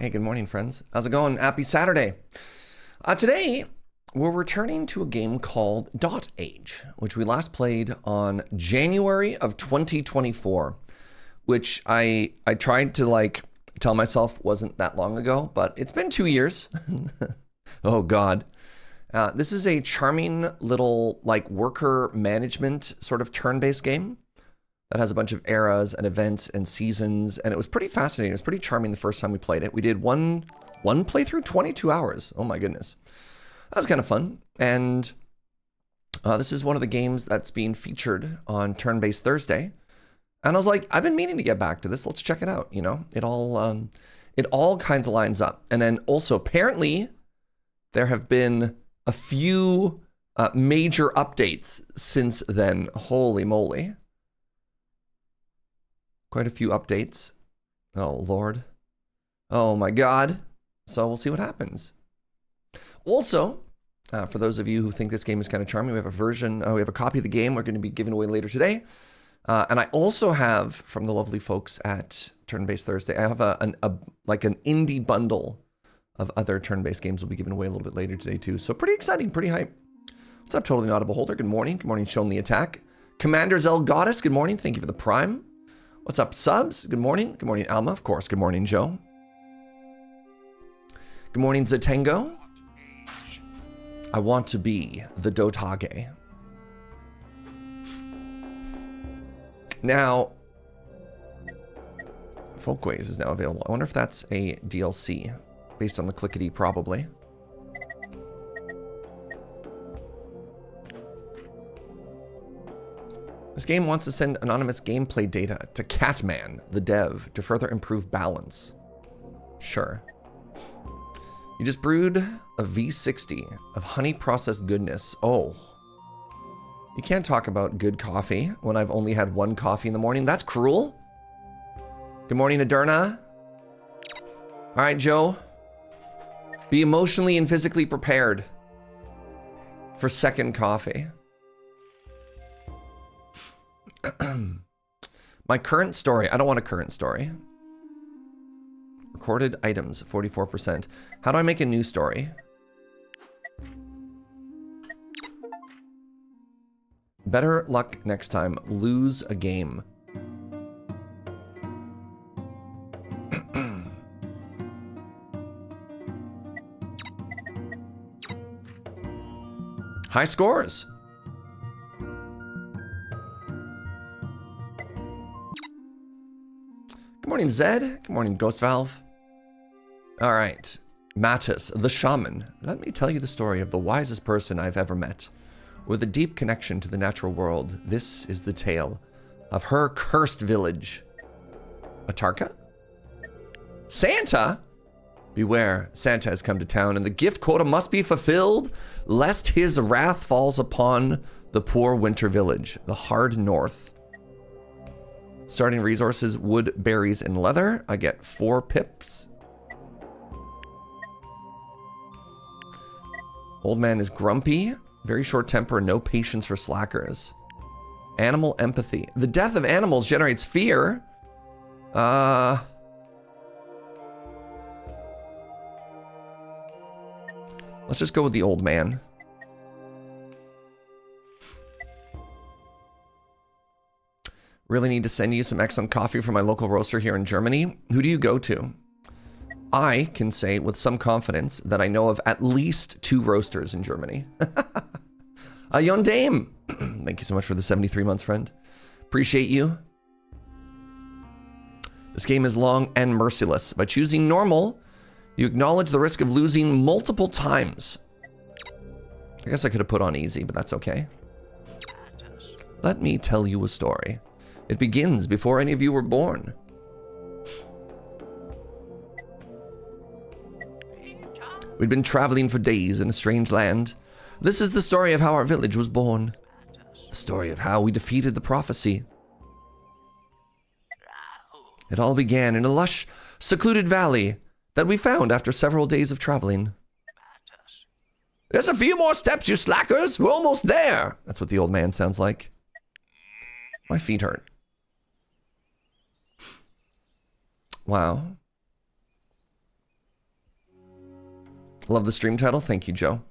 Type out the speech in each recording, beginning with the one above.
Hey, good morning, friends. How's it going? Happy Saturday. Today, we're returning to a game called dotAGE, which we last played on January of 2024, which I tried to tell myself wasn't that long ago, but it's been 2 years. Oh, God. This is a charming little worker management sort of turn-based game that has a bunch of eras and events and seasons, and it was pretty fascinating. It was pretty charming the first time we played it. We did one playthrough, 22 hours. Oh my goodness. That was kind of fun. And this is one of the games that's being featured on Turn-Based Thursday. And I was like, I've been meaning to get back to this. Let's check it out, you know? It all kinds of lines up. And then also, apparently, there have been a few major updates since then. Holy moly. Quite a few updates. Oh, Lord. Oh, my God. So we'll see what happens. Also, for those of you who think this game is kind of charming, we have a copy of the game we're going to be giving away later today. And I also have, from the lovely folks at Turn-Based Thursday, I have an indie bundle of other turn-based games we'll be giving away a little bit later today, too. So pretty exciting, pretty hype. What's up, Totally Not a Beholder? Good morning. Good morning, Shown the Attack. Commander Zell Goddess, good morning. Thank you for the Prime. What's up, Subs? Good morning. Good morning, Alma. Of course. Good morning, Joe. Good morning, Zatango. I want to be the dotAGE. Now, Folkways is now available. I wonder if that's a DLC based on the clickety, probably. This game wants to send anonymous gameplay data to Catman, the dev, to further improve balance. Sure. You just brewed a V60 of honey processed goodness. Oh. You can't talk about good coffee when I've only had one coffee in the morning. That's cruel. Good morning, Aderna. All right, Joe. Be emotionally and physically prepared for second coffee. My current story. I don't want a current story. Recorded items, 44%. How do I make a new story? Better luck next time. Lose a game. High scores. Good morning, Zed. Good morning, Ghost Valve. All right. Mattis, the shaman. Let me tell you the story of the wisest person I've ever met. With a deep connection to the natural world, this is the tale of her cursed village. Atarka? Santa? Beware, Santa has come to town, and the gift quota must be fulfilled, lest his wrath falls upon the poor winter village, the hard north. Starting resources, wood, berries, and leather. I get 4 pips. Old man is grumpy, very short temper, no patience for slackers. Animal empathy. The death of animals generates fear. Let's just go with the old man. Really need to send you some excellent coffee from my local roaster here in Germany. Who do you go to? I can say with some confidence that I know of at least 2 roasters in Germany. Yon Dame. Thank you so much for the 73 months, friend. Appreciate you. This game is long and merciless. By choosing normal, you acknowledge the risk of losing multiple times. I guess I could have put on easy, but that's okay. Let me tell you a story. It begins before any of you were born. We'd been traveling for days in a strange land. This is the story of how our village was born. The story of how we defeated the prophecy. It all began in a lush, secluded valley that we found after several days of traveling. There's a few more steps, you slackers. We're almost there. That's what the old man sounds like. My feet hurt. Wow. Love the stream title. Thank you, Joe.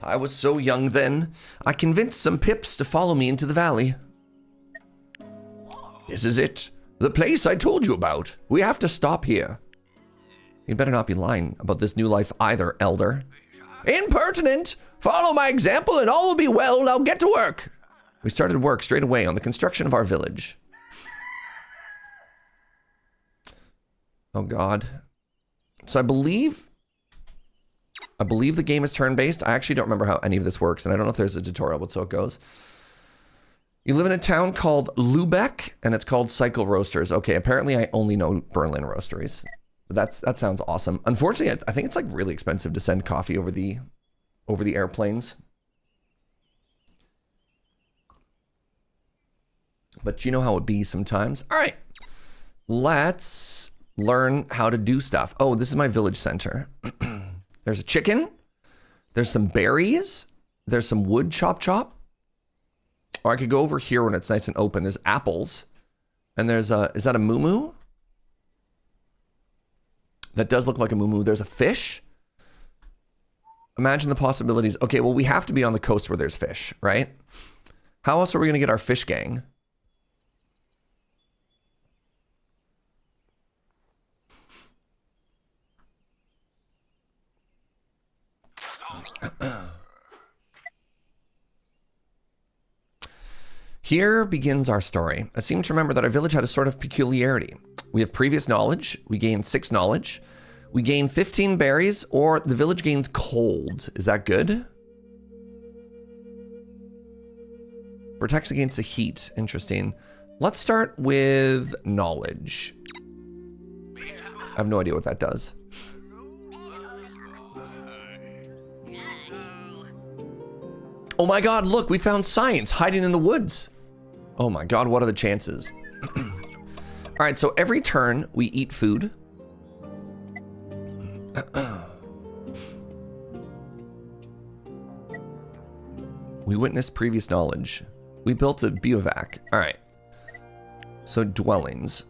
I was so young then, I convinced some pips to follow me into the valley. This is it. The place I told you about. We have to stop here. You'd better not be lying about this new life either, elder. Impertinent! Follow my example and all will be well. Now get to work. We started work straight away on the construction of our village. Oh, God. So I believe the game is turn-based. I actually don't remember how any of this works, and I don't know if there's a tutorial, but so it goes. You live in a town called Lubeck, and it's called Cycle Roasters. Okay, apparently I only know Berlin roasteries. But that sounds awesome. Unfortunately, I think it's like really expensive to send coffee over the airplanes. But you know how it be sometimes. All right, let's learn how to do stuff. Oh, this is my village center. There's a chicken. There's some berries. There's some wood chop. Or I could go over here when it's nice and open. There's apples. And there's is that a moo? That does look like a moo. There's a fish. Imagine the possibilities. Okay, well, we have to be on the coast where there's fish, right? How else are we going to get our fish gang? Here begins our story. I seem to remember that our village had a sort of peculiarity. We have previous knowledge. We gain 6 knowledge. We gain 15 berries, or the village gains cold. Is that good? Protects against the heat. Interesting. Let's start with knowledge. I have no idea what that does. Oh my God, look, we found science hiding in the woods. Oh my God, what are the chances? All right, so every turn we eat food. We witnessed previous knowledge. We built a bivouac. All right. So dwellings.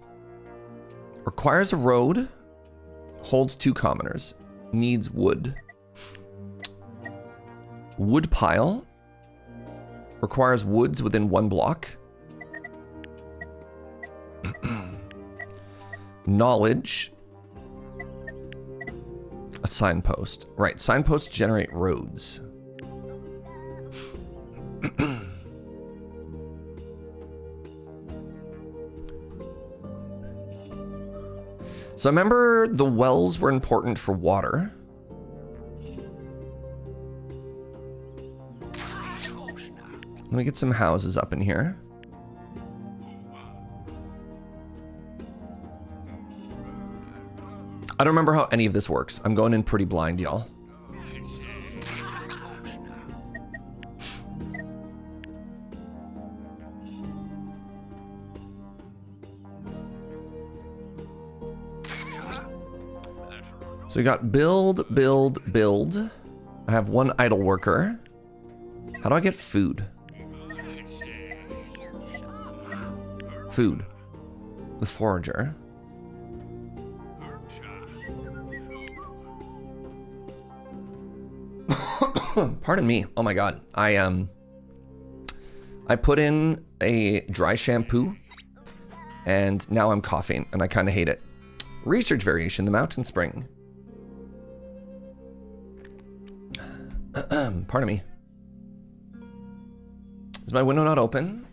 Requires a road. Holds 2 commoners. Needs wood. Wood pile. Requires woods within 1 block. Knowledge. A signpost. Right, signposts generate roads. So I remember the wells were important for water. Let me get some houses up in here. I don't remember how any of this works. I'm going in pretty blind, y'all. So we got build. I have 1 idle worker. How do I get food? Food. The forager. Pardon me. Oh my God. I put in a dry shampoo and now I'm coughing and I kind of hate it. Research variation, the mountain spring. Pardon me. Is my window not open?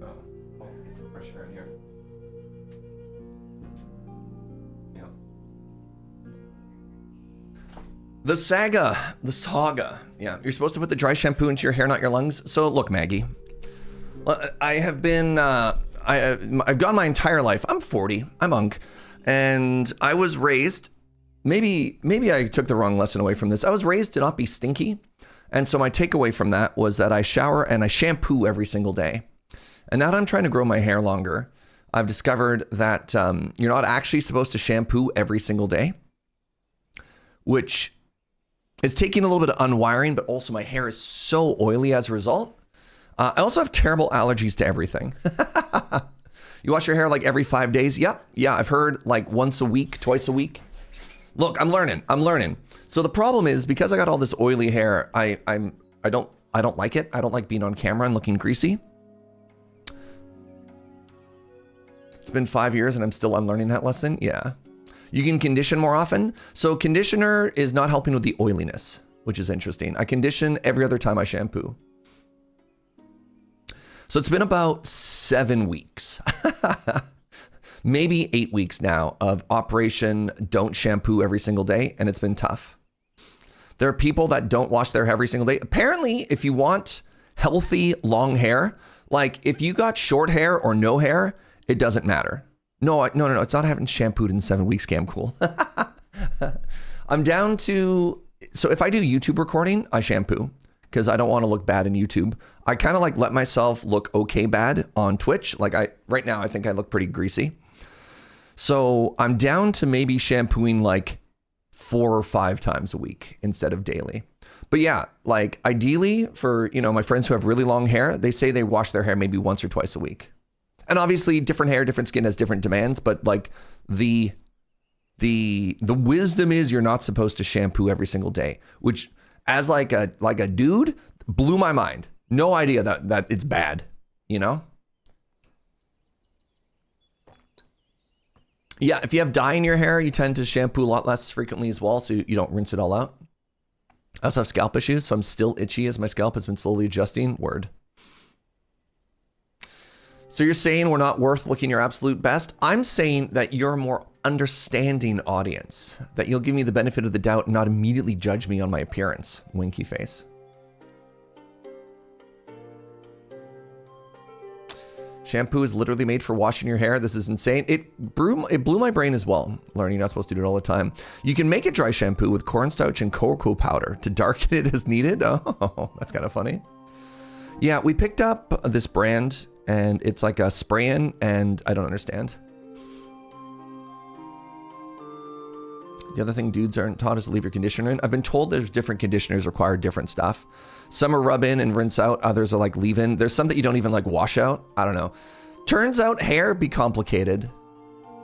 Oh, it's some fresh air in here. Yeah. The saga. Yeah, you're supposed to put the dry shampoo into your hair, not your lungs. So look, Maggie, I have been, I've gone my entire life. I'm 40, I'm unk, and I was raised, maybe I took the wrong lesson away from this. I was raised to not be stinky. And so my takeaway from that was that I shower and I shampoo every single day. And now that I'm trying to grow my hair longer, I've discovered that you're not actually supposed to shampoo every single day, which is taking a little bit of unwiring, but also my hair is so oily as a result. I also have terrible allergies to everything. You wash your hair like every 5 days? Yep. Yeah, I've heard like once a week, twice a week. Look, I'm learning. So the problem is because I got all this oily hair, I don't like it. I don't like being on camera and looking greasy. It's been 5 years and I'm still unlearning that lesson. Yeah. You can condition more often. So conditioner is not helping with the oiliness, which is interesting. I condition every other time I shampoo. So it's been about 7 weeks, maybe 8 weeks now of Operation Don't Shampoo Every Single Day. And it's been tough. There are people that don't wash their hair every single day. Apparently, if you want healthy, long hair, like if you got short hair or no hair, it doesn't matter. No. It's not having shampooed in 7 weeks, Cam Cool. I'm down to, so if I do YouTube recording, I shampoo because I don't want to look bad in YouTube. I kind of like let myself look okay bad on Twitch. Like right now, I think I look pretty greasy. So I'm down to maybe shampooing like 4 or 5 times a week instead of daily. But yeah, like ideally for, my friends who have really long hair, they say they wash their hair maybe once or twice a week. And obviously different hair, different skin has different demands, but like the wisdom is you're not supposed to shampoo every single day, which as like a dude blew my mind. No idea that it's bad, Yeah, if you have dye in your hair, you tend to shampoo a lot less frequently as well, so you don't rinse it all out. I also have scalp issues, so I'm still itchy as my scalp has been slowly adjusting. Word. So you're saying we're not worth looking your absolute best? I'm saying that you're a more understanding audience, that you'll give me the benefit of the doubt and not immediately judge me on my appearance. Winky face. Shampoo is literally made for washing your hair. This is insane. It blew my brain as well. Learning you're not supposed to do it all the time. You can make a dry shampoo with cornstarch and cocoa powder to darken it as needed. Oh, that's kind of funny. Yeah, we picked up this brand and it's like a spray-in and I don't understand. The other thing dudes aren't taught is to leave your conditioner in. I've been told there's different conditioners require different stuff. Some are rub in and rinse out. Others are like leave in. There's some that you don't even like wash out. I don't know. Turns out hair be complicated.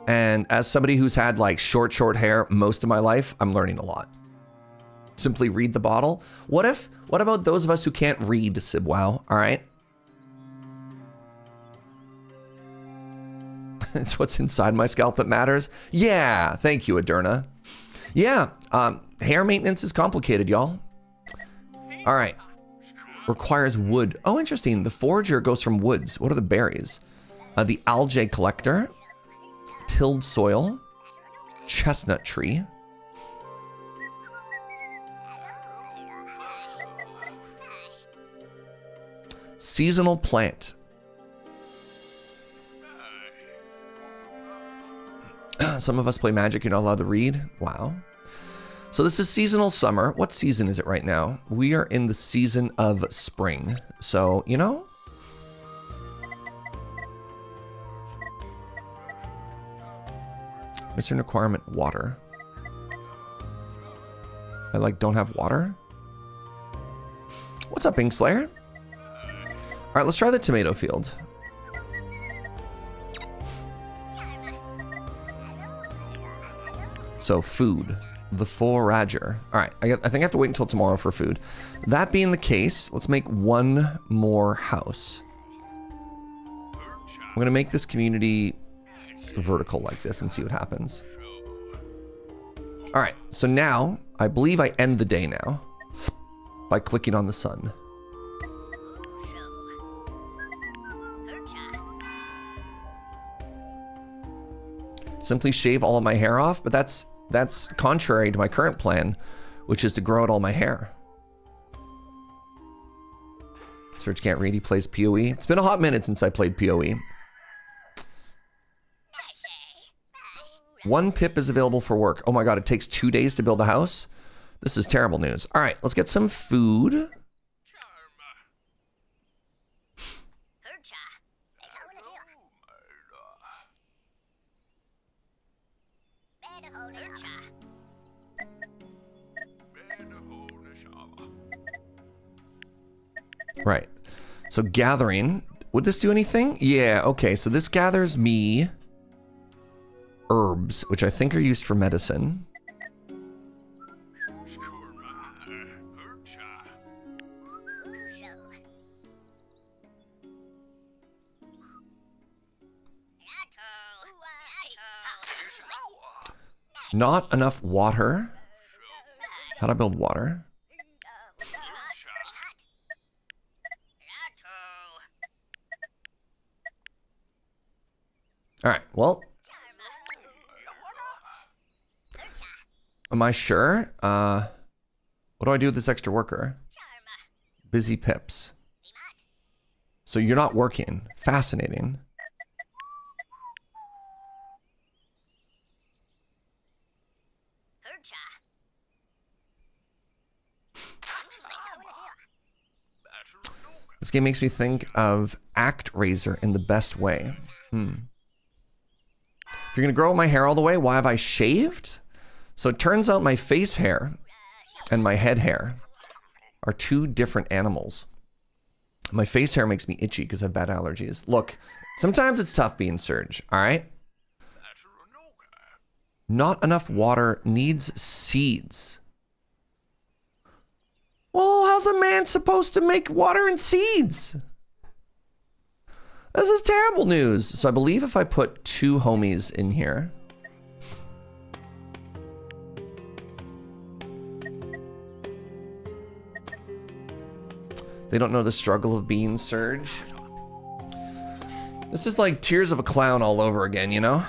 And as somebody who's had like short hair most of my life, I'm learning a lot. Simply read the bottle. What about those of us who can't read, Sibwow? All right. It's what's inside my scalp that matters. Yeah. Thank you, Aderna. Yeah. Hair maintenance is complicated, y'all. All right. Requires wood. Oh, interesting. The forager goes from woods. What are the berries? The algae collector. Tilled soil. Chestnut tree. Seasonal plant. Some of us play Magic, you're not allowed to read. Wow. So this is seasonal summer. What season is it right now? We are in the season of spring. So, Missing requirement, water. I don't have water. What's up, Inkslayer? All right, let's try the tomato field. So food, the forager. All right, I think I have to wait until tomorrow for food. That being the case, let's make one more house. I'm gonna make this community vertical like this and see what happens. All right, so now I believe I end the day now by clicking on the sun. Simply shave all of my hair off, but that's contrary to my current plan, which is to grow out all my hair. Serge can't read, he plays PoE. It's been a hot minute since I played PoE. 1 pip is available for work. Oh my god, it takes 2 days to build a house? This is terrible news. All right, let's get some food. Right. So gathering, Would this do anything? Yeah, okay, so this gathers me herbs, which I think are used for medicine. Not enough water. How do I build water? All right, well. Am I sure? What do I do with this extra worker? Busy pips. So you're not working. Fascinating. This game makes me think of ActRaiser in the best way. If you're gonna grow my hair all the way, why have I shaved? So it turns out my face hair and my head hair are two different animals. My face hair makes me itchy because I have bad allergies. Look, sometimes it's tough being Surge, all right? Not enough water, needs seeds. Well, how's a man supposed to make water and seeds? This is terrible news. So I believe if I put 2 homies in here. They don't know the struggle of being Surge. This is like Tears of a Clown all over again, you know?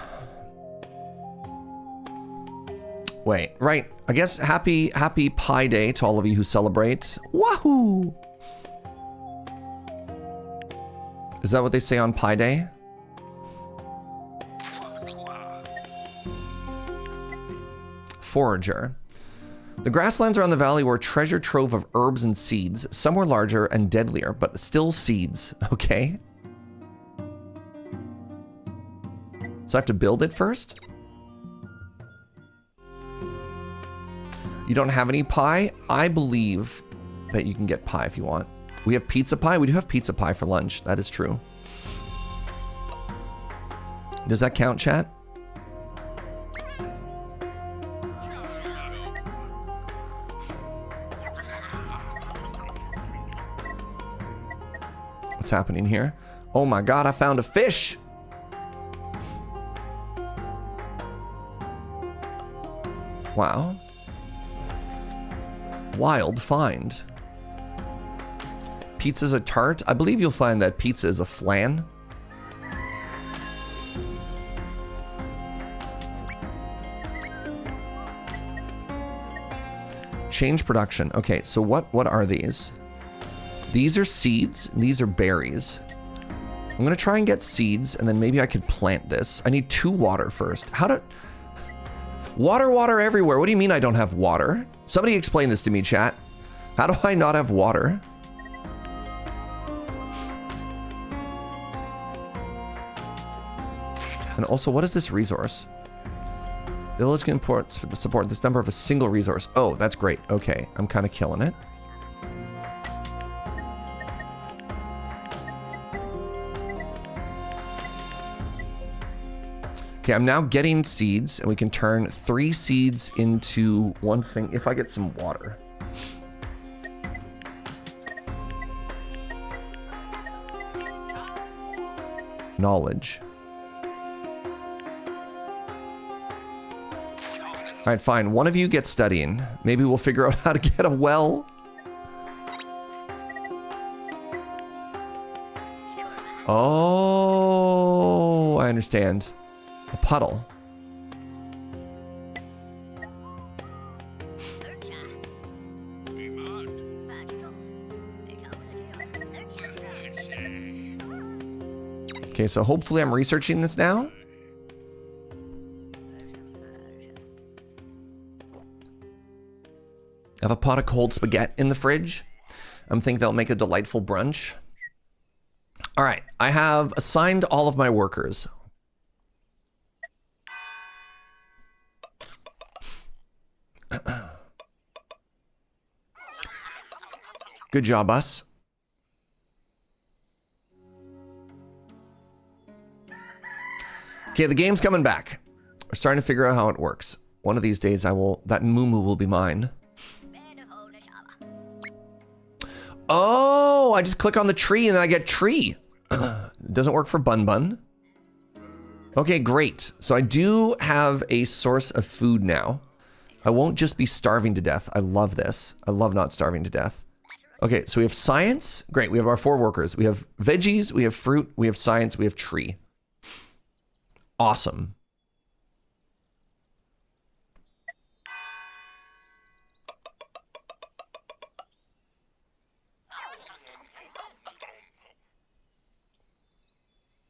Wait, right. I guess happy Pi Day to all of you who celebrate. Wahoo! Is that what they say on Pi Day? Forager. The grasslands around the valley were a treasure trove of herbs and seeds. Some were larger and deadlier, but still seeds, okay? So I have to build it first? You don't have any pie? I believe that you can get pie if you want. We have pizza pie? We do have pizza pie for lunch. That is true. Does that count, chat? What's happening here? Oh my god, I found a fish! Wow. Wild find. Pizza's a tart. I believe you'll find that pizza is a flan. Change production. Okay, so what are these? These are seeds. These are berries. I'm gonna try and get seeds, and then maybe I could plant this. I need 2 water first. How to... Water everywhere. What do you mean I don't have water? Somebody explain this to me, chat. How do I not have water? And also, what is this resource? The village can support this number of a single resource. Oh, that's great. Okay, I'm kind of killing it. Okay, I'm now getting seeds, and we can turn 3 seeds into 1 thing if I get some water. Knowledge. All right, fine. One of you gets studying. Maybe we'll figure out how to get a well. Oh, I understand. A puddle. Okay, so hopefully I'm researching this now. I have a pot of cold spaghetti in the fridge. I think that'll make a delightful brunch. All right, I have assigned all of my workers. Good job, us. Okay, the game's coming back. We're starting to figure out how it works. One of these days that moo will be mine. Oh, I just click on the tree and then I get tree. It doesn't work for Bun Bun. Okay, great. So I do have a source of food now. I won't just be starving to death. I love this. I love not starving to death. Okay, so we have science. Great, we have our 4 workers. We have veggies, we have fruit, we have science, we have tree. Awesome.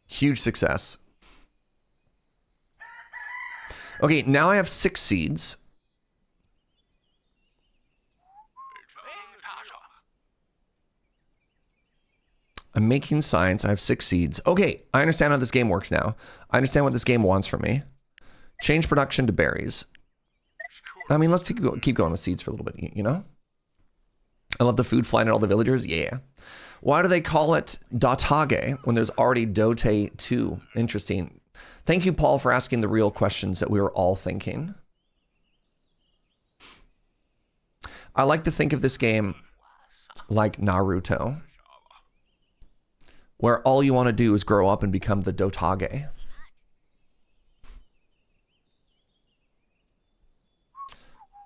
Huge success. Okay, now I have 6 seeds. I'm making science. I have 6 seeds. Okay, I understand how this game works now. I understand what this game wants from me. Change production to berries. I mean, let's keep going with seeds for a little bit, you know? I love the food flying at all the villagers. Yeah. Why do they call it dotAGE when there's already dotAGE 2? Interesting. Thank you, Paul, for asking the real questions that we were all thinking. I like to think of this game like Naruto, where all you want to do is grow up and become the dotAGE.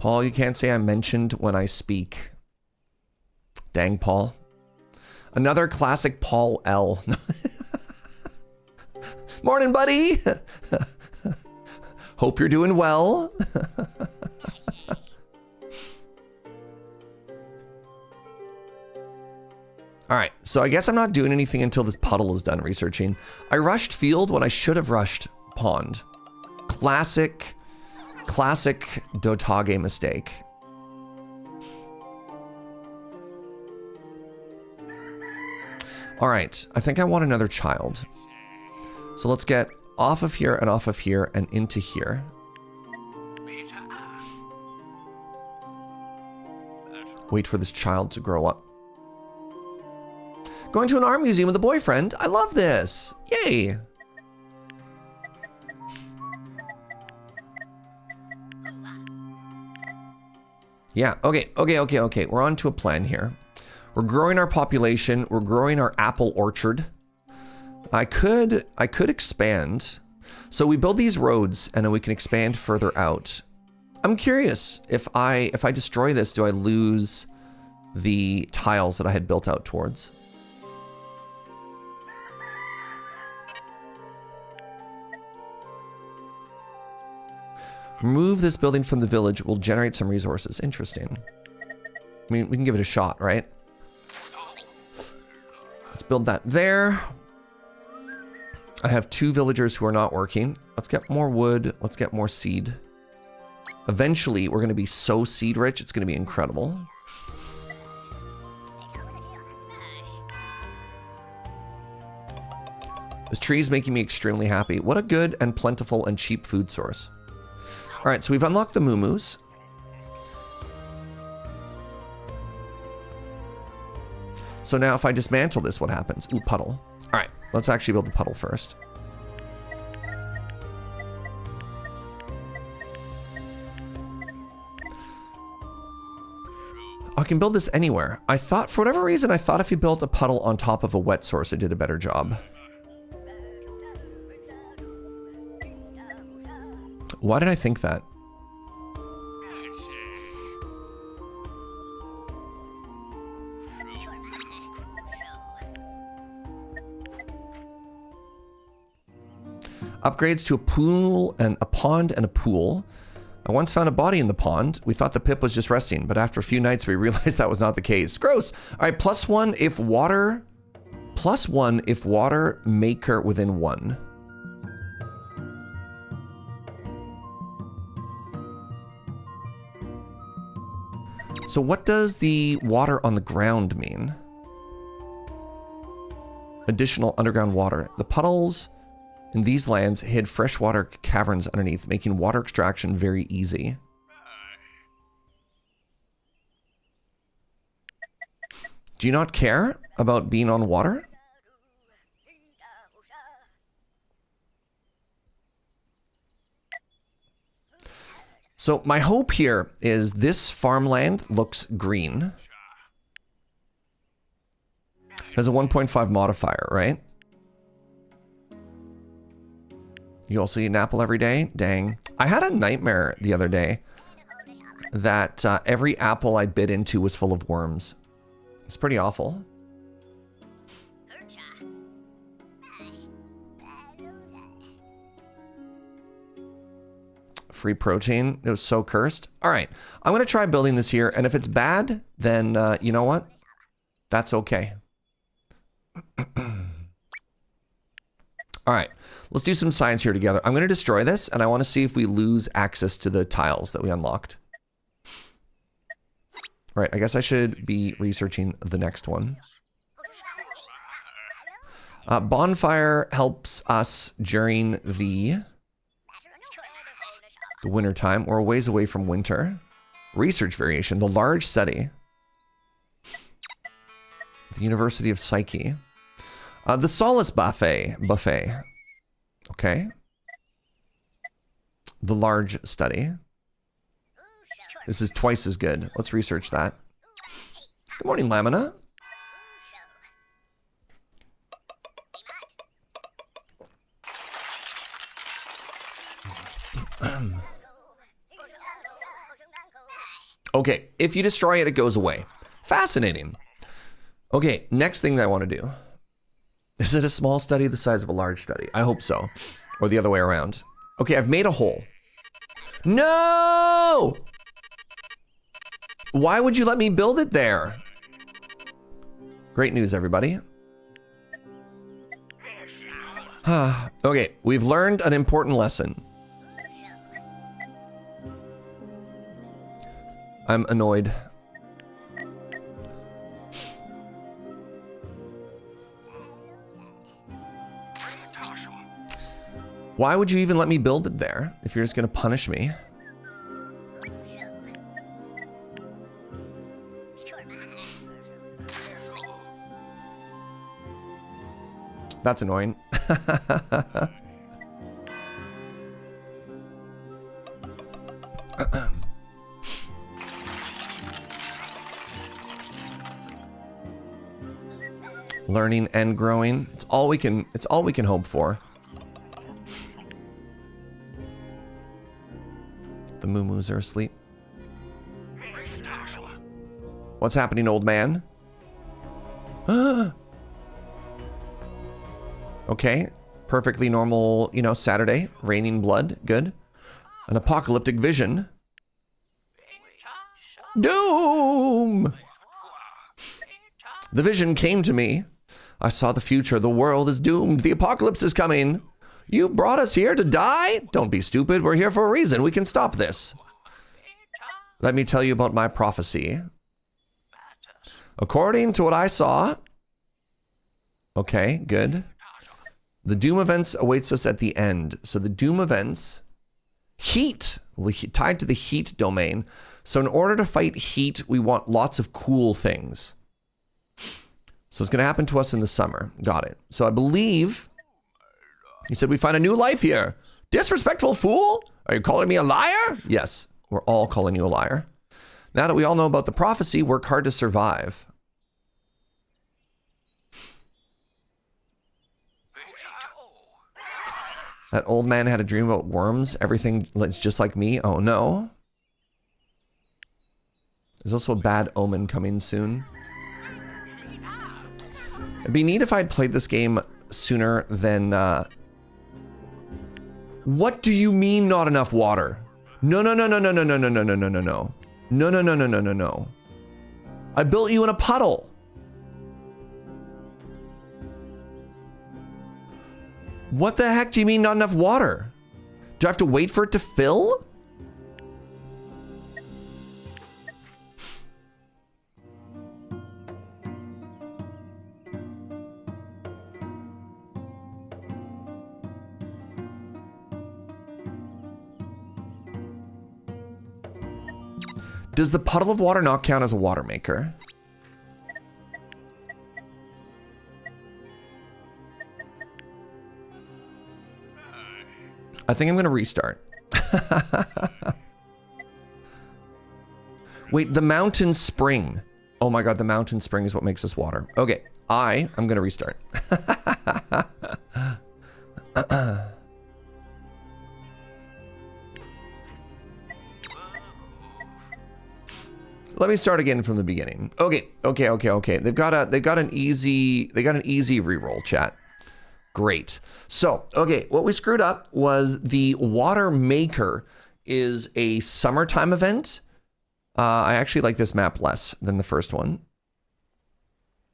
Paul, you can't say I mentioned when I speak. Dang, Paul. Another classic Paul L. Morning, buddy. Hope you're doing well. All right, so I guess I'm not doing anything until this puddle is done researching. I rushed field when I should have rushed pond. Classic dotAGE mistake. All right, I think I want another child. So let's get off of here and into here. Wait for this child to grow up. Going to an art museum with a boyfriend. I love this. Yay. Yeah, okay. We're on to a plan here. We're growing our population. We're growing our apple orchard. I could expand. So we build these roads and then we can expand further out. I'm curious if I destroy this, do I lose the tiles that I had built out towards? Remove this building from the village will generate some resources. Interesting. I mean, we can give it a shot, right? Let's build that there. I have 2 villagers who are not working. Let's get more wood. Let's get more seed. Eventually, we're going to be so seed rich, it's going to be incredible. This tree is making me extremely happy. What a good and plentiful and cheap food source. All right, so we've unlocked the moo-moos. So now if I dismantle this, what happens? Ooh, puddle. All right, let's actually build the puddle first. I can build this anywhere. I thought, for whatever reason, I thought if you built a puddle on top of a wet source, it did a better job. Why did I think that? Upgrades to a pool and a pond and a pool. I once found a body in the pond. We thought the pip was just resting, but after a few nights, we realized that was not the case. Gross. All right, +1 if water. +1 if water maker within 1. So what does the water on the ground mean? Additional underground water. The puddles in these lands hid freshwater caverns underneath, making water extraction very easy. Do you not care about being on water? So my hope here is this farmland looks green. Has a 1.5 modifier, right? You also eat an apple every day? Dang. I had a nightmare the other day that every apple I bit into was full of worms. It's pretty awful. Free protein. It was so cursed. All right. I'm going to try building this here. And if it's bad, then you know what? That's okay. All right. Let's do some science here together. I'm going to destroy this, and I want to see if we lose access to the tiles that we unlocked. All right. I guess I should be researching the next one. Bonfire helps us during the winter time. We're a ways away from winter. Research variation. The large SETI. The University of Psyche. The Solace Buffet. Okay. The large study. This is twice as good. Let's research that. Good morning, Lamina. Okay, if you destroy it, it goes away. Fascinating. Okay, next thing that I want to do. Is it a small study the size of a large study? I hope so. Or the other way around. Okay, I've made a hole. No! Why would you let me build it there? Great news, everybody. Okay, we've learned an important lesson. I'm annoyed. Why would you even let me build it there if you're just going to punish me? That's annoying. Learning and growing. It's all we can hope for. The moo-moos are asleep. What's happening, old man? Okay. Perfectly normal, you know, Saturday. Raining blood. Good. An apocalyptic vision. Doom! The vision came to me. I saw the future. The world is doomed. The apocalypse is coming. You brought us here to die? Don't be stupid. We're here for a reason. We can stop this. Let me tell you about my prophecy. According to what I saw... Okay, good. The doom events awaits us at the end. So the doom events... Heat. Tied to the heat domain. So in order to fight heat, we want lots of cool things. So it's going to happen to us in the summer. Got it. So I believe... You said we find a new life here. Disrespectful fool? Are you calling me a liar? Yes, we're all calling you a liar. Now that we all know about the prophecy, work hard to survive. That old man had a dream about worms. Everything is just like me. Oh no. There's also a bad omen coming soon. It'd be neat if I'd played this game sooner than... What do you mean not enough water? No. No. I built you in a puddle. What the heck do you mean not enough water? Do I have to wait for it to fill? Does the puddle of water not count as a water maker? I think I'm going to restart. Wait, the mountain spring. Oh my god, the mountain spring is what makes us water. Okay, I'm gonna restart. Let me start again from the beginning. Okay. They've got an easy reroll, chat. Great. So, okay, what we screwed up was the water maker is a summertime event. I actually like this map less than the first one.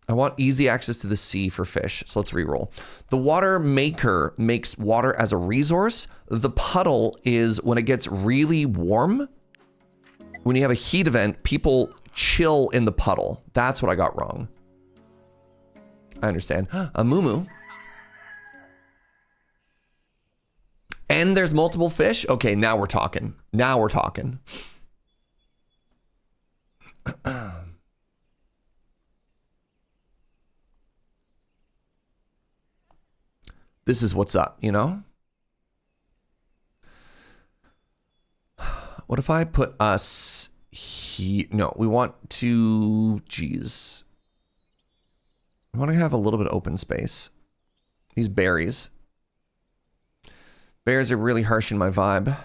I want easy access to the sea for fish, so let's reroll. The water maker makes water as a resource. The puddle is when it gets really warm. When you have a heat event, people chill in the puddle. That's what I got wrong. I understand. A moo-moo. And there's multiple fish? Okay, now we're talking. Now we're talking. This is what's up, you know? What if I put us here? No, we want to, geez. I want to have a little bit of open space. These berries. Bears are really harsh in my vibe.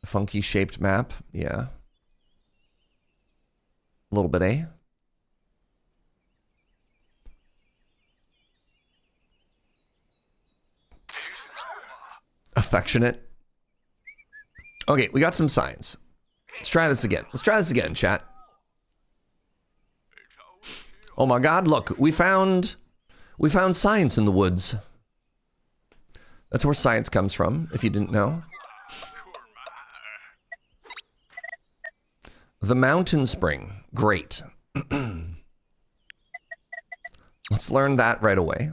Funky shaped map, yeah. A little bit, eh? Affectionate. Okay, we got some signs. Let's try this again. Let's try this again, chat. Oh my god, look, we found science in the woods. That's where science comes from, if you didn't know. The mountain spring. Great. Let's learn that right away.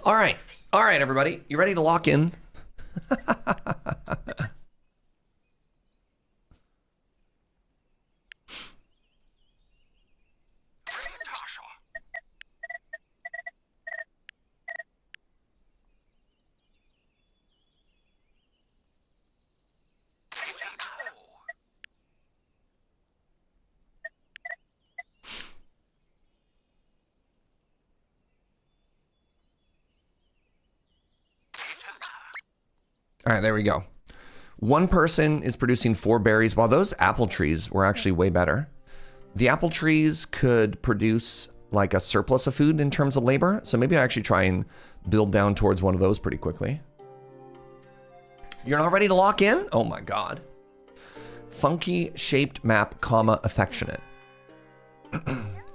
All right, everybody. You ready to lock in? All right, there we go. One person is producing 4 berries, while those apple trees were actually way better. The apple trees could produce like a surplus of food in terms of labor, so maybe I actually try and build down towards one of those pretty quickly. You're not ready to lock in? Oh my god. Funky shaped map, comma, affectionate.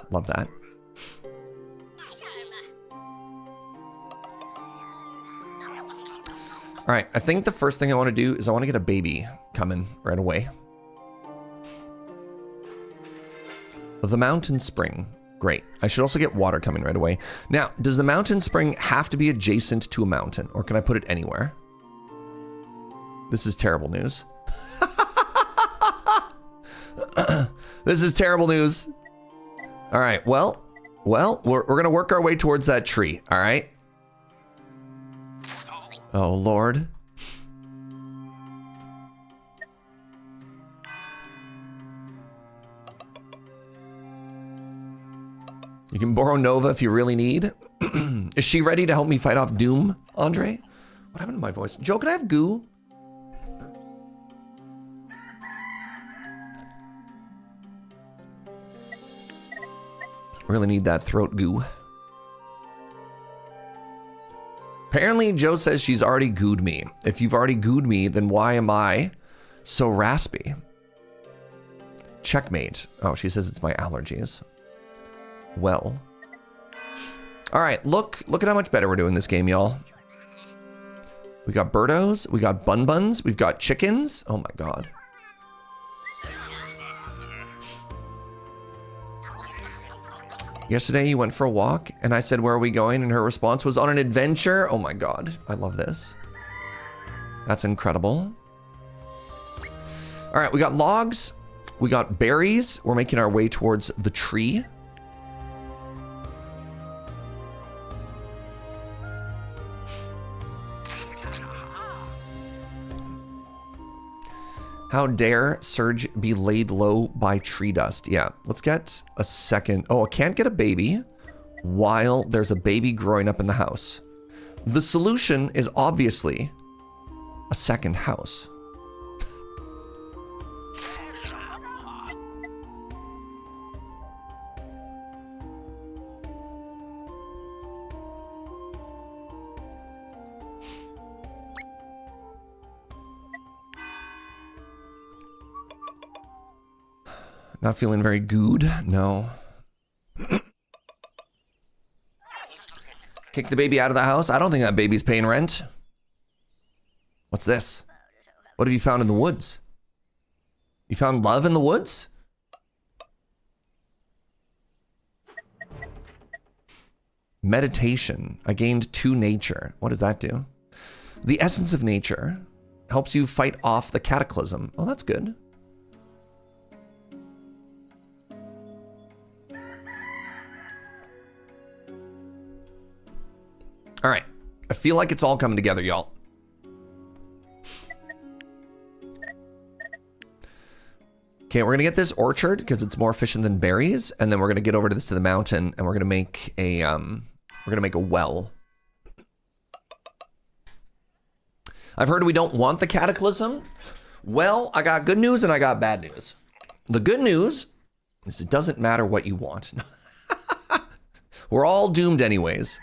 Love that. All right, I think the first thing I want to do is I want to get a baby coming right away. The mountain spring. Great. I should also get water coming right away. Now, does the mountain spring have to be adjacent to a mountain, or can I put it anywhere? This is terrible news. This is terrible news. All right, well, we're going to work our way towards that tree, all right? Oh, Lord. You can borrow Nova if you really need. Is she ready to help me fight off Doom, Andre? What happened to my voice? Joe, can I have goo? Really need that throat goo. Apparently, Joe says she's already gooed me. If you've already gooed me, then why am I so raspy? Checkmate. Oh, she says it's my allergies. Well. All right, look at how much better we're doing this game, y'all. We got birdos, we got bun buns, we've got chickens. Oh my god. Yesterday you went for a walk and I said, where are we going? And her response was, on an adventure. Oh my god, I love this. That's incredible. All right, we got logs, we got berries. We're making our way towards the tree. How dare Surge be laid low by tree dust? Yeah, let's get a second. Oh, I can't get a baby while there's a baby growing up in the house. The solution is obviously a second house. Not feeling very good, no. Kick the baby out of the house? I don't think that baby's paying rent. What's this? What have you found in the woods? You found love in the woods? Meditation. I gained 2 nature. What does that do? The essence of nature helps you fight off the cataclysm. Oh, that's good. All right, I feel like it's all coming together, y'all. Okay, we're gonna get this orchard because it's more efficient than berries, and then we're gonna get over to the mountain, and we're gonna make a well. I've heard we don't want the cataclysm. Well, I got good news and I got bad news. The good news is it doesn't matter what you want. We're all doomed anyways.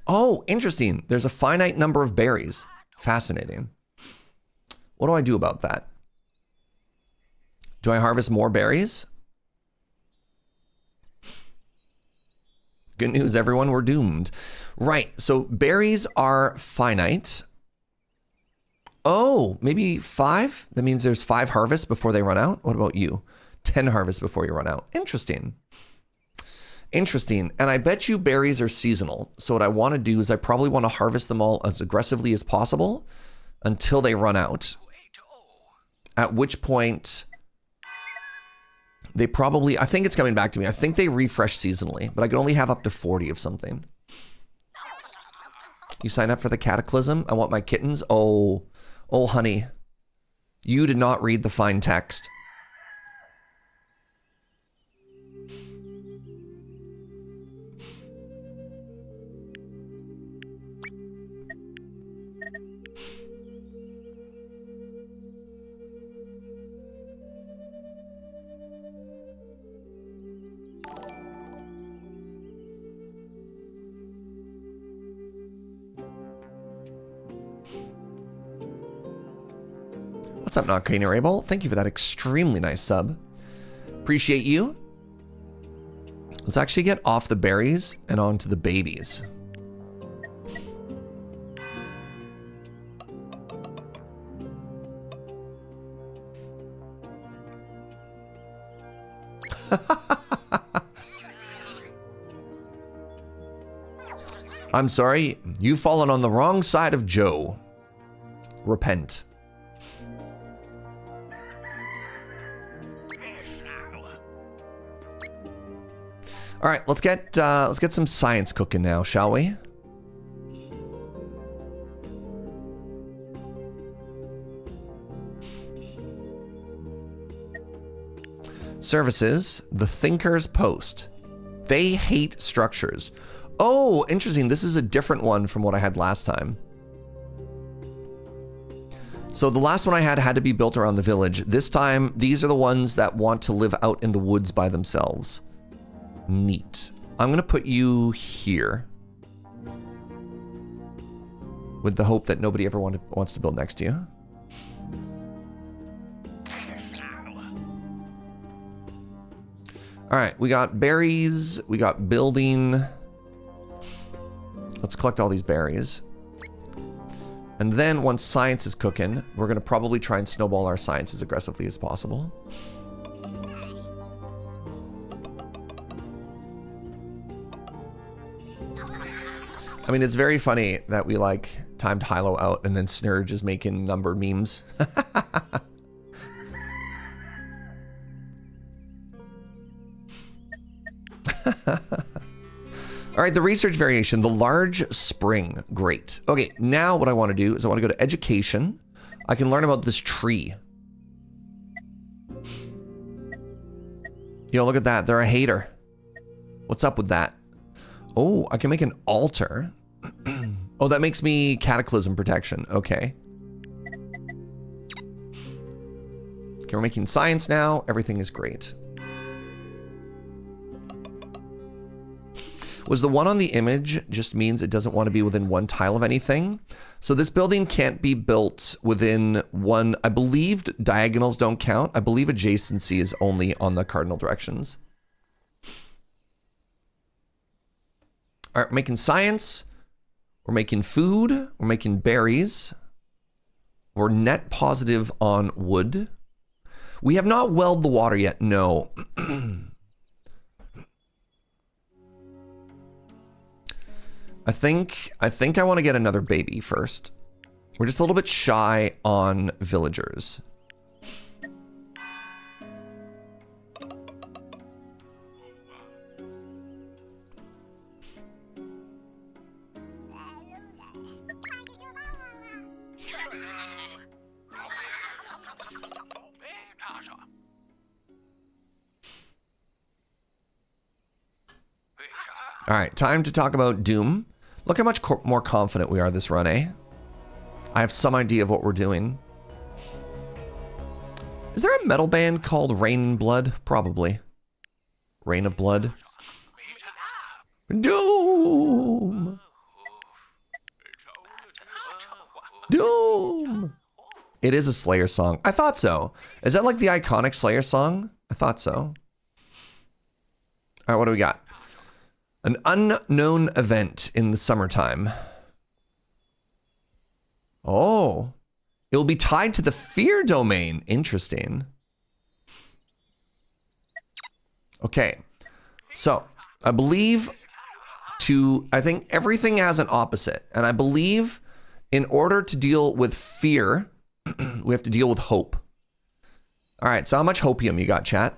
Oh, interesting. There's a finite number of berries. Fascinating. What do I do about that? Do I harvest more berries? Good news, everyone, we're doomed. Right, so berries are finite. Oh, maybe 5? That means there's 5 harvests before they run out? What about you? 10 harvests before you run out. Interesting. Interesting. And I bet you berries are seasonal. So what I want to do is I probably want to harvest them all as aggressively as possible until they run out. At which point they probably, I think it's coming back to me. I think they refresh seasonally, but I can only have up to 40 of something. You sign up for the cataclysm? I want my kittens. Oh, honey. You did not read the fine text. What's up, Not Kane Rabel? Thank you for that extremely nice sub. Appreciate you. Let's actually get off the berries and onto the babies. I'm sorry, you've fallen on the wrong side of Joe. Repent. All right, let's get some science cooking now, shall we? Services, the Thinker's Post. They hate structures. Oh, interesting. This is a different one from what I had last time. So the last one I had to be built around the village. This time, these are the ones that want to live out in the woods by themselves. Neat. I'm gonna put you here with the hope that nobody ever wants to build next to you. All right, we got berries, we got building. Let's collect all these berries. And then once science is cooking, we're gonna probably try and snowball our science as aggressively as possible. I mean, it's very funny that we like timed Hilo out and then Snurge is making number memes. All right, the research variation, the large spring. Great. Okay, now what I want to do is I want to go to education. I can learn about this tree. Yo, look at that. They're a hater. What's up with that? Oh, I can make an altar. Oh, that makes me cataclysm protection. Okay. Okay, we're making science now. Everything is great. Was the one on the image just means it doesn't want to be within one tile of anything? So this building can't be built within one. I believe diagonals don't count. I believe adjacency is only on the cardinal directions. All right, we're making science. We're making food. We're making berries. We're net positive on wood. We have not welled the water yet. No. I think I want to get another baby first. We're just a little bit shy on villagers. All right, time to talk about Doom. Look how much more confident we are this run, eh? I have some idea of what we're doing. Is there a metal band called Rain and Blood? Probably. Rain of Blood. Doom! Doom! It is a Slayer song. I thought so. Is that like the iconic Slayer song? I thought so. All right, what do we got? An unknown event in the summertime. Oh. It will be tied to the fear domain. Interesting. Okay. So, I think everything has an opposite. And I believe in order to deal with fear, we have to deal with hope. All right, so how much hopium you got, chat?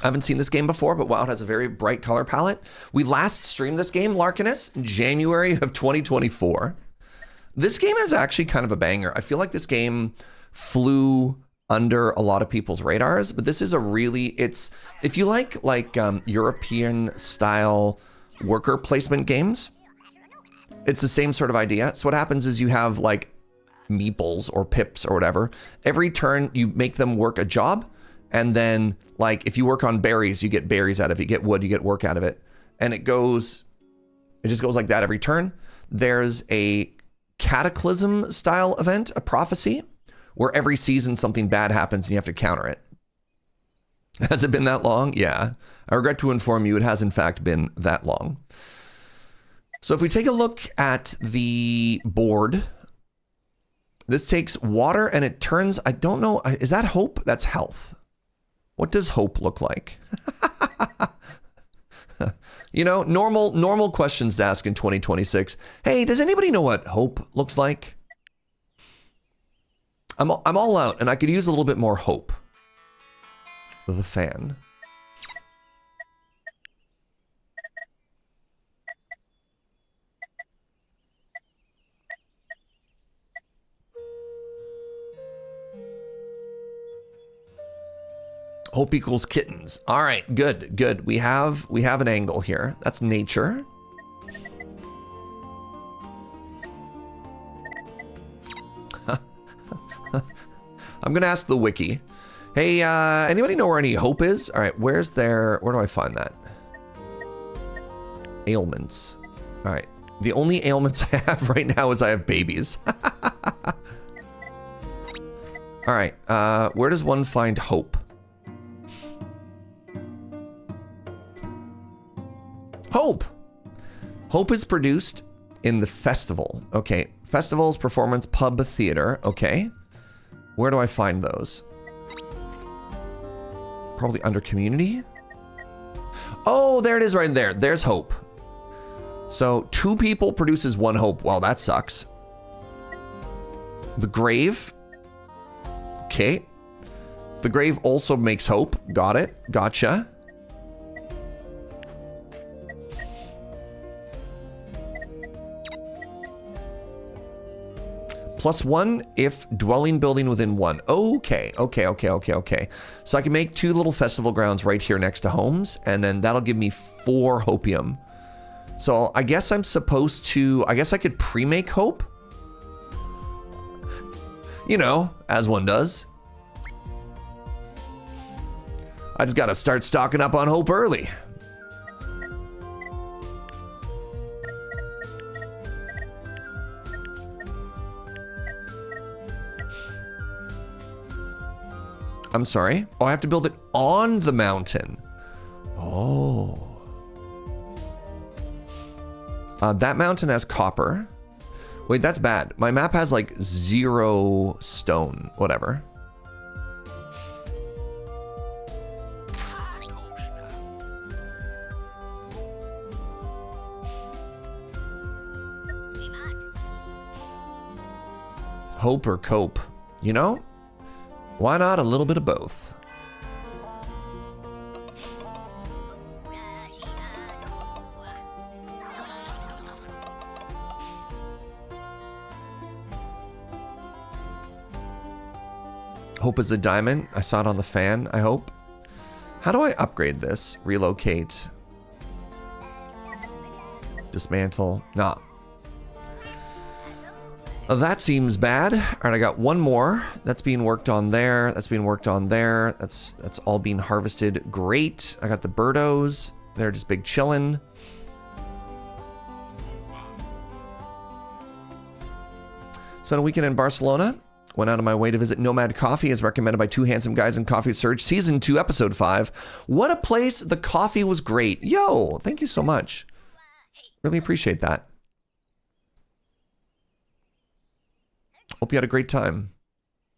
I haven't seen this game before, but wow, it has a very bright color palette. We last streamed this game, Larkinus, in January of 2024. This game is actually kind of a banger. I feel like this game flew under a lot of people's radars, but this is a really, if you like European style worker placement games, it's the same sort of idea. So what happens is you have like meeples or pips or whatever. Every turn you make them work a job. And then, like, if you work on berries, you get berries out of it. You get wood, you get work out of it. And it just goes like that every turn. There's a cataclysm style event, a prophecy, where every season something bad happens and you have to counter it. Has it been that long? Yeah. I regret to inform you, it has in fact been that long. So if we take a look at the board, this takes water and it turns, I don't know, is that hope? That's health. What does hope look like? You know, normal questions to ask in 2026. Hey, does anybody know what hope looks like? I'm all out, and I could use a little bit more hope. The fan. Hope equals kittens. All right, good. We have an angle here. That's nature. I'm gonna ask the wiki. Hey, anybody know where any hope is? All right, where do I find that? Ailments. All right, the only ailments I have right now is I have babies. All right, where does one find hope? Hope is produced in the festival. Okay, festivals, performance, pub, theater. Okay, where do I find those? Probably under community. Oh, there it is right there. There's hope. So 2 people produces 1 hope. Wow, that sucks. The grave. Okay. The grave also makes hope. Got it. Gotcha. +1 if dwelling building within 1. Okay. So I can make 2 little festival grounds right here next to homes, and then that'll give me 4 hopium. So I guess I'm supposed to, I guess I could pre-make hope. You know, as one does. I just gotta start stocking up on hope early. I'm sorry. Oh, I have to build it on the mountain. Oh. That mountain has copper. Wait, that's bad. My map has like 0 stone, whatever. Hope or cope, you know? Why not a little bit of both? Hope is a diamond. I saw it on the fan, I hope. How do I upgrade this? Relocate. Dismantle. Nah. Oh, that seems bad. All right, I got 1 more. That's being worked on there. That's being worked on there. That's all being harvested. Great. I got the birdos. They're just big chillin'. Spent a weekend in Barcelona. Went out of my way to visit Nomad Coffee, as recommended by 2 handsome guys in Coffee Surge, Season 2, Episode 5. What a place. The coffee was great. Yo, thank you so much. Really appreciate that. Hope you had a great time.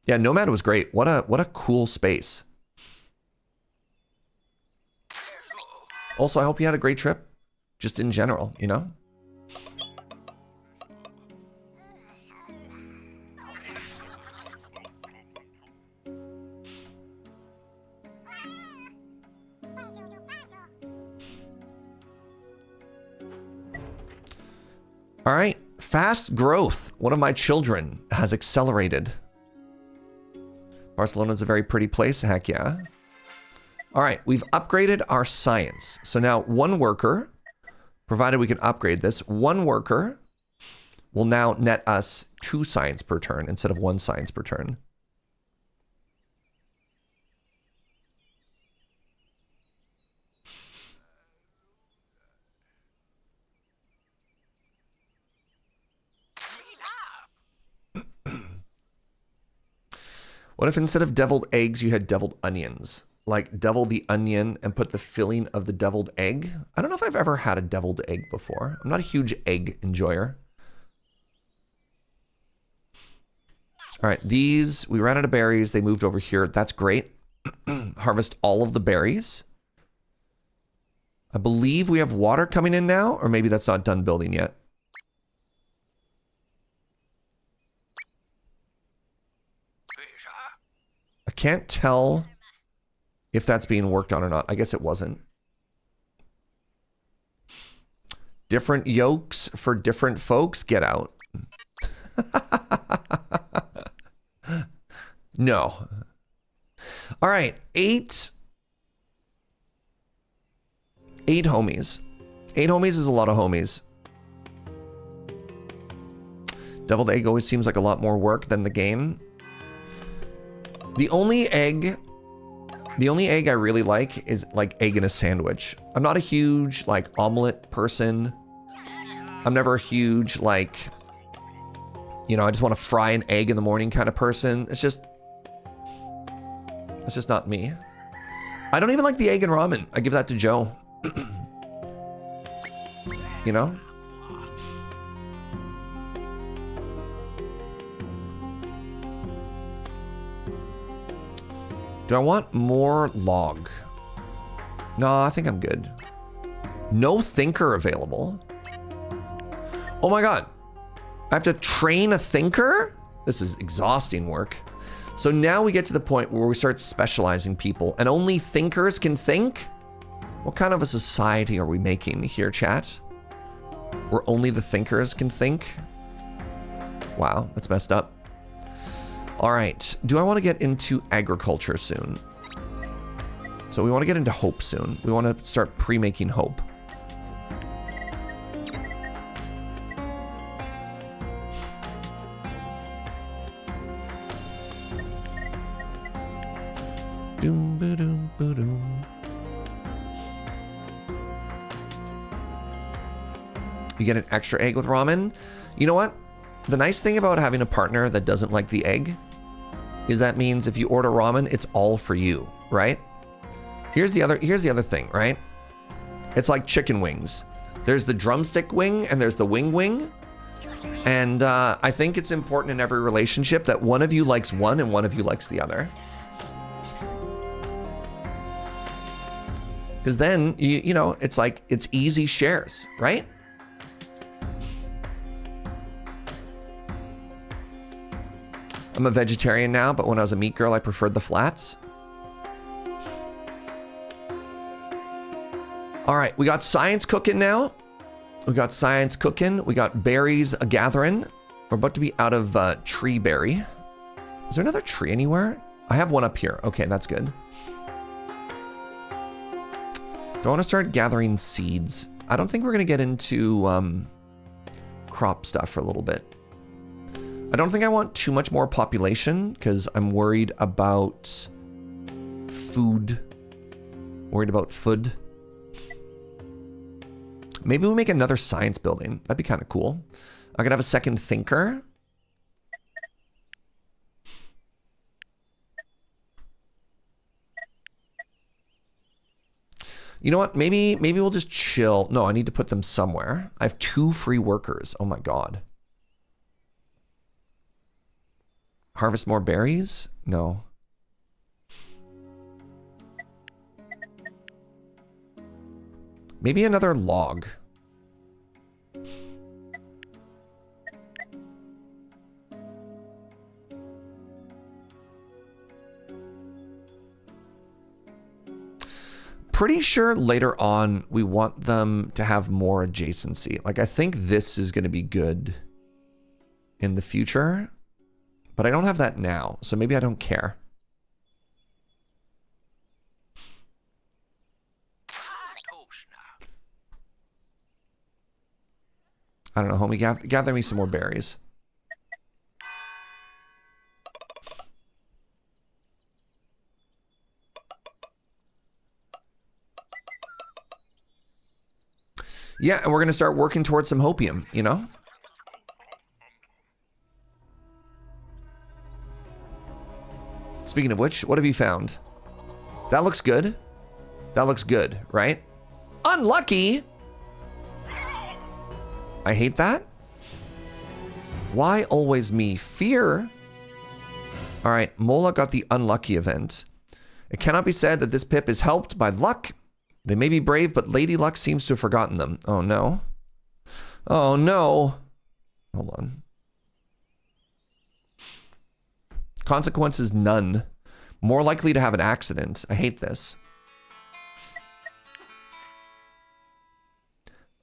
Yeah, Nomad was great. What a cool space. Also, I hope you had a great trip. Just in general, you know? All right. Fast growth. One of my children has accelerated. Barcelona's a very pretty place. Heck yeah. All right. We've upgraded our science. So now 1 worker, provided we can upgrade this, 1 worker will now net us 2 science per turn instead of 1 science per turn. What if instead of deviled eggs, you had deviled onions? Like devil the onion and put the filling of the deviled egg? I don't know if I've ever had a deviled egg before. I'm not a huge egg enjoyer. All right, these, we ran out of berries. They moved over here. That's great. Harvest all of the berries. I believe we have water coming in now, or maybe that's not done building yet. I can't tell if that's being worked on or not. I guess it wasn't. Different yolks for different folks. Get out. No. All right. 8 homies. 8 homies is a lot of homies. Deviled egg always seems like a lot more work than the game. The only egg I really like is like egg in a sandwich. I'm not a huge like omelet person. I'm never a huge like, you know, I just want to fry an egg in the morning kind of person. It's just not me. I don't even like the egg and ramen. I give that to Joe. You know? Do I want more log? No, I think I'm good. No thinker available. Oh my god. I have to train a thinker? This is exhausting work. So now we get to the point where we start specializing people and only thinkers can think? What kind of a society are we making here, chat? Where only the thinkers can think? Wow, that's messed up. All right, do I want to get into agriculture soon? So we want to get into hope soon. We want to start pre-making hope. Doom, ba-doom, ba-doom. You get an extra egg with ramen. You know what? The nice thing about having a partner that doesn't like the egg is that means if you order ramen, it's all for you, right? Here's the other thing, right? It's like chicken wings. There's the drumstick wing and there's the wing. And I think it's important in every relationship that one of you likes one and one of you likes the other. Because then, you know, it's like, it's easy shares, right? I'm a vegetarian now, but when I was a meat girl, I preferred the flats. All right, we got science cooking now. We got science cooking. We got berries gathering. We're about to be out of tree berry. Is there another tree anywhere? I have one up here. Okay, that's good. Do I want to start gathering seeds? I don't think we're going to get into crop stuff for a little bit. I don't think I want too much more population because I'm worried about food. Maybe we make another science building. That'd be kind of cool. I could have a second thinker. You know what? Maybe we'll just chill. No, I need to put them somewhere. I have 2 free workers. Oh my God. Harvest more berries? No. Maybe another log. Pretty sure later on we want them to have more adjacency. Like I think this is going to be good in the future. But I don't have that now, so maybe I don't care. I don't know, homie, gather me some more berries. Yeah, and we're gonna start working towards some hopium, you know? Speaking of which, what have you found? That looks good. That looks good, right? Unlucky! I hate that. Why always me? Fear. All right, Mola got the unlucky event. It cannot be said that this pip is helped by luck. They may be brave, but Lady Luck seems to have forgotten them. Oh no. Oh no. Hold on. Consequences, none. More likely to have an accident. I hate this.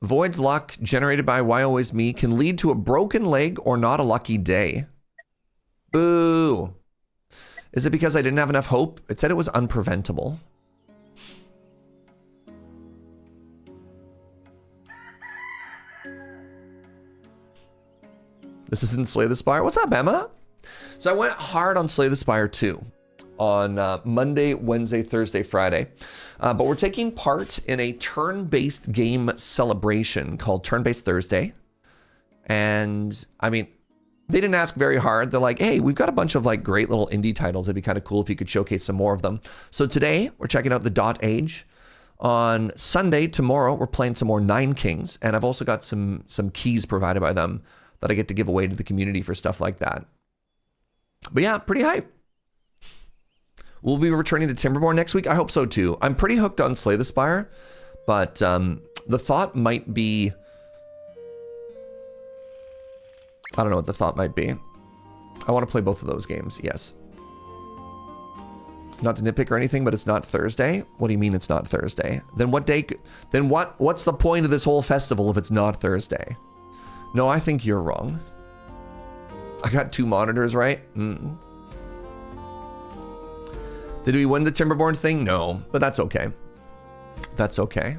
Void's luck generated by Why Always Me can lead to a broken leg or not a lucky day. Boo. Is it because I didn't have enough hope? It said it was unpreventable. This isn't Slay the Spire. What's up, Emma? So I went hard on Slay the Spire 2 on Monday, Wednesday, Thursday, Friday. But we're taking part in a turn-based game celebration called Turn-Based Thursday. And I mean, they didn't ask very hard. They're like, hey, we've got a bunch of like great little indie titles. It'd be kind of cool if you could showcase some more of them. So today we're checking out the dotAGE. On Sunday, tomorrow, we're playing some more Nine Kings. And I've also got some keys provided by them that I get to give away to the community for stuff like that. But yeah, pretty hype. We'll be returning to Timberborn next week. I hope so too. I'm pretty hooked on Slay the Spire, but the thought might be... I don't know what the thought might be. I want to play both of those games, yes. Not to nitpick or anything, but it's not Thursday. What do you mean it's not Thursday? Then what day? Then what's the point of this whole festival if it's not Thursday? No, I think you're wrong. I got 2 monitors, right? Did we win the Timberborn thing? No, but that's okay. That's okay.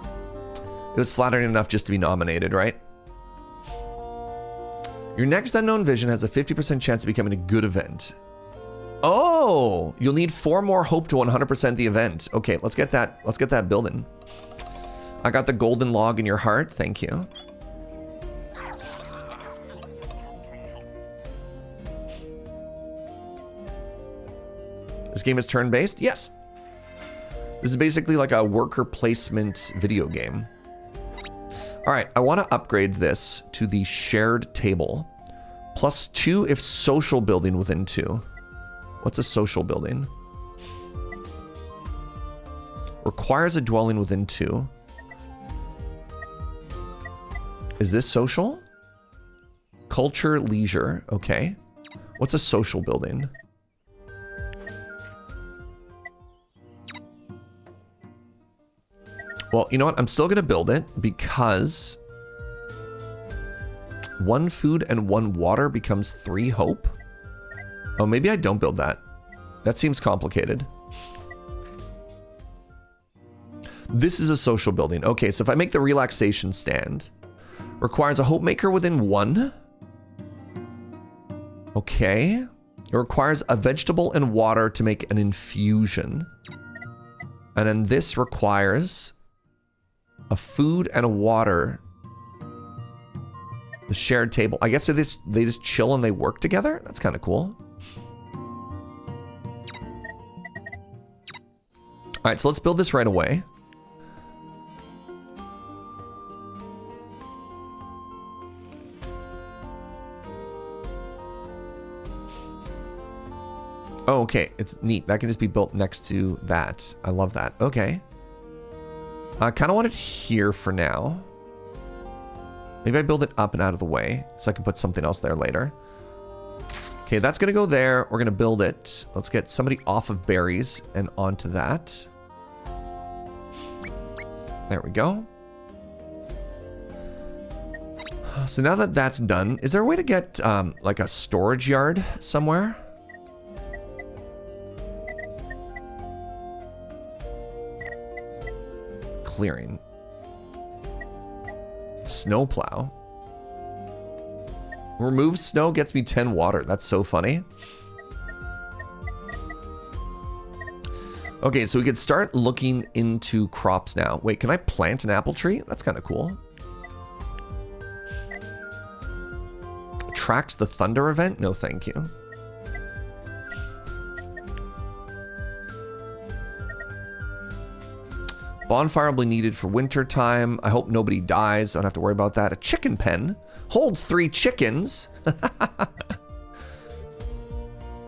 It was flattering enough just to be nominated, right? Your next Unknown Vision has a 50% chance of becoming a good event. Oh, you'll need 4 more hope to 100% the event. Okay, let's get that building. I got the golden log in your heart. Thank you. This game is turn-based? Yes. This is basically like a worker placement video game. All right, I want to upgrade this to the shared table. +2 if social building within 2. What's a social building? Requires a dwelling within 2. Is this social? Culture, leisure. Okay. What's a social building? Well, you know what? I'm still going to build it because 1 food and 1 water becomes 3 hope. Oh, maybe I don't build that. That seems complicated. This is a social building. Okay, so if I make the relaxation stand, requires a hope maker within 1. Okay. It requires a vegetable and water to make an infusion. And then this requires a food and a water. The shared table. I guess they just chill and they work together? That's kind of cool. All right, so let's build this right away. Oh, okay. It's neat. That can just be built next to that. I love that. Okay. I kind of want it here for now. Maybe I build it up and out of the way so I can put something else there later. Okay, that's going to go there. We're going to build it. Let's get somebody off of berries and onto that. There we go. So now that that's done, is there a way to get like a storage yard somewhere? Clearing. Snowplow. Remove snow gets me 10 water. That's so funny. Okay, so we could start looking into crops now. Wait, can I plant an apple tree? That's kind of cool. Tracks the thunder event? No, thank you. Bonfire will be needed for winter time. I hope nobody dies. I don't have to worry about that. A chicken pen holds 3 chickens. I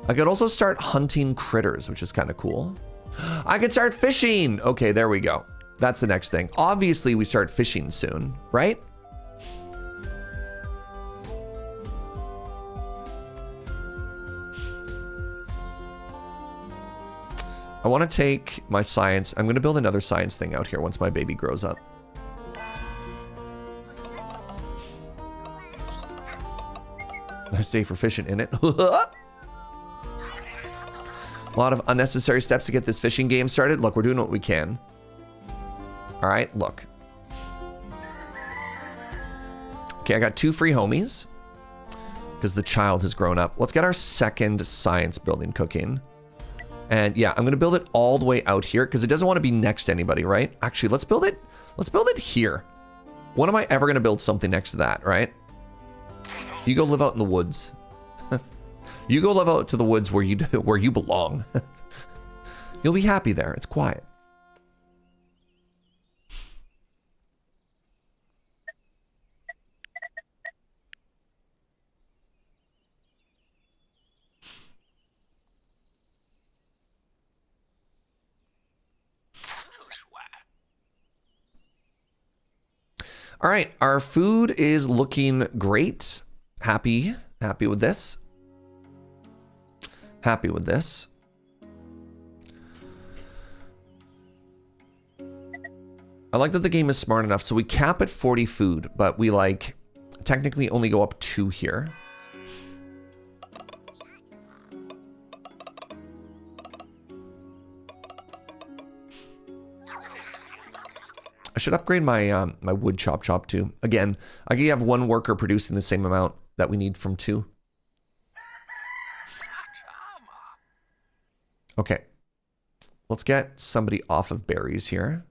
could also start hunting critters, which is kind of cool. I could start fishing. Okay, there we go. That's the next thing. Obviously, we start fishing soon, right? I want to take my science. I'm going to build another science thing out here once my baby grows up. Nice day for fishing, in it. A lot of unnecessary steps to get this fishing game started. Look, we're doing what we can. All right, look. Okay, I got 2 free homies because the child has grown up. Let's get our second science building cooking. And yeah, I'm going to build it all the way out here because it doesn't want to be next to anybody, right? Actually, let's build it. Let's build it here. When am I ever going to build something next to that, right? You go live out in the woods. You go live out to the woods where you belong. You'll be happy there. It's quiet. All right, our food is looking great. Happy with this. Happy with this. I like that the game is smart enough. So we cap at 40 food, but we like technically only go up 2 here. I should upgrade my my wood chop too. Again, I can have one worker producing the same amount that we need from 2. Okay. Let's get somebody off of berries here.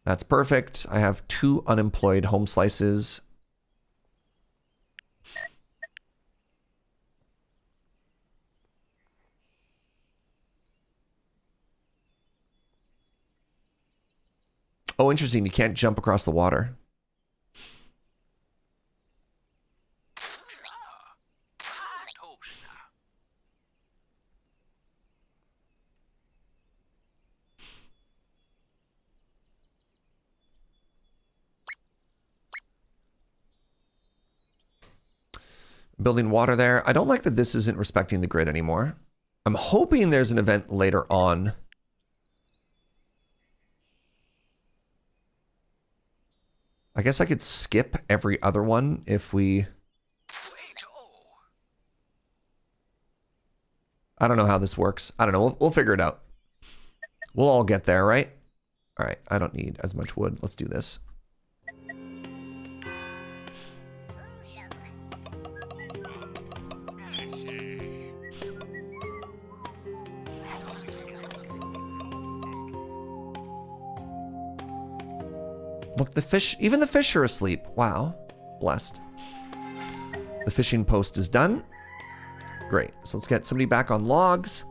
That's perfect. I have 2 unemployed home slices. Oh, interesting. You can't jump across the water. Building water there. I don't like that this isn't respecting the grid anymore. I'm hoping there's an event later on. I guess I could skip every other one if we... I don't know how this works. I don't know. We'll figure it out. We'll all get there, right? All right. I don't need as much wood. Let's do this. Look, the fish, even the fish are asleep. Wow. Blessed. The fishing post is done. Great. So let's get somebody back on logs.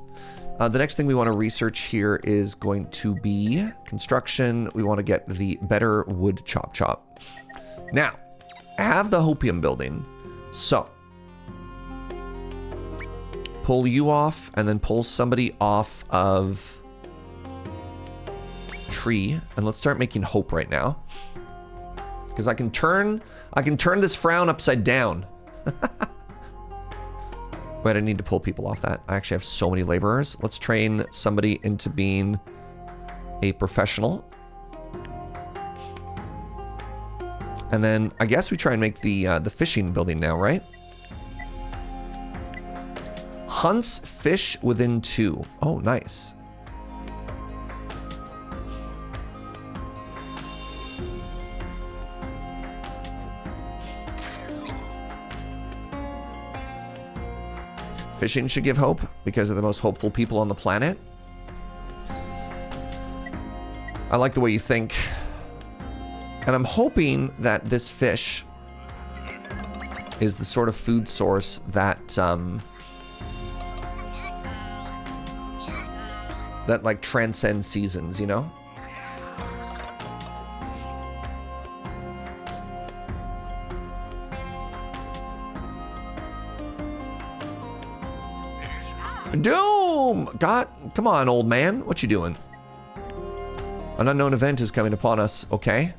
The next thing we want to research here is going to be construction. We want to get the better wood chop. Now, I have the hopium building. So, pull you off and then pull somebody off of tree. And let's start making hope right now. Because I can turn this frown upside down. Wait, I need to pull people off that. I actually have so many laborers. Let's train somebody into being a professional. And then I guess we try and make the fishing building now, right? Hunts fish within 2. Oh, nice. Fishing should give hope because they're the most hopeful people on the planet. I like the way you think. And I'm hoping that this fish is the sort of food source that that like transcends seasons, you know? Doom! God, come on, old man. What you doing? An unknown event is coming upon us. Okay.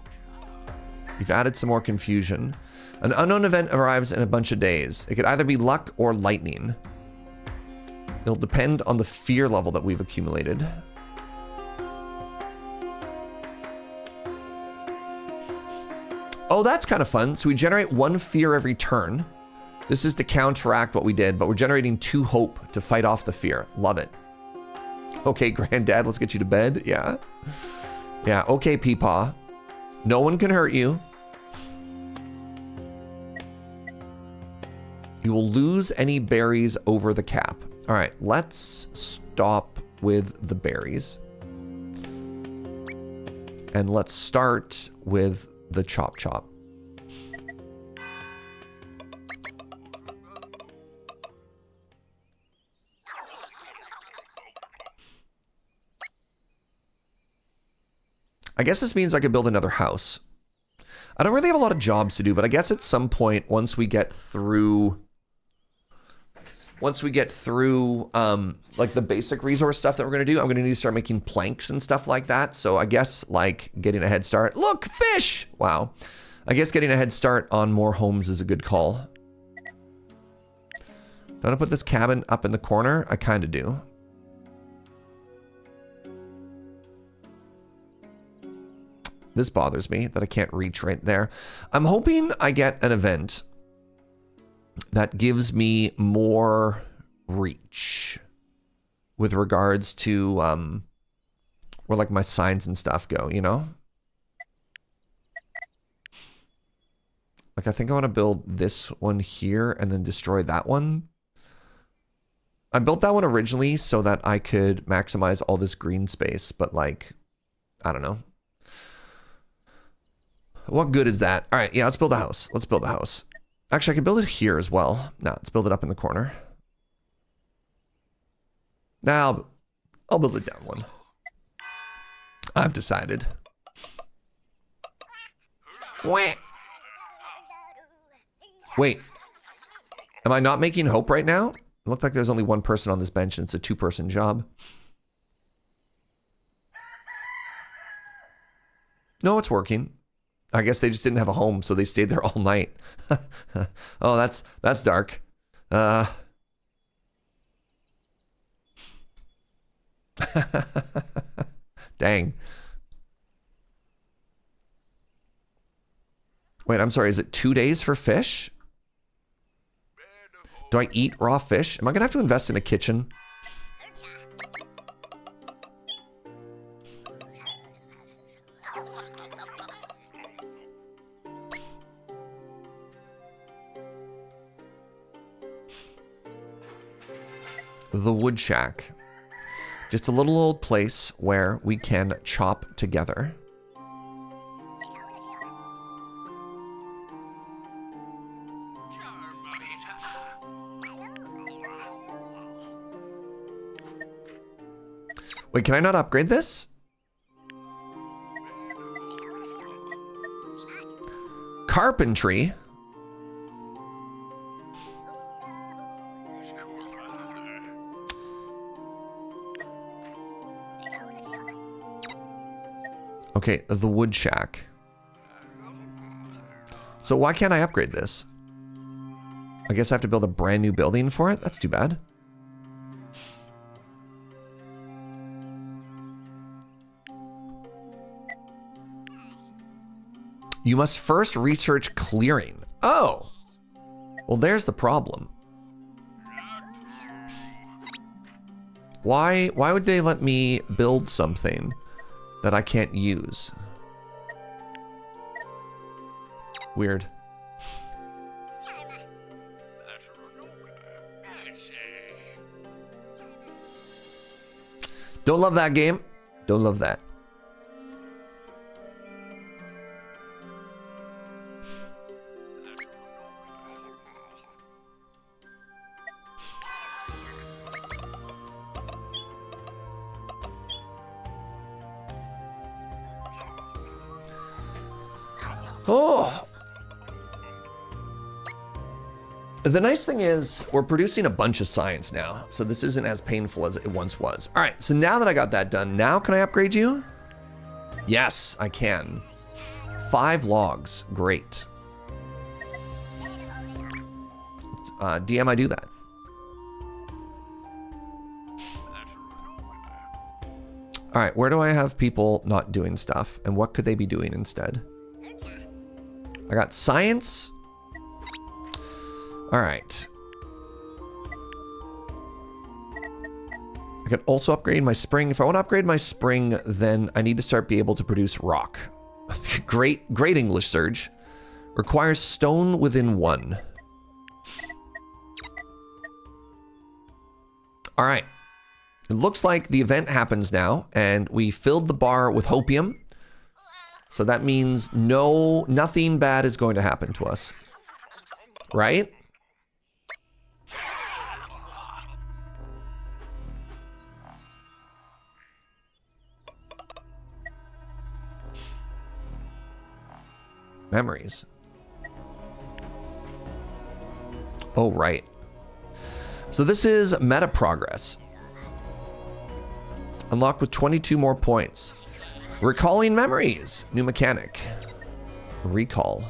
You've added some more confusion. An unknown event arrives in a bunch of days. It could either be luck or lightning. It'll depend on the fear level that we've accumulated. Oh, that's kind of fun. So we generate 1 fear every turn. This is to counteract what we did, but we're generating 2 hope to fight off the fear. Love it. Okay, Granddad, let's get you to bed. Yeah. Yeah, okay, Peepaw. No one can hurt you. You will lose any berries over the cap. All right, let's stop with the berries. And let's start with the chop. I guess this means I could build another house. I don't really have a lot of jobs to do, but I guess at some point, once we get through like the basic resource stuff that we're going to do, I'm going to need to start making planks and stuff like that. So I guess like getting a head start. Look, fish! Wow. I guess getting a head start on more homes is a good call. Don't I put this cabin up in the corner? I kind of do. This bothers me that I can't reach right there. I'm hoping I get an event that gives me more reach with regards to where like my signs and stuff go, you know? Like I think I want to build this one here and then destroy that one. I built that one originally so that I could maximize all this green space, but like, I don't know. What good is that? All right, yeah, let's build a house. Let's build a house. Actually, I can build it here as well. No, let's build it up in the corner. Now, I'll build it down one. I've decided. Wait, am I not making hope right now? It looked like there's only one person on this bench and it's a 2-person job. No, it's working. I guess they just didn't have a home, so they stayed there all night. Oh, that's dark. Dang. Wait, I'm sorry. Is it 2 days for fish? Do I eat raw fish? Am I going to have to invest in a kitchen? The wood shack. Just a little old place where we can chop together. Wait, can I not upgrade this? Carpentry? Okay, the wood shack. So why can't I upgrade this? I guess I have to build a brand new building for it? That's too bad. You must first research clearing. Oh! Well, there's the problem. Why would they let me build something that I can't use? Weird. Don't love that game. Don't love that. Oh. The nice thing is we're producing a bunch of science now, so this isn't as painful as it once was. All right, so now that I got that done, now can I upgrade you? Yes, I can. 5 logs, great. DM, I do that. All right, where do I have people not doing stuff, and what could they be doing instead? I got science. All right. I could also upgrade my spring. If I want to upgrade my spring, then I need to start being able to produce rock. Great English, Surge. Requires stone within 1. All right. It looks like the event happens now, and we filled the bar with hopium. So that means nothing bad is going to happen to us. Right? Memories. Oh, right. So this is meta progress. Unlocked with 22 more points. Recalling memories. New mechanic. Recall.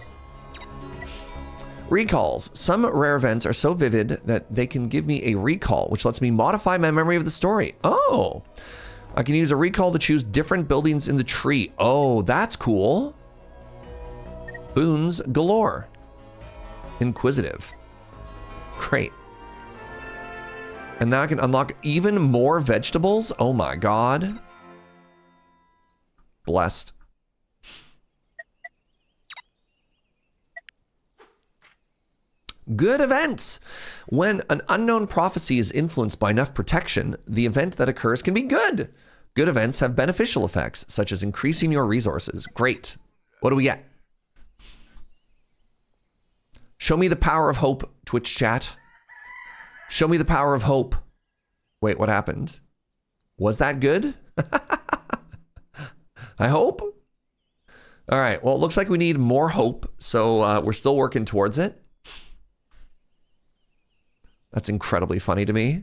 Recalls. Some rare events are so vivid that they can give me a recall, which lets me modify my memory of the story. Oh. I can use a recall to choose different buildings in the tree. Oh, that's cool. Boons galore. Inquisitive. Great. And now I can unlock even more vegetables. Oh my god. Blessed. Good events. When an unknown prophecy is influenced by enough protection, the event that occurs can be good. Good events have beneficial effects, such as increasing your resources. Great. What do we get? Show me the power of hope, Twitch chat. Show me the power of hope. Wait, what happened? Was that good? I hope. All right, well, it looks like we need more hope, so we're still working towards it. That's incredibly funny to me.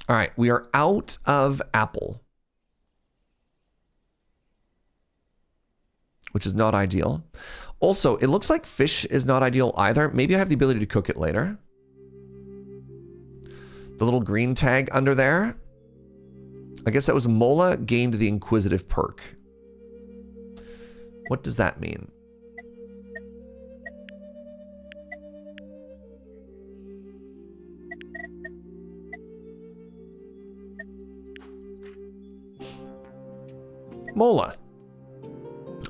All right, we are out of apple, which is not ideal. Also, it looks like fish is not ideal either. Maybe I have the ability to cook it later. The little green tag under there. I guess that was Mola gained the inquisitive perk. What does that mean? Mola.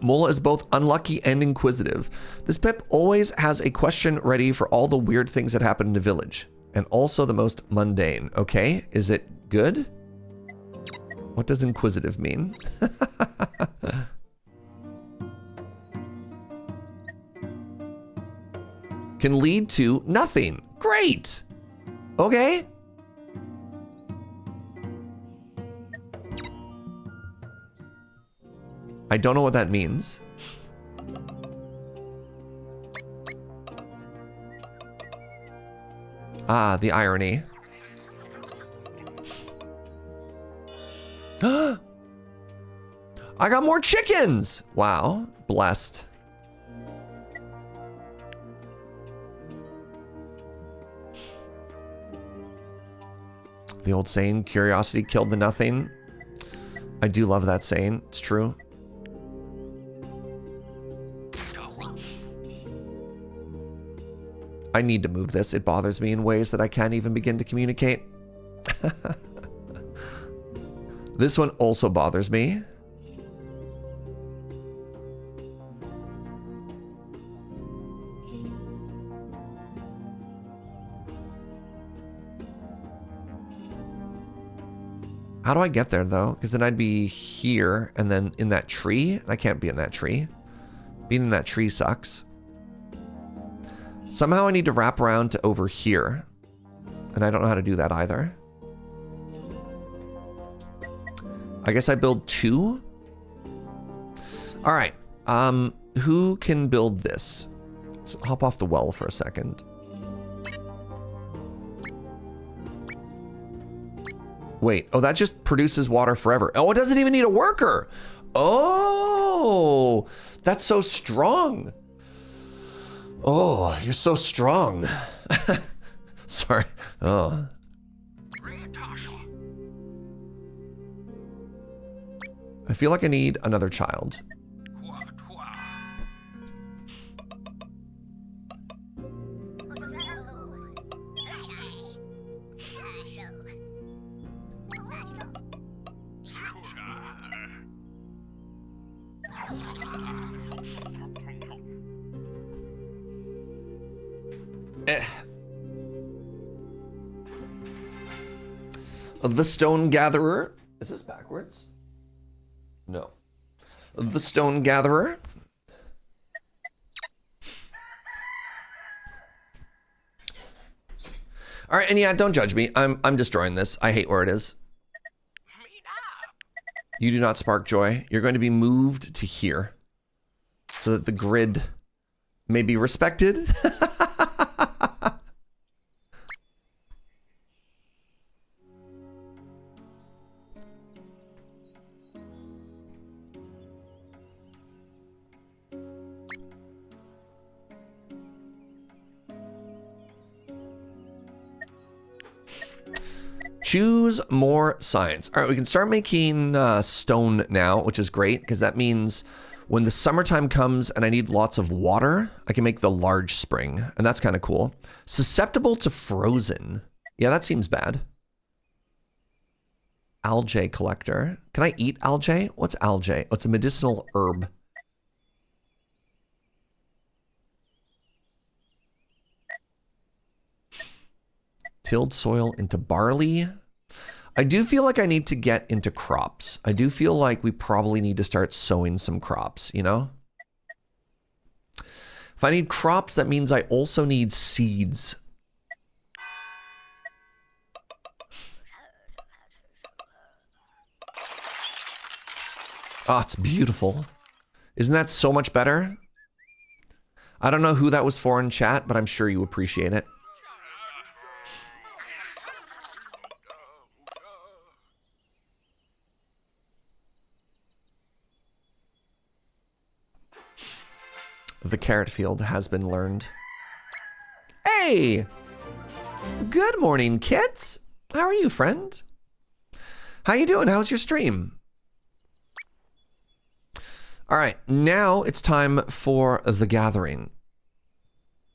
Mola is both unlucky and inquisitive. This pip always has a question ready for all the weird things that happen in the village. And also the most mundane. Okay, is it good? What does inquisitive mean? Can lead to nothing. Great. Okay. I don't know what that means. Ah, the irony. I got more chickens. Wow, blessed. The old saying, curiosity killed the nothing. I do love that saying. It's true. I need to move this. It bothers me in ways that I can't even begin to communicate. This one also bothers me. How do I get there though? Because then I'd be here and then in that tree. I can't be in that tree. Being in that tree sucks. Somehow I need to wrap around to over here. And I don't know how to do that either. I guess I build 2. All right. Who can build this? Let's hop off the well for a second. Wait. Oh, that just produces water forever. Oh, it doesn't even need a worker. Oh, that's so strong. Oh, you're so strong. Sorry. Oh. I feel like I need another child. The Stone Gatherer. Is this backwards? No. The Stone Gatherer. All right, and yeah, don't judge me. I'm destroying this. I hate where it is. You do not spark joy. You're going to be moved to here so that the grid may be respected. Choose more science. All right, we can start making stone now, which is great because that means When the summertime comes and I need lots of water, I can make the large spring, and that's kind of cool. Susceptible to frozen. Yeah, that seems bad. Algae collector. Can I eat algae? What's algae? Oh, it's a medicinal herb. Tilled soil into barley. I do feel like I need to get into crops. I do feel like we probably need to start sowing some crops, you know? If I need crops, that means I also need seeds. Oh, it's beautiful. Isn't that so much better? I don't know who that was for in chat, but I'm sure you appreciate it. The carrot field has been learned. Hey! Good morning, kids. How are you, friend? How you doing? How's your stream? All right, now it's time for the gathering.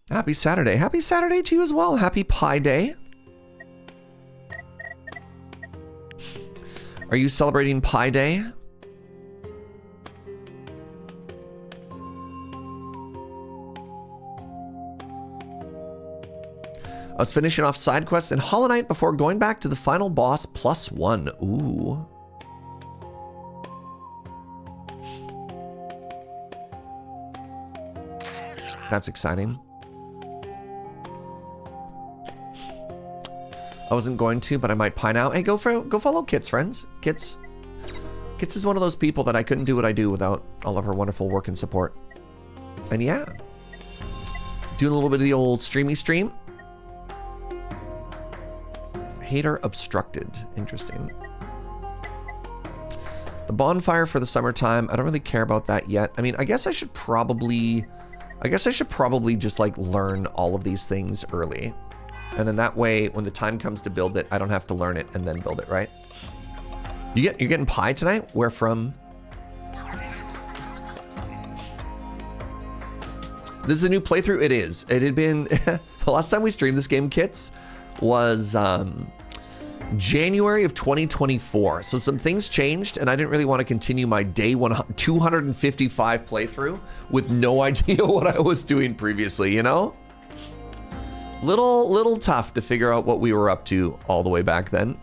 Happy Saturday. Happy Saturday to you as well. Happy Pi Day. Are you celebrating Pi Day? I was finishing off side quests in Hollow Knight before going back to the final boss +1. Ooh. That's exciting. I wasn't going to, but I might pie now. Hey, go follow Kits, friends. Kits is one of those people that I couldn't do what I do without all of her wonderful work and support. And yeah, doing a little bit of the old streamy stream. Hater obstructed. Interesting. The bonfire for the summertime. I don't really care about that yet. I mean, I guess I should probably just like learn all of these things early. And then that way, when the time comes to build it, I don't have to learn it and then build it, right? You're getting pie tonight? Where from? This is a new playthrough. It is. It had been the last time we streamed this game, Kits, was January of 2024. So some things changed, and I didn't really want to continue my day 255 playthrough with no idea what I was doing previously, you know? Little tough to figure out what we were up to all the way back then.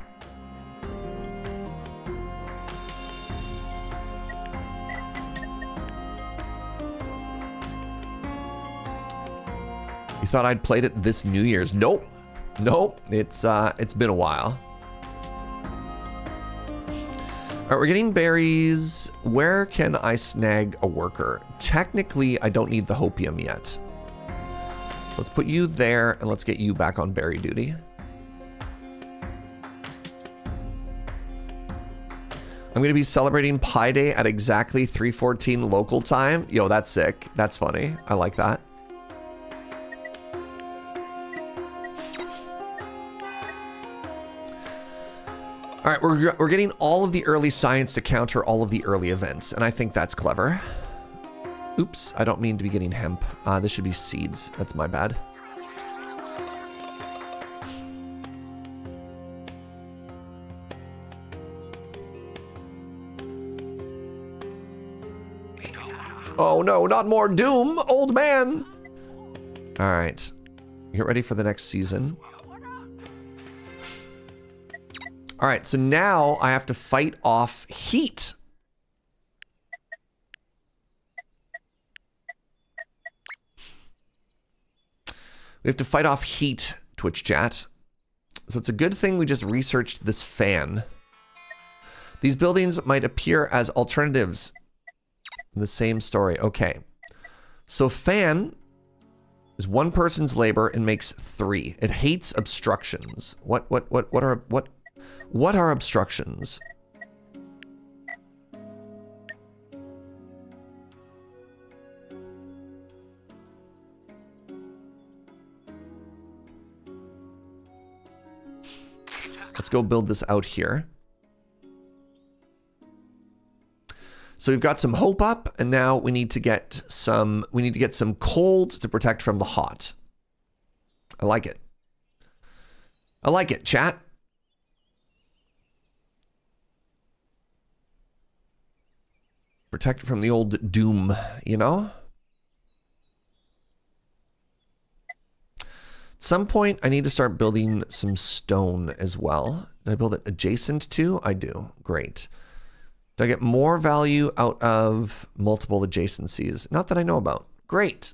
You thought I'd played it this New Year's? Nope. Nope. It's been a while. All right, we're getting berries. Where can I snag a worker? Technically, I don't need the hopium yet. Let's put you there, and let's get you back on berry duty. I'm going to be celebrating Pi Day at exactly 3:14 local time. Yo, that's sick. That's funny. I like that. All right, we're getting all of the early science to counter all of the early events, and I think that's clever. Oops, I don't mean to be getting hemp. This should be seeds. That's my bad. Oh no, not more doom, old man! All right, get ready for the next season. All right, so now I have to fight off heat. We have to fight off heat, Twitch chat. So it's a good thing we just researched this fan. These buildings might appear as alternatives in the same story. Okay. So fan is one person's labor and makes 3. It hates obstructions. What are obstructions? Let's go build this out here. So So we've got some hope up, and now we need to get some cold to protect from the hot. I like it. I like it, chat. Protect from the old doom, you know? At some point, I need to start building some stone as well. Did I build it adjacent to? I do. Great. Do I get more value out of multiple adjacencies? Not that I know about. Great.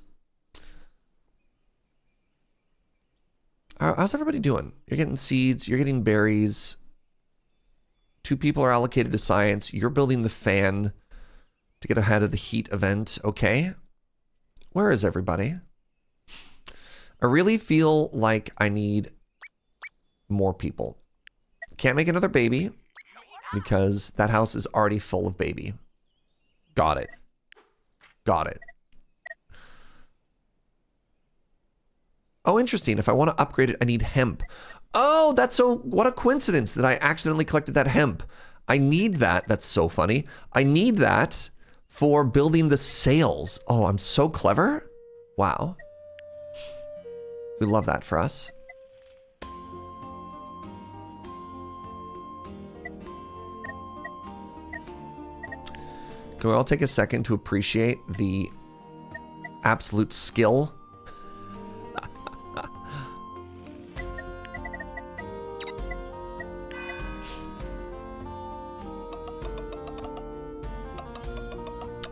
How's everybody doing? You're getting seeds. You're getting berries. 2 people are allocated to science. You're building the fan to get ahead of the heat event. Okay. Where is everybody? I really feel like I need more people. Can't make another baby because that house is already full of baby. Got it. Got it. Oh, interesting. If I want to upgrade it, I need hemp. Oh, that's so... What a coincidence that I accidentally collected that hemp. I need that. That's so funny. I need that for building the sails. Oh, I'm so clever. Wow. We love that for us. Can we all take a second to appreciate the absolute skill?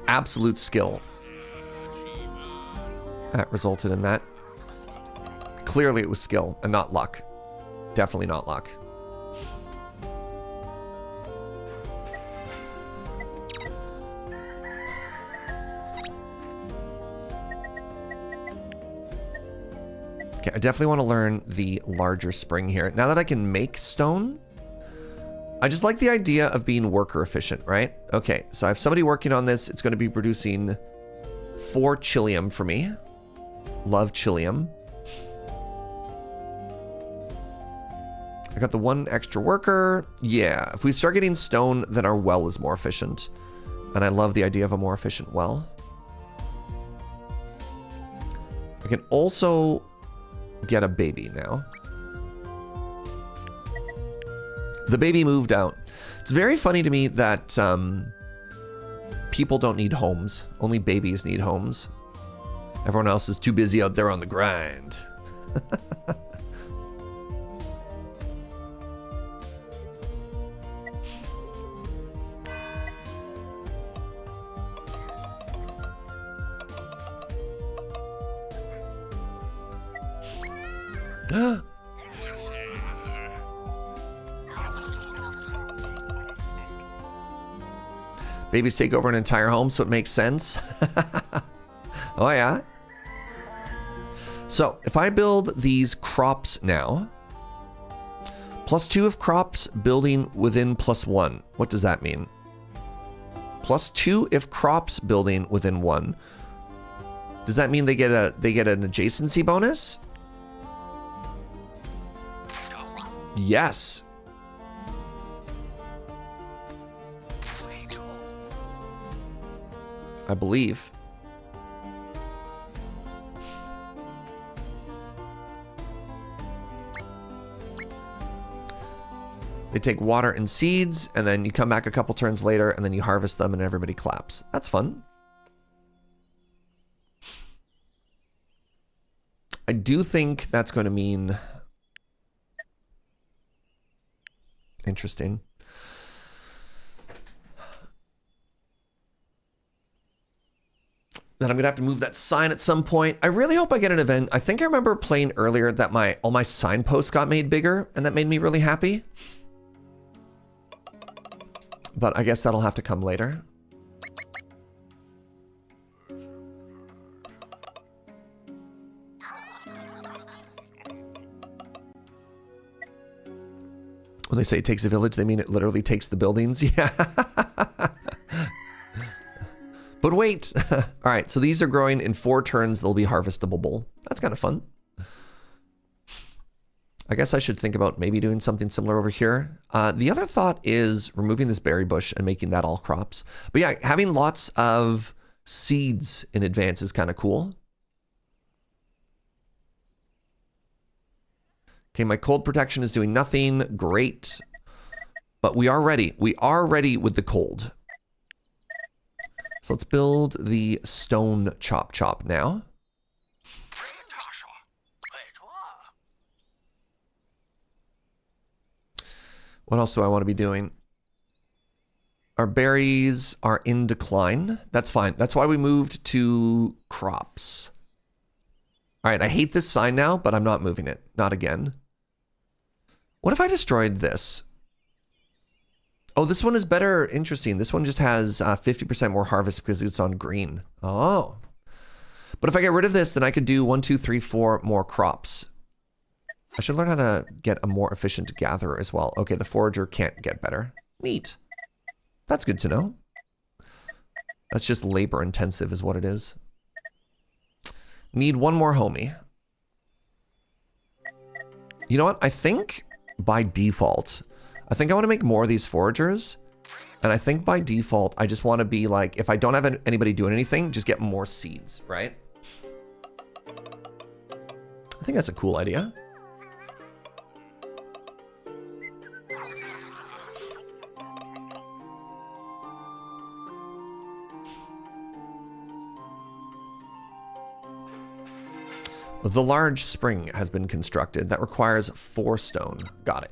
Absolute skill that resulted in that. Clearly it was skill and not luck. Definitely not luck. Okay, I definitely want to learn the larger spring here. Now that I can make stone, I just like the idea of being worker efficient, right? Okay, so I have somebody working on this. It's going to be producing 4 chilium for me. Love chilium. I got the 1 extra worker. Yeah, if we start getting stone, then our well is more efficient. And I love the idea of a more efficient well. I can also get a baby now. The baby moved out. It's very funny to me that people don't need homes. Only babies need homes. Everyone else is too busy out there on the grind. Babies take over an entire home, so it makes sense. Oh, yeah. So, if I build these crops now, +2 of crops building within +1. What does that mean? +2 if crops building within 1. Does that mean they get an adjacency bonus? Yes. I believe. They take water and seeds, and then you come back a couple turns later, and then you harvest them, and everybody claps. That's fun. I do think that's going to mean... Interesting. That I'm gonna have to move that sign at some point. I really hope I get an event. I think I remember playing earlier that all my signposts got made bigger, and that made me really happy. But I guess that'll have to come later. When they say it takes a village, they mean it literally takes the buildings. Yeah. But wait. All right, so these are growing in 4 turns. They'll be harvestable. That's kind of fun. I guess I should think about maybe doing something similar over here. The other thought is removing this berry bush and making that all crops. But yeah, having lots of seeds in advance is kind of cool. Okay, my cold protection is doing nothing. Great. But we are ready. We are ready with the cold. So let's build the stone chop now. What else do I want to be doing? Our berries are in decline. That's fine. That's why we moved to crops. All right, I hate this sign now, but I'm not moving it. Not again. What if I destroyed this? Oh, this one is better. Interesting. This one just has 50% more harvest because it's on green. Oh. But if I get rid of this, then I could do 1, 2, 3, 4 more crops. I should learn how to get a more efficient gatherer as well. Okay, the forager can't get better. Neat. That's good to know. That's just labor intensive is what it is. Need one more homie. You know what? I think by default, I think I want to make more of these foragers. And I think by default, I just want to be like, if I don't have anybody doing anything, just get more seeds, right? I think that's a cool idea. The large spring has been constructed. That requires 4 stone. Got it.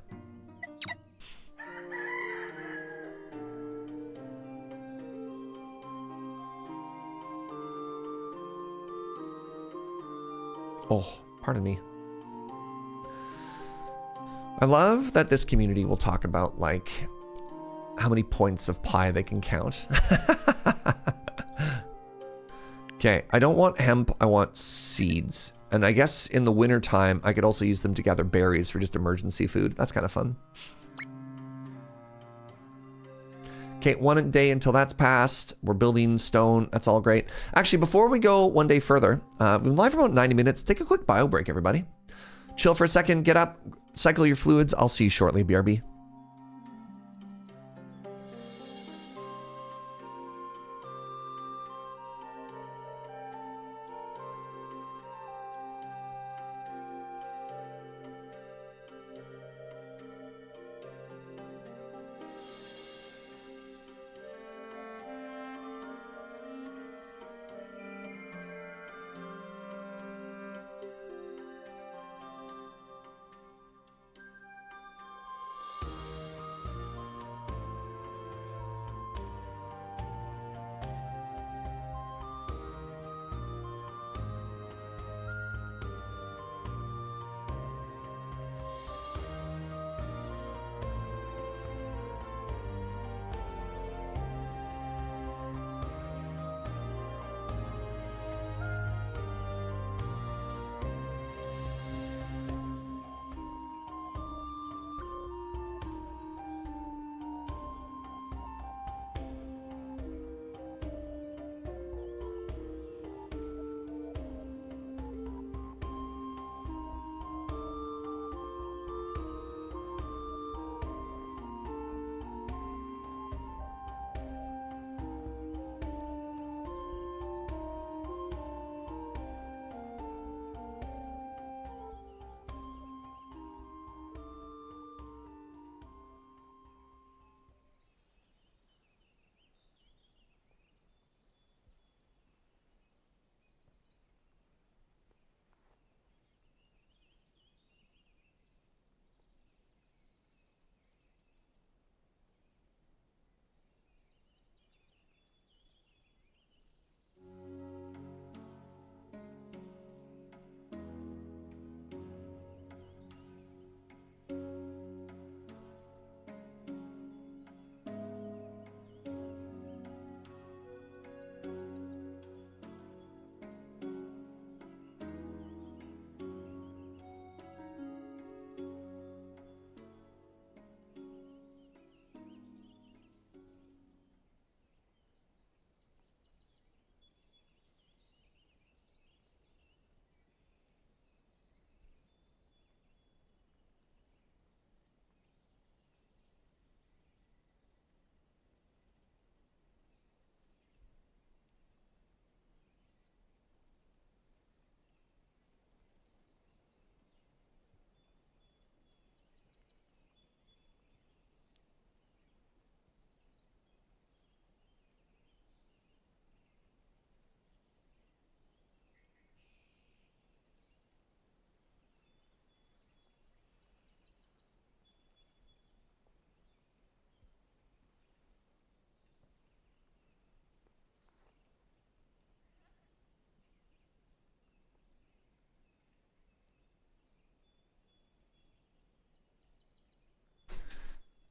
Oh, pardon me. I love that this community will talk about, like, how many points of pie they can count. Okay, I don't want hemp, I want seeds. And I guess in the winter time, I could also use them to gather berries for just emergency food. That's kind of fun. Okay, 1 day until that's passed. We're building stone. That's all great. Actually, before we go one day further, we've been live for about 90 minutes. Take a quick bio break, everybody. Chill for a second, get up, cycle your fluids. I'll see you shortly, BRB.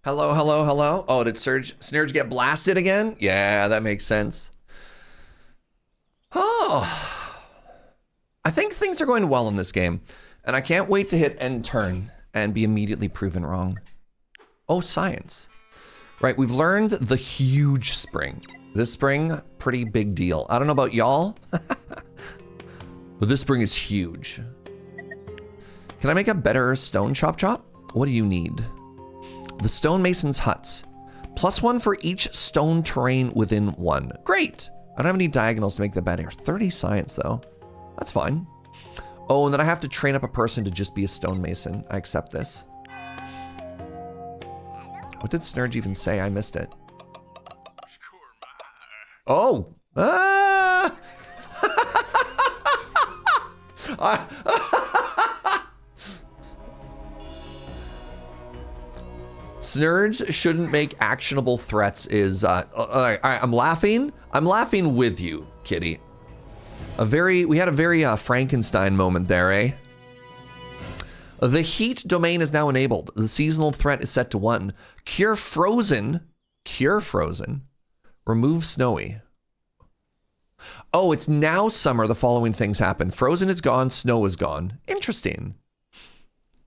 Hello, hello, hello. Oh, did Snurge get blasted again? Yeah, that makes sense. Oh, I think things are going well in this game, and I can't wait to hit end turn and be immediately proven wrong. Oh, science. Right, we've learned the huge spring. This spring, pretty big deal. I don't know about y'all, but this spring is huge. Can I make a better stone chop chop? What do you need? The stonemason's huts. +1 for each stone terrain within 1. Great! I don't have any diagonals to make the better. 30 science though. That's fine. Oh, and then I have to train up a person to just be a stonemason. I accept this. What did Snurge even say? I missed it. Oh! Ah! Snurge shouldn't make actionable threats is, I'm laughing. I'm laughing with you, kitty. We had a very Frankenstein moment there, eh? The heat domain is now enabled. The seasonal threat is set to 1. Cure frozen. Cure frozen. Remove snowy. Oh, it's now summer. The following things happen. Frozen is gone. Snow is gone. Interesting.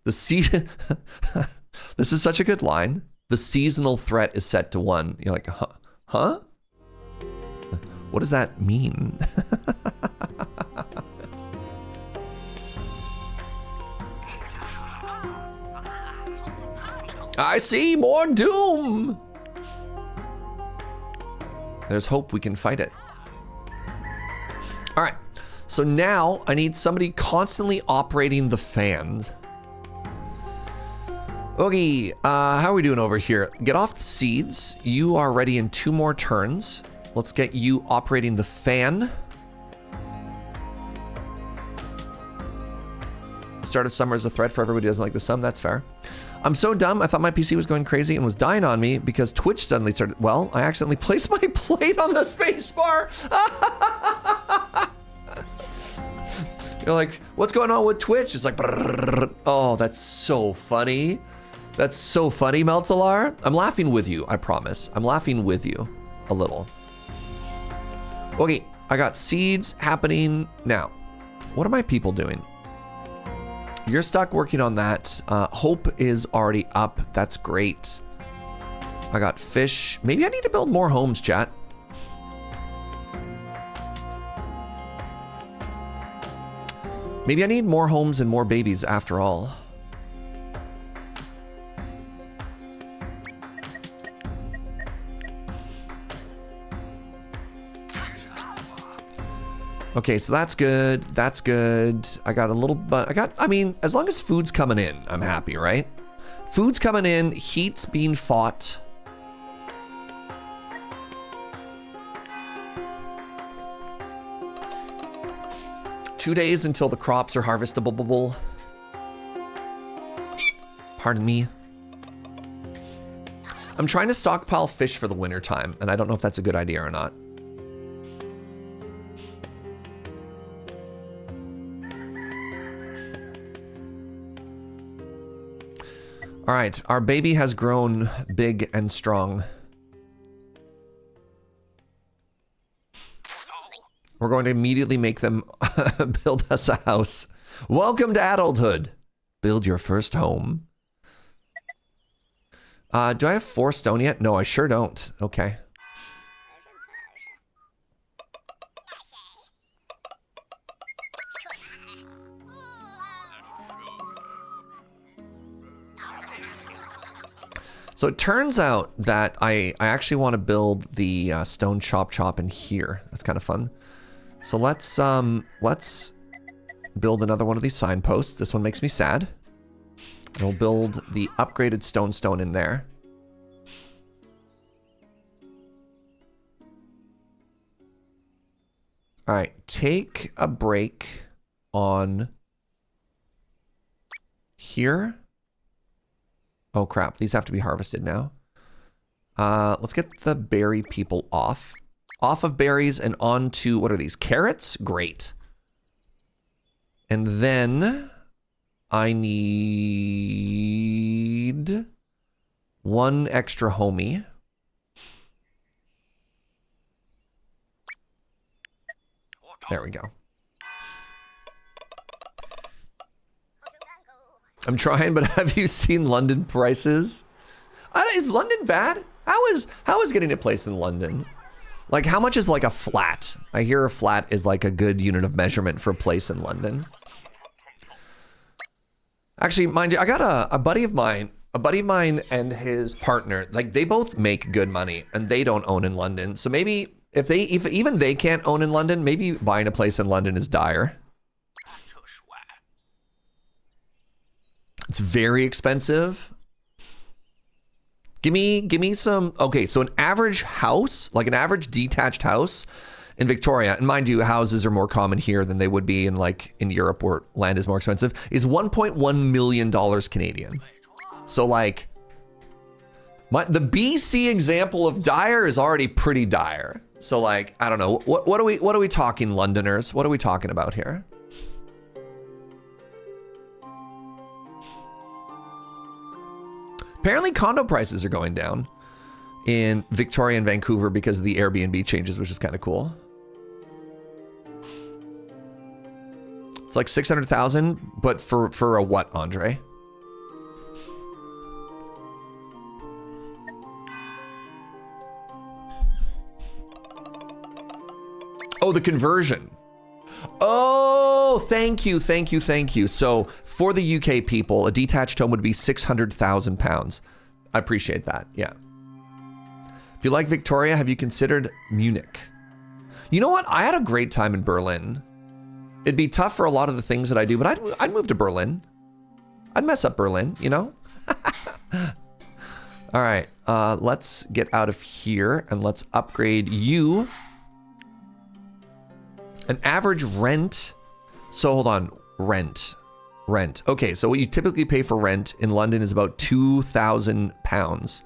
This is such a good line. The seasonal threat is set to 1. You're like, huh? What does that mean? I see more doom. There's hope we can fight it. All right, so now I need somebody constantly operating the fans. Okay, how are we doing over here? Get off the seeds. You are ready in 2 more turns. Let's get you operating the fan. Start of summer is a threat for everybody who doesn't like the sun. That's fair. I'm so dumb. I thought my PC was going crazy and was dying on me because Twitch suddenly started. Well, I accidentally placed my plate on the space bar. You're like, what's going on with Twitch? It's like, brrr. Oh, that's so funny. That's so funny, Meltalar. I'm laughing with you, I promise. I'm laughing with you a little. Okay, I got seeds happening now. What are my people doing? You're stuck working on that. Hope is already up. That's great. I got fish. Maybe I need to build more homes, chat. Maybe I need more homes and more babies after all. Okay, so that's good. That's good. I got a little, but I mean, as long as food's coming in, I'm happy, right? Food's coming in, heat's being fought. Two days until the crops are harvestable. Pardon me. I'm trying to stockpile fish for the winter time, and I don't know if that's a good idea or not. All right, our baby has grown big and strong. We're going to immediately make them build us a house. Welcome to adulthood. Build your first home. Do I have 4 stone yet? No, I sure don't. Okay. So it turns out that I actually want to build the stone chop in here. That's kind of fun. So let's build another one of these signposts. This one makes me sad. And we'll build the upgraded stone in there. All right, take a break on here. Oh crap, these have to be harvested now. Let's get the berry people off. Off of berries and onto, what are these, carrots? Great. And then I need one extra homie. There we go. I'm trying, but have you seen London prices? Is London bad? How is getting a place in London? Like, how much is like a flat? I hear a flat is like a good unit of measurement for a place in London. Actually, mind you, I got a buddy of mine and his partner, like they both make good money and they don't own in London. So maybe if even they can't own in London, maybe buying a place in London is dire. It's very expensive. Give me some, okay, so an average house, like an average detached house in Victoria, and mind you, houses are more common here than they would be in like in Europe where land is more expensive, is $1.1 million Canadian. So like, the BC example of dire is already pretty dire. So like, I don't know, what are we talking, Londoners? What are we talking about here? Apparently condo prices are going down in Victoria and Vancouver because of the Airbnb changes, which is kind of cool. It's like 600,000, but for a what, Andre? Oh, the conversion. Oh, thank you. So for the UK people, a detached home would be £600,000. I appreciate that. Yeah. If you like Victoria, have you considered Munich? You know what? I had a great time in Berlin. It'd be tough for a lot of the things that I do, but I'd move to Berlin. I'd mess up Berlin, you know? All right, let's get out of here and let's upgrade you. An average rent. So hold on, rent. Okay, so what you typically pay for rent in London is about £2,000,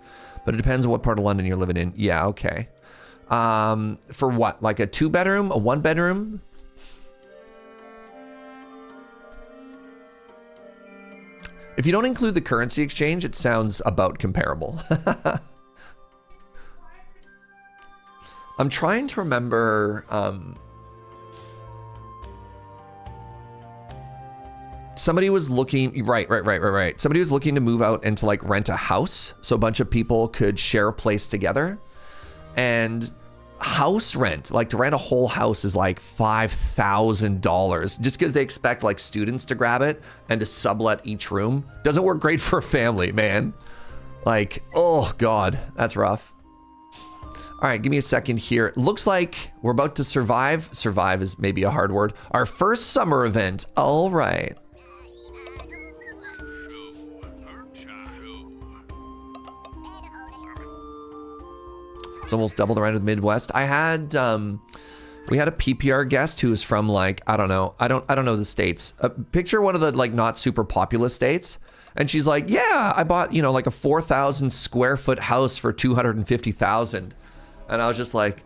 but it depends on what part of London you're living in. Yeah, okay. For what? Like a 2-bedroom, a 1-bedroom? If you don't include the currency exchange, it sounds about comparable. I'm trying to remember. Somebody was looking, right. Somebody was looking to move out and to like rent a house so a bunch of people could share a place together. And house rent, like to rent a whole house is like $5,000 just because they expect like students to grab it and to sublet each room. Doesn't work great for a family, man. Like, oh God, that's rough. All right, give me a second here. Looks like we're about to survive. Survive is maybe a hard word. Our first summer event. All right. It's almost doubled around with Midwest. I had, we had a PPR guest who was from like, I don't know the states. Picture one of the like not super populous states. And she's like, yeah, I bought, you know, like a 4,000 square foot house for 250,000. And I was just like,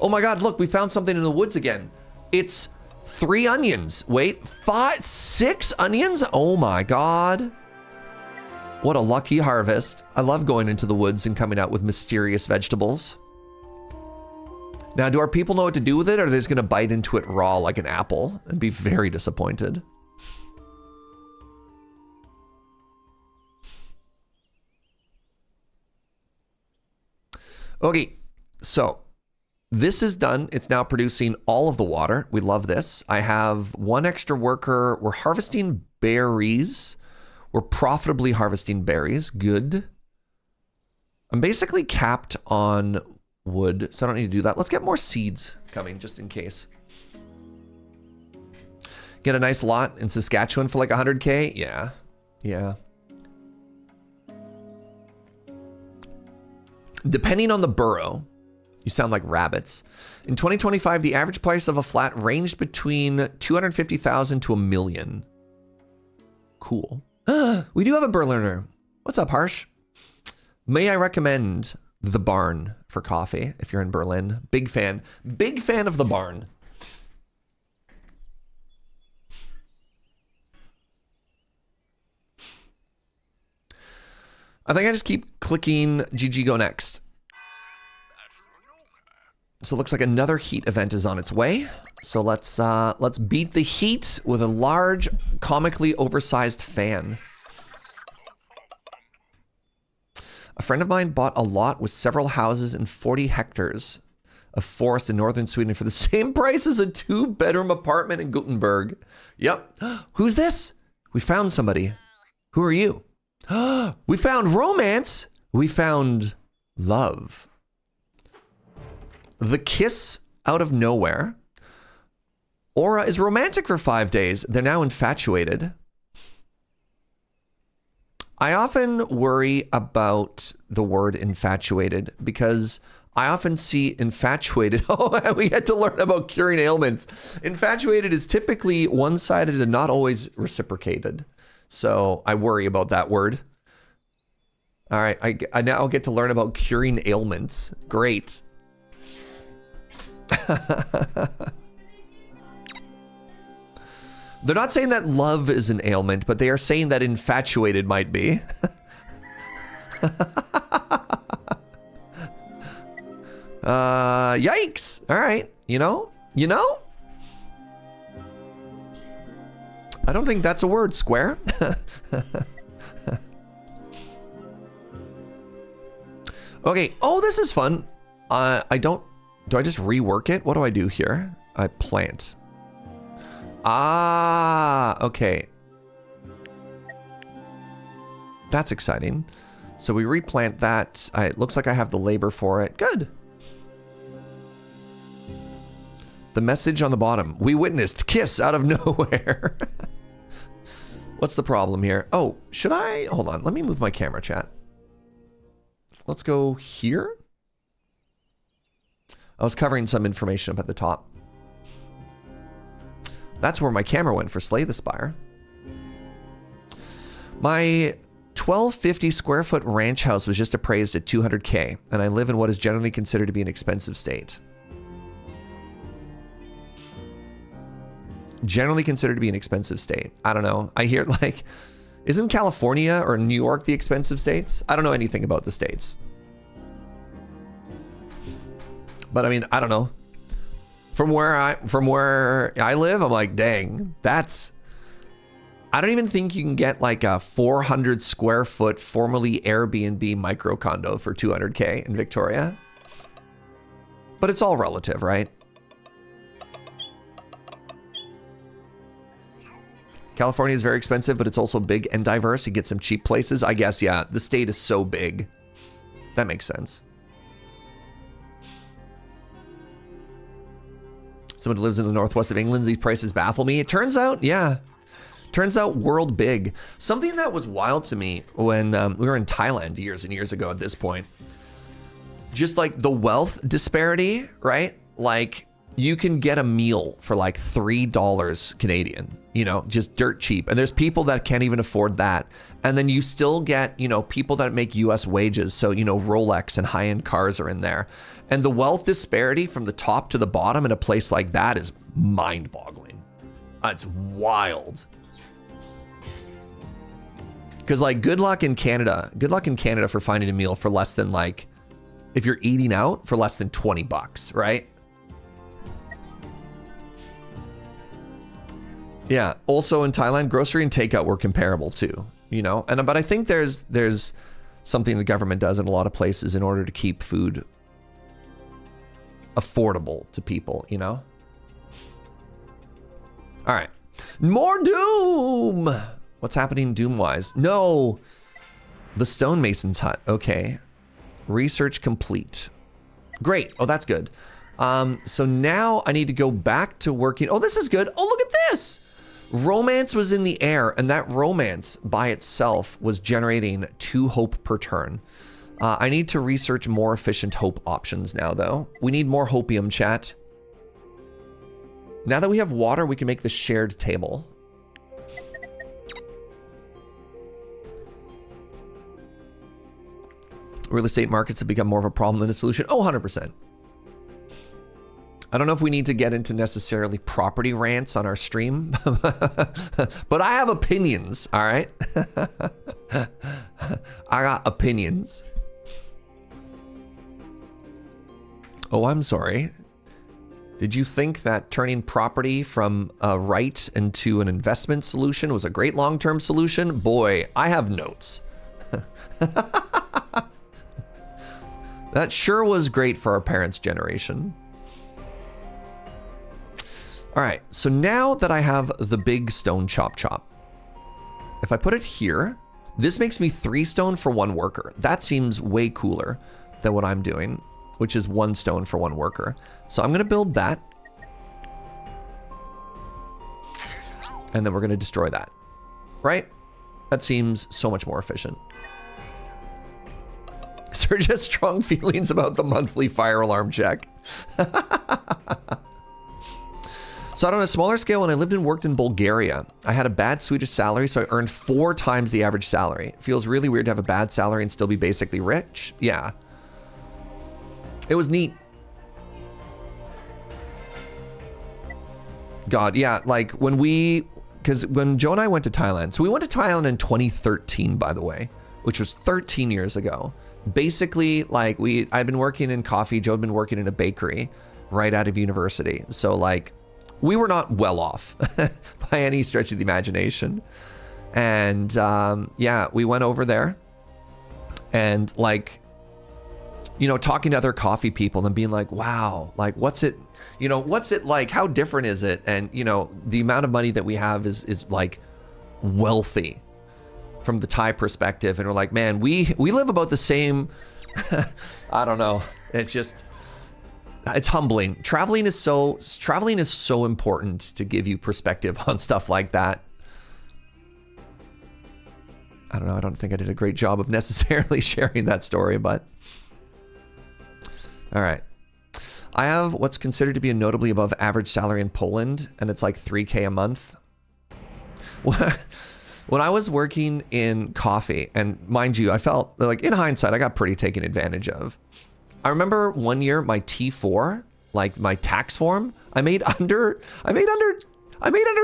oh my God, look, we found something in the woods again. It's 3 onions. Wait, 6 onions? Oh my God. What a lucky harvest. I love going into the woods and coming out with mysterious vegetables. Now, do our people know what to do with it, or are they just gonna bite into it raw like an apple and be very disappointed? Okay, so this is done. It's now producing all of the water. We love this. I have 1 extra worker. We're harvesting berries. We're profitably harvesting berries. Good. I'm basically capped on wood, so I don't need to do that. Let's get more seeds coming just in case. Get a nice lot in Saskatchewan for like 100K. Yeah. Yeah. Depending on the borough, you sound like rabbits. In 2025, the average price of a flat ranged between 250,000 to $1 million. Cool. We do have a Berliner. What's up, Harsh? May I recommend the Barn for coffee if you're in Berlin? Big fan of the Barn. I think I just keep clicking GG go next. So it looks like another heat event is on its way. So let's beat the heat with a large, comically oversized fan. A friend of mine bought a lot with several houses and 40 hectares of forest in northern Sweden for the same price as a 2-bedroom apartment in Gothenburg. Yep. Who's this? We found somebody. Who are you? We found romance. We found love. The kiss out of nowhere. Aura is romantic for 5 days. They're now infatuated. I often worry about the word infatuated because I often see infatuated. Oh, we had to learn about curing ailments. Infatuated is typically one-sided and not always reciprocated. So I worry about that word. All right, I now get to learn about curing ailments. Great. They're not saying that love is an ailment, but they are saying that infatuated might be. Yikes. All right. You know? I don't think that's a word, Square. Okay. Oh, this is fun. Do I just rework it? What do I do here? I plant. Ah, okay. That's exciting. So we replant that. It looks like I have the labor for it. Good. The message on the bottom. We witnessed kiss out of nowhere. What's the problem here? Oh, should I? Hold on. Let me move my camera, chat. Let's go here. I was covering some information up at the top. That's where my camera went for Slay the Spire. My 1,250 square foot ranch house was just appraised at 200K, and I live in what is generally considered to be an expensive state. Generally considered to be an expensive state. I don't know. I hear like, isn't California or New York the expensive states? I don't know anything about the states. But I mean, I don't know. From where I live, I'm like, dang, I don't even think you can get like a 400 square foot formerly Airbnb micro condo for 200K in Victoria. But it's all relative, right? California is very expensive, but it's also big and diverse. You get some cheap places. I guess, yeah, the state is so big. That makes sense. Someone who lives in the northwest of England, these prices baffle me. It turns out, yeah. Turns out world big. Something that was wild to me when we were in Thailand years and years ago at this point. Just like the wealth disparity, right? Like you can get a meal for like $3 Canadian, you know, just dirt cheap. And there's people that can't even afford that. And then you still get, you know, people that make US wages. So, you know, Rolex and high-end cars are in there. And the wealth disparity from the top to the bottom in a place like that is mind-boggling. It's wild. Because like good luck in Canada for finding a meal for less than like, if you're eating out for less than 20 bucks, right? Yeah. Also in Thailand, grocery and takeout were comparable too, you know? But I think there's something the government does in a lot of places in order to keep food affordable to people, you know? All right. More Doom! What's happening Doom-wise? No! The stonemason's hut. Okay. Research complete. Great. Oh, that's good. So now I need to go back to working. Oh, this is good. Oh, look at this! Romance was in the air, and that romance by itself was generating 2 hope per turn. I need to research more efficient hope options now, though. We need more hopium, chat. Now that we have water, we can make the shared table. Real estate markets have become more of a problem than a solution. Oh, 100%. I don't know if we need to get into necessarily property rants on our stream, but I have opinions, all right? I got opinions. Oh, I'm sorry. Did you think that turning property from a right into an investment solution was a great long-term solution? Boy, I have notes. That sure was great for our parents' generation. All right, so now that I have the big stone chop, if I put it here, this makes me 3 stone for 1 worker. That seems way cooler than what I'm doing, which is 1 stone for 1 worker. So I'm gonna build that. And then we're gonna destroy that, right? That seems so much more efficient. Serge has strong feelings about the monthly fire alarm check. So on a smaller scale, when I lived and worked in Bulgaria, I had a bad Swedish salary, so I earned 4 times the average salary. It feels really weird to have a bad salary and still be basically rich. Yeah. It was neat. God, yeah, like when Joe and I went to Thailand, so we went to Thailand in 2013, by the way, which was 13 years ago. Basically, like I'd been working in coffee, Joe had been working in a bakery right out of university. So like, we were not well off by any stretch of the imagination. And yeah, we went over there and like, you know, talking to other coffee people and being like, wow, like what's it like? How different is it? And you know, the amount of money that we have is like wealthy from the Thai perspective. And we're like, man, we live about the same. I don't know. It's humbling. Traveling is so important to give you perspective on stuff like that. I don't know. I don't think I did a great job of necessarily sharing that story, but all right. I have what's considered to be a notably above average salary in Poland, and it's like 3K a month. When I was working in coffee, and mind you, I felt like in hindsight, I got pretty taken advantage of. I remember one year my T4, like my tax form, I made under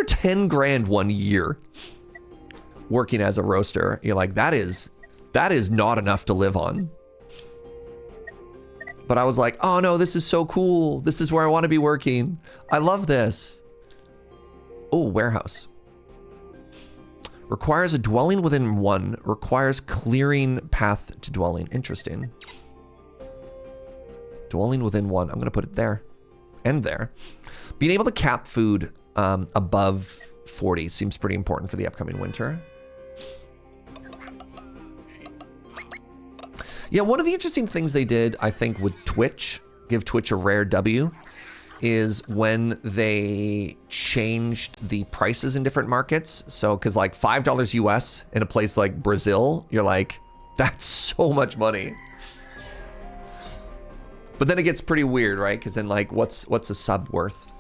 10 grand 1 year working as a roaster. You're like, that is not enough to live on. But I was like, oh no, this is so cool. This is where I want to be working. I love this. Oh, warehouse. Requires a dwelling within 1. Requires clearing path to dwelling. Interesting. Dwelling within 1. I'm going to put it there and there. Being able to cap food above 40 seems pretty important for the upcoming winter. Yeah, one of the interesting things they did, I think, with Twitch, give Twitch a rare W, is when they changed the prices in different markets. So, because like $5 US in a place like Brazil, you're like, that's so much money. But then it gets pretty weird, right? Because then like, what's a sub worth?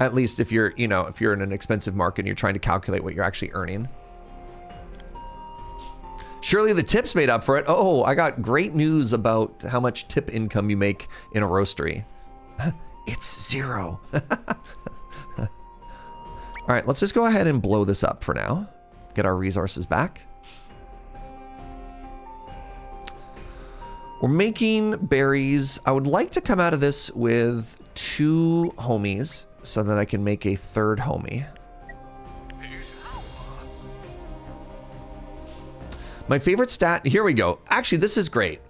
At least if you're, if you're in an expensive market and you're trying to calculate what you're actually earning. Surely the tips made up for it. Oh, I got great news about how much tip income you make in a roastery. It's 0. All right, let's just go ahead and blow this up for now. Get our resources back. We're making berries. I would like to come out of this with 2 homies so that I can make a 3rd homie. My favorite stat, here we go. Actually, this is great.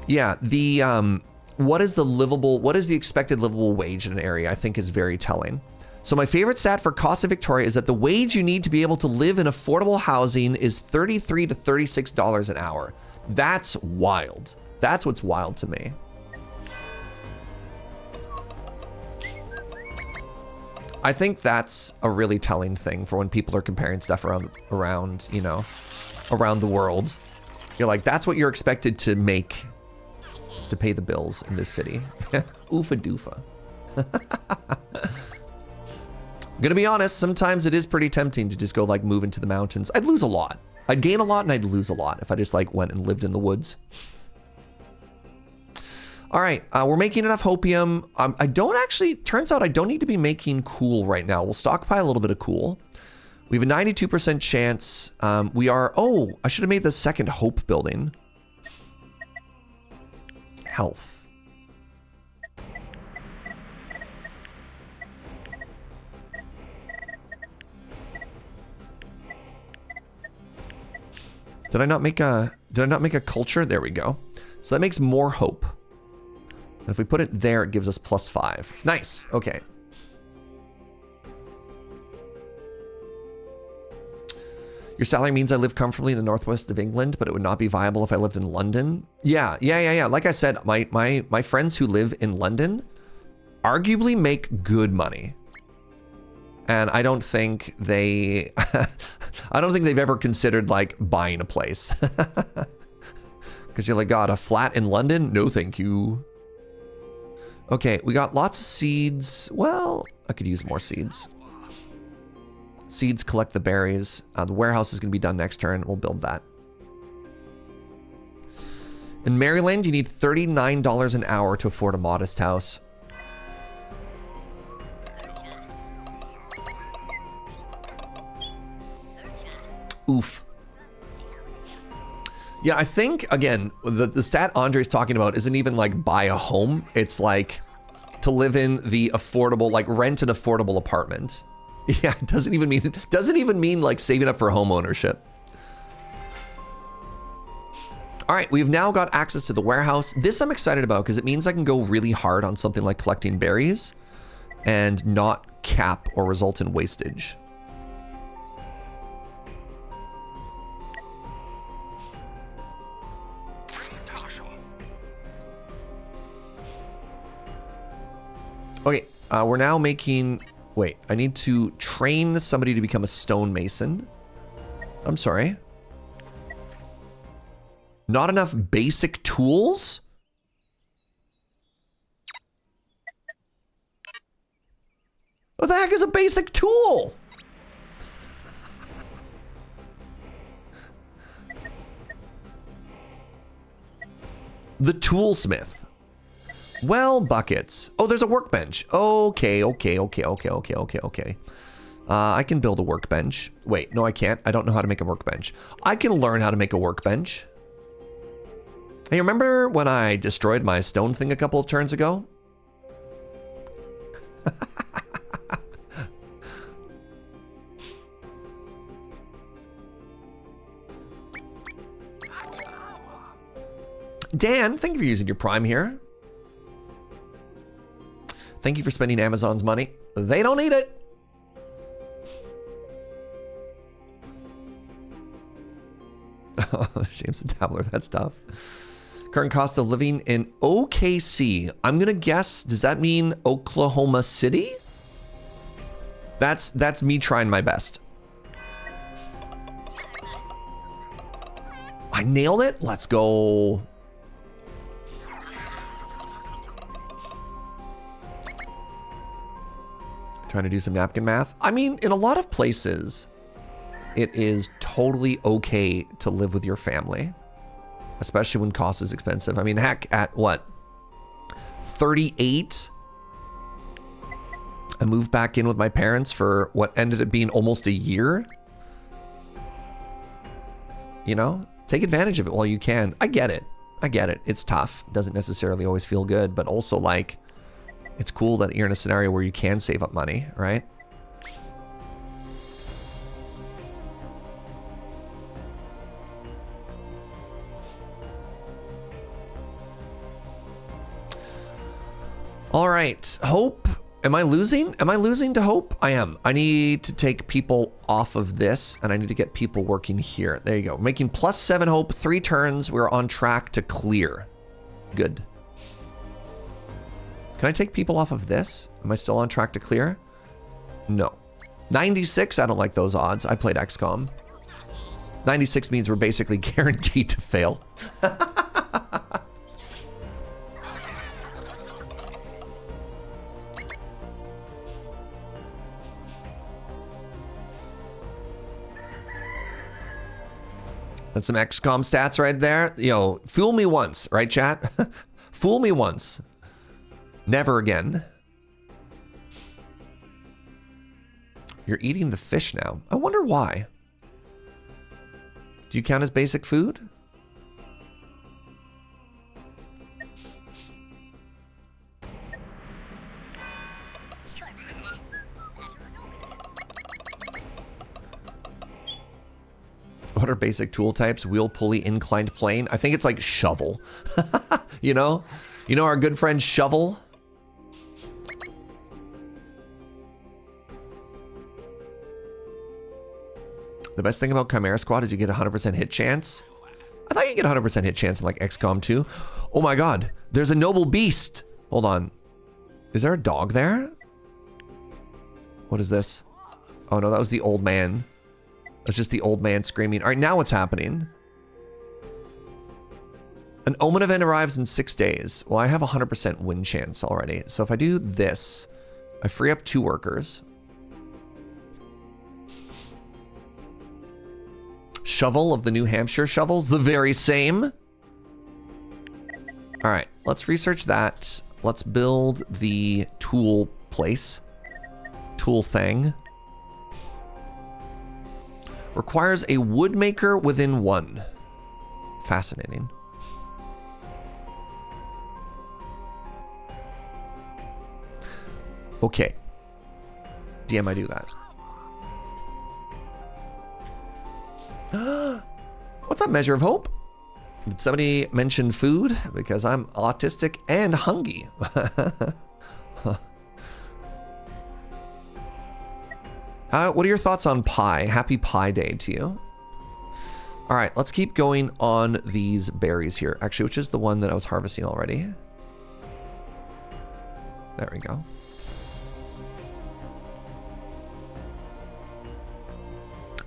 Yeah, the what is the expected livable wage in an area, I think is very telling. So my favorite stat for Costa Victoria is that the wage you need to be able to live in affordable housing is $33 to $36 an hour. That's wild. That's what's wild to me. I think that's a really telling thing for when people are comparing stuff around, around the world. You're like, that's what you're expected to make to pay the bills in this city. Oofa doofa. I'm gonna be honest, sometimes it is pretty tempting to just go like move into the mountains. I'd lose a lot. I'd gain a lot and I'd lose a lot if I just like went and lived in the woods. All right, we're making enough hopium. I don't actually, turns out I don't need to be making cool right now. We'll stockpile a little bit of cool. We have a 92% chance. We are, oh, I should have made the second hope building. Health. Did I not make a culture? There we go. So that makes more hope. And if we put it there, it gives us +5. Nice. Okay. Your salary means I live comfortably in the northwest of England, but it would not be viable if I lived in London. Yeah. Like I said, my friends who live in London arguably make good money. And I don't think they, I don't think they've ever considered like buying a place. Because you're like, God, a flat in London? No, thank you. Okay, we got lots of seeds. Well, I could use more seeds. Seeds collect the berries. The warehouse is going to be done next turn. We'll build that. In Maryland, you need $39 an hour to afford a modest house. Oof. Yeah, I think, again, the stat Andre's talking about isn't even like buy a home. It's like to live in the affordable, like rent an affordable apartment. Yeah, it doesn't even mean like saving up for home ownership. All right, we've now got access to the warehouse. This I'm excited about because it means I can go really hard on something like collecting berries and not cap or result in wastage. Okay, we're now making... Wait, I need to train somebody to become a stonemason. I'm sorry. Not enough basic tools? What the heck is a basic tool? The toolsmith. Well, buckets. Oh, there's a workbench. Okay. I can build a workbench. Wait, no, I can't. I don't know how to make a workbench. I can learn how to make a workbench. Hey, remember when I destroyed my stone thing a couple of turns ago? Dan, thank you for using your Prime here. Thank you for spending Amazon's money. They don't need it. James the Dabbler, that's tough. Current cost of living in OKC. I'm gonna guess, does that mean Oklahoma City? That's me trying my best. I nailed it. Let's go. Trying to do some napkin math. I mean, in a lot of places, it is totally okay to live with your family, especially when cost is expensive. I mean, heck, at what, 38, I moved back in with my parents for what ended up being almost a year. You know, take advantage of it while you can. I get it. It's tough. It doesn't necessarily always feel good, but also like, it's cool that you're in a scenario where you can save up money, right? All right, hope. Am I losing? Am I losing to hope? I am. I need to take people off of this and I need to get people working here. There you go. Making +7 hope, 3 turns. We're on track to clear. Good. Can I take people off of this? Am I still on track to clear? No. 96, I don't like those odds. I played XCOM. 96 means we're basically guaranteed to fail. That's some XCOM stats right there. Yo, fool me once, right, chat? Fool me once. Never again. You're eating the fish now. I wonder why. Do you count as basic food? What are basic tool types? Wheel, pulley, inclined plane. I think it's like shovel. You know? You know our good friend Shovel? The best thing about Chimera Squad is you get a 100% hit chance. I thought you get a 100% hit chance in like XCOM 2. Oh my god. There's a noble beast. Hold on. Is there a dog there? What is this? Oh no, that was the old man. That's just the old man screaming. All right, now what's happening? An Omen event arrives in 6 days. Well, I have a 100% win chance already. So if I do this, I free up 2 workers. Shovel of the New Hampshire shovels, the very same. All right, let's research that. Let's build the tool place. Tool thing. Requires a woodmaker within 1. Fascinating. Okay. DM, I do that. What's up, Measure of Hope? Did somebody mention food? Because I'm autistic and hungry. What are your thoughts on pie? Happy Pie Day to you. All right, let's keep going on these berries here. Actually, which is the one that I was harvesting already? There we go.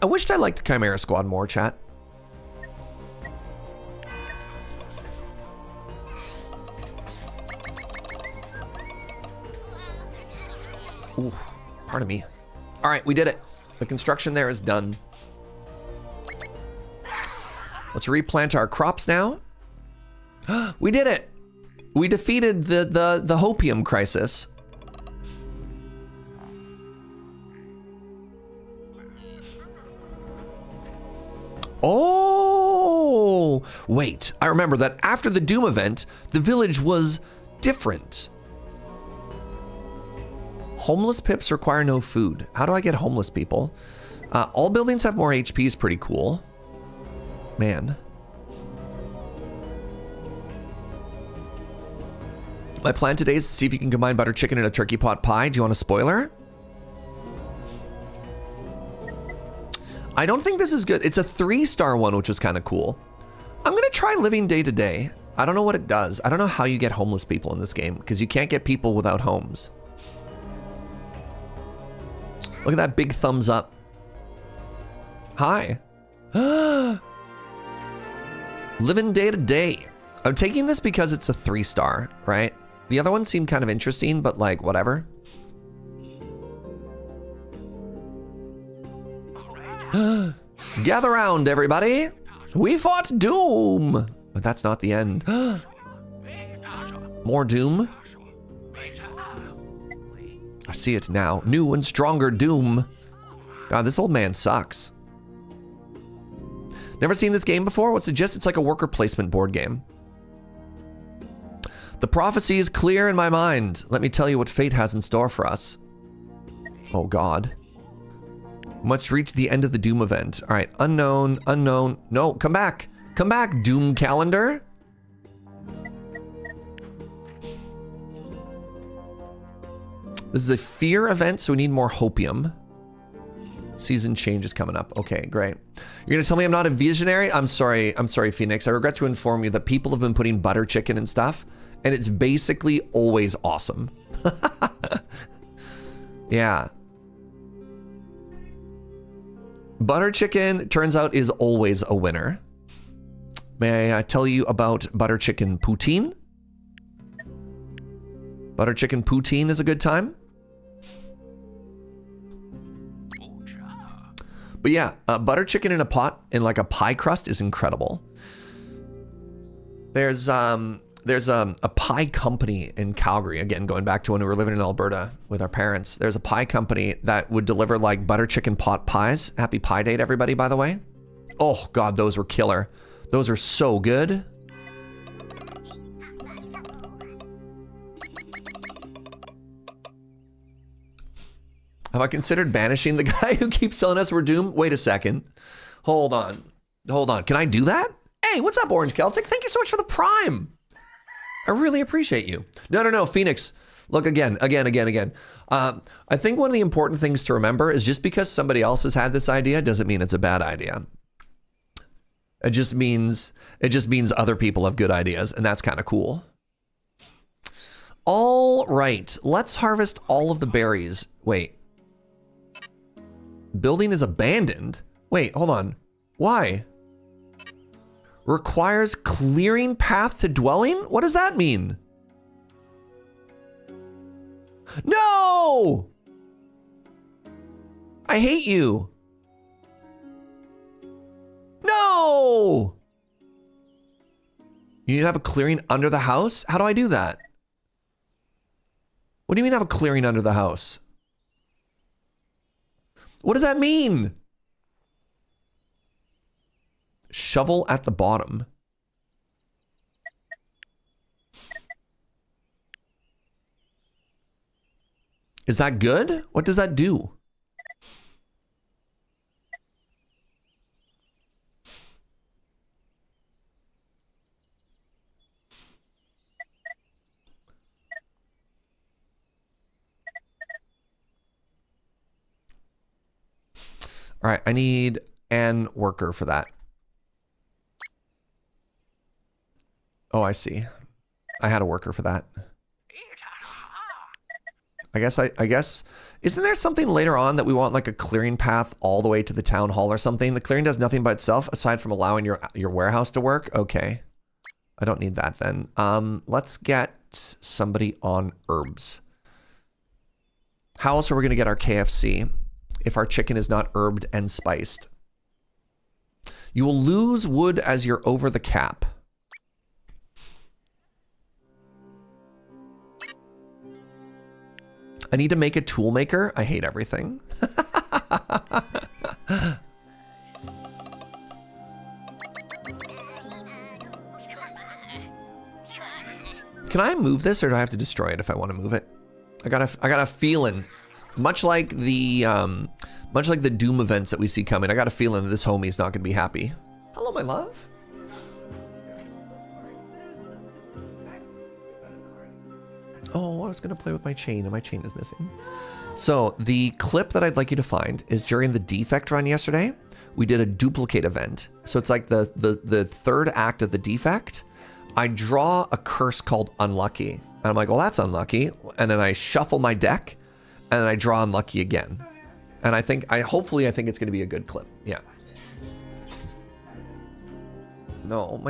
I wished I liked Chimera Squad more, chat. Ooh, pardon me. All right, we did it. The construction there is done. Let's replant our crops now. We did it. We defeated the hopium crisis. Oh, wait. I remember that after the Doom event, the village was different. Homeless pips require no food. How do I get homeless people? All buildings have more HP is pretty cool. Man. My plan today is to see if you can combine butter chicken and a turkey pot pie. Do you want a spoiler? I don't think this is good. It's a 3-star one, which is kind of cool. I'm going to try living day to day. I don't know what it does. I don't know how you get homeless people in this game because you can't get people without homes. Look at that big thumbs up. Hi. Living day to day. I'm taking this because it's a 3-star, right? The other ones seem kind of interesting, but like whatever. Gather round, everybody. We fought Doom, but that's not the end. More Doom. I see it now. New and stronger Doom. God, this old man sucks. Never seen this game before? What's it just? It's like a worker placement board game. The prophecy is clear in my mind. Let me tell you what fate has in store for us. Oh God. Must reach the end of the Doom event. All right, unknown, unknown. No, come back. Come back, Doom calendar. This is a fear event, so we need more hopium. Season change is coming up. Okay, great. You're gonna tell me I'm not a visionary? I'm sorry, Phoenix. I regret to inform you that people have been putting butter chicken and stuff, and it's basically always awesome. Yeah. Butter chicken, turns out, is always a winner. May I tell you about butter chicken poutine? Butter chicken poutine is a good time. But yeah, butter chicken in a pot in like a pie crust is incredible. There's there's a pie company in Calgary. Again, going back to when we were living in Alberta with our parents. There's a pie company that would deliver like butter chicken pot pies. Happy Pie Day to everybody, by the way. Oh God, those were killer. Those are so good. Have I considered banishing the guy who keeps telling us we're doomed? Wait a second. Hold on. Can I do that? Hey, what's up, Orange Celtic? Thank you so much for the Prime. I really appreciate you. No, Phoenix. Look, again. I think one of the important things to remember is just because somebody else has had this idea doesn't mean it's a bad idea. It just means other people have good ideas, and that's kind of cool. All right, let's harvest all of the berries. Wait. Building is abandoned? Wait, hold on. Why? Requires clearing path to dwelling? What does that mean? No! I hate you. No! You need to have a clearing under the house? How do I do that? What do you mean have a clearing under the house? What does that mean? Shovel at the bottom. Is that good? What does that do? All right, I need an worker for that. Oh, I see. I had a worker for that. I guess, isn't there something later on that we want like a clearing path all the way to the town hall or something? The clearing does nothing by itself aside from allowing your warehouse to work. Okay. I don't need that then. Let's get somebody on herbs. How else are we going to get our KFC if our chicken is not herbed and spiced? You will lose wood as you're over the cap. I need to make a tool maker. I hate everything. Can I move this or do I have to destroy it if I want to move it? I got a feeling, much like the Doom events that we see coming, I got a feeling that this homie's not gonna be happy. Hello, my love. Oh, I was gonna play with my chain and my chain is missing. So the clip that I'd like you to find is during the defect run yesterday, we did a duplicate event. So it's like the third act of the defect. I draw a curse called Unlucky. And I'm like, well, that's unlucky. And then I shuffle my deck and then I draw Unlucky again. And hopefully I think it's gonna be a good clip. Yeah. No,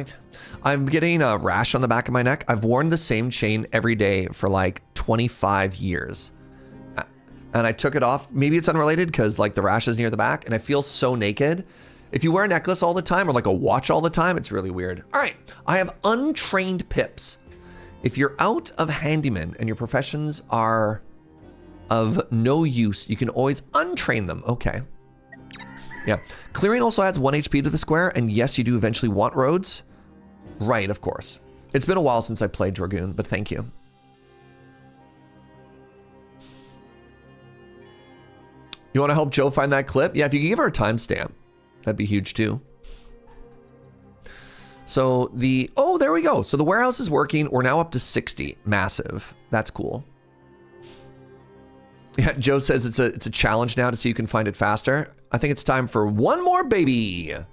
I'm getting a rash on the back of my neck. I've worn the same chain every day for like 25 years. And I took it off. Maybe it's unrelated because like the rash is near the back and I feel so naked. If you wear a necklace all the time or like a watch all the time, it's really weird. All right, I have untrained pips. If you're out of handyman and your professions are of no use, you can always untrain them. Okay. Yeah. Clearing also adds 1 HP to the square, and yes, you do eventually want roads. Right, of course. It's been a while since I played Dragoon, but thank you. You want to help Joe find that clip? Yeah, if you could give her a timestamp, that'd be huge too. So oh, there we go. So the warehouse is working. We're now up to 60. Massive. That's cool. Yeah, Joe says it's a challenge now to see who can find it faster. I think it's time for one more baby. It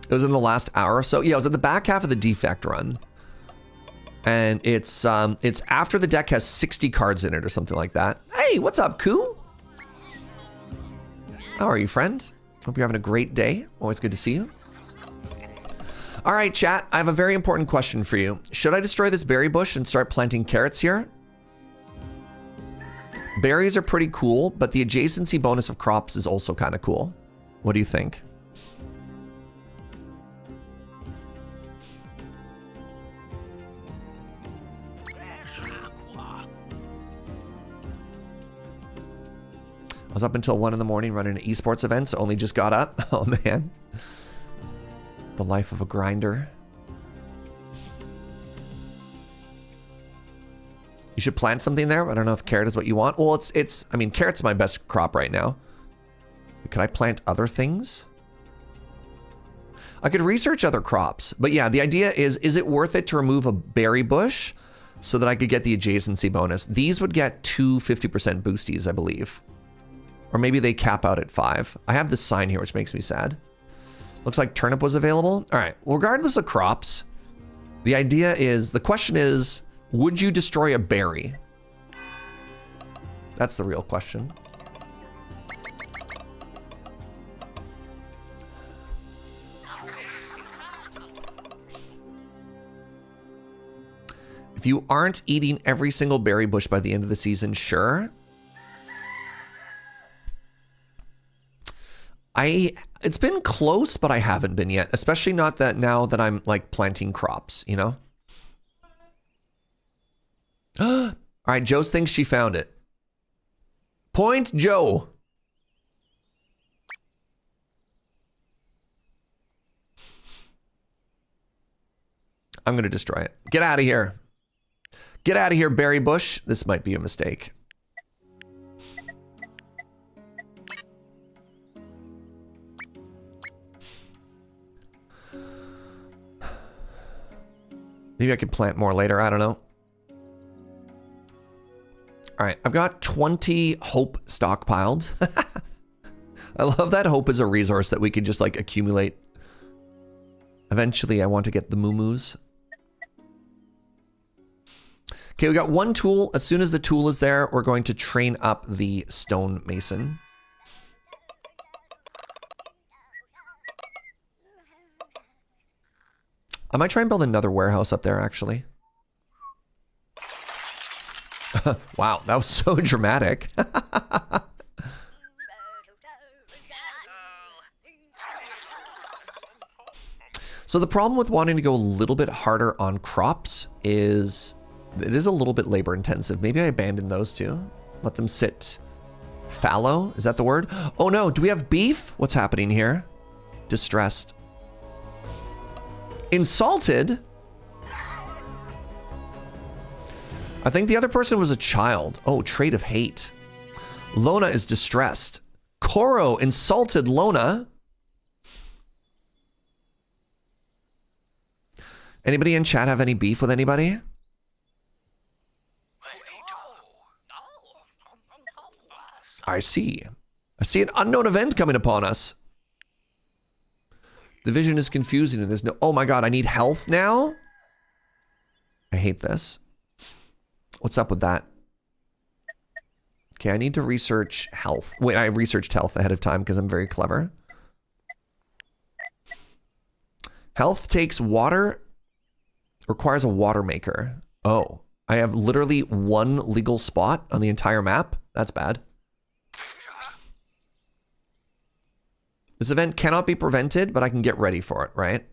was in the last hour or so. Yeah, it was at the back half of the defect run. And it's after the deck has 60 cards in it or something like that. Hey, what's up, Koo? How are you, friend? Hope you're having a great day. Always good to see you. All right, chat, I have a very important question for you. Should I destroy this berry bush and start planting carrots here? Berries are pretty cool, but the adjacency bonus of crops is also kind of cool. What do you think? I was up until 1 in the morning running an esports event, so only just got up. Oh man. The life of a grinder. You should plant something there. I don't know if carrot is what you want. Well, I mean, carrot's my best crop right now. Could I plant other things? I could research other crops. But yeah, the idea is it worth it to remove a berry bush so that I could get the adjacency bonus? These would get 2 50% boosties, I believe. Or maybe they cap out at 5. I have this sign here, which makes me sad. Looks like turnip was available. All right, regardless of crops, the question is, would you destroy a berry? That's the real question. If you aren't eating every single berry bush by the end of the season, sure. It's been close, but I haven't been yet, especially not that now that I'm like planting crops, you know? All right, Joe thinks she found it. Point Joe. I'm going to destroy it. Get out of here. Get out of here, berry bush. This might be a mistake. Maybe I could plant more later. I don't know. All right, I've got 20 hope stockpiled. I love that hope is a resource that we could just like accumulate. Eventually, I want to get the moo-moos. Okay, we got one tool. As soon as the tool is there, we're going to train up the stonemason. I might try and build another warehouse up there, actually. Wow, that was so dramatic. So the problem with wanting to go a little bit harder on crops is it is a little bit labor intensive. Maybe I abandon those two. Let them sit fallow. Is that the word? Oh no, do we have beef? What's happening here? Distressed. Insulted? I think the other person was a child. Oh, trait of hate. Lona is distressed. Koro insulted Lona. Anybody in chat have any beef with anybody? I see. I see an unknown event coming upon us. The vision is confusing and there's no... Oh my god, I need health now? I hate this. What's up with that? Okay, I need to research health. Wait, I researched health ahead of time because I'm very clever. Health takes water, requires a water maker. Oh, I have literally one legal spot on the entire map? That's bad. This event cannot be prevented, but I can get ready for it, right?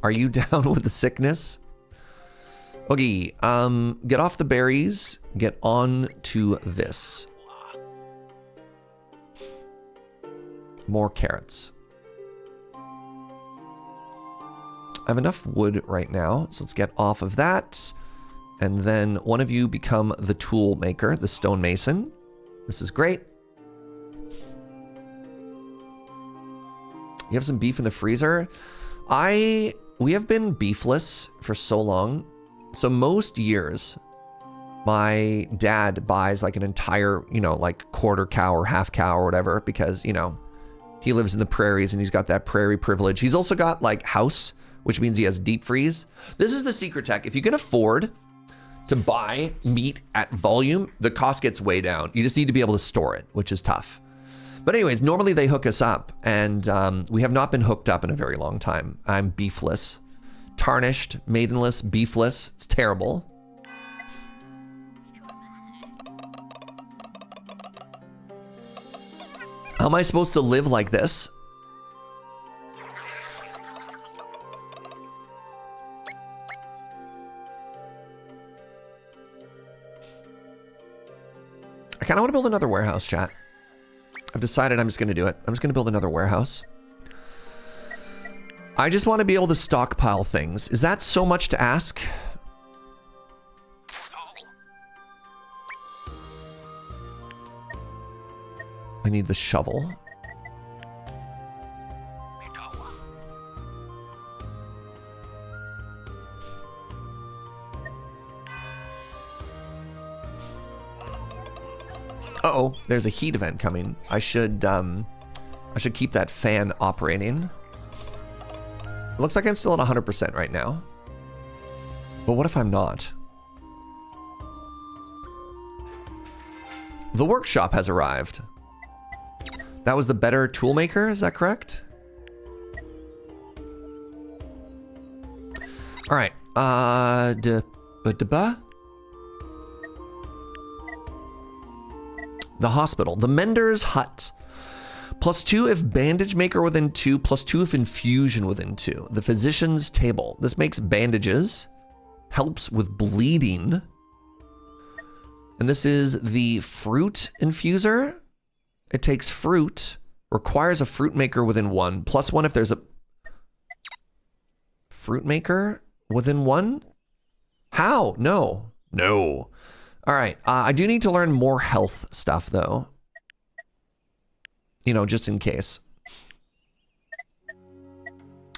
Are you down with the sickness? Okay, get off the berries, get on to this. More carrots. I have enough wood right now, so let's get off of that. And then one of you become the tool maker, the stonemason. This is great. You have some beef in the freezer. We have been beefless for so long. So most years, my dad buys like an entire, like quarter cow or half cow or whatever, because, he lives in the prairies and he's got that prairie privilege. He's also got like house, which means he has deep freeze. This is the secret tech. If you can afford to buy meat at volume, the cost gets way down. You just need to be able to store it, which is tough. But anyways, normally they hook us up, and we have not been hooked up in a very long time. I'm beefless. Tarnished, maidenless, beefless. It's terrible. How am I supposed to live like this? I kind of want to build another warehouse, chat. I've decided I'm just going to do it. I'm just going to build another warehouse. I just want to be able to stockpile things. Is that so much to ask? I need the shovel. Uh-oh, there's a heat event coming. I should keep that fan operating. It looks like I'm still at 100% right now. But what if I'm not? The workshop has arrived. That was the better toolmaker, is that correct? All right, the hospital, the mender's hut. +2 if bandage maker within 2, +2 if infusion within 2. The physician's table. This makes bandages, helps with bleeding. And this is the fruit infuser. It takes fruit, requires a fruit maker within 1, +1 if there's a fruit maker within 1. How? No. No. All right. I do need to learn more health stuff, though. You know, just in case.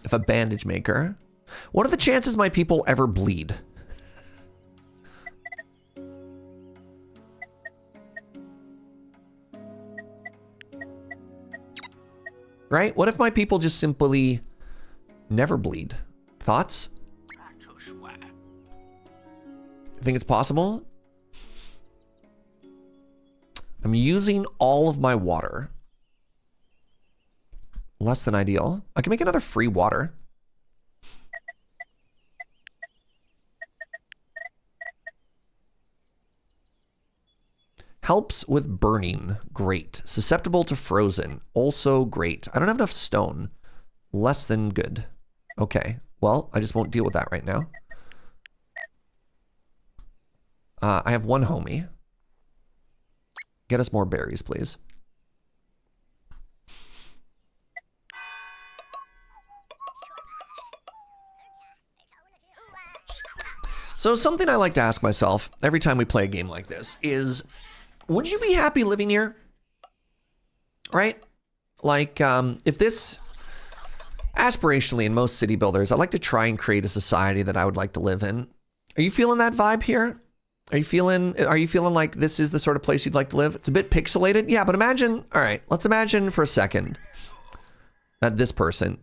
If a bandage maker. What are the chances my people ever bleed? Right? What if my people just simply never bleed? Thoughts? Think it's possible? I'm using all of my water. Less than ideal. I can make another free water. Helps with burning. Great. Susceptible to frozen. Also great. I don't have enough stone. Less than good. Okay. Well, I just won't deal with that right now. I have one homie. Get us more berries, please. So something I like to ask myself every time we play a game like this is, would you be happy living here? Right? Like, if this, aspirationally in most city builders, I like to try and create a society that I would like to live in. Are you feeling that vibe here? Are you feeling like this is the sort of place you'd like to live? It's a bit pixelated. Yeah, but imagine, all right, let's imagine for a second that this person,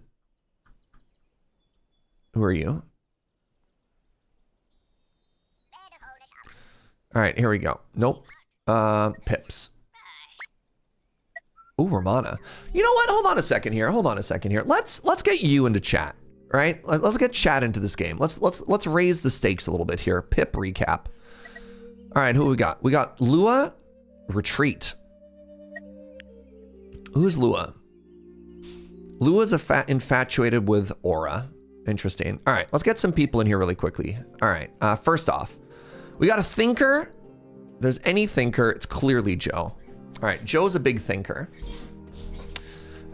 who are you? All right, here we go. Nope. Pips. Ooh, Romana. You know what? Hold on a second here. Let's get you into chat, right? Let's get chat into this game. Let's raise the stakes a little bit here. Pip recap. All right, who we got? We got Lua, retreat. Who's Lua? Lua's infatuated with Aura. Interesting. All right, let's get some people in here really quickly. All right, first off, we got a thinker. If there's any thinker, it's clearly Joe. All right, Joe's a big thinker.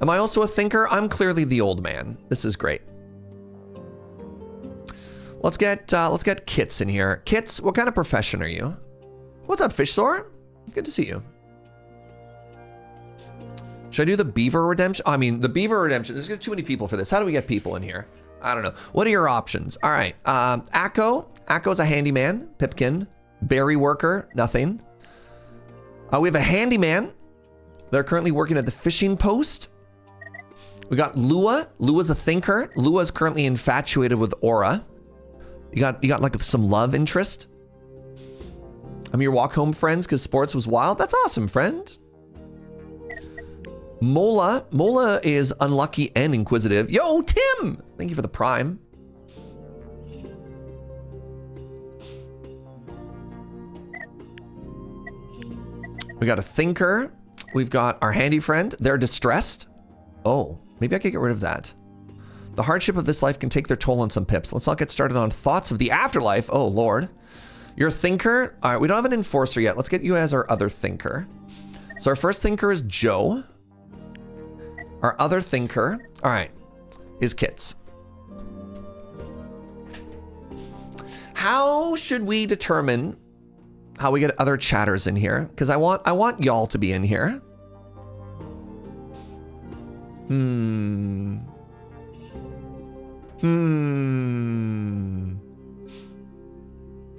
Am I also a thinker? I'm clearly the old man. This is great. Let's get Kits in here. Kits, what kind of profession are you? What's up, Fishsore? Good to see you. Should I do the beaver redemption? I mean, the beaver redemption. There's too many people for this. How do we get people in here? I don't know. What are your options? All right. Akko. Akko's a handyman. Pipkin. Berry worker. Nothing. We have a handyman. They're currently working at the fishing post. We got Lua. Lua's a thinker. Lua's currently infatuated with Aura. You got like some love interest. I'm your walk home friends because sports was wild. That's awesome, friend. Mola is unlucky and inquisitive. Yo, Tim! Thank you for the prime. We got a thinker. We've got our handy friend. They're distressed. Oh, maybe I could get rid of that. The hardship of this life can take their toll on some pips. Let's not get started on thoughts of the afterlife. Oh, Lord. You're a thinker. All right, we don't have an enforcer yet. Let's get you as our other thinker. So our first thinker is Joe. Our other thinker, all right, is Kits. How should we determine how we get other chatters in here? Because I want y'all to be in here.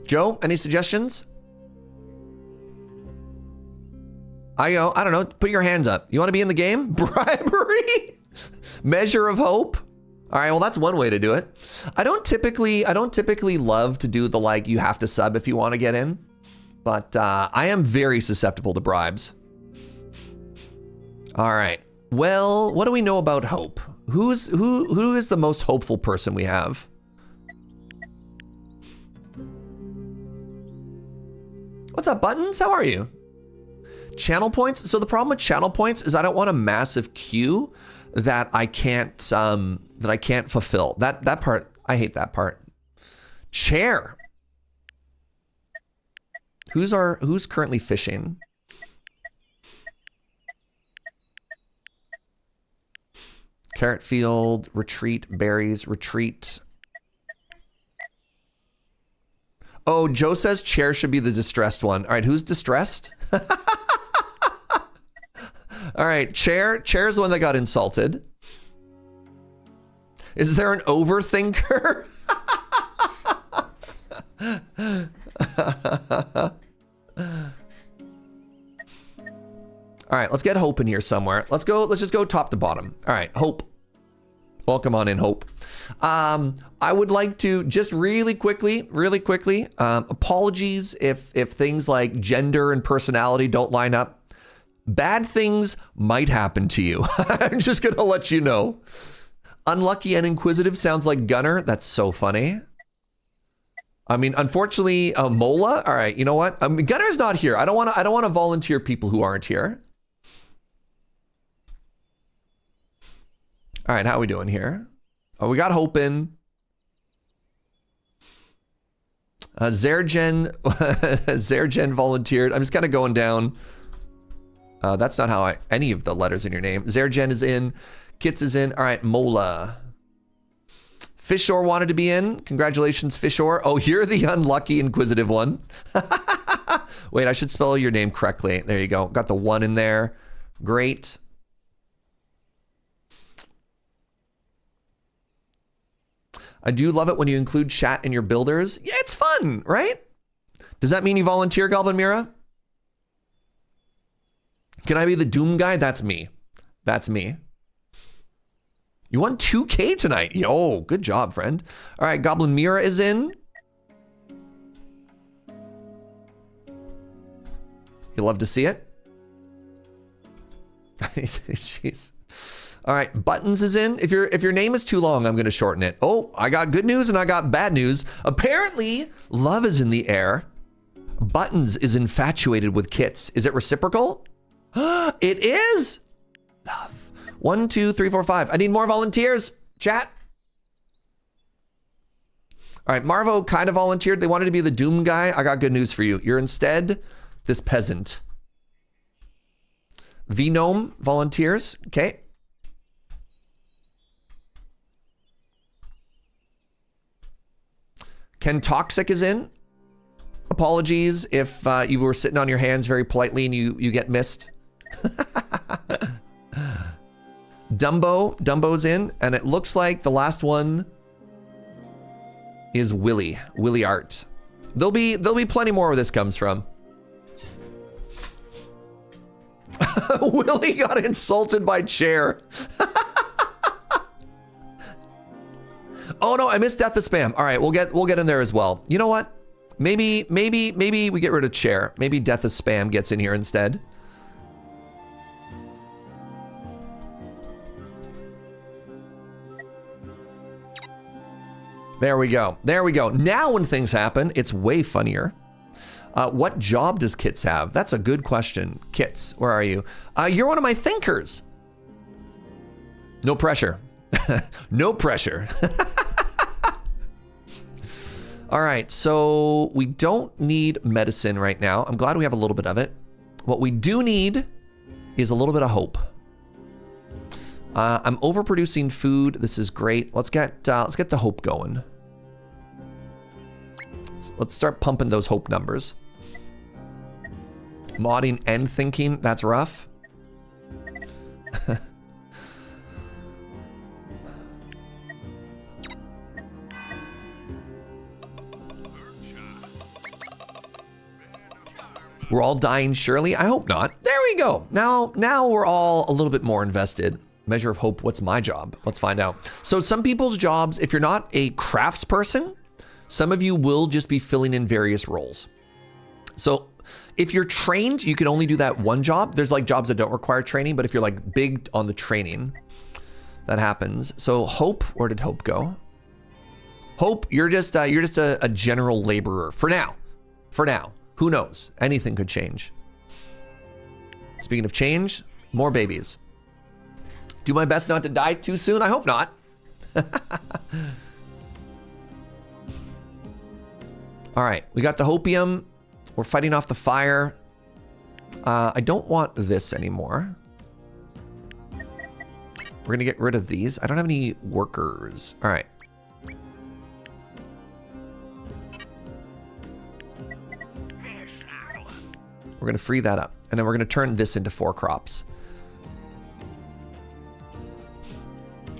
Joe, any suggestions? I don't know. Put your hand up. You want to be in the game? Bribery? Measure of hope? All right, well, that's one way to do it. I don't typically love to do the, like, you have to sub if you want to get in. But I am very susceptible to bribes. All right. Well, what do we know about hope? Who is the most hopeful person we have? What's up, Buttons? How are you? Channel points. So the problem with channel points is I don't want a massive queue that I can't fulfill. That part, I hate that part. Chair. Who's currently fishing? Carrot field, retreat, berries, retreat. Oh, Joe says chair should be the distressed one. All right, who's distressed? All right, chair's the one that got insulted. Is there an overthinker? All right, let's get Hope in here somewhere. Let's just go top to bottom. All right, Hope. Welcome on in, Hope. I would like to just really quickly, apologies if things like gender and personality don't line up. Bad things might happen to you. I'm just gonna let you know. Unlucky and inquisitive sounds like Gunner. That's so funny. I mean, unfortunately, Mola. All right, you know what? Gunner's not here. I don't want to volunteer people who aren't here. All right, how are we doing here? Oh, we got Hope in. Zergen volunteered. I'm just kind of going down. That's not how any of the letters in your name. Zergen is in. Kits is in. All right, Mola. Fishor wanted to be in. Congratulations, Fishor. Oh, you're the unlucky inquisitive one. Wait, I should spell your name correctly. There you go. Got the one in there. Great. I do love it when you include chat in your builders. Yeah, it's fun, right? Does that mean you volunteer, Goblin Mira? Can I be the Doom guy? That's me. That's me. You won 2K tonight. Yo, good job, friend. All right, Goblin Mira is in. You love to see it. Jeez. All right, Buttons is in. If your name is too long, I'm going to shorten it. Oh, I got good news and I got bad news. Apparently, love is in the air. Buttons is infatuated with Kits. Is it reciprocal? It is. Love. 1, 2, 3, 4, 5. I need more volunteers. Chat. All right, Marvo kind of volunteered. They wanted to be the Doom guy. I got good news for you. You're instead this peasant. Vnome volunteers. Okay. Ken Toxic is in. Apologies if you were sitting on your hands very politely and you get missed. Dumbo's in, and it looks like the last one is Willie Art. There'll be plenty more where this comes from. Willie got insulted by Chair. Oh no, I missed Death of Spam. All right, we'll get in there as well. You know what? Maybe we get rid of Chair. Maybe Death of Spam gets in here instead. There we go. There we go. Now when things happen, it's way funnier. What job does Kits have? That's a good question. Kits, where are you? You're one of my thinkers. No pressure. No pressure. All right, so we don't need medicine right now. I'm glad we have a little bit of it. What we do need is a little bit of hope. I'm overproducing food. This is great. Let's get the hope going. Let's start pumping those hope numbers. Modding and thinking, that's rough. We're all dying surely? I hope not. There we go. Now we're all a little bit more invested. Measure of hope, what's my job? Let's find out. So some people's jobs, if you're not a crafts person, some of you will just be filling in various roles. So if you're trained, you can only do that one job. There's like jobs that don't require training, but if you're like big on the training, that happens. So Hope, where did Hope go? Hope, you're just a general laborer for now. For now. Who knows? Anything could change. Speaking of change, more babies. Do my best not to die too soon. I hope not. All right, we got the hopium. We're fighting off the fire. I don't want this anymore. We're gonna get rid of these. I don't have any workers. All right. We're gonna free that up. And then we're gonna turn this into 4 crops.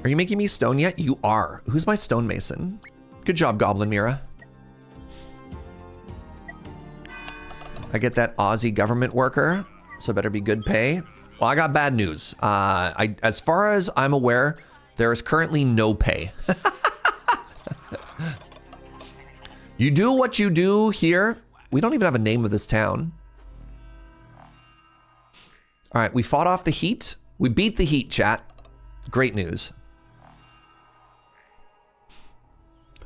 Are you making me stone yet? You are. Who's my stonemason? Good job, Goblin Mira. I get that Aussie government worker, so better be good pay. Well, I got bad news. As far as I'm aware, there is currently no pay. You do what you do here. We don't even have a name of this town. All right, we fought off the heat. We beat the heat, chat. Great news.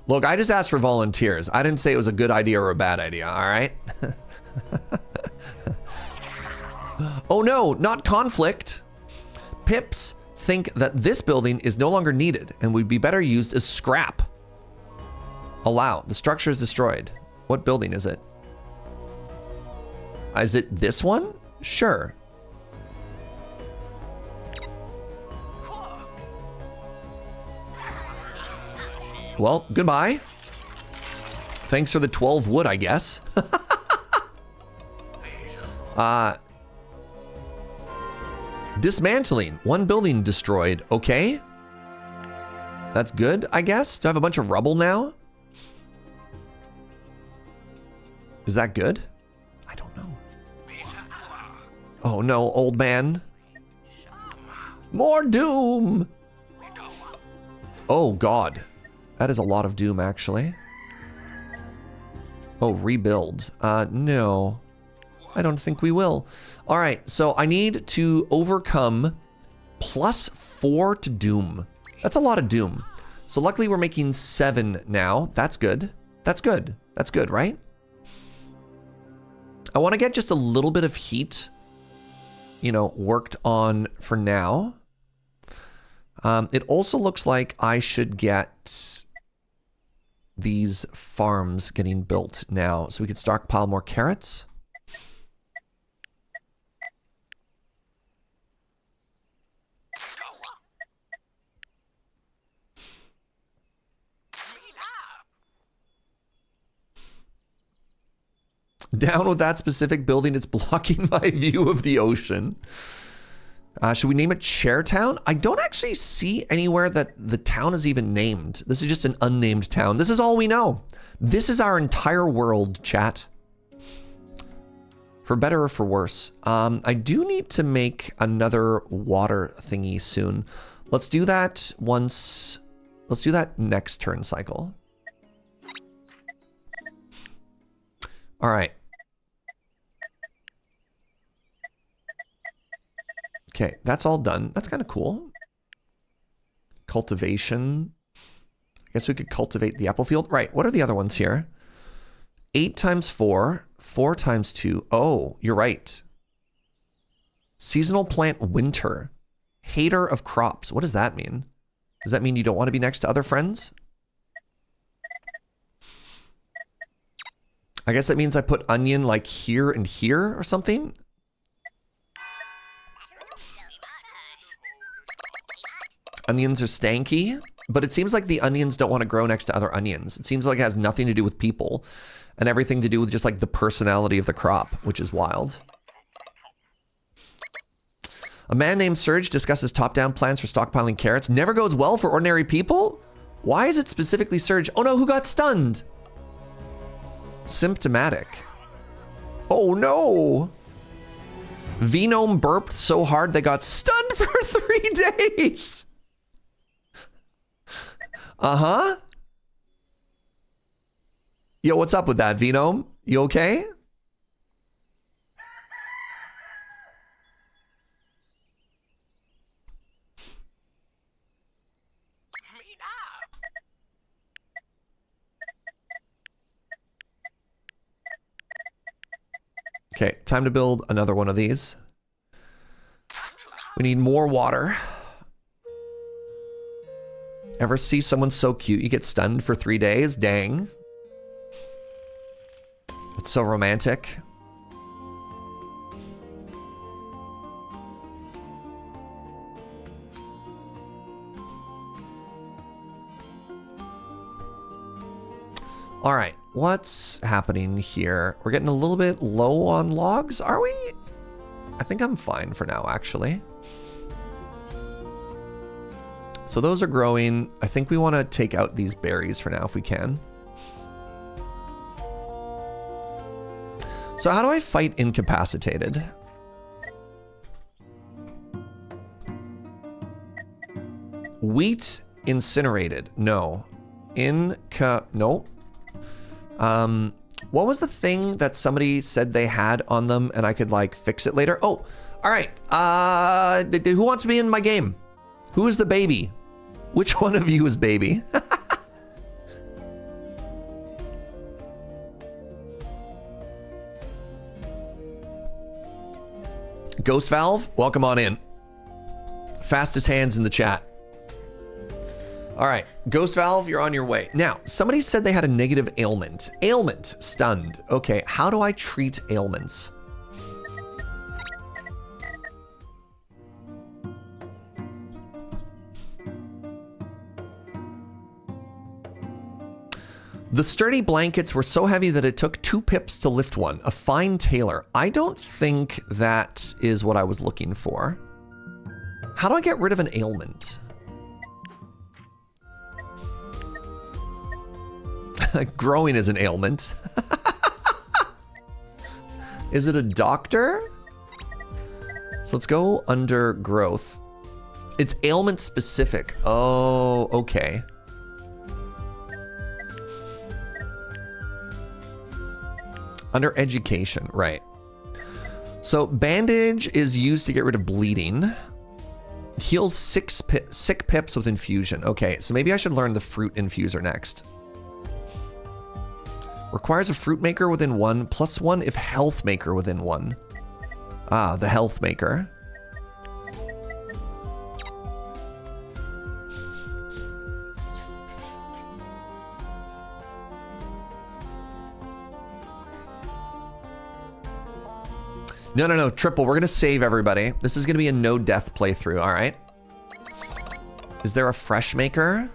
Look, I just asked for volunteers. I didn't say it was a good idea or a bad idea, all right? Oh no, not conflict. Pips think that this building is no longer needed and would be better used as scrap. Allow. The structure is destroyed. What building is it? Is it this one? Sure. Well, goodbye. Thanks for the 12 wood, I guess. Dismantling. 1 building destroyed. Okay. That's good, I guess. Do I have a bunch of rubble now? Is that good? I don't know. Oh no, old man. More doom. Oh God. That is a lot of doom, actually. Oh, rebuild. No. I don't think we will. All right, so I need to overcome +4 to doom. That's a lot of doom. So luckily we're making 7 now. That's good. That's good. That's good, right? I want to get just a little bit of heat, you know, worked on for now. It also looks like I should get these farms getting built now, so we could stockpile more carrots. Down with that specific building, it's blocking my view of the ocean. Should we name it Chairtown? I don't actually see anywhere that the town is even named. This is just an unnamed town. This is all we know. This is our entire world, chat. For better or for worse. I do need to make another water thingy soon. Let's do that once. Let's do that next turn cycle. All right. Okay, that's all done. That's kind of cool. Cultivation. I guess we could cultivate the apple field. Right, what are the other ones here? 8 times 4, 4 times 2. Oh, you're right. Seasonal plant winter. Hater of crops. What does that mean? Does that mean you don't want to be next to other friends? I guess that means I put onion like here and here or something. Onions are stanky, but it seems like the onions don't want to grow next to other onions. It seems like it has nothing to do with people and everything to do with just like the personality of the crop, which is wild. A man named Serge discusses top-down plans for stockpiling carrots. Never goes well for ordinary people? Why is it specifically Serge? Oh no, who got stunned? Symptomatic. Oh no! Venome burped so hard they got stunned for 3 days! Uh-huh. Yo, what's up with that, Venome? You okay? Okay, time to build another one of these. We need more water. Ever see someone so cute you get stunned for 3 days? Dang. It's so romantic. All right, what's happening here? We're getting a little bit low on logs, are we? I think I'm fine for now, actually. So those are growing. I think we want to take out these berries for now if we can. So how do I fight incapacitated? Wheat incinerated. No. Nope. What was the thing that somebody said they had on them and I could like fix it later? Oh, all right. Who wants to be in my game? Who is the baby? Which one of you is baby? Ghost Valve, welcome on in. Fastest hands in the chat. All right, Ghost Valve, you're on your way. Now, somebody said they had a negative ailment. Ailment, stunned. Okay, how do I treat ailments? The sturdy blankets were so heavy that it took 2 pips to lift one. A fine tailor. I don't think that is what I was looking for. How do I get rid of an ailment? Growing is an ailment. Is it a doctor? So let's go under growth. It's ailment specific. Oh, okay. Under education, right. So bandage is used to get rid of bleeding. Heals sick pips with infusion. Okay, so maybe I should learn the fruit infuser next. Requires a fruit maker within 1, +1 if health maker within 1. Ah, the health maker. No, triple. We're gonna save everybody. This is gonna be a no death playthrough, all right? Is there a fresh maker?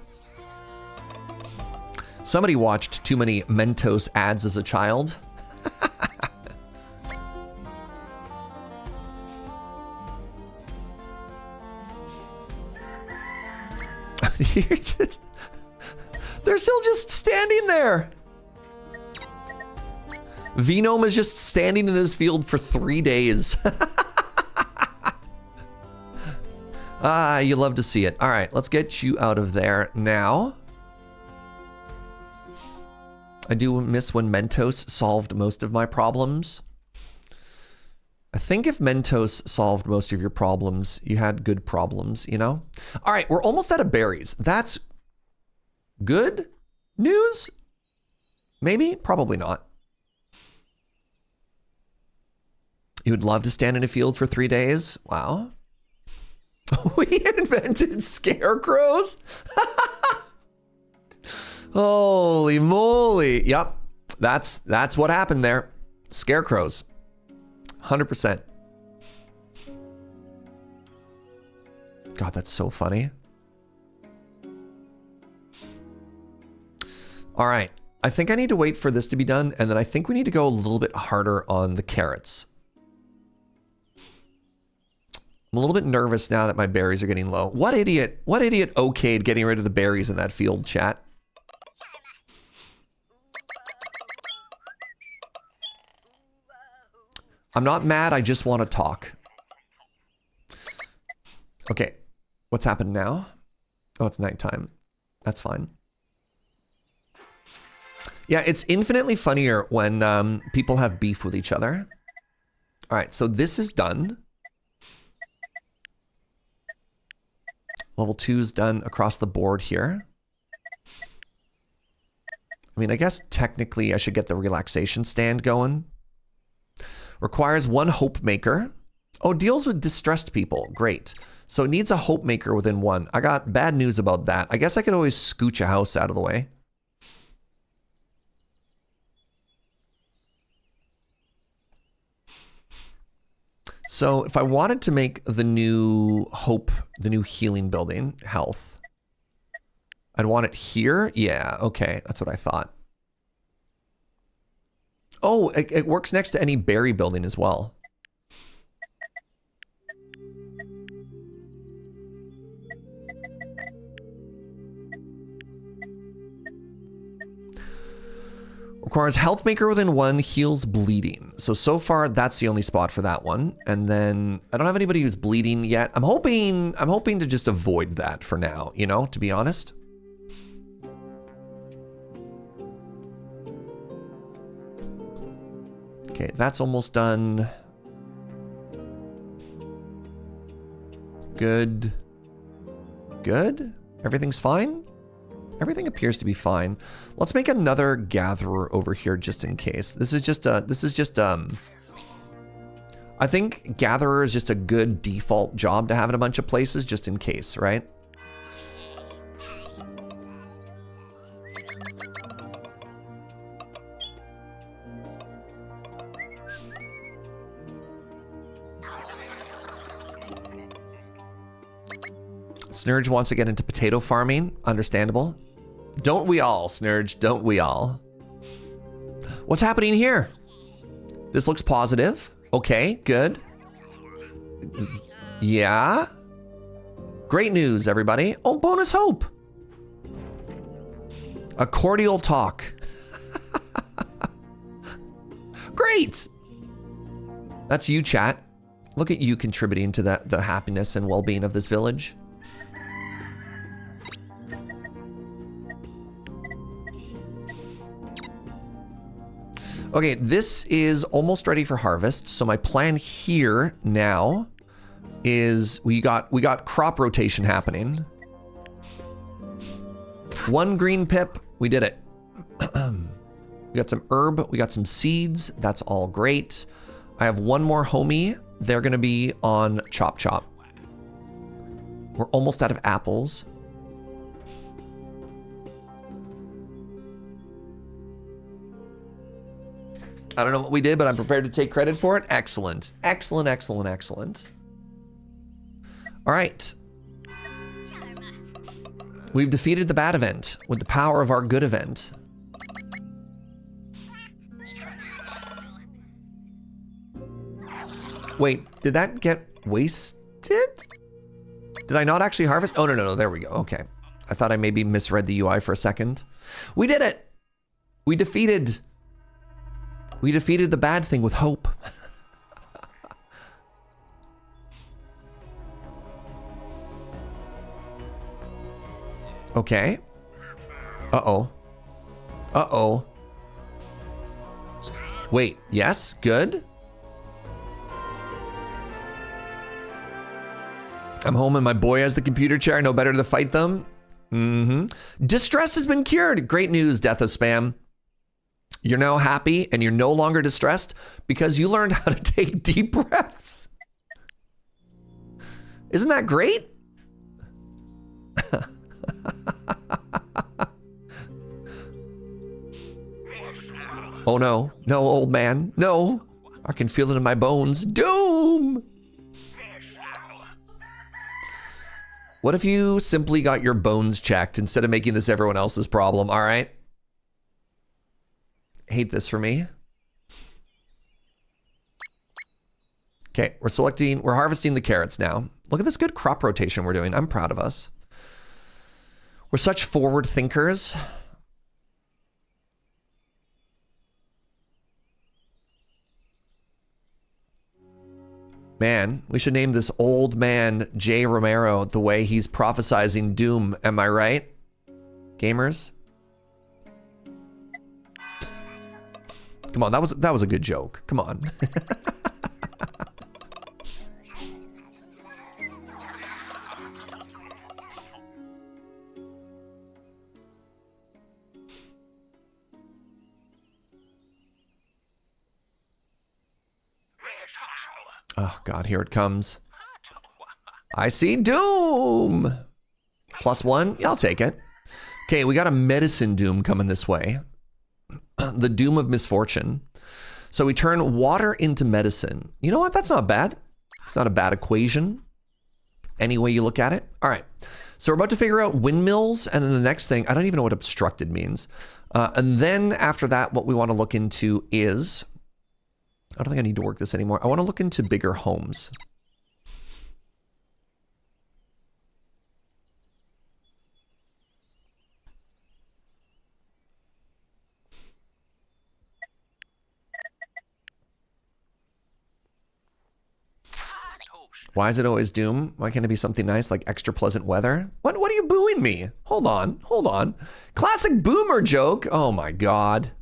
Somebody watched too many Mentos ads as a child. They're still just standing there. Venome is just standing in this field for 3 days. Ah, you love to see it. All right, let's get you out of there now. I do miss when Mentos solved most of my problems. I think if Mentos solved most of your problems, you had good problems, you know? All right, we're almost out of berries. That's Good news? Maybe? Probably not. You would love to stand in a field for 3 days? Wow. We invented scarecrows? Holy moly. Yep. That's what happened there. Scarecrows. 100%. God, that's so funny. All right. I think I need to wait for this to be done, and then I think we need to go a little bit harder on the carrots. I'm a little bit nervous now that my berries are getting low. What idiot okayed getting rid of the berries in that field, chat? I'm not mad, I just want to talk. Okay, what's happened now? Oh, it's nighttime. That's fine. Yeah, it's infinitely funnier when people have beef with each other. All right, so this is done. Level 2 is done across the board here. I mean, I guess technically I should get the relaxation stand going. Requires 1 hope maker. Oh, deals with distressed people. Great. So it needs a hope maker within 1. I got bad news about that. I guess I could always scooch a house out of the way. So if I wanted to make the new hope, the new healing building, health, I'd want it here. Yeah, okay. That's what I thought. Oh, it works next to any berry building as well. Requires health maker within 1, heals bleeding. So far that's the only spot for that one. And then I don't have anybody who's bleeding yet. I'm hoping to just avoid that for now, you know, to be honest. Okay, that's almost done. Good. Good? Everything's fine? Everything appears to be fine. Let's make another gatherer over here just in case. This is just I think gatherer is just a good default job to have in a bunch of places just in case, right? Snurge wants to get into potato farming. Understandable. Don't we all, Snurge? Don't we all? What's happening here? This looks positive. Okay, good. Yeah. Great news, everybody. Oh, bonus hope. A cordial talk. Great. That's you, chat. Look at you contributing to the happiness and well-being of this village. Okay, this is almost ready for harvest. So my plan here now is we got crop rotation happening. 1 green pip, we did it. We got some herb, we got some seeds. That's all great. I have 1 more homie. They're gonna be on Chop Chop. We're almost out of apples. I don't know what we did, but I'm prepared to take credit for it. Excellent. Excellent, excellent, excellent. All right. We've defeated the bad event with the power of our good event. Wait, did that get wasted? Did I not actually harvest? Oh, no, there we go. Okay. I thought I maybe misread the UI for a second. We did it. We defeated the bad thing with hope. Okay. Uh-oh. Uh-oh. Wait, yes, good. I'm home and my boy has the computer chair, no better to fight them. Distress has been cured. Great news, Death of Spam. You're now happy and you're no longer distressed because you learned how to take deep breaths. Isn't that great? Oh no, no, old man, no. I can feel it in my bones. Doom! What if you simply got your bones checked instead of making this everyone else's problem, all right? Hate this for me. Okay, we're harvesting the carrots now. Look at this good crop rotation we're doing. I'm proud of us. We're such forward thinkers. Man, we should name this old man Jay Romero the way he's prophesizing doom. Am I right? Gamers? Come on, that was a good joke. Come on. Oh God, here it comes. I see doom. +1, yeah, I'll take it. Okay, we got a medicine doom coming this way. The doom of misfortune. So we turn water into medicine. You know what? That's not bad. It's not a bad equation. Any way you look at it. All right. So we're about to figure out windmills. And then the next thing, I don't even know what obstructed means. And then after that, what we want to look into is, I don't think I need to work this anymore. I want to look into bigger homes. Why is it always doom? Why can't it be something nice like extra pleasant weather? What are you booing me? Hold on. Classic boomer joke. Oh my God.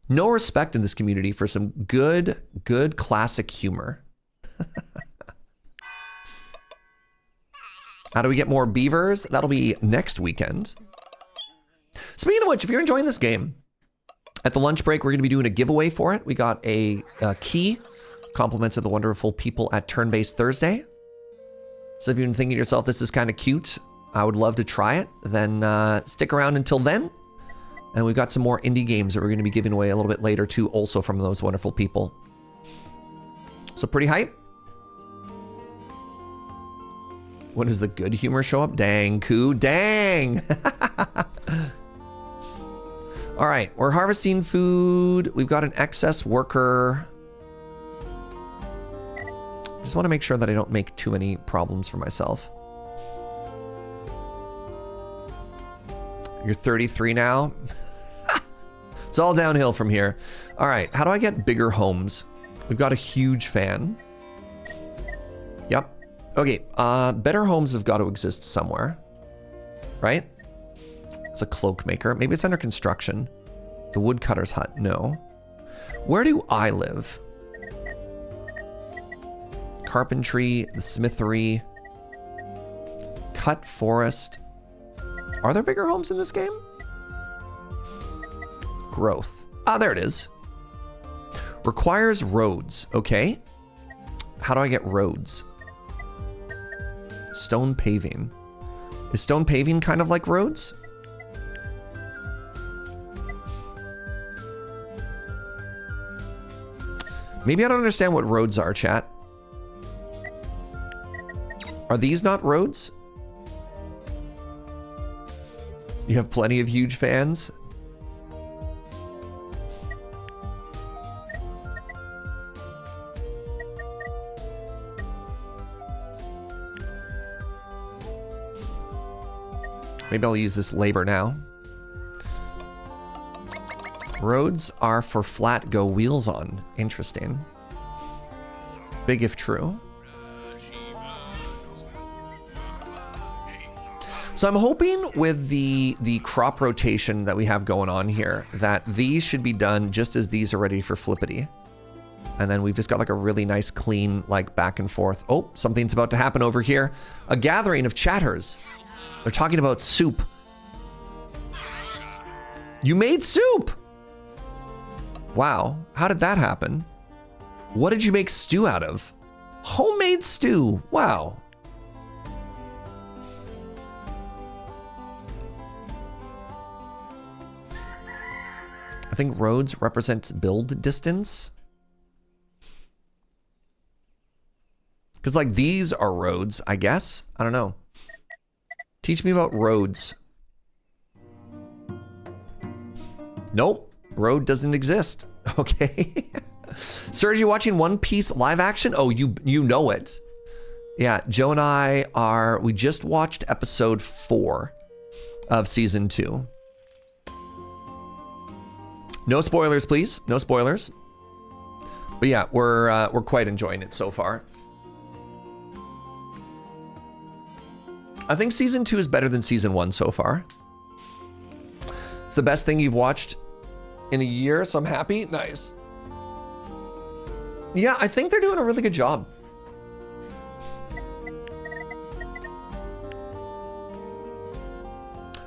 No respect in this community for some good classic humor. How do we get more beavers? That'll be next weekend. Speaking of which, if you're enjoying this game, at the lunch break, we're going to be doing a giveaway for it. We got a key. Compliments of the wonderful people at Turn-Based Thursday. So if you've been thinking to yourself, this is kind of cute, I would love to try it, then stick around until then. And we've got some more indie games that we're going to be giving away a little bit later too, also from those wonderful people. So pretty hype. When does the good humor show up? Dang, Koo, dang! All right, we're harvesting food. We've got an excess worker. Just want to make sure that I don't make too many problems for myself. You're 33 now. It's all downhill from here. All right, how do I get bigger homes? We've got a huge fan. Yep. Okay, better homes have got to exist somewhere, right? It's a cloak maker. Maybe it's under construction. The woodcutter's hut, no. Where do I live? Carpentry, the smithery, cut forest. Are there bigger homes in this game? Growth. Ah, there it is. Requires roads. Okay. How do I get roads? Stone paving. Is stone paving kind of like roads? Maybe I don't understand what roads are, chat. Are these not roads? You have plenty of huge fans. Maybe I'll use this labor now. Roads are for flat go wheels on. Interesting. Big if true. So I'm hoping with the crop rotation that we have going on here that these should be done just as these are ready for flippity. And then we've just got like a really nice clean like back and forth. Oh, something's about to happen over here. A gathering of chatters. They're talking about soup. You made soup! Wow, how did that happen? What did you make stew out of? Homemade stew, wow. I think roads represents build distance. Because like these are roads, I guess. I don't know. Teach me about roads. Nope, road doesn't exist. Okay. Serge, you watching One Piece live action? Oh, you know it. Yeah, Joe and I are, we just watched episode 4 of season 2. No spoilers, please. No spoilers. But yeah, we're quite enjoying it so far. I think season 2 is better than season 1 so far. It's the best thing you've watched in a year, so I'm happy. Nice. Yeah, I think they're doing a really good job.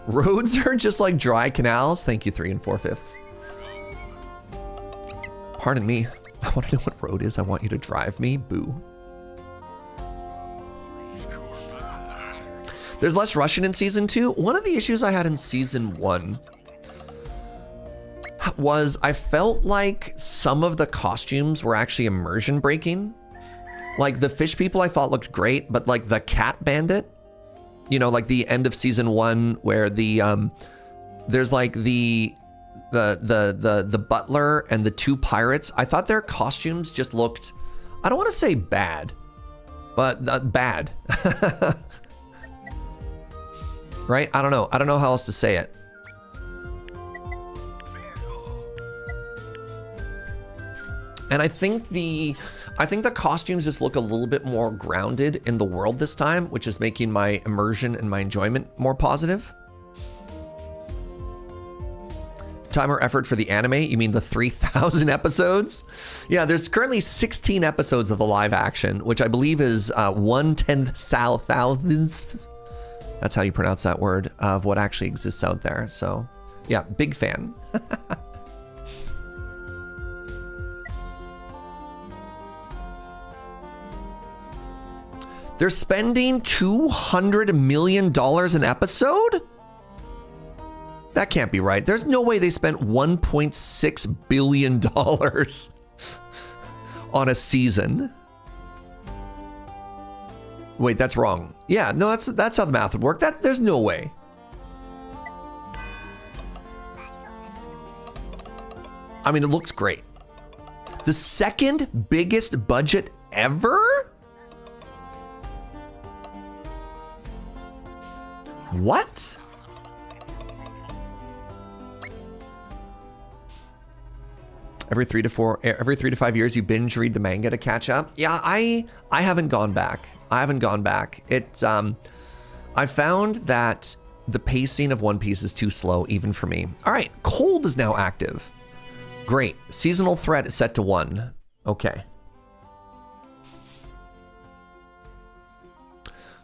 Roads are just like dry canals. Thank you, 3 4/5. Pardon me. I want to know what road is. I want you to drive me. Boo. There's less Russian in season 2. One of the issues I had in season 1 was I felt like some of the costumes were actually immersion breaking. Like the fish people I thought looked great, but like the cat bandit, you know, like the end of season 1 where the there's like the butler and the 2 pirates. I thought their costumes just looked, I don't want to say bad, but bad. Right? I don't know. I don't know how else to say it. And I think the costumes just look a little bit more grounded in the world this time, which is making my immersion and my enjoyment more positive. Time or effort for the anime? You mean the 3,000 episodes? Yeah, there's currently 16 episodes of the live action, which I believe is 1/10,000th. That's how you pronounce that word, of what actually exists out there. So yeah, big fan. They're spending $200 million an episode? That can't be right. There's no way they spent $1.6 billion on a season. Wait, that's wrong. Yeah, no, that's how the math would work. There's no way. I mean, it looks great. The second biggest budget ever? What? Every 3 to 5 years, you binge read the manga to catch up. Yeah, I haven't gone back. I found that the pacing of One Piece is too slow, even for me. All right, cold is now active. Great. Seasonal threat is set to 1. Okay.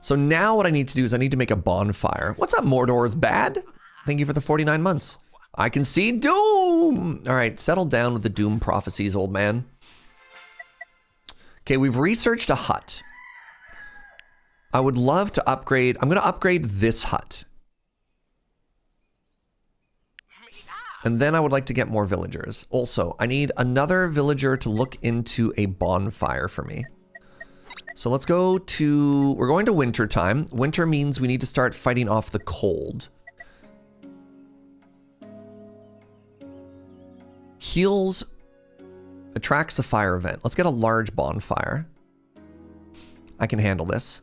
So now what I need to do is I need to make a bonfire. What's up, Mordor is bad? Thank you for the 49 months. I can see doom. All right, settle down with the doom prophecies, old man. Okay, we've researched a hut. I would love to upgrade. I'm going to upgrade this hut. And then I would like to get more villagers. Also, I need another villager to look into a bonfire for me. So let's go to, we're going to winter time. Winter means we need to start fighting off the cold. Heals, attracts a fire event. Let's get a large bonfire. I can handle this.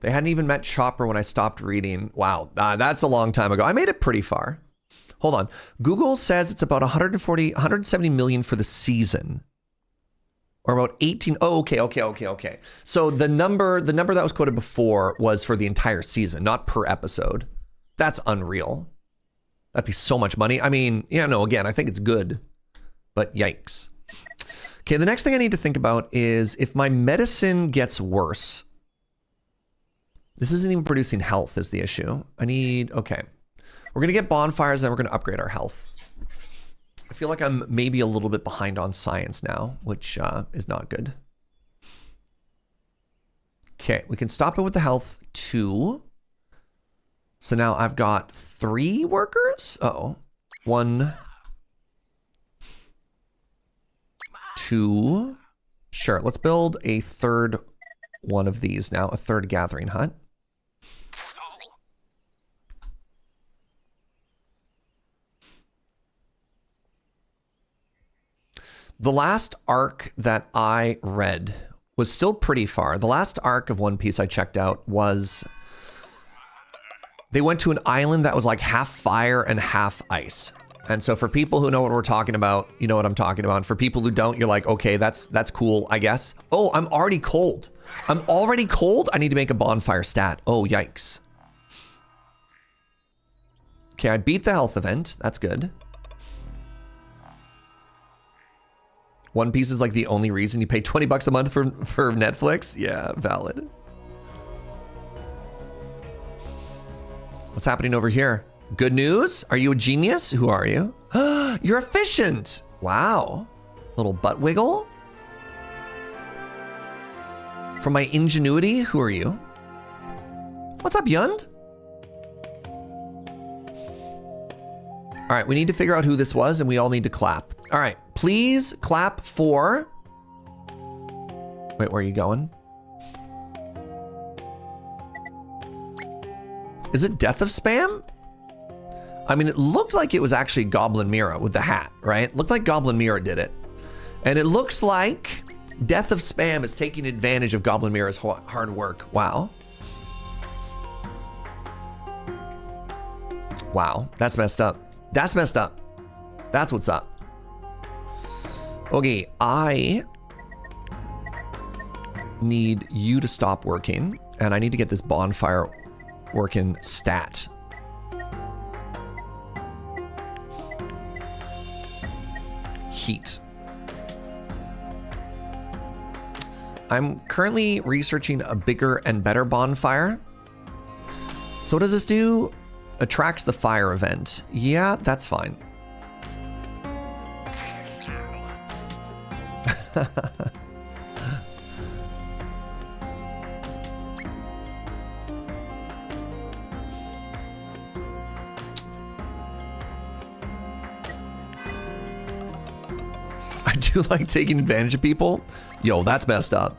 They hadn't even met Chopper when I stopped reading. Wow, that's a long time ago. I made it pretty far. Hold on. Google says it's about 170 million for the season. Or about 18. Oh, okay. So the number that was quoted before was for the entire season, not per episode. That's unreal. That'd be so much money. I mean, yeah, no, again, I think it's good, but yikes. Okay, the next thing I need to think about is if my medicine gets worse, This isn't even producing health is the issue. I need, okay. We're gonna get bonfires, then we're gonna upgrade our health. I feel like I'm maybe a little bit behind on science now, which is not good. Okay, we can stop it with the health 2. So now I've got 3 workers. Uh-oh. 1, 2. Sure, let's build a third one of these now, a third gathering hut. The last arc that I read was still pretty far. The last arc of One Piece I checked out was they went to an island that was like half fire and half ice. And so for people who know what we're talking about, you know what I'm talking about. And for people who don't, you're like, okay, that's cool, I guess. Oh, I'm already cold. I'm already cold? I need to make a bonfire stat. Oh, yikes. Okay, I beat the health event. That's good. One Piece is like the only reason you pay 20 bucks a month for Netflix? Yeah, valid. What's happening over here? Good news? Are you a genius? Who are you? You're efficient. Wow. Little butt wiggle. From my ingenuity, who are you? What's up, Yund? All right, we need to figure out who this was and we all need to clap. All right, please clap for... Wait, where are you going? Is it Death of Spam? I mean, it looked like it was actually Goblin Mira with the hat, right? Looked like Goblin Mira did it. And it looks like Death of Spam is taking advantage of Goblin Mira's hard work. Wow. Wow, that's messed up. That's messed up. That's what's up. Okay, I need you to stop working, and I need to get this bonfire working stat. Heat. I'm currently researching a bigger and better bonfire. So what does this do? Attracts the fire event. Yeah, that's fine. I do like taking advantage of people. Yo, that's messed up.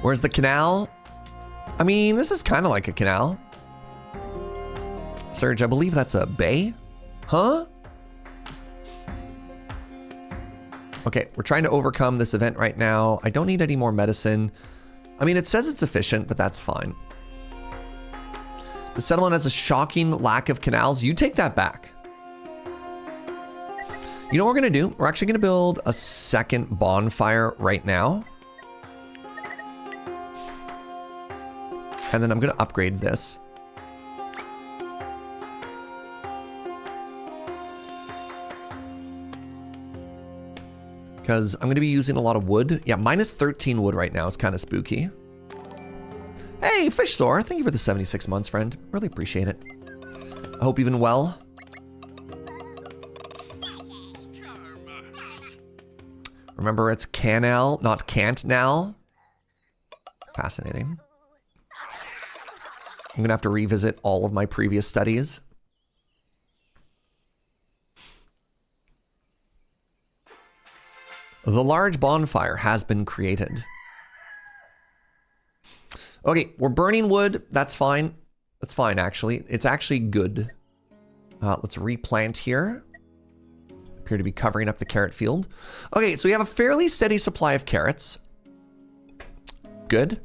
Where's the canal? I mean, this is kind of like a canal. Serge, I believe that's a bay. Huh? Okay, we're trying to overcome this event right now. I don't need any more medicine. I mean, it says it's efficient, but that's fine. The settlement has a shocking lack of canals. You take that back. You know what we're gonna do? We're actually gonna build a second bonfire right now. And then I'm gonna upgrade this. Because I'm gonna be using a lot of wood. Yeah, minus 13 wood right now is kind of spooky. Hey, Fishsore, thank you for the 76 months, friend. Really appreciate it. I hope you've been well. Remember, it's canal, not can't-nal. Fascinating. I'm gonna have to revisit all of my previous studies. The large bonfire has been created. Okay, we're burning wood. That's fine. That's fine, actually. It's actually good. Let's replant here. Appear to be covering up the carrot field. Okay, so we have a fairly steady supply of carrots. Good.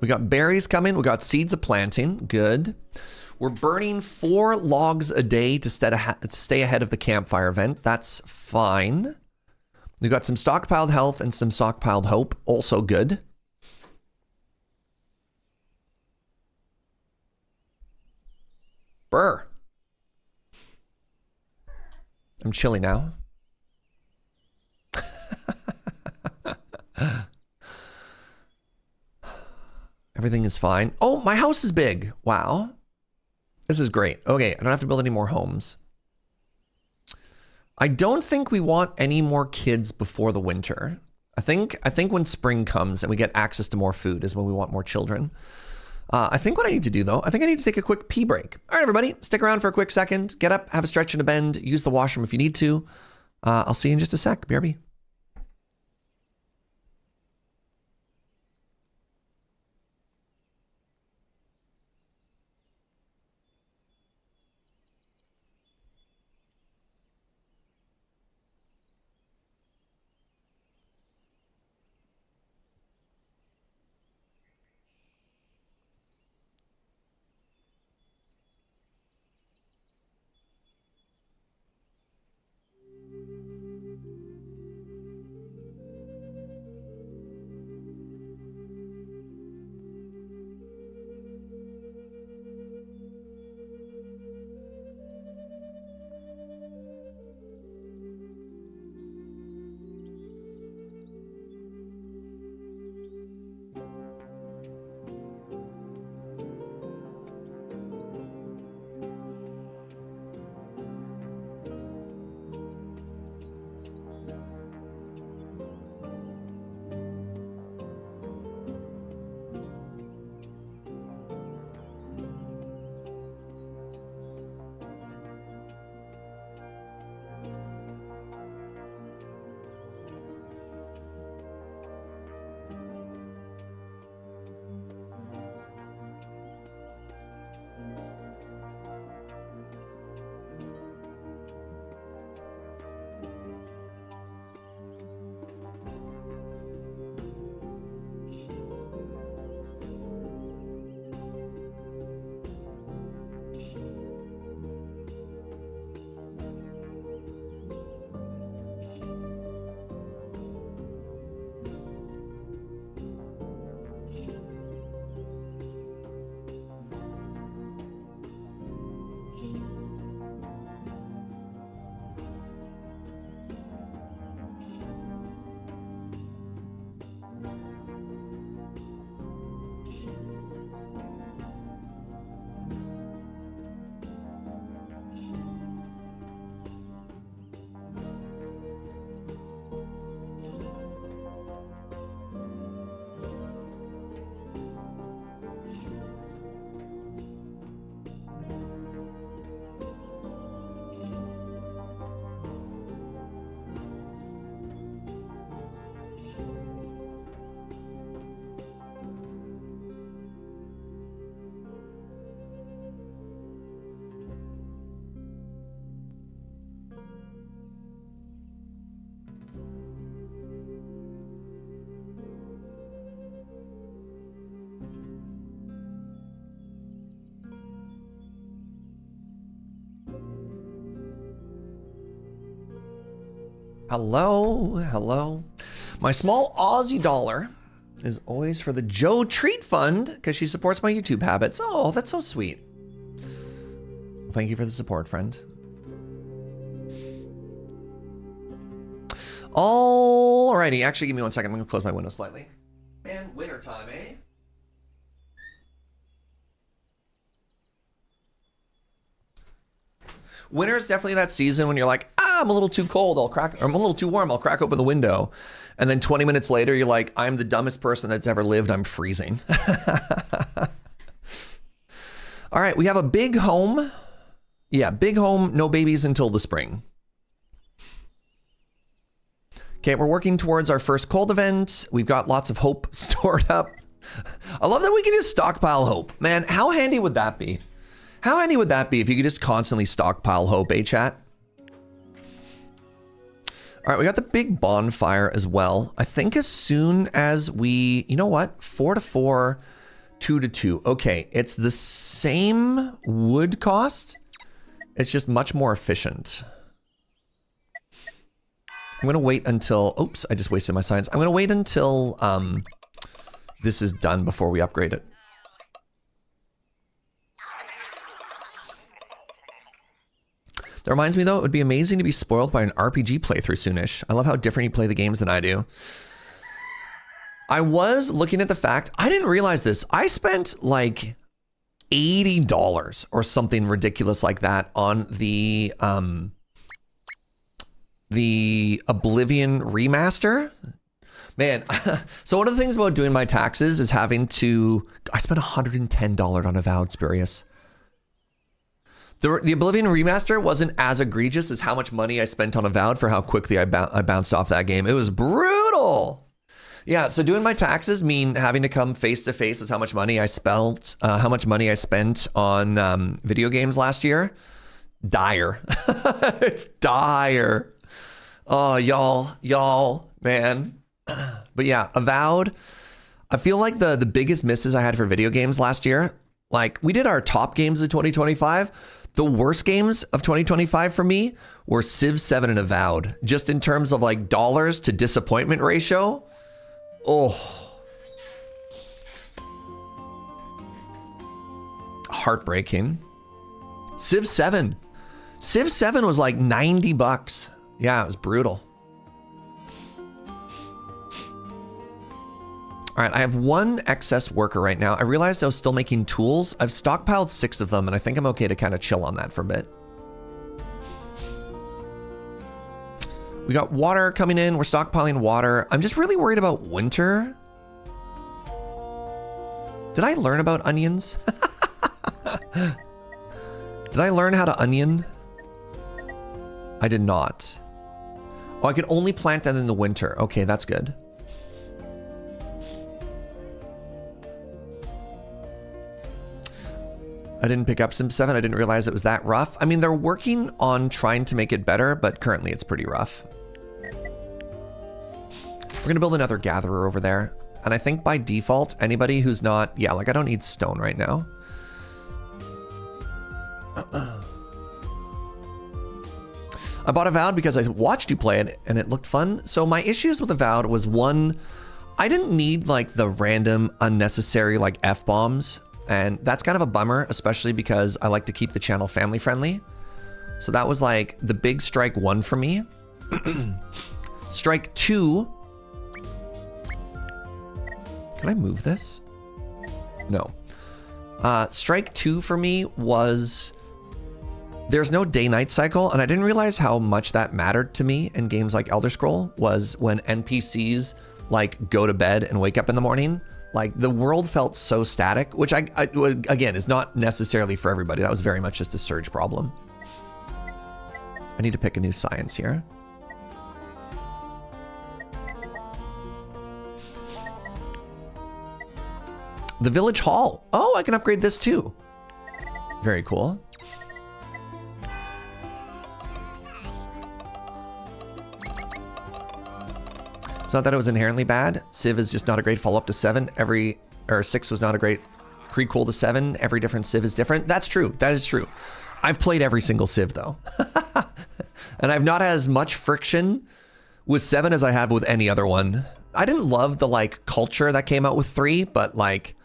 We got berries coming. We got seeds of planting. Good. We're burning 4 logs a day to stay ahead of the campfire event. That's fine. We got some stockpiled health and some stockpiled hope. Also good. Brr. I'm chilly now. Everything is fine. Oh, my house is big. Wow. This is great. Okay, I don't have to build any more homes. I don't think we want any more kids before the winter. I think when spring comes and we get access to more food is when we want more children. I think what I need to do, though, I think I need to take a quick pee break. All right, everybody, stick around for a quick second. Get up, have a stretch and a bend, use the washroom if you need to. I'll see you in just a sec. BRB. Hello, hello. My small Aussie dollar is always for the Joe Treat Fund because she supports my YouTube habits. Oh, that's so sweet. Thank you for the support, friend. Alrighty, actually give me 1 second. I'm gonna close my window slightly. Man, winter time, eh? Winter is definitely that season when you're like, I'm a little too cold, or I'm a little too warm, I'll crack open the window. And then 20 minutes later, you're like, I'm the dumbest person that's ever lived, I'm freezing. All right, we have a big home. Yeah, big home, no babies until the spring. Okay, we're working towards our first cold event. We've got lots of hope stored up. I love that we can just stockpile hope. Man, how handy would that be? How handy would that be if you could just constantly stockpile hope, eh, chat? All right, we got the big bonfire as well. I think as soon as we, you know what? 4 to 4, 2 to 2. Okay, it's the same wood cost. It's just much more efficient. I'm gonna wait until, oops, I just wasted my science. I'm gonna wait until this is done before we upgrade it. That reminds me though, it would be amazing to be spoiled by an RPG playthrough soonish. I love how different you play the games than I do. I was looking at the fact, I didn't realize this. I spent like $80 or something ridiculous like that on the Oblivion remaster. Man, so one of the things about doing my taxes is having to, I spent $110 on Avowed, Spurious. The Oblivion remaster wasn't as egregious as how much money I spent on Avowed for how quickly I bounced off that game. It was brutal. Yeah, so doing my taxes mean having to come face to face with how much money I spent, on video games last year. Dire. It's dire. Oh, y'all, man. But yeah, Avowed. I feel like the biggest misses I had for video games last year, like we did our top games of 2025. The worst games of 2025 for me were Civ 7 and Avowed, just in terms of like dollars to disappointment ratio. Oh, heartbreaking. Civ 7 was like $90. Yeah, it was brutal. All right, I have one excess worker right now. I realized I was still making tools. I've stockpiled 6 of them, and I think I'm okay to kind of chill on that for a bit. We got water coming in. We're stockpiling water. I'm just really worried about winter. Did I learn about onions? Did I learn how to onion? I did not. Oh, I could only plant that in the winter. Okay, that's good. I didn't pick up Sim 7. I didn't realize it was that rough. I mean, they're working on trying to make it better, but currently it's pretty rough. We're gonna build another gatherer over there. And I think by default, anybody who's not, yeah, like I don't need stone right now. I bought Avowed because I watched you play it and it looked fun. So my issues with Avowed was one, I didn't need like the random unnecessary like F-bombs. And that's kind of a bummer, especially because I like to keep the channel family friendly. So that was like the big strike 1 for me. Strike 2. Can I move this? No. Strike 2 for me was there's no day-night cycle, and I didn't realize how much that mattered to me in games like Elder Scroll was when NPCs like go to bed and wake up in the morning. Like the world felt so static, which I again is not necessarily for everybody. That was very much just a Surge problem. I need to pick a new science here. The village hall. Oh, I can upgrade this too. Very cool. It's not that it was inherently bad. Civ is just not a great follow-up to 7. 6 was not a great prequel to 7. Every different Civ is different. That's true. That is true. I've played every single Civ though. And I've not had as much friction with 7 as I have with any other one. I didn't love the like culture that came out with 3, but like,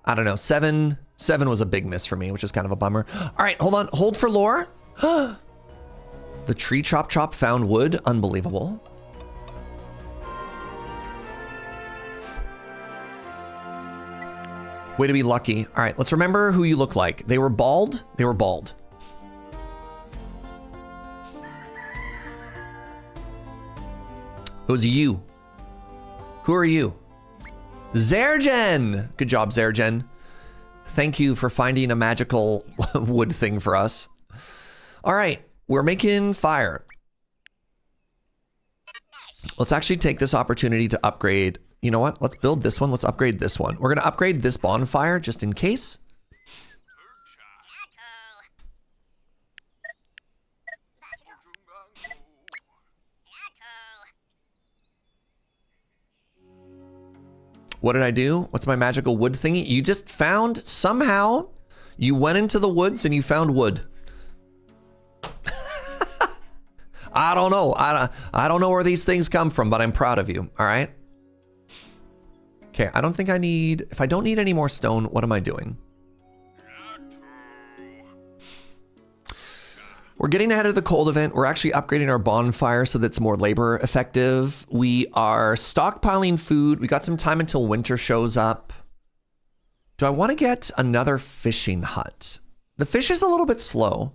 I don't know, 7 was a big miss for me, which is kind of a bummer. All right, hold on. Hold for lore. The tree chop found wood. Unbelievable. Way to be lucky. All right, let's remember who you look like. They were bald. They were bald. It was you. Who are you? Zergen. Good job, Zergen. Thank you for finding a magical wood thing for us. All right, we're making fire. Let's actually take this opportunity to upgrade. You know what? Let's build this one. Let's upgrade this one. We're going to upgrade this bonfire just in case. What did I do? What's my magical wood thingy? You just found, somehow, you went into the woods and you found wood. I don't know. I don't know where these things come from, but I'm proud of you. All right. Okay, I don't think I need... If I don't need any more stone, what am I doing? We're getting ahead of the cold event. We're actually upgrading our bonfire so that's more labor effective. We are stockpiling food. We got some time until winter shows up. Do I want to get another fishing hut? The fish is a little bit slow,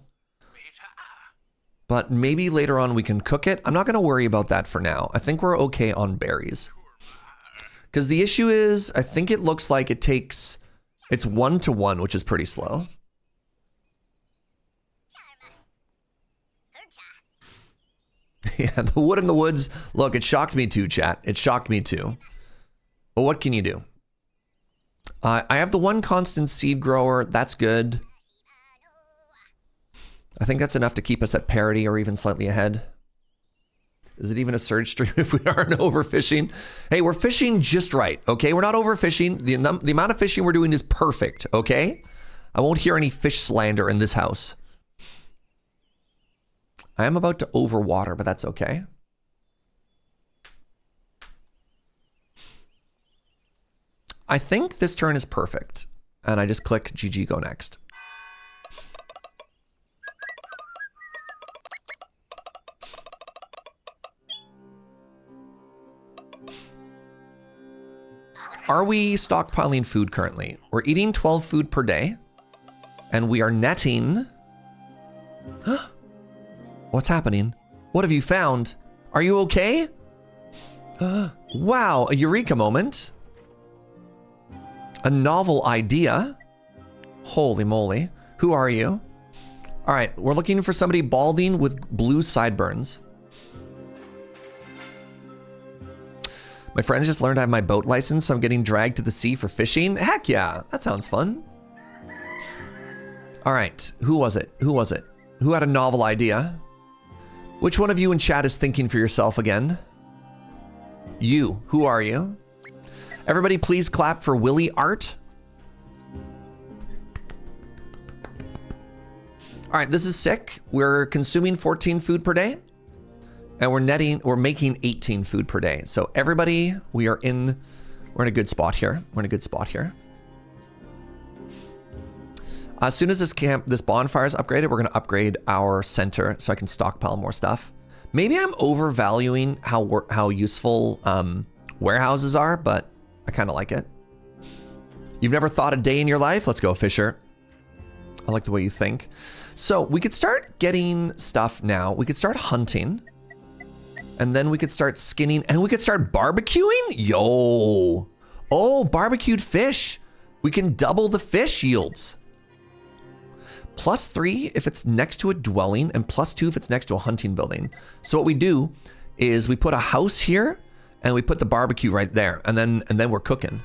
but maybe later on we can cook it. I'm not going to worry about that for now. I think we're okay on berries. Because the issue is, I think it looks like it takes, it's 1-to-1, which is pretty slow. Yeah, the wood in the woods. Look, it shocked me too, chat. It shocked me too. But what can you do? I have the one constant seed grower. That's good. I think that's enough to keep us at parity or even slightly ahead. Is it even a surge stream if we aren't overfishing? Hey, we're fishing just right, okay? We're not overfishing. The amount of fishing we're doing is perfect, okay? I won't hear any fish slander in this house. I am about to overwater, but that's okay. I think this turn is perfect. And I just click GG, go next. Are we stockpiling food currently? We're eating 12 food per day. And we are netting... What's happening? What have you found? Are you okay? Wow, a eureka moment. A novel idea. Holy moly. Who are you? All right, we're looking for somebody balding with blue sideburns. My friends just learned I have my boat license, so I'm getting dragged to the sea for fishing. Heck yeah, that sounds fun. All right, who was it? Who was it? Who had a novel idea? Which one of you in chat is thinking for yourself again? You, who are you? Everybody please clap for Willie Art. All right, this is sick. We're consuming 14 food per day. And we're making 18 food per day. So everybody, we're in a good spot here. We're in a good spot here. As soon as this bonfire is upgraded, we're gonna upgrade our center so I can stockpile more stuff. Maybe I'm overvaluing how useful warehouses are, but I kind of like it. You've never thought a day in your life? Let's go, Fisher. I like the way you think. So we could start getting stuff now. We could start hunting. And then we could start skinning and we could start barbecuing. Yo. Oh, barbecued fish. We can double the fish yields. +3 if it's next to a dwelling and +2 if it's next to a hunting building. So what we do is we put a house here and we put the barbecue right there and then we're cooking.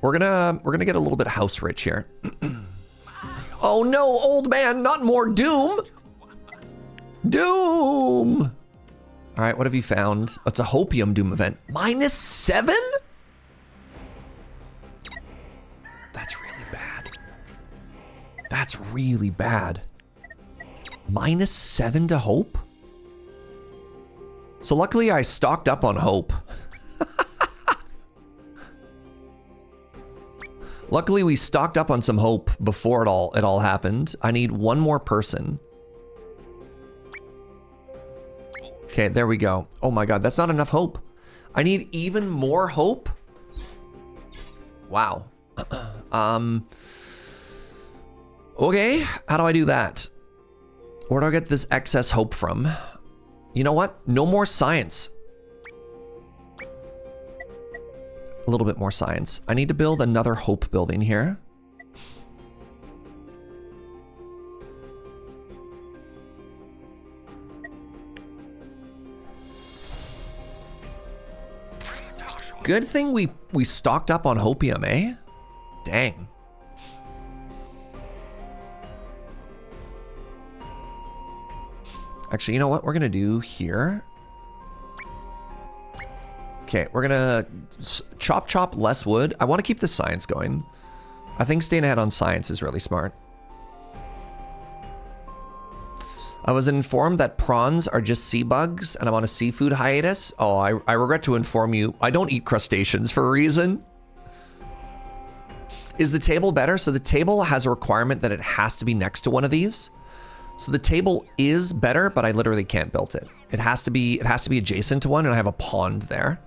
We're gonna get a little bit house rich here. Oh no, old man, not more doom. Doom. All right, what have you found? Oh, it's a hopium doom event. -7? That's really bad. That's really bad. -7 to hope? So luckily I stocked up on hope. Luckily, we stocked up on some hope before it all happened. I need one more person. Okay, there we go. Oh my god, that's not enough hope. I need even more hope. Wow. Okay, how do I do that? Where do I get this excess hope from? You know what? No more science. A little bit more science. I need to build another hope building here. Good thing we stocked up on hopium, eh? Dang. Actually, you know what we're gonna do here? Okay, we're gonna chop less wood. I want to keep the science going. I think staying ahead on science is really smart. I was informed that prawns are just sea bugs and I'm on a seafood hiatus. Oh, I regret to inform you, I don't eat crustaceans for a reason. Is the table better? So the table has a requirement that it has to be next to one of these. So the table is better, but I literally can't build it. It has to be adjacent to one, and I have a pond there.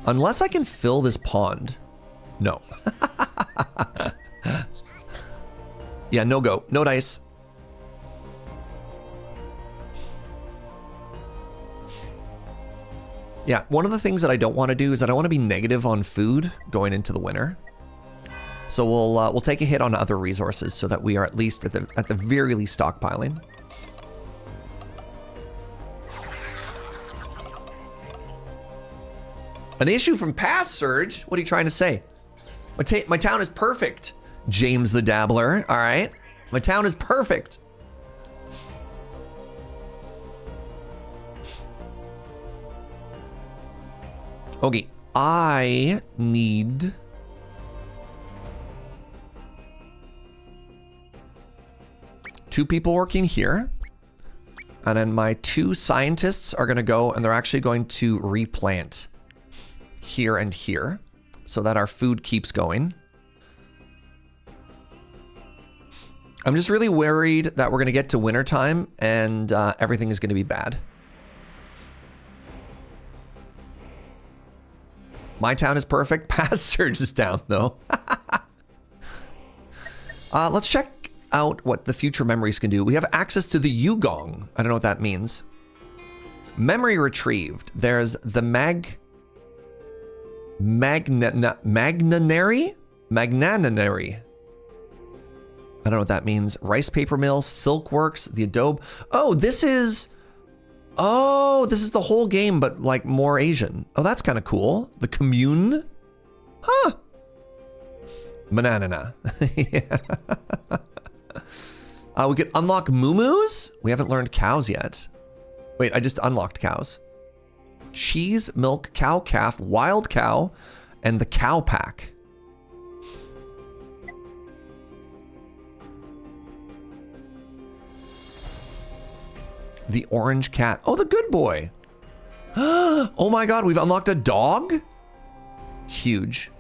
Unless I can fill this pond. No. Yeah, no go. No dice. Yeah, one of the things that I don't want to do is I don't want to be negative on food going into the winter. So we'll take a hit on other resources so that we are at least at the very least stockpiling. An issue from past Surge? What are you trying to say? My town is perfect. James the Dabbler. All right. My town is perfect. Okay. I need... two people working here. And then my two scientists are going to go and they're actually going to replant here and here so that our food keeps going. I'm just really worried that we're going to get to wintertime and everything is going to be bad. My town is perfect. Past Surge is down though. Let's check out what the future memories can do. We have access to the Yugong. I don't know what that means. Memory retrieved. There's the magnanary. I don't know what that means. Rice paper mill, silkworks, the adobe. Oh, this is the whole game, but like more Asian. Oh, that's kind of cool. The commune. Huh. Banana. Yeah. We could unlock moo-moos? We haven't learned cows yet. Wait, I just unlocked cows. Cheese, milk, cow, calf, wild cow, and the cow pack. The orange cat. Oh, the good boy. Oh my god, we've unlocked a dog? Huge.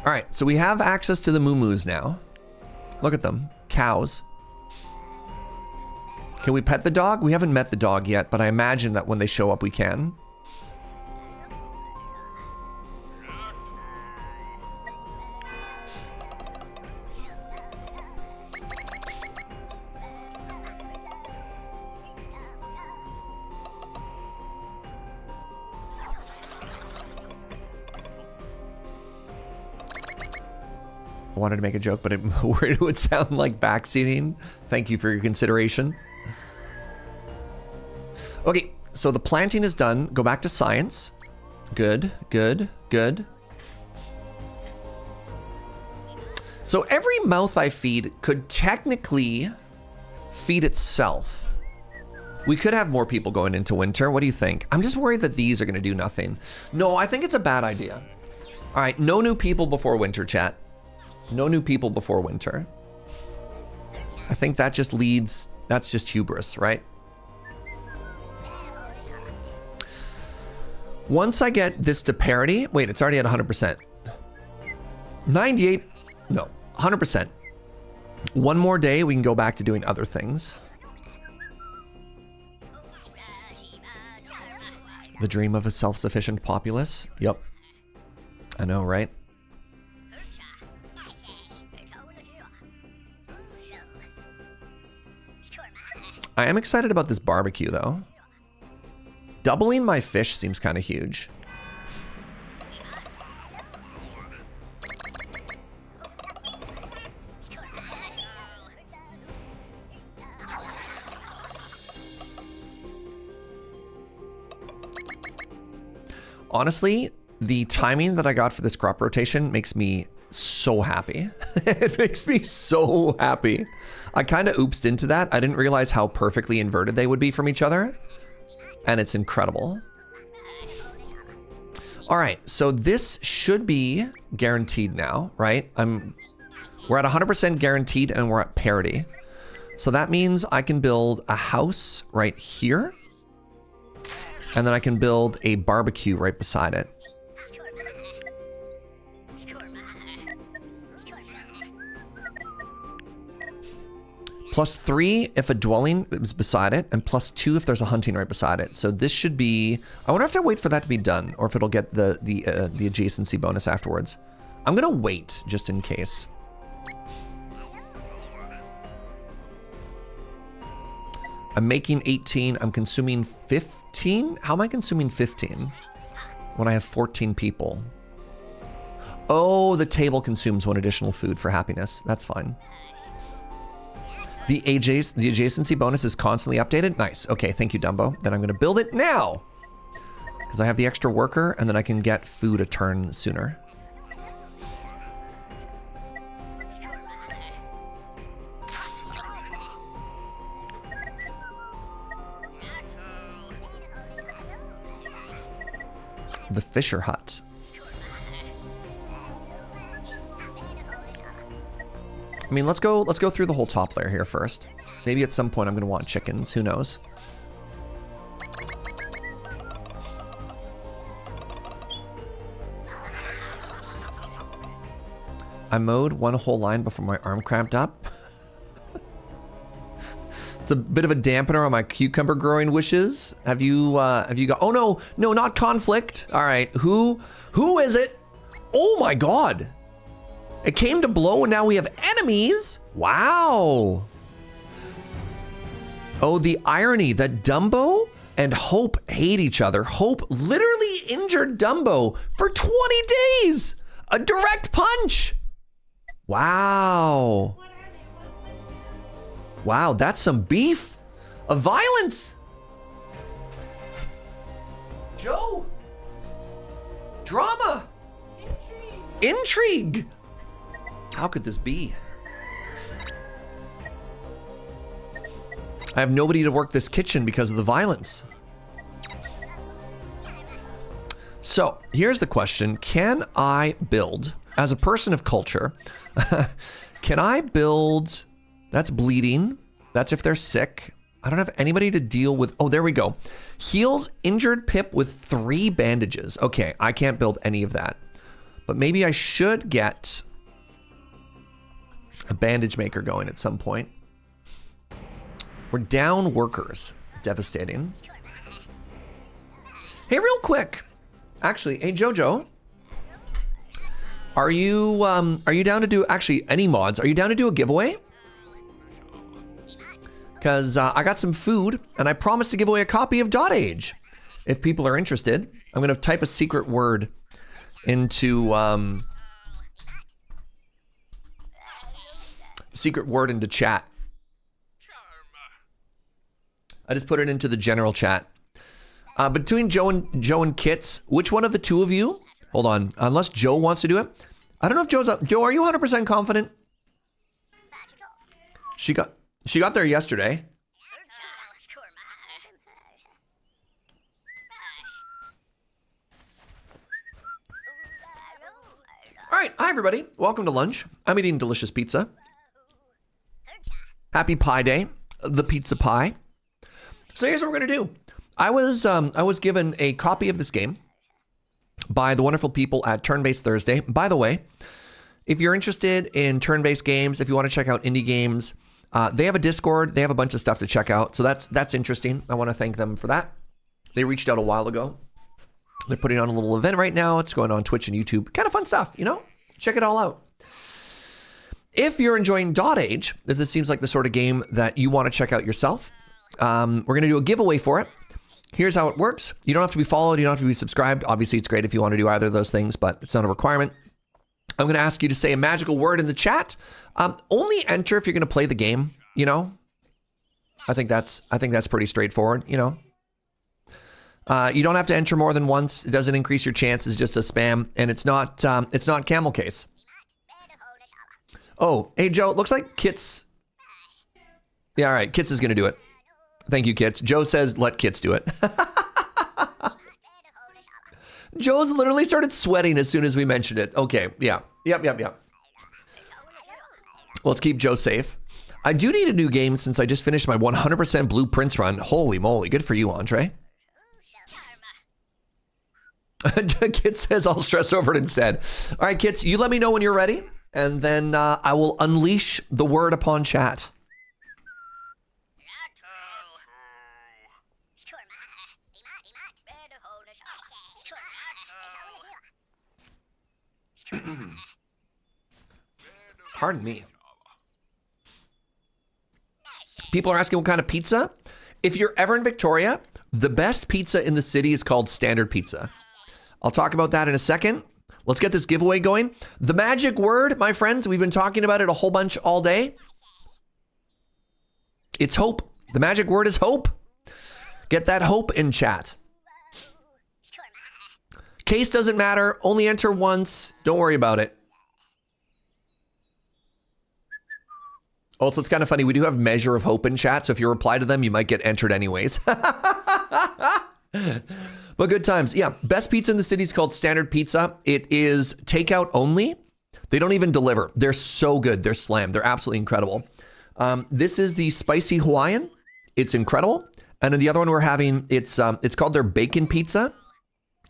All right, so we have access to the moo-moos now. Look at them, cows. Can we pet the dog? We haven't met the dog yet, but I imagine that when they show up, we can. I wanted to make a joke, but it would sound like backseating. Thank you for your consideration. Okay, so the planting is done. Go back to science. Good, good, good. So every mouth I feed could technically feed itself. We could have more people going into winter. What do you think? I'm just worried that these are going to do nothing. No, I think it's a bad idea. All right, no new people before winter, chat. No new people before winter. I think that just leads, that's just hubris, right? Once I get this to parity, wait, it's already at 100%. 98, no, 100%. One more day, we can go back to doing other things. The dream of a self-sufficient populace. Yep. I know, right? I am excited about this barbecue, though. Doubling my fish seems kind of huge. Honestly, the timing that I got for this crop rotation makes me so happy. It makes me so happy. I kind of oopsed into that. I didn't realize how perfectly inverted they would be from each other. And it's incredible. All right, so this should be guaranteed now, right? We're at 100% guaranteed and we're at parity. So that means I can build a house right here. And then I can build a barbecue right beside it. +3 if a dwelling is beside it, and +2 if there's a hunting right beside it. So this should be, I wonder if I have to wait for that to be done, or if it'll get the adjacency bonus afterwards. I'm gonna wait just in case. I'm making 18, I'm consuming 15? How am I consuming 15 when I have 14 people? Oh, the table consumes 1 additional food for happiness. That's fine. The adjacency bonus is constantly updated. Nice. Okay, thank you, Dumbo. Then I'm gonna build it now, because I have the extra worker, and then I can get food a turn sooner. The Fisher Hut. I mean, let's go through the whole top layer here first. Maybe at some point I'm gonna want chickens, who knows? I mowed 1 whole line before my arm cramped up. It's a bit of a dampener on my cucumber growing wishes. Have you got, oh no, not conflict. All right, who is it? Oh my God. It came to blow and now we have enemies? Wow. Oh, the irony that Dumbo and Hope hate each other. Hope literally injured Dumbo for 20 days. A direct punch. Wow. Wow, that's some beef. A violence. Joe. Drama. Intrigue. How could this be? I have nobody to work this kitchen because of the violence. So here's the question. Can I build, as a person of culture, can I build, that's bleeding. That's if they're sick. I don't have anybody to deal with. Oh, there we go. Heals injured Pip with 3 bandages. Okay, I can't build any of that. But maybe I should get a bandage maker going at some point. We're down workers. Devastating. Hey, real quick. Actually, hey Jojo. Are you down to do, actually any mods, are you down to do a giveaway? Because I got some food and I promised to give away a copy of dotAGE. If people are interested, I'm gonna type a secret word into chat. I just put it into the general chat. Between Joe and Kits, which one of the two of you? Hold on, unless Joe wants to do it. I don't know if Joe's up. Joe, are you 100% confident? She got there yesterday. All right, hi everybody. Welcome to lunch. I'm eating delicious pizza. Happy Pie Day, the pizza pie. So here's what we're gonna do. I was given a copy of this game by the wonderful people at Turn-Based Thursday. By the way, if you're interested in turn-based games, if you want to check out indie games, they have a Discord. They have a bunch of stuff to check out. So that's interesting. I want to thank them for that. They reached out a while ago. They're putting on a little event right now. It's going on Twitch and YouTube. Kind of fun stuff, you know? Check it all out. If you're enjoying dotAGE, if this seems like the sort of game that you want to check out yourself, we're going to do a giveaway for it. Here's how it works. You don't have to be followed. You don't have to be subscribed. Obviously, it's great if you want to do either of those things, but it's not a requirement. I'm going to ask you to say a magical word in the chat. Only enter if you're going to play the game, you know? I think that's pretty straightforward, you know? You don't have to enter more than once. It doesn't increase your chances, just a spam, and it's not camel case. Oh, hey, Joe, looks like Kits. Yeah, all right, Kits is going to do it. Thank you, Kits. Joe says, let Kits do it. Joe's literally started sweating as soon as we mentioned it. Okay, yeah. Yep. Well, let's keep Joe safe. I do need a new game since I just finished my 100% blueprints run. Holy moly, good for you, Andre. Kits says I'll stress over it instead. All right, Kits, you let me know when you're ready, and then I will unleash the word upon chat. Pardon me. People are asking what kind of pizza. If you're ever in Victoria, the best pizza in the city is called Standard Pizza. I'll talk about that in a second. Let's get this giveaway going. The magic word, my friends, we've been talking about it a whole bunch all day. It's hope. The magic word is hope. Get that hope in chat. Case doesn't matter. Only enter once. Don't worry about it. Also, it's kind of funny. We do have measure of hope in chat. So if you reply to them, you might get entered anyways. But good times. Yeah. Best pizza in the city is called Standard Pizza. It is takeout only. They don't even deliver. They're so good. They're slammed. They're absolutely incredible. This is the spicy Hawaiian. It's incredible. And then the other one we're having, it's called their bacon pizza.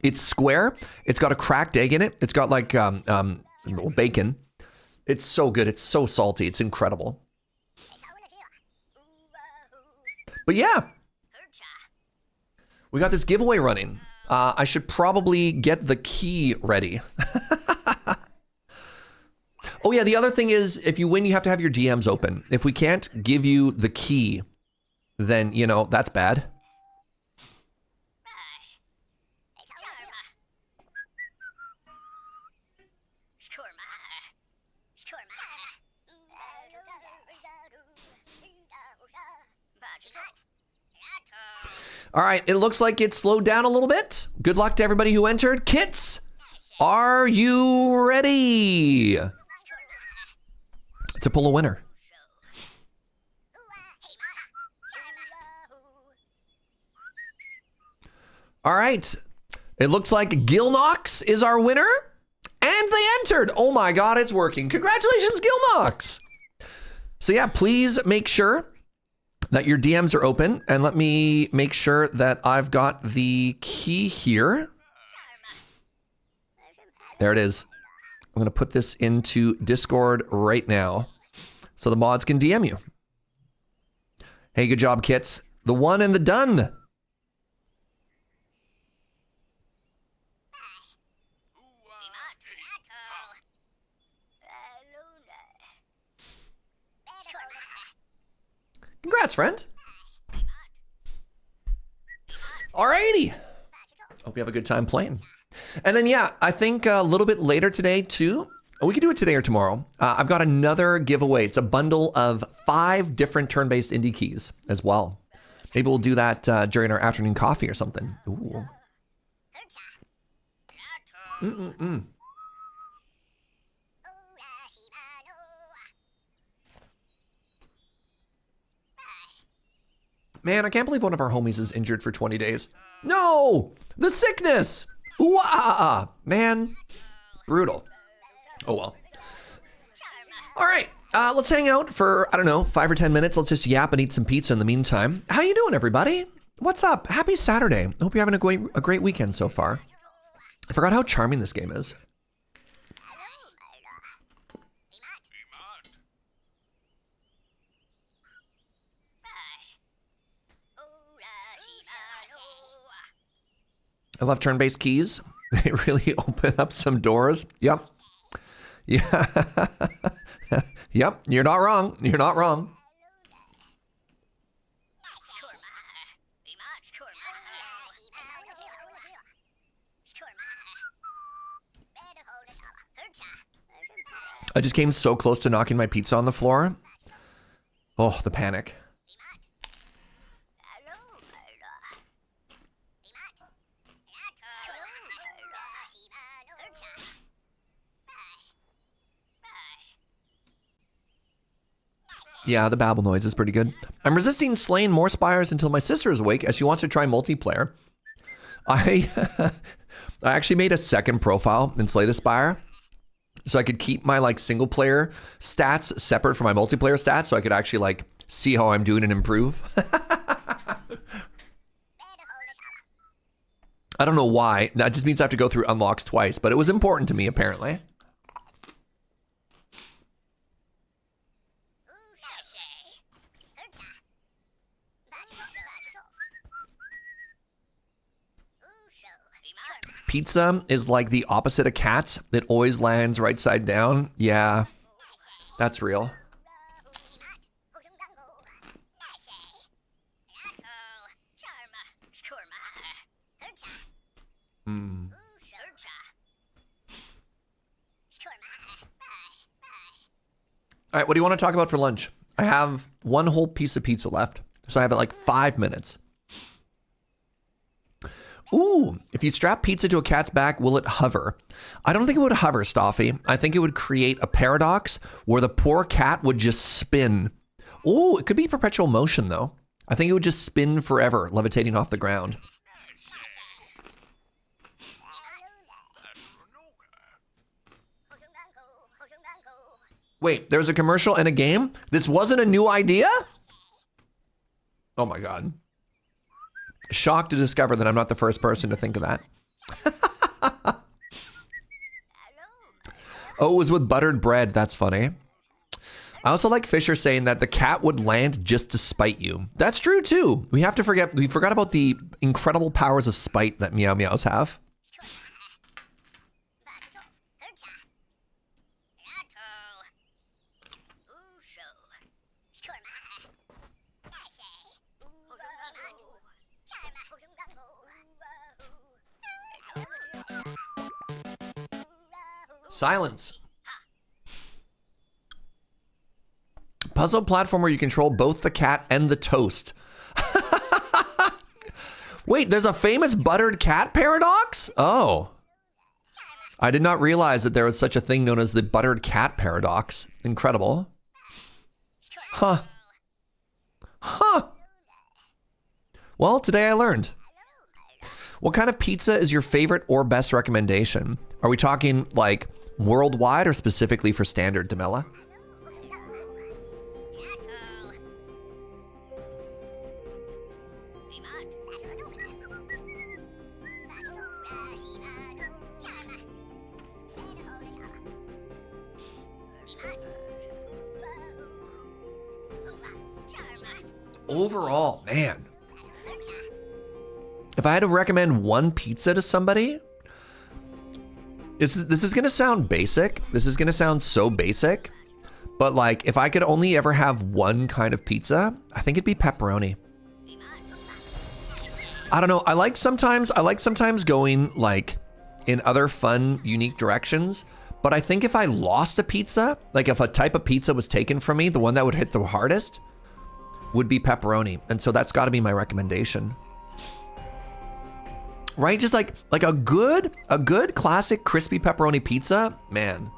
It's square. It's got a cracked egg in it. It's got like bacon. It's so good. It's so salty. It's incredible. But yeah, we got this giveaway running. I should probably get the key ready. Oh yeah, the other thing is if you win, you have to have your DMs open. If we can't give you the key, then, you know, that's bad. All right, it looks like it slowed down a little bit. Good luck to everybody who entered. Kits, are you ready to pull a winner? All right, it looks like Gilnox is our winner, and they entered. Oh my God, it's working. Congratulations, Gilnox. So yeah, please make sure that your DMs are open, and let me make sure that I've got the key here. There it is. I'm gonna put this into Discord right now so the mods can DM you. Hey, good job, Kits. The one and the done. Congrats, friend. Alrighty. Hope you have a good time playing. And then, yeah, I think a little bit later today, too. We could do it today or tomorrow. I've got another giveaway. It's a bundle of 5 different turn-based indie keys as well. Maybe we'll do that during our afternoon coffee or something. Ooh. Man, I can't believe one of our homies is injured for 20 days. No! The sickness! Ooh-ah! Man, brutal. Oh well. All right, let's hang out for, I don't know, 5 or 10 minutes. Let's just yap and eat some pizza in the meantime. How you doing, everybody? What's up? Happy Saturday. Hope you're having a great weekend so far. I forgot how charming this game is. I love turn-based keys. They really open up some doors. Yep. Yeah. Yep. You're not wrong. You're not wrong. I just came so close to knocking my pizza on the floor. Oh, the panic. Yeah, the babble noise is pretty good. I'm resisting slaying more spires until my sister is awake as she wants to try multiplayer. I I actually made a second profile in Slay the Spire so I could keep my like single player stats separate from my multiplayer stats so I could actually like see how I'm doing and improve. I don't know why. That just means I have to go through unlocks twice, but it was important to me apparently. Pizza is like the opposite of cats. It always lands right side down. Yeah, that's real. All right, what do you want to talk about for lunch? I have one whole piece of pizza left, so I have like 5 minutes. Ooh, if you strap pizza to a cat's back, will it hover? I don't think it would hover, Stoffy. I think it would create a paradox where the poor cat would just spin. Ooh, it could be perpetual motion, though. I think it would just spin forever, levitating off the ground. Wait, there's a commercial and a game? This wasn't a new idea? Oh my God. Shocked to discover that I'm not the first person to think of that. Oh, it was with buttered bread. That's funny. I also like Fisher saying that the cat would land just to spite you. That's true too. We forgot about the incredible powers of spite that Meow Meows have. Silence. Puzzle platform where you control both the cat and the toast. Wait, there's a famous buttered cat paradox? Oh. I did not realize that there was such a thing known as the buttered cat paradox. Incredible. Huh. Huh. Well, today I learned. What kind of pizza is your favorite or best recommendation? Are we talking like worldwide or specifically for standard, Demella? Overall, man. If I had to recommend one pizza to somebody, this is gonna sound basic. This is gonna sound so basic, but like if I could only ever have one kind of pizza, I think it'd be pepperoni. I don't know. I like sometimes going like in other fun, unique directions. But I think if I lost a pizza, like if a type of pizza was taken from me, the one that would hit the hardest would be pepperoni. And so that's got to be my recommendation. Right? Just like a good classic crispy pepperoni pizza, man.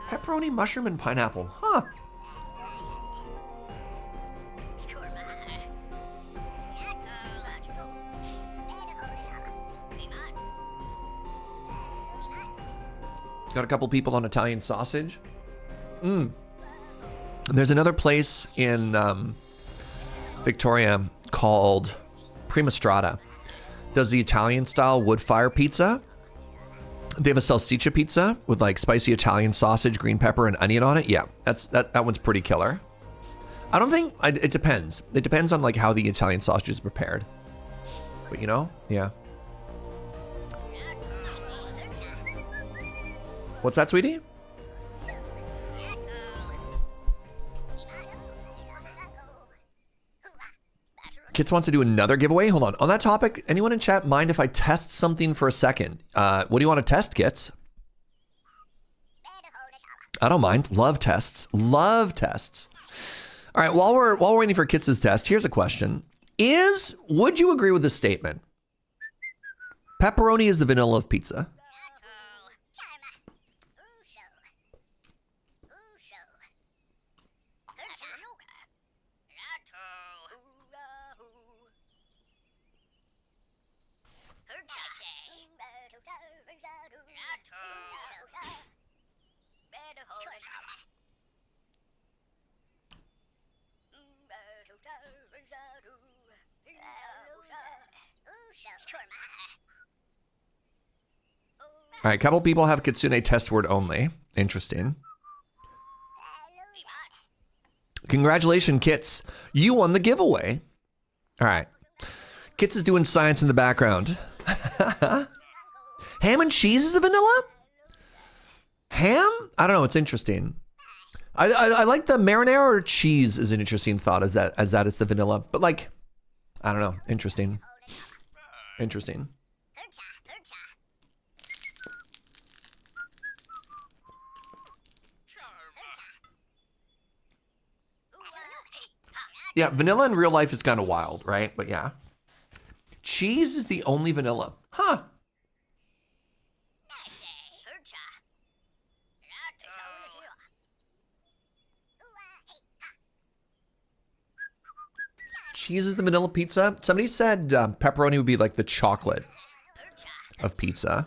Pepperoni, mushroom, and pineapple. Huh. Got a couple people on Italian sausage. There's another place in Victoria called Prima Strada. Does the Italian style wood fire pizza. They have a salsiccia pizza with like spicy Italian sausage, green pepper, and onion on it. Yeah, that one's pretty killer. I don't think, it depends. It depends on like how the Italian sausage is prepared. But you know, yeah. What's that, sweetie? Kits wants to do another giveaway. Hold on. On that topic, anyone in chat mind if I test something for a second? What do you want to test, Kits? I don't mind. Love tests. Love tests. All right. While we're waiting for Kits' test, here's a question: would you agree with this statement? Pepperoni is the vanilla of pizza. All right, a couple people have Kitsune test word only. Interesting. Congratulations, Kits. You won the giveaway. All right. Kits is doing science in the background. Ham and cheese is the vanilla? Ham? I don't know. It's interesting. I like the marinara or cheese is an interesting thought as that is the vanilla. But like, I don't know. Interesting. Interesting. Yeah, vanilla in real life is kind of wild, right? But yeah. Cheese is the only vanilla. Huh. Cheese is the vanilla pizza. Somebody said pepperoni would be like the chocolate of pizza.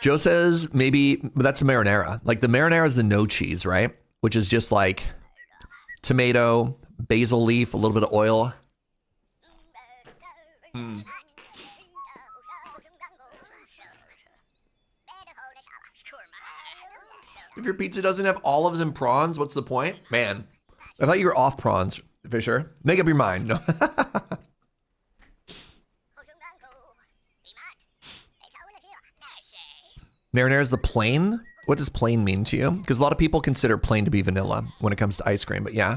Joe says maybe, but that's a marinara. Like the marinara is the no cheese, right? Which is just like tomato, basil leaf, a little bit of oil. If your pizza doesn't have olives and prawns, what's the point? Man, I thought you were off prawns, Fisher. Make up your mind. No. Marinara is the plain? What does plain mean to you? Because a lot of people consider plain to be vanilla when it comes to ice cream, but yeah.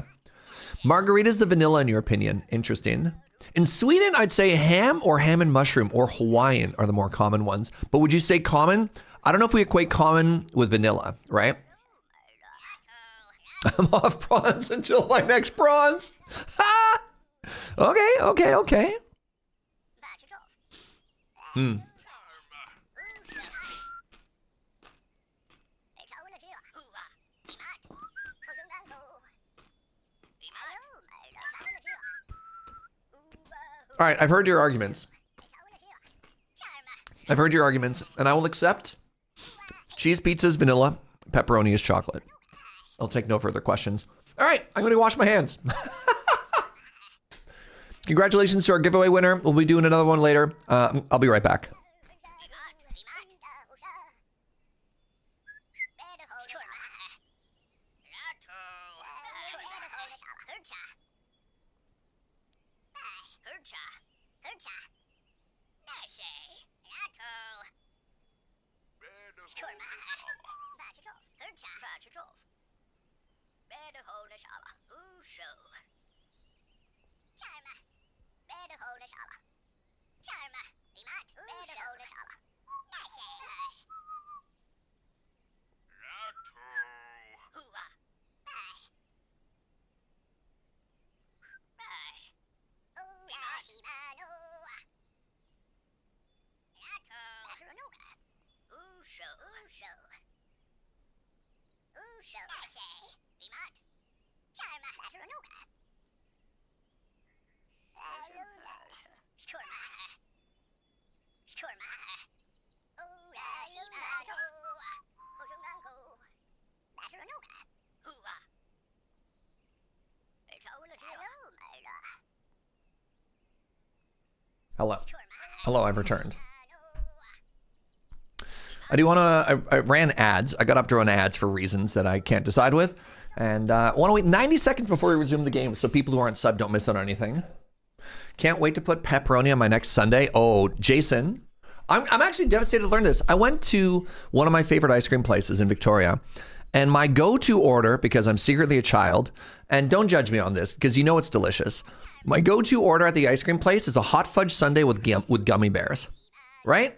Margarita is the vanilla in your opinion. Interesting. In Sweden, I'd say ham or ham and mushroom or Hawaiian are the more common ones. But would you say common? I don't know if we equate common with vanilla, right? I'm off prawns until my next prawns. Ha! Okay. All right, I've heard your arguments. And I will accept cheese pizza is vanilla, pepperoni is chocolate. I'll take no further questions. All right, I'm going to wash my hands. Congratulations to our giveaway winner. We'll be doing another one later. I'll be right back. Hello, I've returned. I ran ads. I got up to run ads for reasons that I can't decide with. And I want to wait 90 seconds before we resume the game so people who aren't subbed don't miss out on anything. Can't wait to put pepperoni on my next sundae. Oh, Jason. I'm actually devastated to learn this. I went to one of my favorite ice cream places in Victoria. And my go-to order, because I'm secretly a child, and don't judge me on this because you know it's delicious. My go-to order at the ice cream place is a hot fudge sundae with gummy bears, right?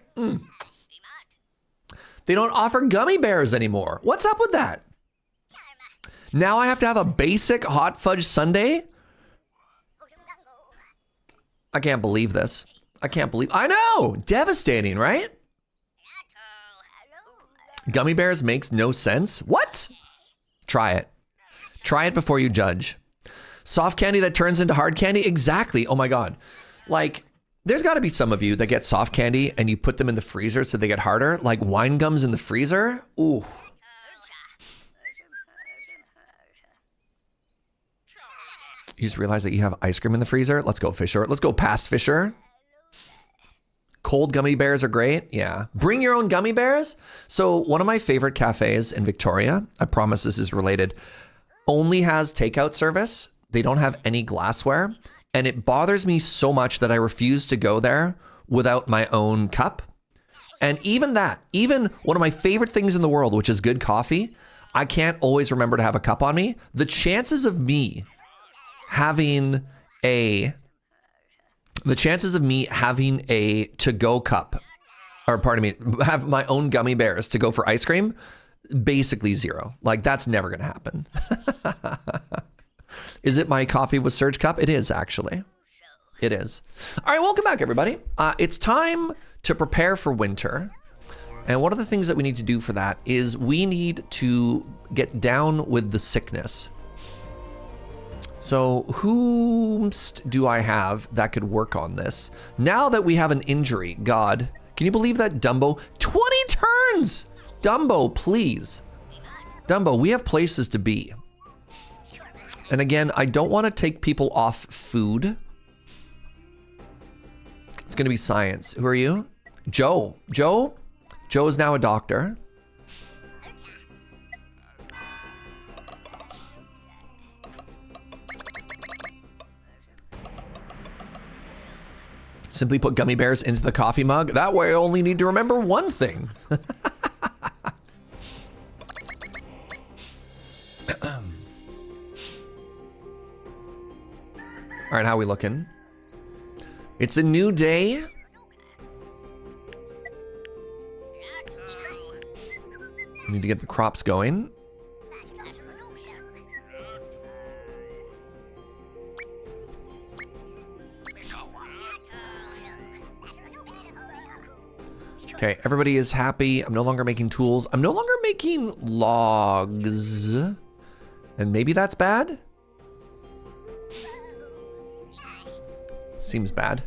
They don't offer gummy bears anymore. What's up with that? Now I have to have a basic hot fudge sundae? I can't believe this. I know, devastating, right? Gummy bears makes no sense. What? Try it. Try it before you judge. Soft candy that turns into hard candy? Exactly. Oh my God. Like, There's got to be some of you that get soft candy and you put them in the freezer so they get harder, like wine gums in the freezer. Ooh. You just realize that you have ice cream in the freezer? Let's go, Fisher. Let's go past Fisher. Cold gummy bears are great. Yeah. Bring your own gummy bears. So one of my favorite cafes in Victoria, I promise this is related, only has takeout service. They don't have any glassware. And it bothers me so much that I refuse to go there without my own cup. And even that, even one of my favorite things in the world, which is good coffee, I can't always remember to have a cup on me. The chances of me having a to-go cup, or pardon me, have my own gummy bears to go for ice cream, basically zero. Like, that's never going to happen. Is it my coffee with Surge cup? It is, actually. It is. All right, welcome back, everybody. It's time to prepare for winter. And one of the things that we need to do for that is we need to get down with the sickness. So whom do I have that could work on this? Now that we have an injury, God, can you believe that, Dumbo? 20 turns! Dumbo, please. Dumbo, we have places to be. And again, I don't want to take people off food. It's going to be science. Who are you? Joe. Joe? Joe is now a doctor. Simply put gummy bears into the coffee mug. That way I only need to remember one thing. All right, how are we looking? It's a new day. We need to get the crops going. Okay, everybody is happy. I'm no longer making tools. I'm no longer making logs. And maybe that's bad? Seems bad.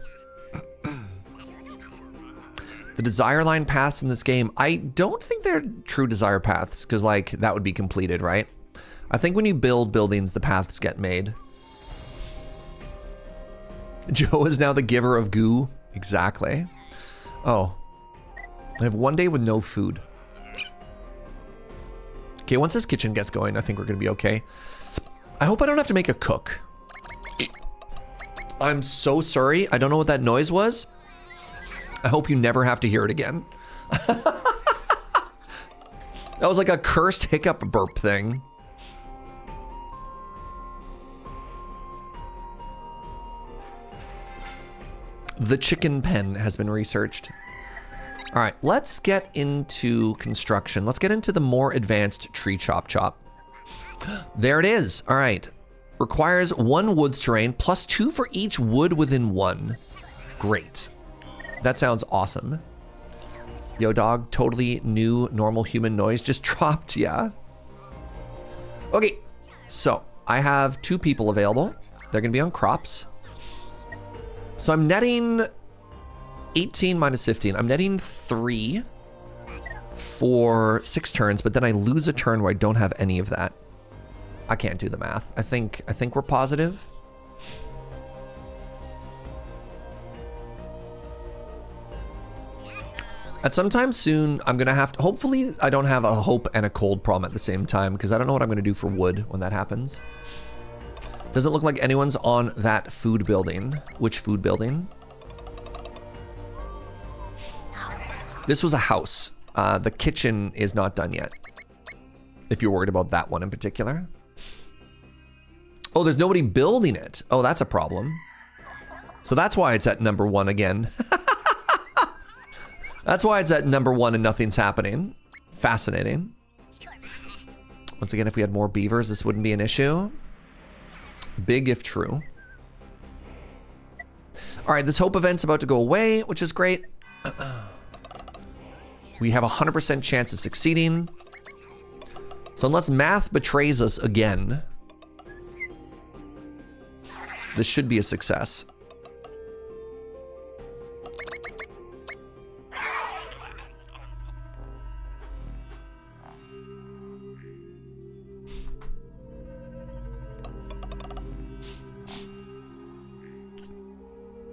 The desire line paths in this game, I don't think they're true desire paths, because like that would be completed, right? I think when you build buildings, the paths get made. Joe is now the giver of goo. Exactly. Oh. I have one day with no food. Okay, once this kitchen gets going, I think we're gonna be okay. I hope I don't have to make a cook. I'm so sorry. I don't know what that noise was. I hope you never have to hear it again. That was like a cursed hiccup burp thing. The chicken pen has been researched. All right, let's get into construction. Let's get into the more advanced tree chop. There it is. All right. Requires 1 wood's terrain plus 2 for each wood within 1. Great. That sounds awesome. Yo, dog, totally new normal human noise just dropped, yeah. Okay, so I have 2 people available. They're gonna be on crops. So I'm netting 18 minus 15. I'm netting 3 for 6 turns, but then I lose a turn where I don't have any of that. I can't do the math. I think we're positive. At some time soon, I'm gonna have to, hopefully I don't have a hope and a cold problem at the same time, because I don't know what I'm gonna do for wood when that happens. Doesn't look like anyone's on that food building. Which food building? This was a house. The kitchen is not done yet. If you're worried about that one in particular. Oh, there's nobody building it. Oh, that's a problem. So that's why it's at number 1 again. That's why it's at number 1 and nothing's happening. Fascinating. Once again, if we had more beavers, this wouldn't be an issue. Big if true. All right, this hope event's about to go away, which is great. We have a 100% chance of succeeding. So unless math betrays us again, this should be a success.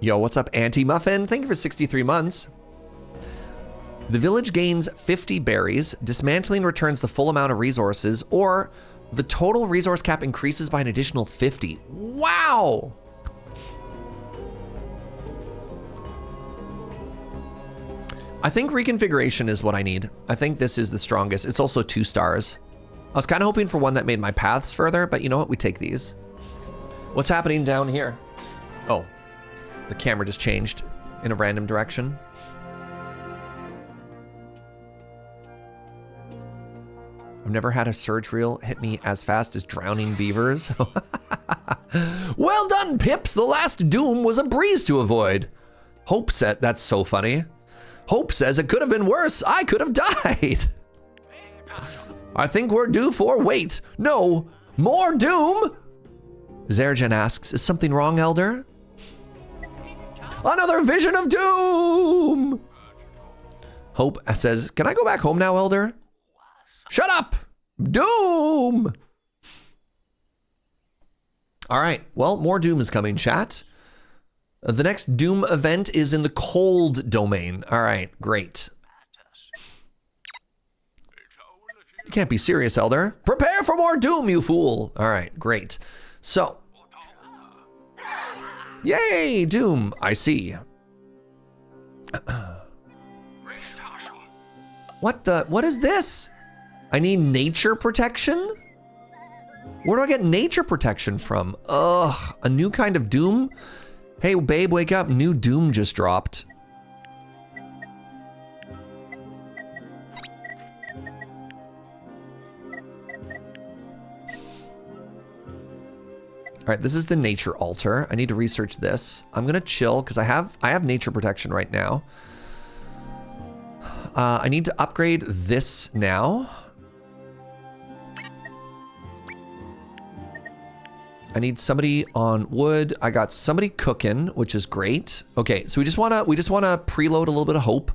Yo, what's up, Auntie Muffin? Thank you for 63 months. The village gains 50 berries. Dismantling returns the full amount of resources, or the total resource cap increases by an additional 50. Wow! I think reconfiguration is what I need. I think this is the strongest. It's also 2 stars. I was kind of hoping for one that made my paths further, but you know what? We take these. What's happening down here? Oh, the camera just changed in a random direction. I've never had a surge reel hit me as fast as drowning beavers. Well done, Pips. The last doom was a breeze to avoid. Hope said, that's so funny. Hope says it could have been worse. I could have died. I think we're due for, wait, no, more doom. Zergen asks, is something wrong, Elder? Another vision of doom. Hope says, can I go back home now, Elder? Shut up! Doom! All right, well, more doom is coming, chat. The next doom event is in the cold domain. All right, great. You can't be serious, Elder. Prepare for more doom, you fool. All right, great. So, yay, doom, I see. What is this? I need nature protection? Where do I get nature protection from? Ugh, a new kind of doom? Hey, babe, wake up. New doom just dropped. All right, this is the nature altar. I need to research this. I'm gonna chill because I have nature protection right now. I need to upgrade this now. I need somebody on wood. I got somebody cooking, which is great. Okay, so we just wanna preload a little bit of hope.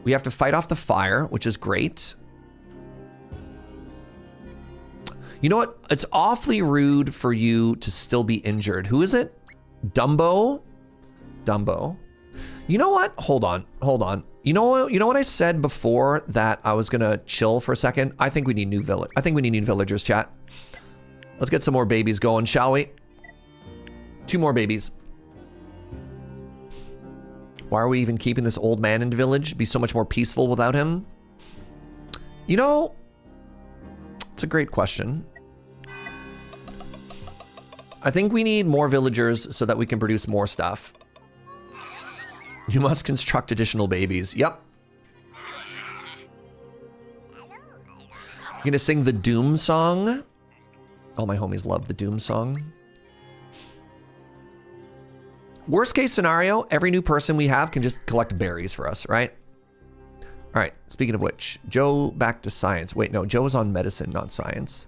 We have to fight off the fire, which is great. You know what? It's awfully rude for you to still be injured. Who is it? Dumbo? Dumbo. You know what? Hold on. You know what I said before that I was gonna chill for a second? I think we need new villagers, chat. Let's get some more babies going, shall we? 2 more babies. Why are we even keeping this old man in the village? It'd be so much more peaceful without him. You know, it's a great question. I think we need more villagers so that we can produce more stuff. You must construct additional babies. Yep. You're gonna sing the Doom song? All my homies love the Doom song. Worst case scenario, every new person we have can just collect berries for us, right? All right, speaking of which, Joe back to science. Wait, no, Joe is on medicine, not science.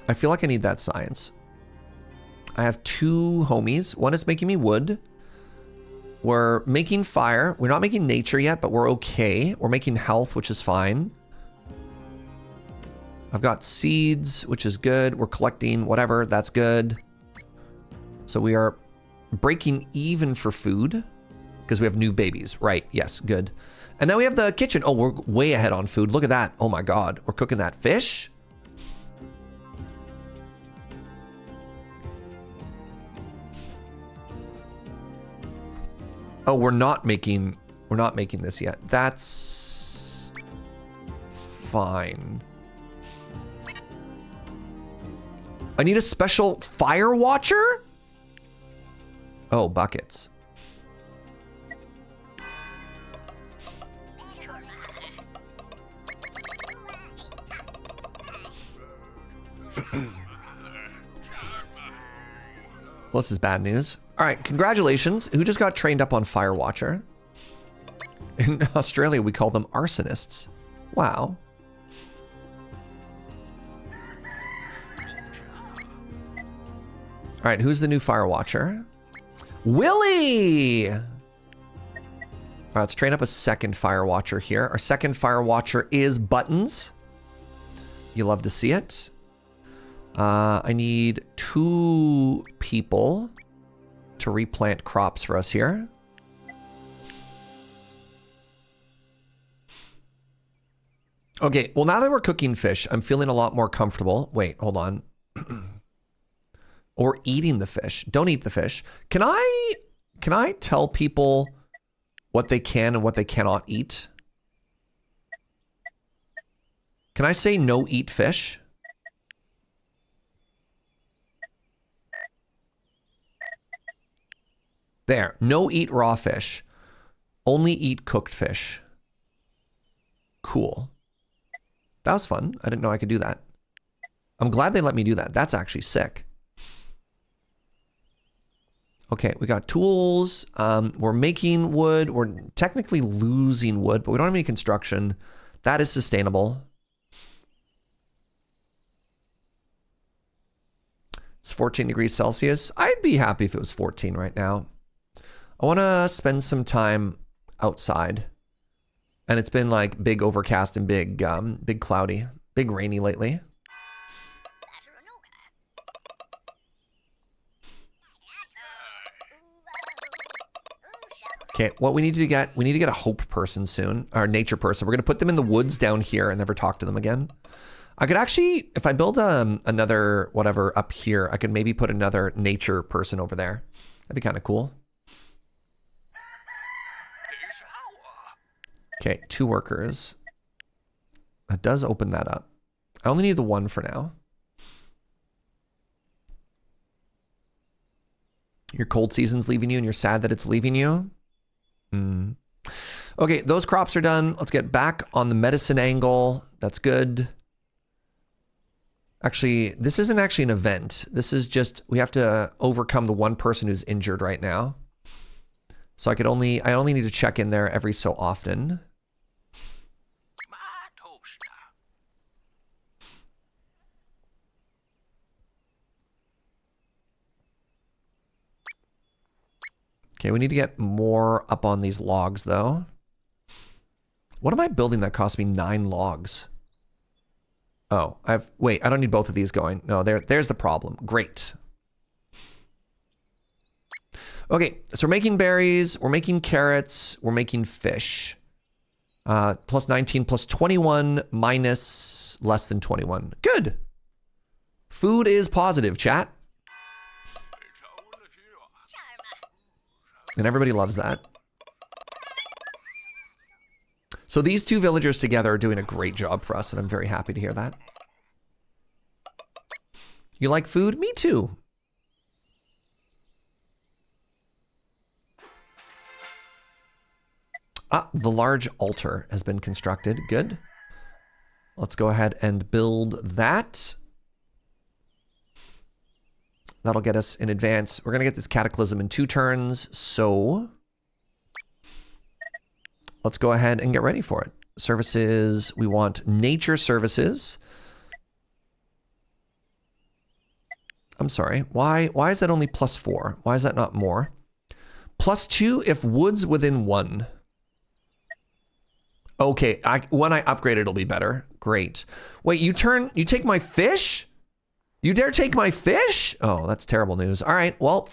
I feel like I need that science. I have 2 homies. One is making me wood. We're making fire. We're not making nature yet, but we're okay. We're making health, which is fine. I've got seeds, which is good. We're collecting whatever, that's good. So we are breaking even for food because we have new babies, right? Yes, good. And now we have the kitchen. Oh, we're way ahead on food. Look at that. Oh my God, we're cooking that fish. Oh, we're not making this yet. That's fine. I need a special fire watcher? Oh, buckets. Well, this is bad news. All right, congratulations. Who just got trained up on Fire Watcher? In Australia, we call them arsonists. Wow. All right, who's the new Fire Watcher? Willie! All right, let's train up a second Fire Watcher here. Our second Fire Watcher is Buttons. You love to see it. I need 2 people to replant crops for us here. Okay, well, now that we're cooking fish, I'm feeling a lot more comfortable. Wait, hold on. Or eating the fish. Don't eat the fish. Can I tell people what they can and what they cannot eat? Can I say no eat fish? There, no eat raw fish. Only eat cooked fish. Cool. That was fun. I didn't know I could do that. I'm glad they let me do that. That's actually sick. Okay, we got tools. We're making wood. We're technically losing wood, but we don't have any construction. That is sustainable. It's 14 degrees Celsius. I'd be happy if it was 14 right now. I want to spend some time outside. And it's been like big overcast and big cloudy, big rainy lately. Okay, what we need to get a hope person soon, or nature person. We're gonna put them in the woods down here and never talk to them again. I could actually, if I build another whatever up here, I could maybe put another nature person over there. That'd be kind of cool. Okay, 2 workers. That does open that up. I only need the 1 for now. Your cold season's leaving you and you're sad that it's leaving you? Okay, those crops are done. Let's get back on the medicine angle. That's good. Actually, this isn't actually an event. This is just, we have to overcome the 1 person who's injured right now. So I only need to check in there every so often. Okay, we need to get more up on these logs though. What am I building that cost me 9 logs? Oh, wait, I don't need both of these going. No, there's the problem. Great. Okay, so we're making berries, we're making carrots, we're making fish. Plus 19 plus 21 minus less than 21. Good. Food is positive, chat. And everybody loves that. So these 2 villagers together are doing a great job for us, and I'm very happy to hear that. You like food? Me too. Ah, the large altar has been constructed. Good. Let's go ahead and build that. That'll get us in advance. We're going to get this cataclysm in 2 turns, so let's go ahead and get ready for it. Services, we want nature services. I'm sorry, why is that only +4? Why is that not more? +2 if wood's within 1. Okay, when I upgrade it'll be better. Great. Wait, you take my fish? You dare take my fish? Oh, that's terrible news. All right, well,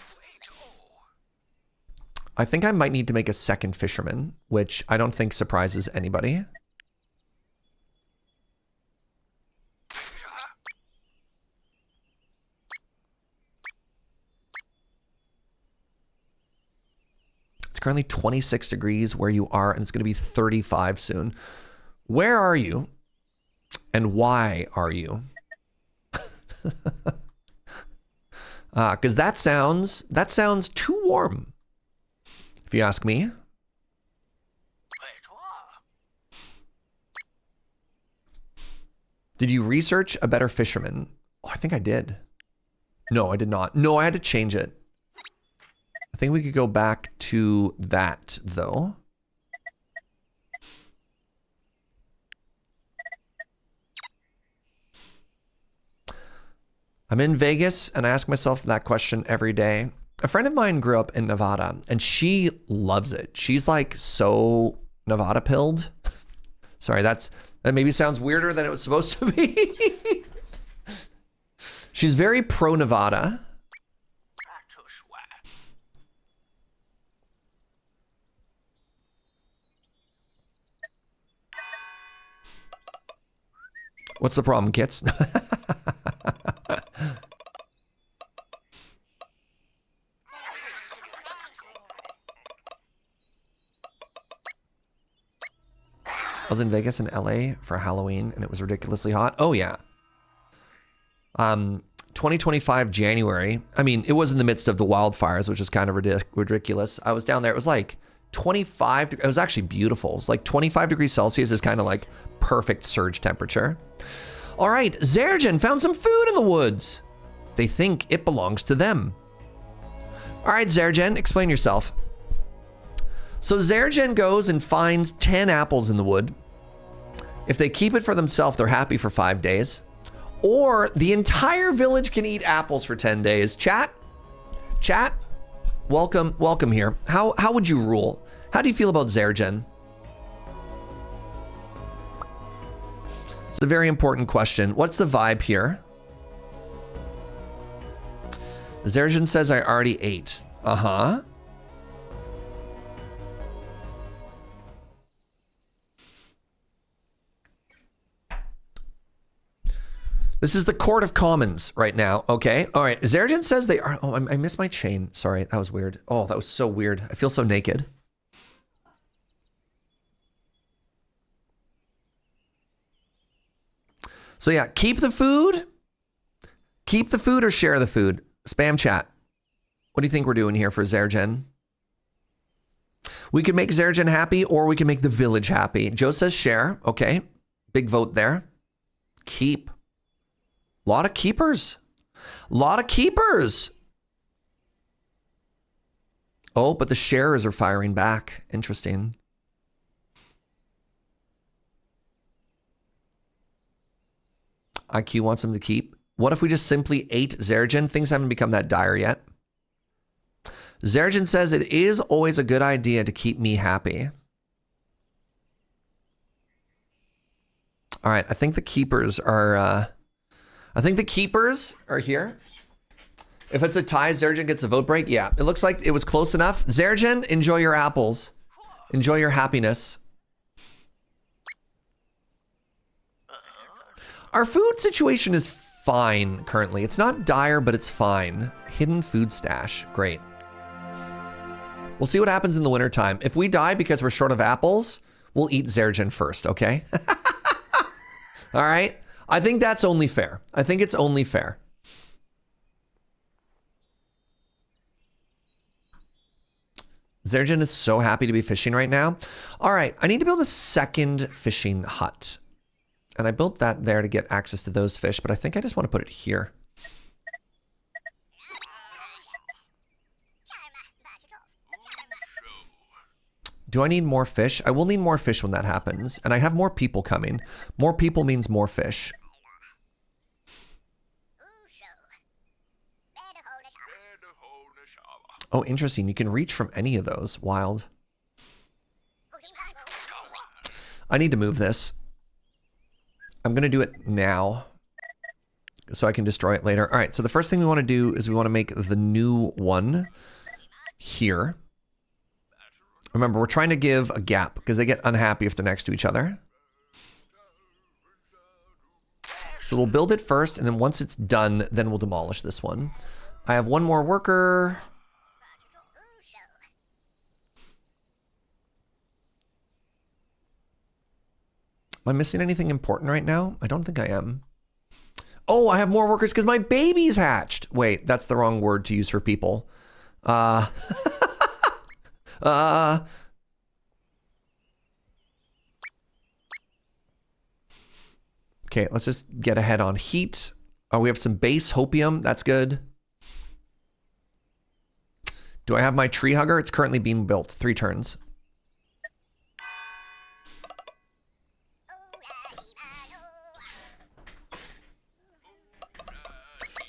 I think I might need to make a second fisherman, which I don't think surprises anybody. It's currently 26 degrees where you are, and it's going to be 35 soon. Where are you? And why are you? Because that sounds too warm, if you ask me. Did you research a better fisherman? Oh, I think I did. No, I did not. No, I had to change it. I think we could go back to that, though. I'm in Vegas, and I ask myself that question every day. A friend of mine grew up in Nevada, and she loves it. She's like so Nevada pilled. Sorry, that maybe sounds weirder than it was supposed to be. She's very pro-Nevada. What's the problem, kits? I was in Vegas and LA for Halloween and it was ridiculously hot. Oh yeah. 2025 January. I mean, it was in the midst of the wildfires, which is kind of ridiculous. I was down there. It was like 25. It was actually beautiful. It was like 25 degrees Celsius is kind of like perfect surge temperature. All right, Zergen found some food in the woods. They think it belongs to them. All right, Zergen, explain yourself. So Zergen goes and finds 10 apples in the wood. If they keep it for themselves, they're happy for 5 days. Or the entire village can eat apples for 10 days. Chat, welcome here. How would you rule? How do you feel about Zergen? It's a very important question. What's the vibe here? Zergen says I already ate. Uh-huh. This is the Court of Commons right now, okay? All right, Zergen says they are... Oh, I missed my chain. Sorry, that was weird. Oh, that was so weird. I feel so naked. So yeah, keep the food. Keep the food or share the food. Spam chat. What do you think we're doing here for Zergen? We can make Zergen happy or we can make the village happy. Joe says share. Okay, big vote there. Keep. Lot of keepers. Lot of keepers. Oh, but the sharers are firing back. Interesting. IQ wants them to keep. What if we just simply ate Zergen? Things haven't become that dire yet. Zergen says it is always a good idea to keep me happy. All right, I think the keepers are... here. If it's a tie, Zergen gets a vote break. Yeah, it looks like it was close enough. Zergen, enjoy your apples. Enjoy your happiness. Our food situation is fine currently. It's not dire, but it's fine. Hidden food stash. Great. We'll see what happens in the wintertime. If we die because we're short of apples, we'll eat Zergen first, okay? All right? I think that's only fair. I think it's only fair. Zergen is so happy to be fishing right now. All right, I need to build a second fishing hut. And I built that there to get access to those fish, but I think I just want to put it here. Do I need more fish? I will need more fish when that happens. And I have more people coming. More people means more fish. Oh, interesting. You can reach from any of those. Wild. I need to move this. I'm going to do it now so I can destroy it later. All right, so the first thing we want to do is we want to make the new one here. Remember, we're trying to give a gap because they get unhappy if they're next to each other. So we'll build it first, and then once it's done, then we'll demolish this one. I have one more worker. Am I missing anything important right now? I don't think I am. Oh, I have more workers because my baby's hatched. Wait, that's the wrong word to use for people. Okay, let's just get ahead on heat. Oh, we have some base hopium. That's good. Do I have my tree hugger? It's currently being built. 3 turns.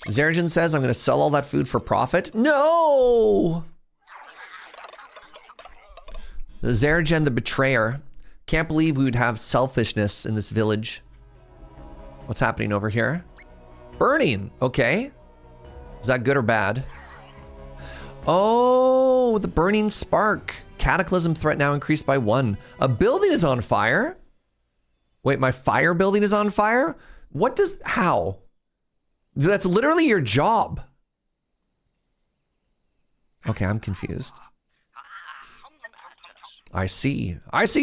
Zergen says I'm going to sell all that food for profit. No! Zergen the betrayer. Can't believe we would have selfishness in this village. What's happening over here? Burning, okay. Is that good or bad? Oh, the burning spark. Cataclysm threat now increased by 1. A building is on fire? Wait, my fire building is on fire? What does, how? That's literally your job. Okay, I'm confused. I see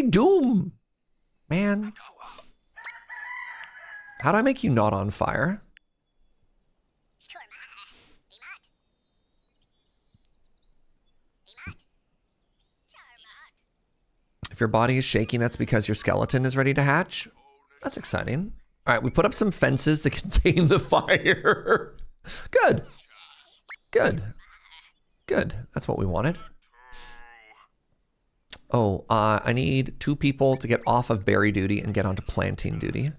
doom. Man. How do I make you not on fire? If your body is shaking, that's because your skeleton is ready to hatch. That's exciting. All right, we put up some fences to contain the fire. Good. Good. Good. That's what we wanted. Oh, I need 2 people to get off of berry duty and get onto planting duty.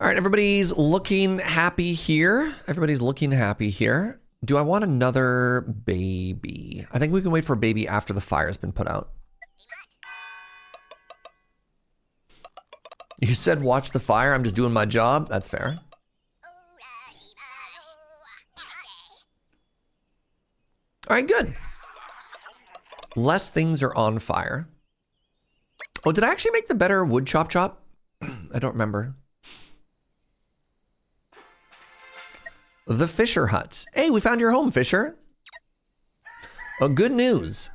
All right, everybody's looking happy here. Everybody's looking happy here. Do I want another baby? I think we can wait for a baby after the fire's been put out. You said watch the fire. I'm just doing my job. That's fair. All right, good. Less things are on fire. Oh, did I actually make the better wood chop chop? I don't remember. The Fisher Hut. Hey, we found your home, Fisher. Oh, good news.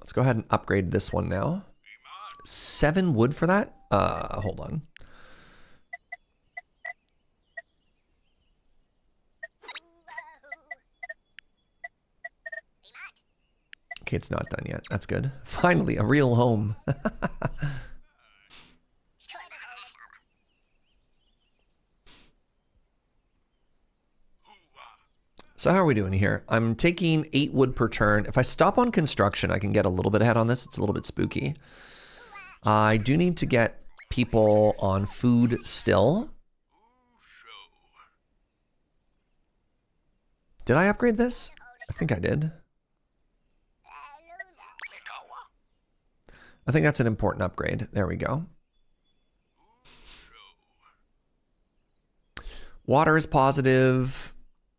Let's go ahead and upgrade this one now. 7 wood for that? Hold on. Okay, it's not done yet. That's good. Finally, a real home. So how are we doing here? I'm taking 8 wood per turn. If I stop on construction, I can get a little bit ahead on this. It's a little bit spooky. I do need to get people on food still. Did I upgrade this? I think I did. I think that's an important upgrade. There we go. Water is positive.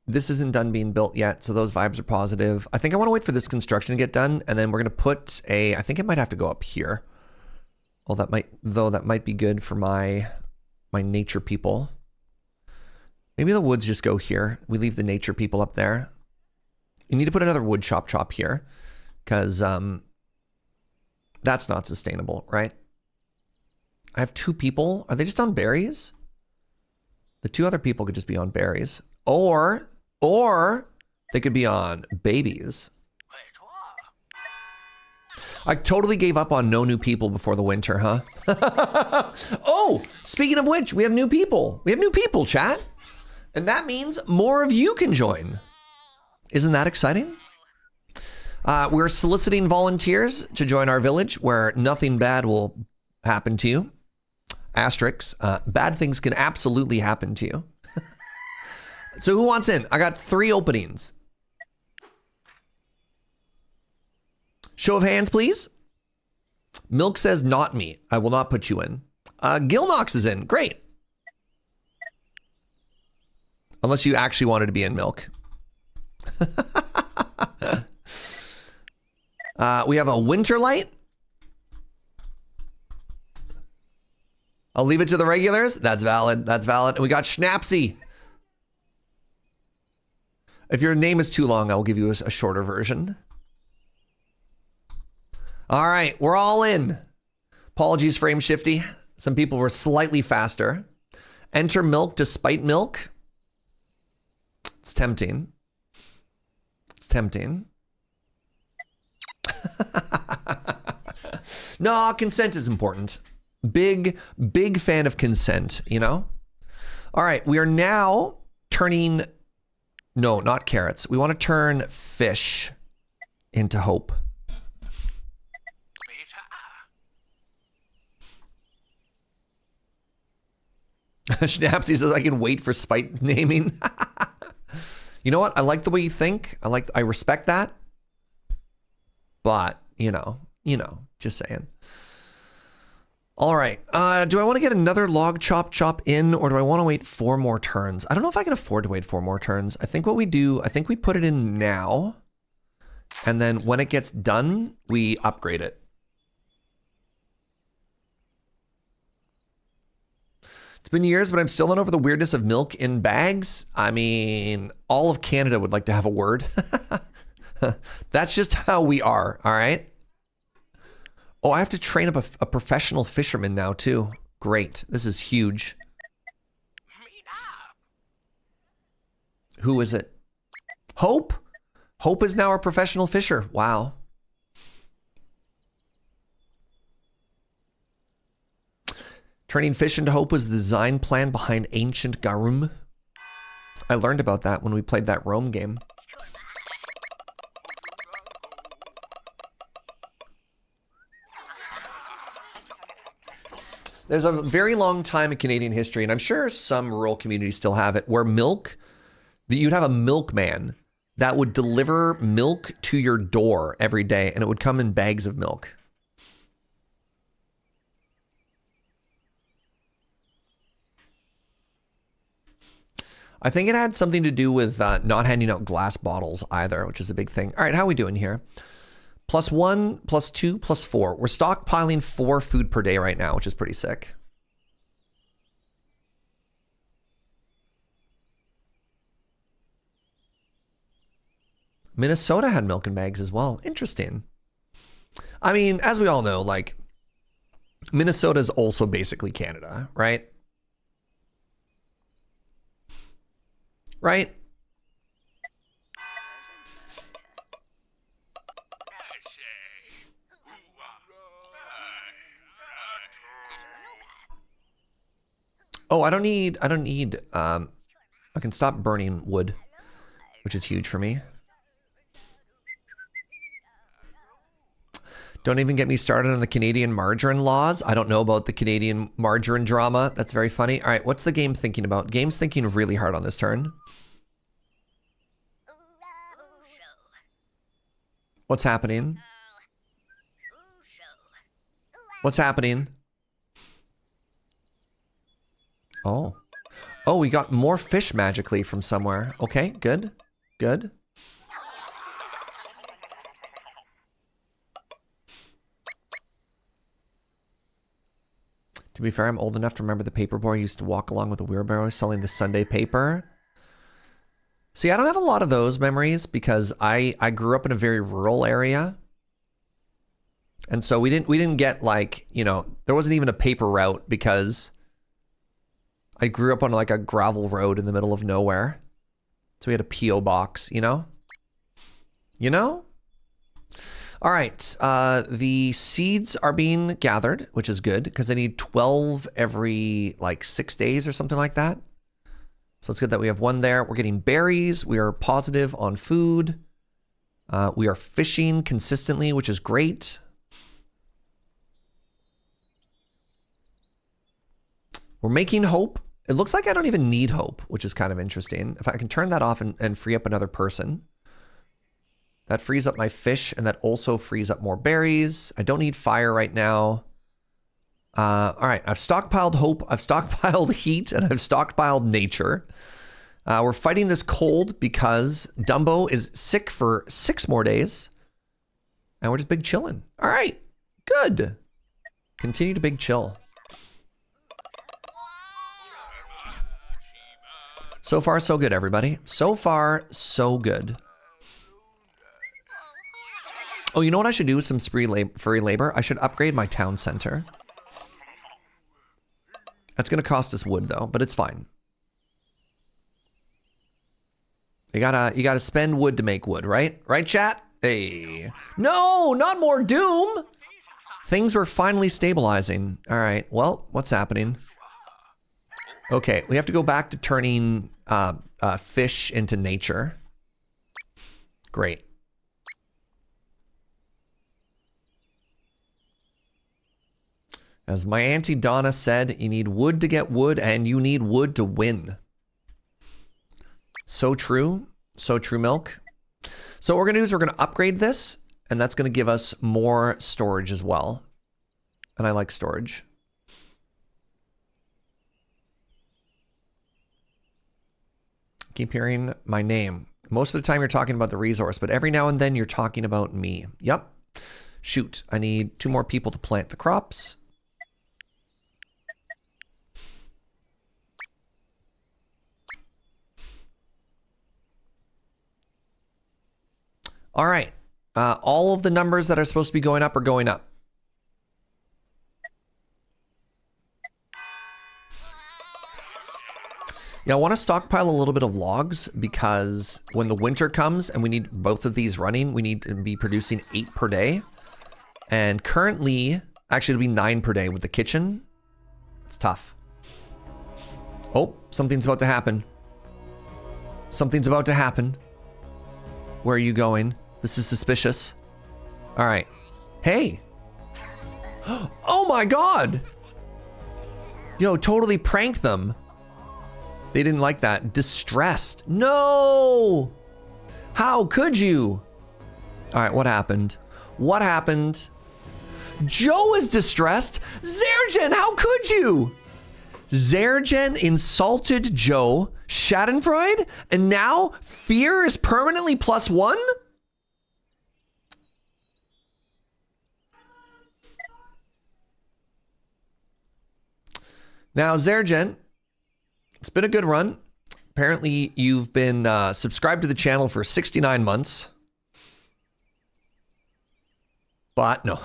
This isn't done being built yet, so those vibes are positive. I think I want to wait for this construction to get done, and then we're going to put a, I think it might have to go up here. Well, that might be good for my nature people. Maybe the woods just go here. We leave the nature people up there. You need to put another wood chop here, because that's not sustainable, right? I have 2 people. Are they just on berries? The 2 other people could just be on berries. Or they could be on babies. I totally gave up on no new people before the winter, huh? Oh, speaking of which, we have new people. We have new people, chat. And that means more of you can join. Isn't that exciting? We're soliciting volunteers to join our village where nothing bad will happen to you. Asterisks, bad things can absolutely happen to you. So who wants in? I got 3 openings. Show of hands, please. Milk says not me. I will not put you in. Gilnox is in. Great. Unless you actually wanted to be in Milk. We have a Winterlight. I'll leave it to the regulars. That's valid. That's valid. And we got Schnapsy. If your name is too long, I will give you a shorter version. All right, we're all in. Apologies, frame shifty. Some people were slightly faster. Enter Milk despite Milk. It's tempting. It's tempting. No, consent is important. Big fan of consent, you know? All right, we are now turning... No, not carrots. We want to turn fish into hope. Schnapsy says I can wait for spite naming. You know what? I like the way you think. I respect that. But, you know, just saying. All right. Do I want to get another log chop in, or do I want to wait 4 more turns? I don't know if I can afford to wait 4 more turns. I think what we do, I think we put it in now. And then when it gets done, we upgrade it. It's been years, but I'm still not over the weirdness of milk in bags. I mean, all of Canada would like to have a word. That's just how we are, all right? Oh, I have to train up a professional fisherman now, too. Great. This is huge. Who is it? Hope? Hope is now a professional fisher. Wow. Turning fish into hope was the design plan behind ancient Garum. I learned about that when we played that Rome game. There's a very long time in Canadian history, and I'm sure some rural communities still have it, where you'd have a milkman that would deliver milk to your door every day, and it would come in bags of milk. I think it had something to do with not handing out glass bottles either, which is a big thing. All right, how are we doing here? +1, +2, +4. We're stockpiling 4 food per day right now, which is pretty sick. Minnesota had milk in bags as well. Interesting. I mean, as we all know, like, Minnesota is also basically Canada, right? Right? Oh, I don't need, I can stop burning wood, which is huge for me. Don't even get me started on the Canadian margarine laws. I don't know about the Canadian margarine drama. That's very funny. All right, what's the game thinking about? Game's thinking really hard on this turn. What's happening? What's happening? Oh. Oh, we got more fish magically from somewhere. Okay, good. Good. To be fair, I'm old enough to remember the paper boy used to walk along with a wheelbarrow selling the Sunday paper. See, I don't have a lot of those memories because I grew up in a very rural area. And so we didn't get, like, you know, there wasn't even a paper route because I grew up on like a gravel road in the middle of nowhere. So we had a P.O. box, you know? You know? All right, the seeds are being gathered, which is good because I need 12 every like 6 days or something like that. So it's good that we have one there. We're getting berries. We are positive on food. We are fishing consistently, which is great. We're making hope. It looks like I don't even need hope, which is kind of interesting. If I can turn that off and free up another person. That frees up my fish, and that also frees up more berries. I don't need fire right now. All right, I've stockpiled hope, I've stockpiled heat, and I've stockpiled nature. We're fighting this cold because Dumbo is sick for 6 more days. And we're just big chilling. All right, good. Continue to big chill. So far, so good, everybody. So far, so good. Oh, you know what I should do with some free labor? I should upgrade my town center. That's going to cost us wood, though, but it's fine. You gotta spend wood to make wood, right? Right, chat? Hey. No, not more doom! Things were finally stabilizing. All right, well, what's happening? Okay, we have to go back to turning fish into nature. Great. As my Auntie Donna said, you need wood to get wood and you need wood to win. So true. So true, Milk. So what we're going to do is we're going to upgrade this, and that's going to give us more storage as well. And I like storage. Keep hearing my name. Most of the time you're talking about the resource, but every now and then you're talking about me. Yep. Shoot, I need 2 more people to plant the crops. All right. All of the numbers that are supposed to be going up are going up. Yeah, I want to stockpile a little bit of logs because when the winter comes and we need both of these running, we need to be producing 8 per day. And currently, actually it'll be 9 per day with the kitchen. It's tough. Oh, something's about to happen. Something's about to happen. Where are you going? This is suspicious. All right. Hey. Oh my God. Yo, totally pranked them. They didn't like that. Distressed. No. How could you? All right, what happened? What happened? Joe is distressed. Zergen, how could you? Zergen insulted Joe, Schadenfreude, and now fear is permanently +1? Now, Zergen, it's been a good run. Apparently, you've been subscribed to the channel for 69 months. But, no.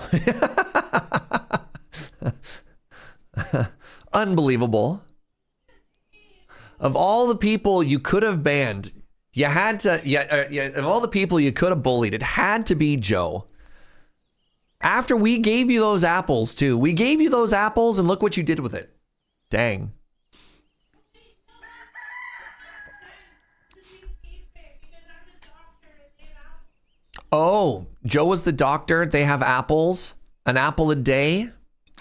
Unbelievable. Of all the people you could have banned, you had to, of all the people you could have bullied, it had to be Joe. After we gave you those apples, too. We gave you those apples, and look what you did with it. Dang. Oh, Joe was the doctor. They have apples. An apple a day.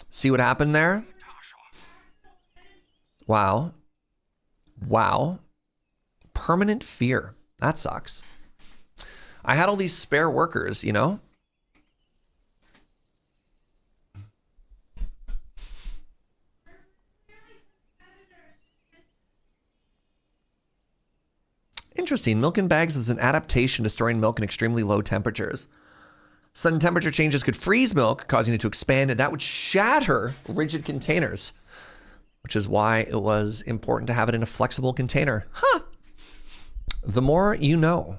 See what happened there? Wow. Wow. Permanent fear. That sucks. I had all these spare workers, you know? Interesting. Milk in bags is an adaptation to storing milk in extremely low temperatures. Sudden temperature changes could freeze milk, causing it to expand, and that would shatter rigid containers, which is why it was important to have it in a flexible container. Huh. The more you know.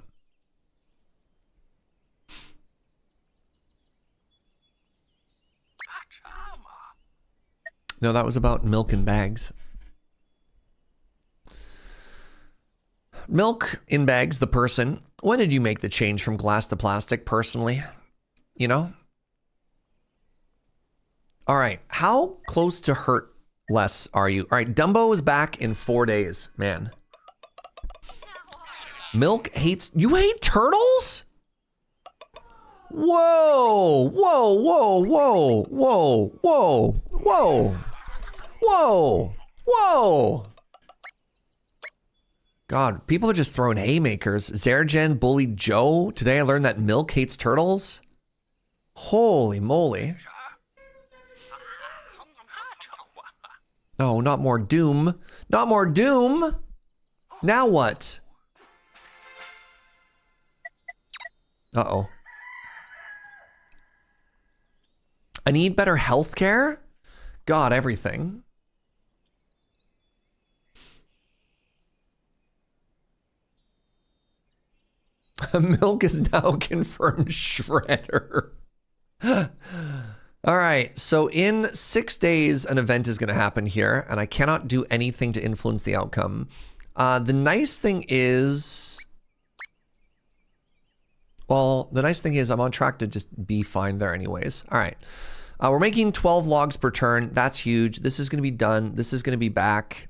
No, that was about milk in bags. Milk in bags, the person. When did you make the change from glass to plastic personally? You know? All right. How close to hurt less are you? All right. Dumbo is back in 4 days, man. Milk hates... You hate turtles? Whoa. Whoa, whoa, whoa, whoa, whoa, whoa, whoa, whoa. God, people are just throwing haymakers. Zergen bullied Joe. Today I learned that Milk hates turtles. Holy moly. No, not more doom. Not more doom. Now what? Uh-oh. I need better healthcare? God, everything. Milk is now confirmed shredder. All right, so in 6 days, an event is going to happen here, and I cannot do anything to influence the outcome. The nice thing is... Well, the nice thing is I'm on track to just be fine there anyways. All right. We're making 12 logs per turn. That's huge. This is going to be done. This is going to be back.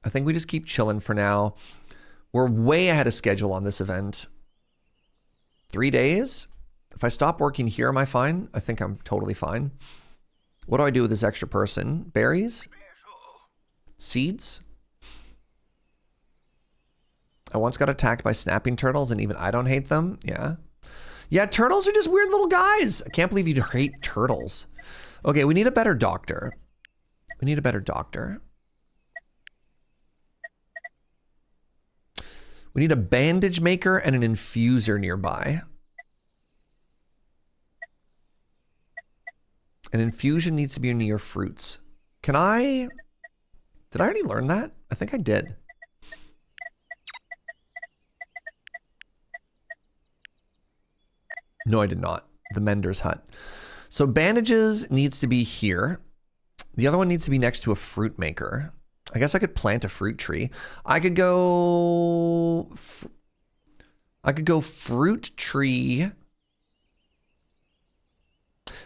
I think we just keep chilling for now. We're way ahead of schedule on this event. 3 days? If I stop working here, am I fine? I think I'm totally fine. What do I do with this extra person? Berries? Seeds? I once got attacked by snapping turtles and even I don't hate them. Yeah. Yeah, turtles are just weird little guys. I can't believe you hate turtles. Okay, we need a better doctor. We need a better doctor. We need a bandage maker and an infuser nearby. An infusion needs to be near fruits. Can I... Did I already learn that? I think I did. No, I did not. The Mender's hut. So bandages needs to be here. The other one needs to be next to a fruit maker. I guess I could plant a fruit tree. I could go fruit tree.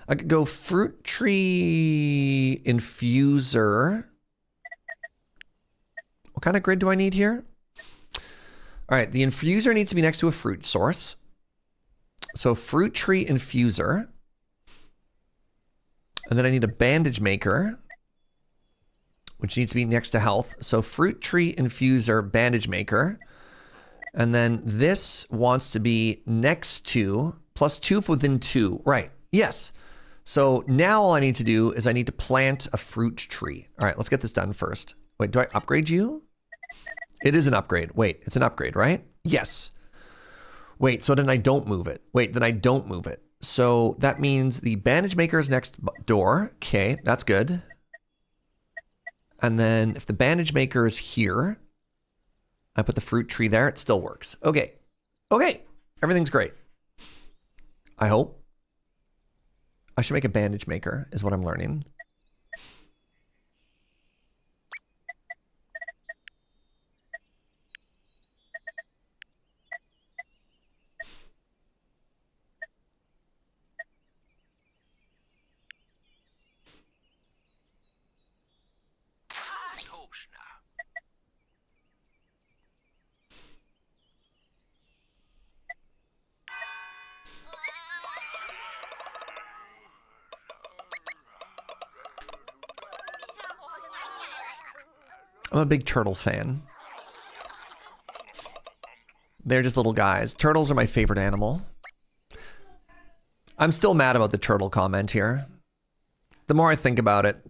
I could go fruit tree infuser. What kind of grid do I need here? All right, the infuser needs to be next to a fruit source. So fruit tree infuser. And then I need a bandage maker, which needs to be next to health. So fruit tree infuser, bandage maker. And then this wants to be next to, +2 within 2. Right, yes. So now all I need to do is I need to plant a fruit tree. All right, let's get this done first. Wait, do I upgrade you? It is an upgrade. Wait, it's an upgrade, right? Yes. Wait, so then I don't move it. Wait, then I don't move it. So that means the bandage maker is next door. Okay, that's good. And then if the bandage maker is here, I put the fruit tree there, it still works. Okay. Okay, everything's great. I hope. I should make a bandage maker, is what I'm learning. I'm a big turtle fan. They're just little guys. Turtles are my favorite animal. I'm still mad about the turtle comment here. The more I think about it,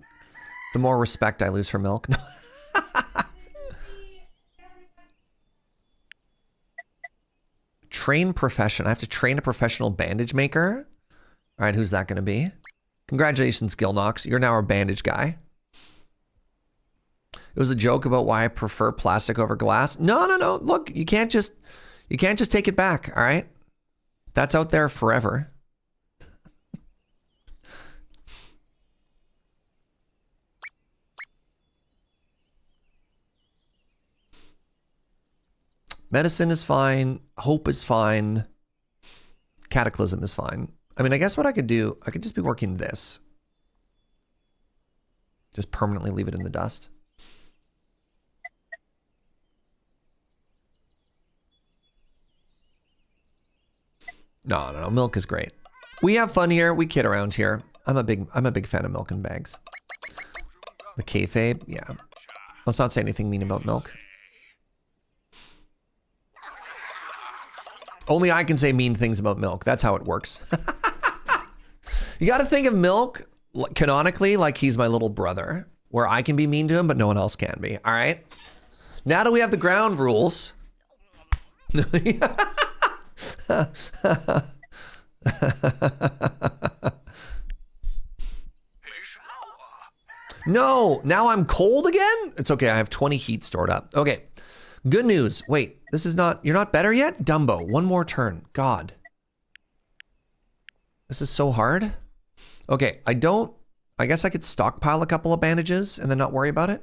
the more respect I lose for milk. Train profession. I have to train a professional bandage maker. All right, who's that going to be? Congratulations, Gilnox. You're now our bandage guy. It was a joke about why I prefer plastic over glass. No, no, no. Look, you can't just take it back, all right? That's out there forever. Medicine is fine. Hope is fine. Cataclysm is fine. I mean, I guess what I could do, I could just be working this. Just permanently leave it in the dust. No, no, no. Milk is great. We have fun here. We kid around here. I'm a big fan of milk and bags. The kayfabe, yeah. Let's not say anything mean about milk. Only I can say mean things about milk. That's how it works. You got to think of milk canonically like he's my little brother, where I can be mean to him, but no one else can be. All right. Now that we have the ground rules. No, now I'm cold again? It's okay, I have 20 heat stored up. Okay, good news. Wait, this is not, you're not better yet? Dumbo, one more turn. God. This is so hard. Okay, I guess I could stockpile a couple of bandages and then not worry about it.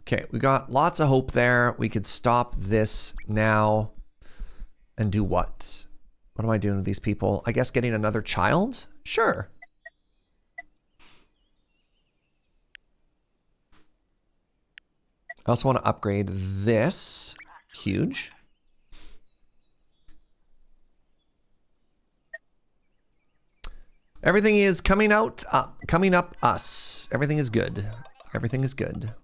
Okay, we got lots of hope there. We could stop this now and do what? What am I doing with these people? I guess getting another child? Sure. I also want to upgrade this. Huge. Everything is coming up us. Everything is good. Everything is good.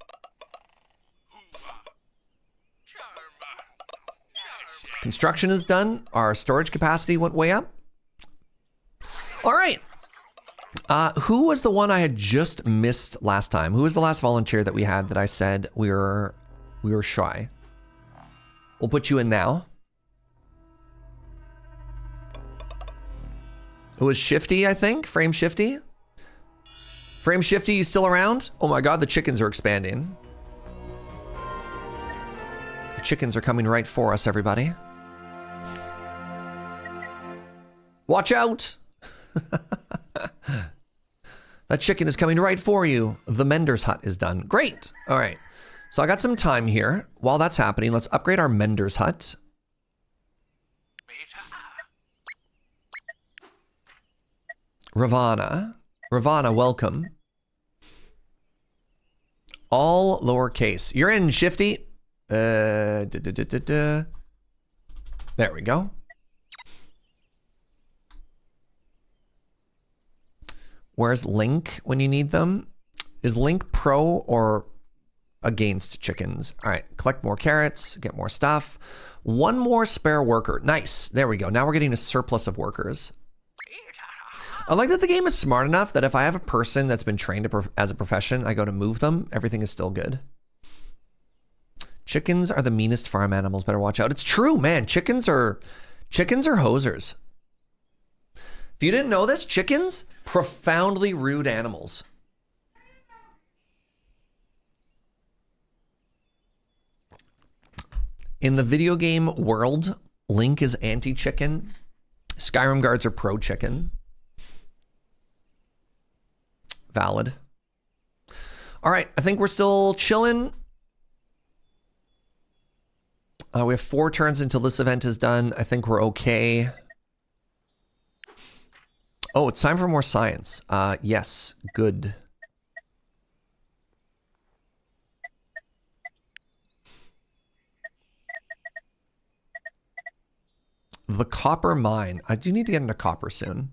Construction is done. Our storage capacity went way up. All right. Who was the one I had just missed last time? Who was the last volunteer that we had that I said we were shy? We'll put you in now. It was Shifty, I think. Frame Shifty. Frame Shifty, you still around? Oh my God, the chickens are expanding. The chickens are coming right for us, everybody. Watch out! That chicken is coming right for you. The Mender's hut is done. Great. All right. So I got some time here. While that's happening, let's upgrade our Mender's hut. Ravana. Ravana, welcome. All lowercase. You're in, Shifty. There we go. Where's Link when you need them? Is Link pro or against chickens? All right, collect more carrots, get more stuff. One more spare worker. Nice. There we go. Now we're getting a surplus of workers. I like that the game is smart enough that if I have a person that's been trained as a profession, I go to move them, everything is still good. Chickens are the meanest farm animals. Better watch out. It's true, man. Chickens are hosers. If you didn't know this, chickens, profoundly rude animals. In the video game world, Link is anti-chicken. Skyrim guards are pro-chicken. Valid. All right, I think we're still chilling. We have 4 turns until this event is done. I think we're okay. Oh, it's time for more science. Yes, good. The copper mine. I do need to get into copper soon.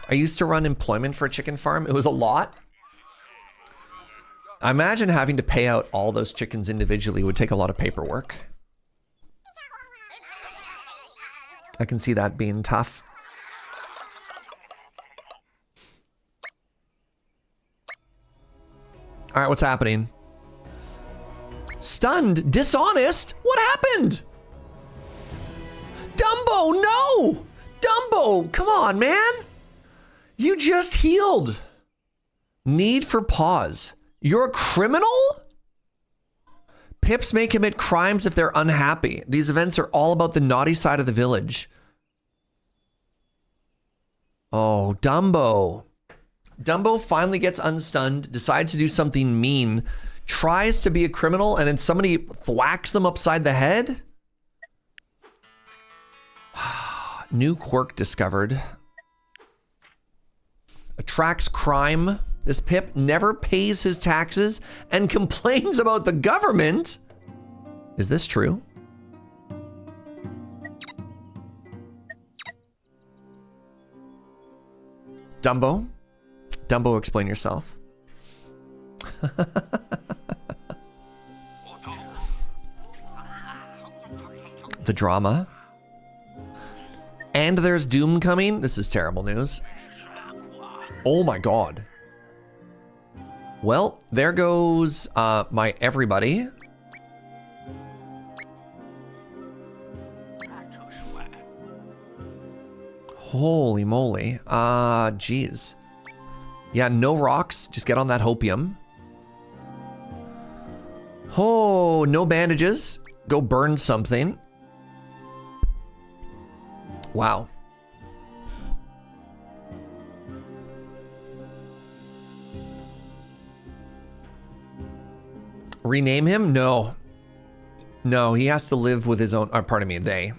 I used to run employment for a chicken farm. It was a lot. I imagine having to pay out all those chickens individually would take a lot of paperwork. I can see that being tough. All right, what's happening? Stunned, dishonest? What happened? Dumbo, no! Dumbo, come on, man. You just healed. Need for pause. You're a criminal? Pips may commit crimes if they're unhappy. These events are all about the naughty side of the village. Oh, Dumbo. Dumbo finally gets unstunned, decides to do something mean, tries to be a criminal, and then somebody thwacks them upside the head? New quirk discovered. Attracts crime. This Pip never pays his taxes and complains about the government. Is this true? Dumbo? Dumbo, explain yourself. The drama. And there's doom coming. This is terrible news. Oh my God. Well, there goes my everybody. Holy moly. Geez. Yeah, no rocks. Just get on that hopium. Oh, no bandages. Go burn something. Wow. Rename him? No. No, he has to live with his own... pardon me, they.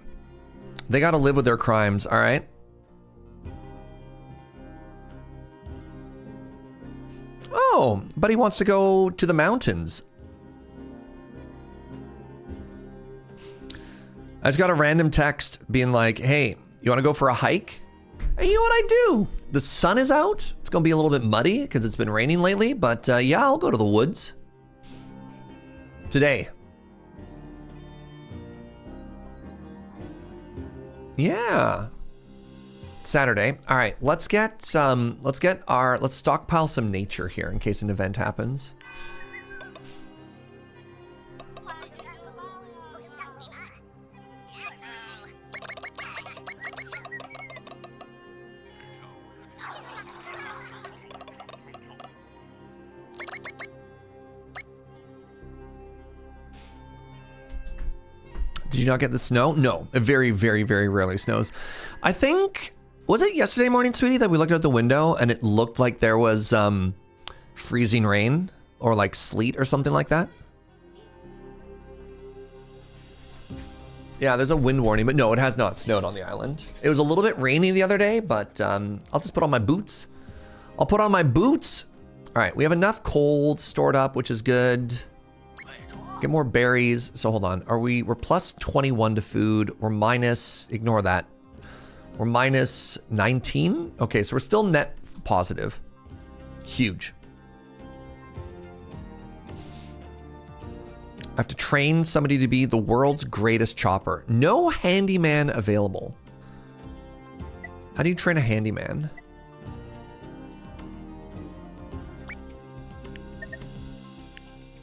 They got to live with their crimes, all right? Oh, but he wants to go to the mountains. I just got a random text being like, hey, you want to go for a hike? And you know what I do? The sun is out. It's gonna be a little bit muddy because it's been raining lately, but yeah, I'll go to the woods today. Yeah. Saturday. All right, let's stockpile some nature here in case an event happens. Did you not get the snow? No, it very, very, very rarely snows. I think, was it yesterday morning, sweetie, that we looked out the window and it looked like there was freezing rain or like sleet or something like that? Yeah, there's a wind warning, but no, it has not snowed on the island. It was a little bit rainy the other day, but I'll just put on my boots. I'll put on my boots. All right, we have enough coal stored up, which is good. Get more berries. So hold on. We're plus 21 to food. We're minus, ignore that. We're minus 19. Okay, so we're still net positive. Huge. I have to train somebody to be the world's greatest chopper. No handyman available. How do you train a handyman?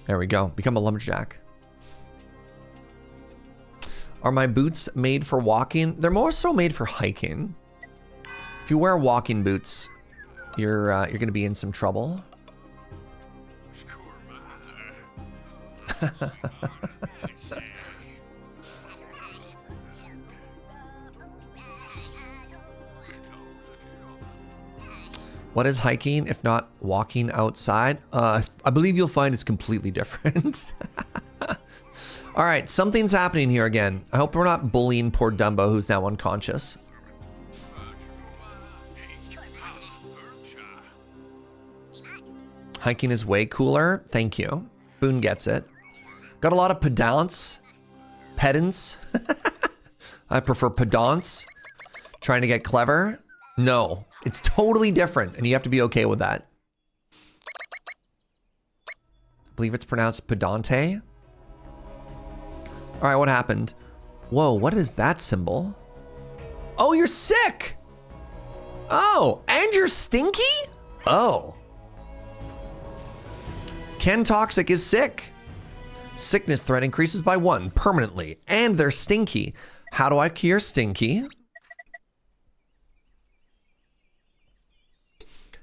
There we go. Become a lumberjack. Are my boots made for walking? They're more so made for hiking. If you wear walking boots, you're gonna be in some trouble. What is hiking if not walking outside? I believe you'll find it's completely different. All right, something's happening here again. I hope we're not bullying poor Dumbo, who's now unconscious. Hiking is way cooler. Thank you. Boone gets it. Got a lot of pedants. I prefer pedants. Trying to get clever. No, it's totally different, and you have to be okay with that. I believe it's pronounced pedante. All right, what happened? Whoa, what is that symbol? Oh, you're sick. Oh, and you're stinky? Oh. Ken Toxic is sick. Sickness threat increases by 1 permanently, and they're stinky. How do I cure stinky?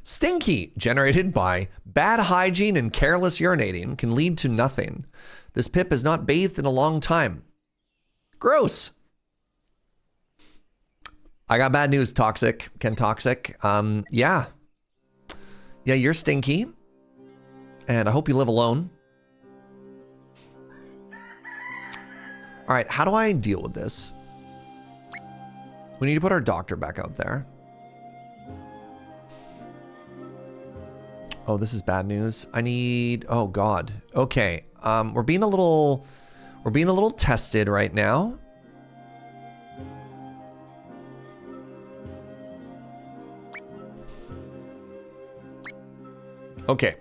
Stinky, generated by bad hygiene and careless urinating, can lead to nothing. This pip has not bathed in a long time. Gross. I got bad news, Toxic. Ken Toxic. Yeah. Yeah, you're stinky. And I hope you live alone. All right, how do I deal with this? We need to put our doctor back out there. Oh, this is bad news. I need, oh God. Okay, we're being a little tested right now. Okay,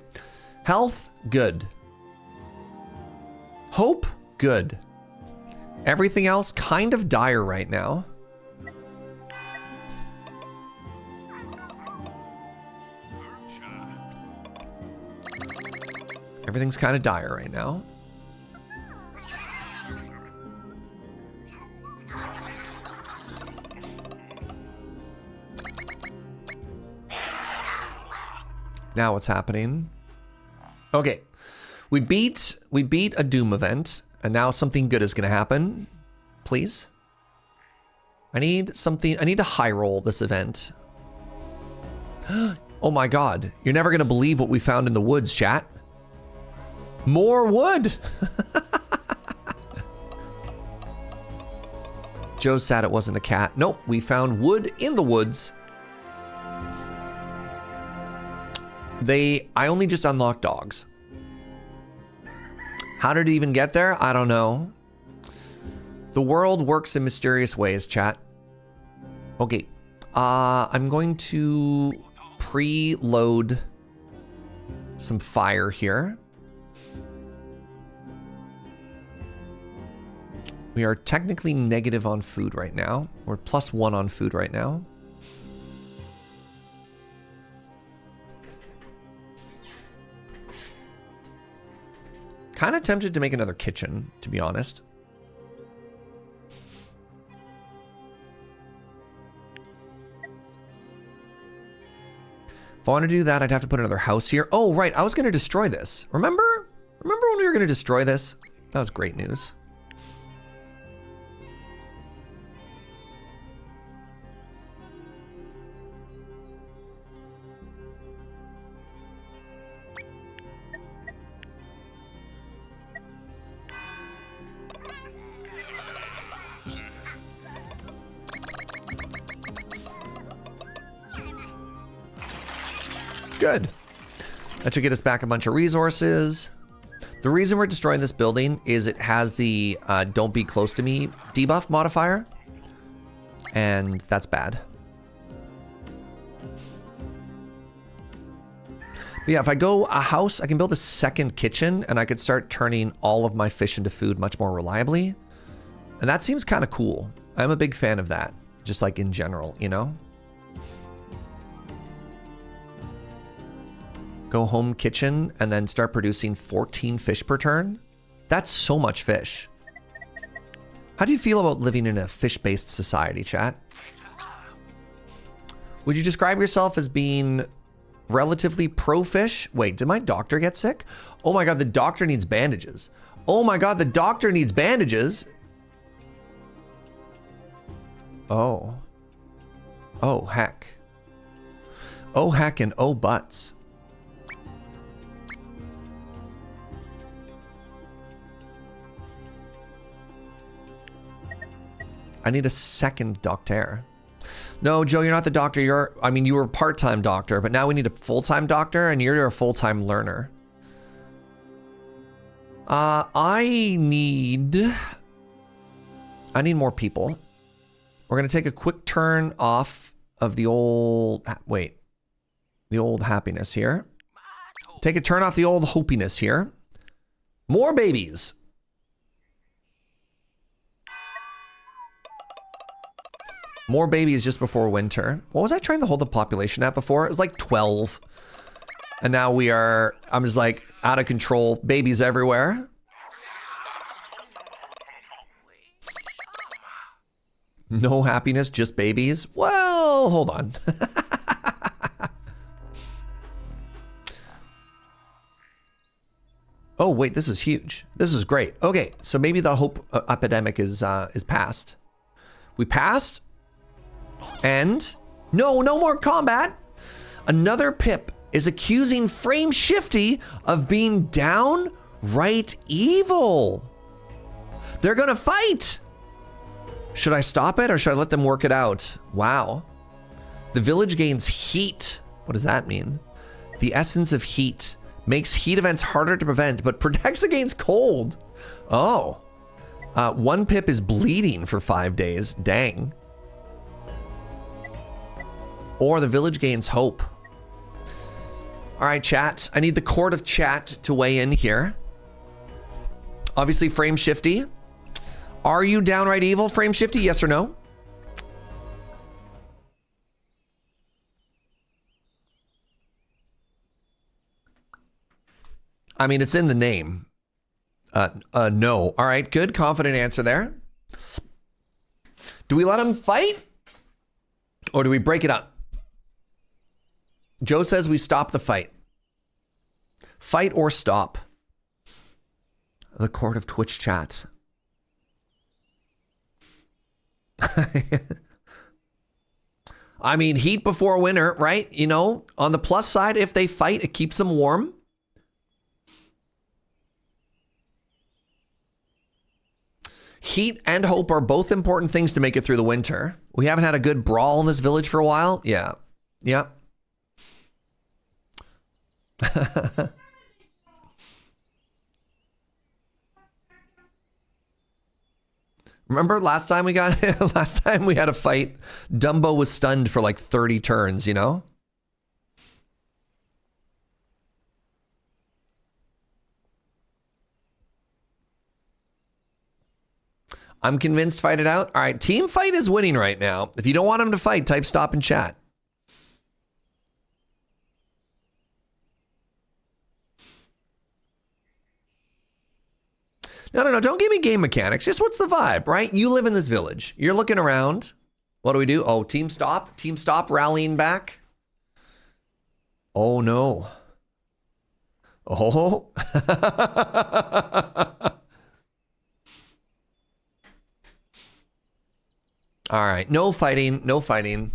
health, good. Hope, good. Everything else, kind of dire right now. Everything's kind of dire right now. Now what's happening? Okay, we beat a Doom event, and now something good is gonna happen. Please. I need to high roll this event. Oh my God, you're never gonna believe what we found in the woods, chat. More wood! Joe's sad it wasn't a cat. Nope, we found wood in the woods. I only just unlocked dogs. How did it even get there? I don't know. The world works in mysterious ways, chat. Okay, I'm going to preload some fire here. We are technically negative on food right now. We're +1 on food right now. Kind of tempted to make another kitchen, to be honest. If I want to do that, I'd have to put another house here. Oh, right. I was going to destroy this. Remember? Remember when we were going to destroy this? That was great news. Good. That should get us back a bunch of resources. The reason we're destroying this building is it has the don't be close to me debuff modifier. And that's bad. But yeah, if I go a house, I can build a second kitchen and I could start turning all of my fish into food much more reliably. And that seems kind of cool. I'm a big fan of that, just like in general, you know? Go home kitchen and then start producing 14 fish per turn. That's so much fish. How do you feel about living in a fish-based society, chat? Would you describe yourself as being relatively pro-fish? Wait, did my doctor get sick? Oh my god, the doctor needs bandages. Oh my god, the doctor needs bandages. Oh. Oh, heck. Oh, heck and oh, butts. I need a second doctor. No, Joe, you're not the doctor. You were a part-time doctor, but now we need a full-time doctor, and you're a full-time learner. I need more people. We're gonna take a quick turn off of the old, the old happiness here. Take a turn off the old hopiness here. More babies. More babies just before winter. What was I trying to hold the population at before? It was like 12. And now I'm just like out of control. Babies everywhere. No happiness, just babies. Well, hold on. Oh, wait, this is huge. This is great. Okay, so maybe the hope epidemic is past. We passed. And no more combat. Another pip is accusing Frame Shifty of being downright evil. They're gonna fight. Should I stop it or should I let them work it out? Wow. The village gains heat. What does that mean? The essence of heat makes heat events harder to prevent, but protects against cold. Oh. One pip is bleeding for 5 days. Dang. Or the village gains hope. All right, chat. I need the court of chat to weigh in here. Obviously, Frame Shifty. Are you downright evil, Frame Shifty? Yes or no? I mean, it's in the name. No. All right, good. Confident answer there. Do we let him fight? Or do we break it up? Joe says we stop the fight. Fight or stop. The court of Twitch chat. I mean, heat before winter, right? You know, on the plus side, if they fight, it keeps them warm. Heat and hope are both important things to make it through the winter. We haven't had a good brawl in this village for a while. Yeah. Yeah. Remember last time we got last time we had a fight, Dumbo was stunned for like 30 turns, you know? I'm convinced, fight it out. All right, team fight is winning right now. If you don't want him to fight, type stop in chat. No, don't give me game mechanics. Just what's the vibe, right? You live in this village. You're looking around. What do we do? Oh, team stop. Team stop rallying back. Oh, no. Oh. All right, no fighting, no fighting.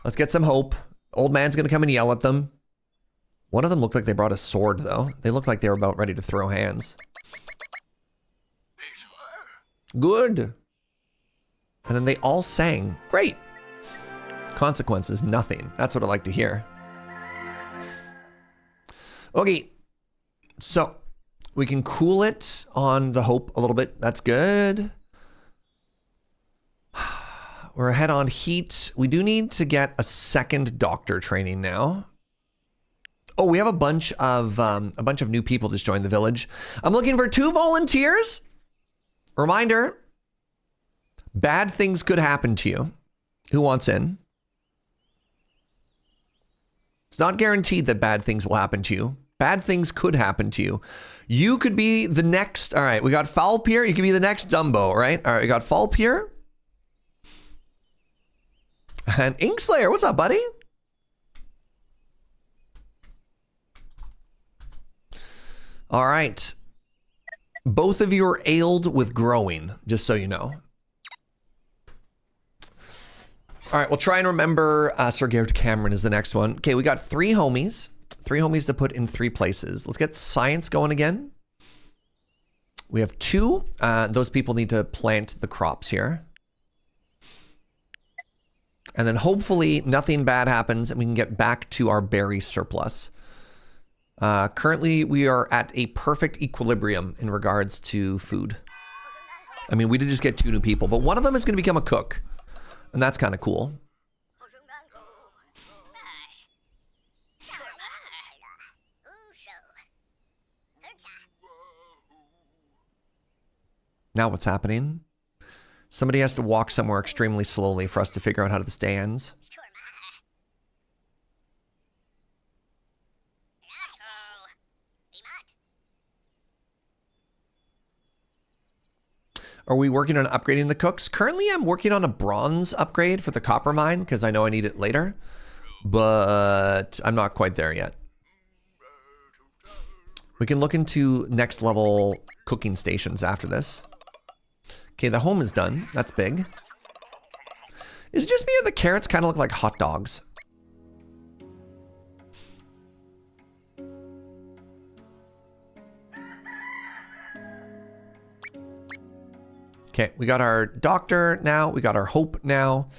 Let's get some hope. Old man's gonna come and yell at them. One of them looked like they brought a sword, though. They looked like they were about ready to throw hands. Good. And then they all sang. Great. Consequences, nothing. That's what I like to hear. Okay. So, we can cool it on the hope a little bit. That's good. We're ahead on heat. We do need to get a second doctor training now. Oh, we have a bunch of new people just joined the village. I'm looking for 2 volunteers. Reminder, bad things could happen to you. Who wants in? It's not guaranteed that bad things will happen to you. Bad things could happen to you. You could be the next. All right, we got Falpier. You could be the next Dumbo, right? All right, we got Falpier. And Inkslayer, what's up, buddy? All right. Both of you are ailed with growing, just so you know. All right, we'll try and remember Sir Garrett Cameron is the next one. Okay, we got 3 homies. 3 homies to put in 3 places. Let's get science going again. We have 2. Those people need to plant the crops here. And then hopefully nothing bad happens and we can get back to our berry surplus. Currently, we are at a perfect equilibrium in regards to food. I mean, we did just get 2 new people, but one of them is going to become a cook. And that's kind of cool. Now what's happening? Somebody has to walk somewhere extremely slowly for us to figure out how this day ends. Are we working on upgrading the cooks? Currently, I'm working on a bronze upgrade for the copper mine because I know I need it later, but I'm not quite there yet. We can look into next level cooking stations after this. Okay, the home is done. That's big. Is it just me or the carrots kind of look like hot dogs? Okay, we got our doctor now. We got our hope now.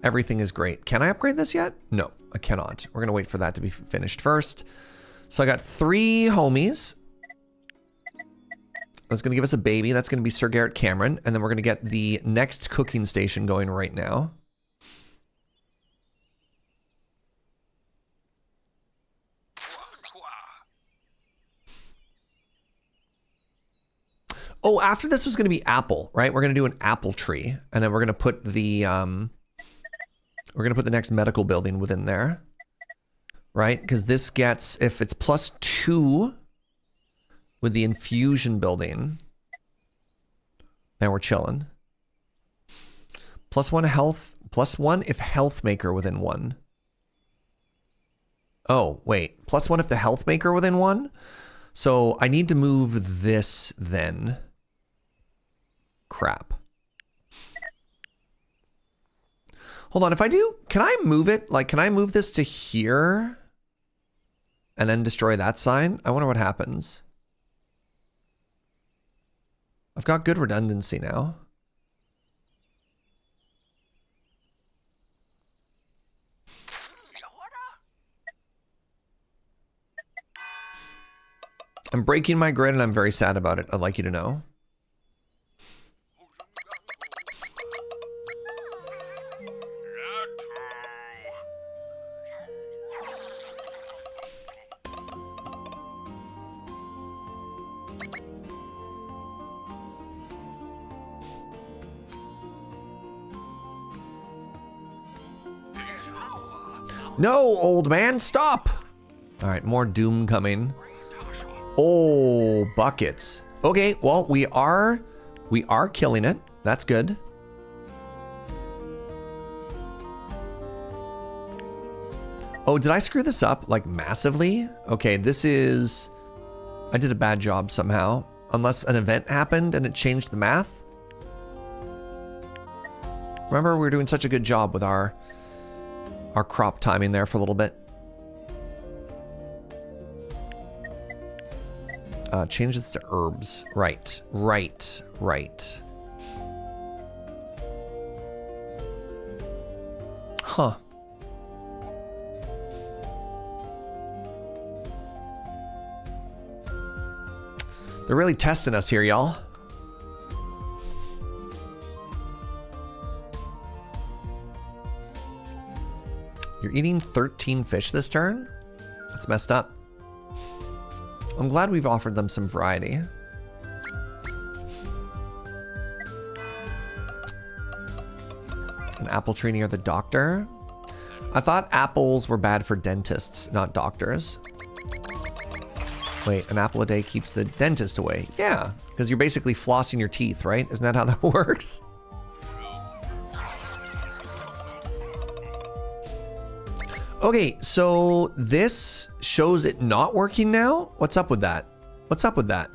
Everything is great. Can I upgrade this yet? No, I cannot. We're going to wait for that to be finished first. So I got 3 homies. That's going to give us a baby. That's going to be Sir Garrett Cameron. And then we're going to get the next cooking station going right now. Oh, after this was going to be apple, right? We're going to do an apple tree. And then we're going to put the, next medical building within there. Right? Because this gets, if it's +2 with the infusion building, then we're chilling. +1 health, +1 if health maker within 1. Oh, wait. +1 if the health maker within 1? So I need to move this then. Crap. Hold on, if I do, can I move it? Like, can I move this to here? And then destroy that sign? I wonder what happens. I've got good redundancy now. I'm breaking my grid and I'm very sad about it. I'd like you to know. No, old man, stop. All right, more doom coming. Oh, buckets. Okay, well, we are killing it. That's good. Oh, did I screw this up like massively? Okay, this is, I did a bad job somehow. Unless an event happened and it changed the math. Remember, we were doing such a good job with our crop timing there for a little bit. Change this to herbs. Right. Huh. They're really testing us here, y'all. You're eating 13 fish this turn? That's messed up. I'm glad we've offered them some variety. An apple tree near the doctor? I thought apples were bad for dentists, not doctors. Wait, an apple a day keeps the dentist away. Yeah, because you're basically flossing your teeth, right? Isn't that how that works? Okay, so this shows it not working now? What's up with that? What's up with that?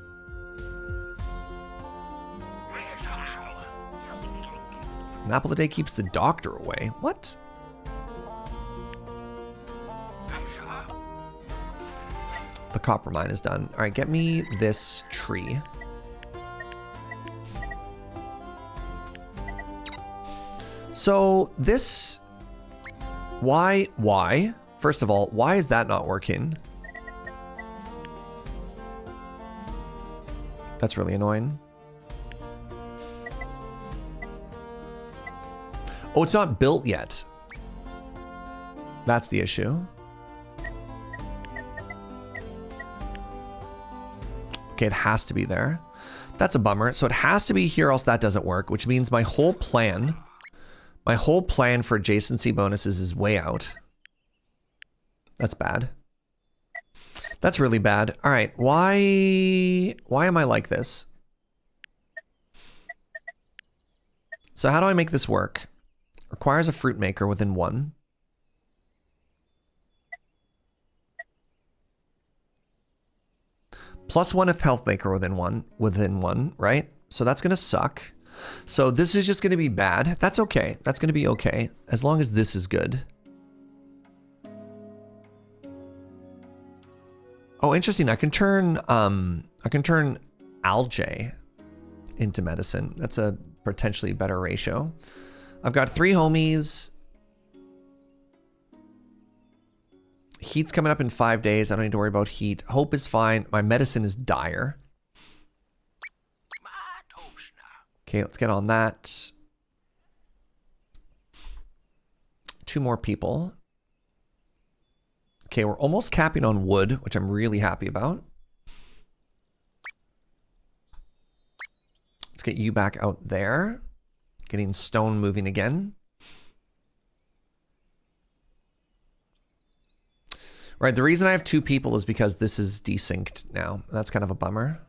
An apple a day keeps the doctor away. What? The copper mine is done. All right, get me this tree. So this... Why? First of all, why is that not working? That's really annoying. Oh, it's not built yet. That's the issue. Okay, it has to be there. That's a bummer. So it has to be here, else that doesn't work, which means my whole plan for adjacency bonuses is way out. That's bad. That's really bad. All right, why am I like this? So how do I make this work? Requires a fruit maker within one. +1 if health maker within one, right? So that's gonna suck. So this is just gonna be bad. That's okay. That's gonna be okay. As long as this is good. Oh, interesting. I can turn algae into medicine. That's a potentially better ratio. I've got 3 homies. Heat's coming up in 5 days. I don't need to worry about heat. Hope is fine. My medicine is dire. Okay, let's get on that. 2 more people. Okay, we're almost capping on wood, which I'm really happy about. Let's get you back out there. Getting stone moving again. Right, the reason I have 2 people is because this is desynced now. That's kind of a bummer.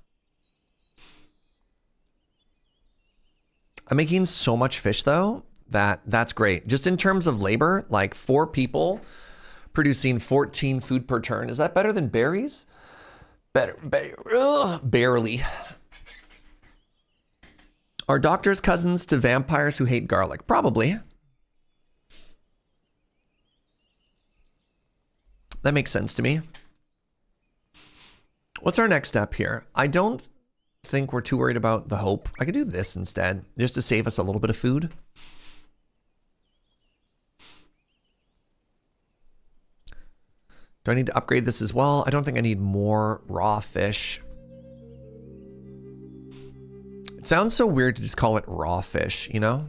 I'm making so much fish though, that's great. Just in terms of labor, like 4 people producing 14 food per turn. Is that better than berries? Better, barely. Are doctors cousins to vampires who hate garlic? Probably. That makes sense to me. What's our next step here? I don't think we're too worried about the hope. I could do this instead, just to save us a little bit of food. Do I need to upgrade this as well? I don't think I need more raw fish. It sounds so weird to just call it raw fish, you know?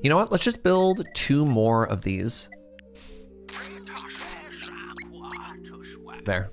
You know what? Let's just build 2 more of these. There.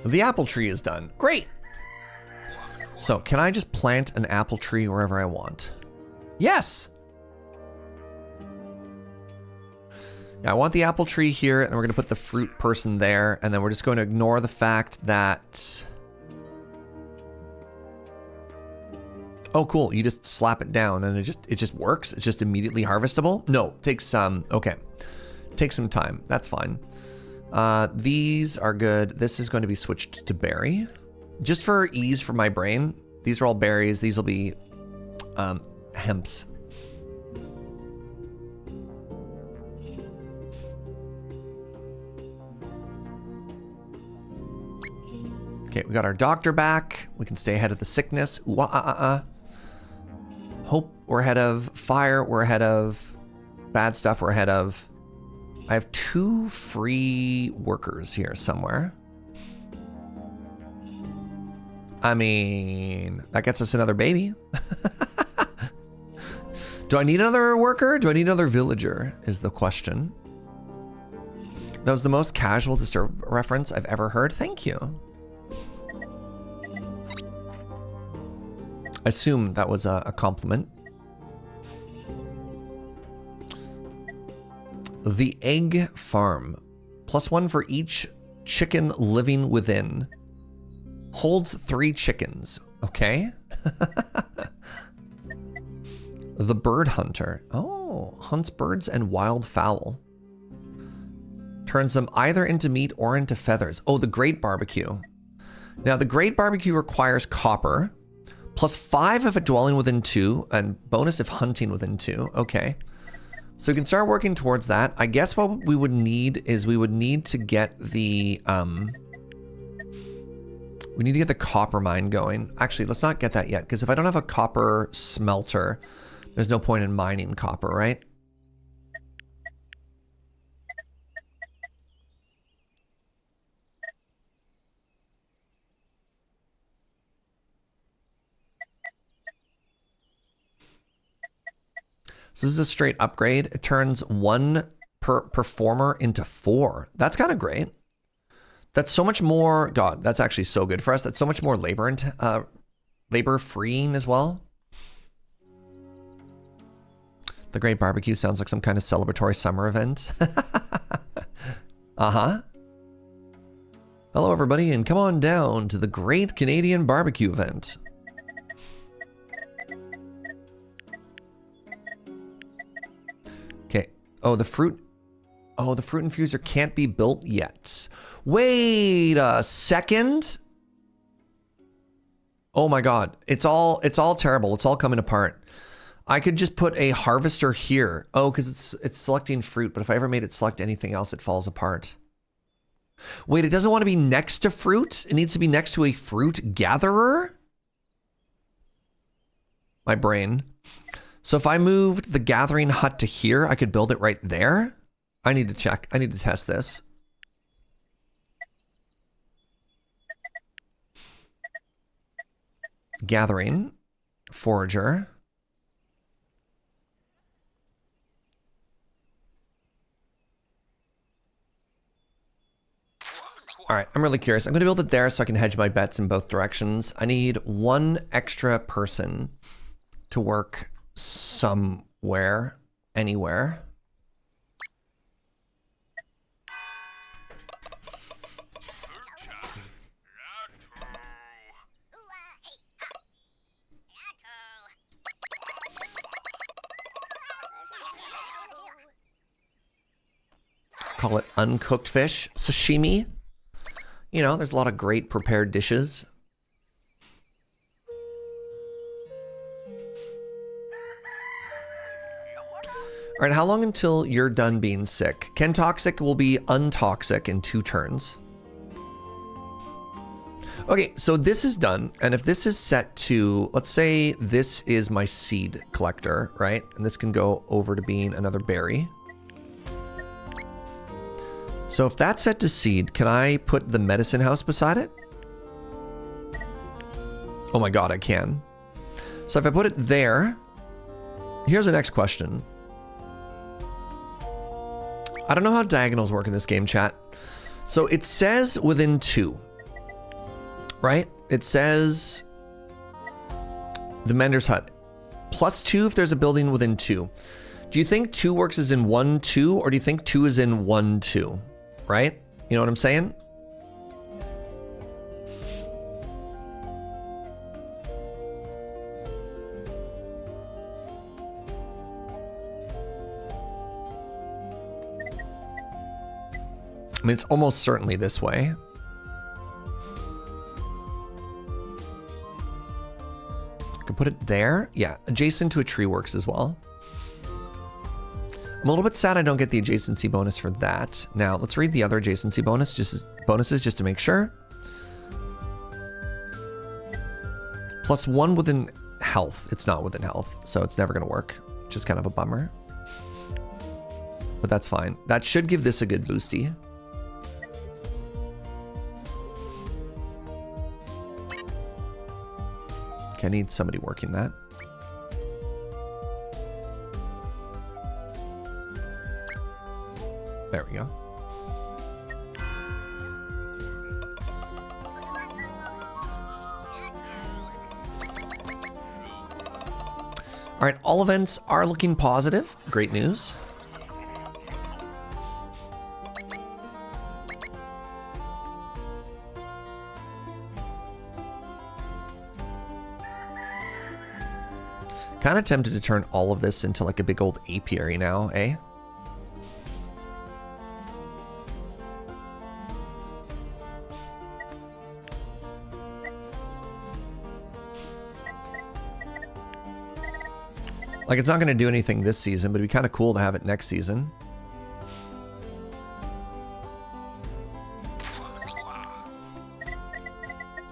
The apple tree is done. Great. So can I just plant an apple tree wherever I want? Yes. Yeah, I want the apple tree here, and we're going to put the fruit person there, and then we're just going to ignore the fact that... Oh, cool. You just slap it down, and it just works. It's just immediately harvestable. No, takes some... Okay. Takes some time. That's fine. These are good. This is going to be switched to berry. Just for ease for my brain. These are all berries. These will be hemps. Okay, we got our doctor back. We can stay ahead of the sickness. Ooh, Hope we're ahead of. Fire we're ahead of. Bad stuff we're ahead of. I have 2 free workers here somewhere. I mean, that gets us another baby. Do I need another worker? Do I need another villager is the question. That was the most casual disturb reference I've ever heard. Thank you. I assume that was a compliment. The egg farm. +1 for each chicken living within. Holds 3 chickens. Okay. The bird hunter. Oh, hunts birds and wild fowl. Turns them either into meat or into feathers. Oh, the great barbecue. Now, the great barbecue requires copper. +5 if a dwelling within 2, and bonus if hunting within 2. Okay. So we can start working towards that. I guess what we would need is we would need to get the we need to get the copper mine going. Actually, let's not get that yet, because if I don't have a copper smelter, there's no point in mining copper, right? So this is a straight upgrade. It turns 1 per performer into 4. That's kind of great. That's so much more. God, that's actually so good for us. That's so much more labor and labor freeing as well. The Great Barbecue sounds like some kind of celebratory summer event. Uh-huh. Hello, everybody, and come on down to the Great Canadian Barbecue event. Okay. Oh, the fruit infuser can't be built yet. Wait a second. Oh my God. It's all terrible. It's all coming apart. I could just put a harvester here. Oh, because it's selecting fruit, but if I ever made it select anything else, it falls apart. Wait, it doesn't want to be next to fruit? It needs to be next to a fruit gatherer? My brain. So if I moved the gathering hut to here, I could build it right there? I need to check. I need to test this. Gathering. Forager. All right, I'm really curious. I'm going to build it there so I can hedge my bets in both directions. I need 1 extra person to work somewhere, anywhere. Call it uncooked fish, sashimi. You know, there's a lot of great prepared dishes. All right, how long until you're done being sick? Ken Toxic will be untoxic in 2 turns. Okay, so this is done. And if this is set to, let's say this is my seed collector, right? And this can go over to being another berry. So if that's set to seed, can I put the medicine house beside it? Oh my God, I can. So if I put it there, here's the next question. I don't know how diagonals work in this game, chat. So it says within 2. right? It says the Mender's Hut. +2 if there's a building within 2. Do you think 2 works as in 1, 2, or do you think 2 is in 1, 2? Right? You know what I'm saying? I mean, it's almost certainly this way. I could put it there. Yeah, adjacent to a tree works as well. I'm a little bit sad I don't get the adjacency bonus for that. Now, let's read the other adjacency bonuses just to make sure. +1 within health. It's not within health, so it's never going to work, which is kind of a bummer. But that's fine. That should give this a good boosty. Okay, I need somebody working that. There we go. All right, all events are looking positive. Great news. Kind of tempted to turn all of this into like a big old apiary now, eh? Like, it's not going to do anything this season, but it'd be kind of cool to have it next season.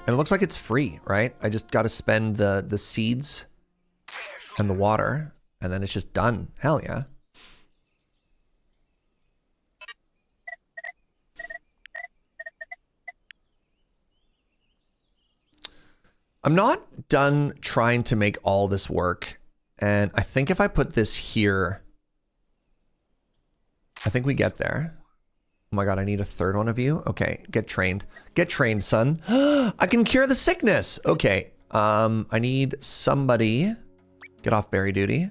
And it looks like it's free, right? I just got to spend the seeds and the water, and then it's just done. Hell yeah. I'm not done trying to make all this work. And I think if I put this here, I think we get there. Oh my God, I need a third one of you. Okay, get trained. Get trained, son. I can cure the sickness. Okay, I need somebody. Get off berry duty.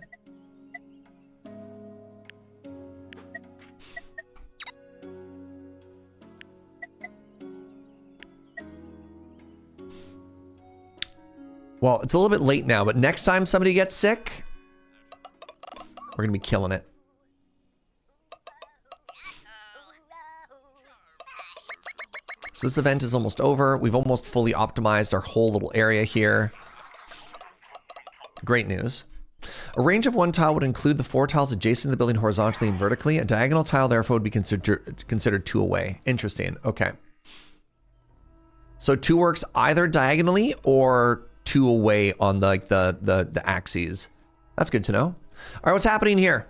Well, it's a little bit late now, but next time somebody gets sick, we're going to be killing it. So this event is almost over. We've almost fully optimized our whole little area here. Great news. A range of 1 tile would include the 4 tiles adjacent to the building horizontally and vertically. A diagonal tile, therefore, would be considered 2 away. Interesting. Okay. So 2 works either diagonally or 2 away on the axes. That's good to know. All right, what's happening here?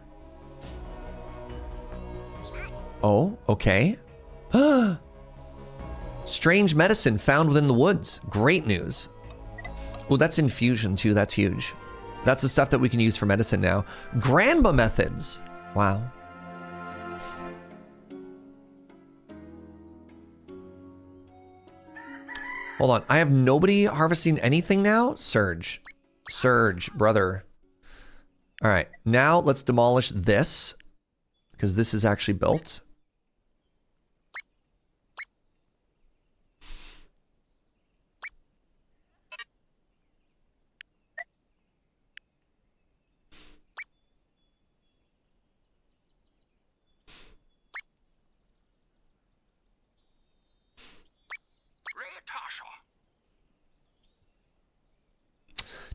Oh, okay. Strange medicine found within the woods. Great news. Oh, that's infusion too. That's huge. That's the stuff that we can use for medicine now. Grandma methods. Wow. Hold on. I have nobody harvesting anything now? Surge. Surge, brother. All right. Now let's demolish this, because this is actually built.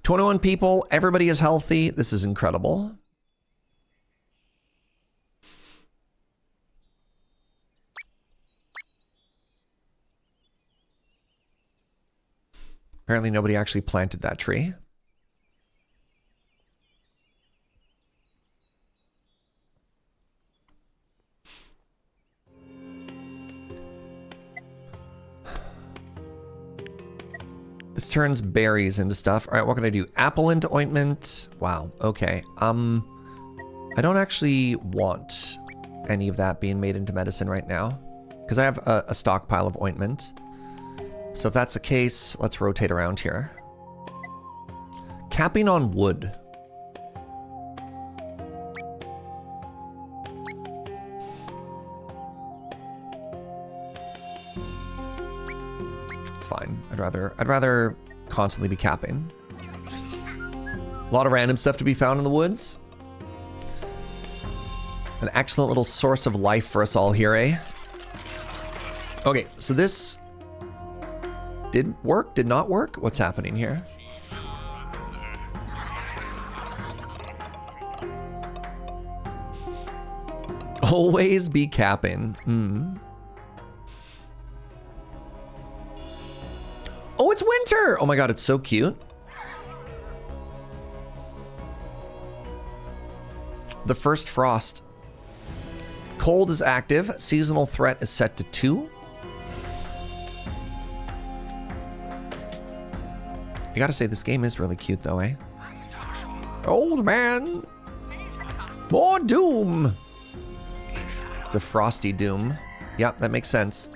$21 people. Everybody is healthy. This is incredible. Apparently nobody actually planted that tree. This turns berries into stuff. All right, what can I do? Apple into ointment. Wow, okay. I don't actually want any of that being made into medicine right now, because I have a stockpile of ointment. So if that's the case, let's rotate around here. Capping on wood. It's fine. I'd rather constantly be capping. A lot of random stuff to be found in the woods. An excellent little source of life for us all here, eh? Okay, so this did work, did not work? What's happening here? Always be capping. Oh, it's winter! Oh my god, it's so cute. The first frost. Cold is active. Seasonal threat is set to 2. I gotta say, this game is really cute though, eh? Old man! More doom! It's a frosty doom. Yep, that makes sense.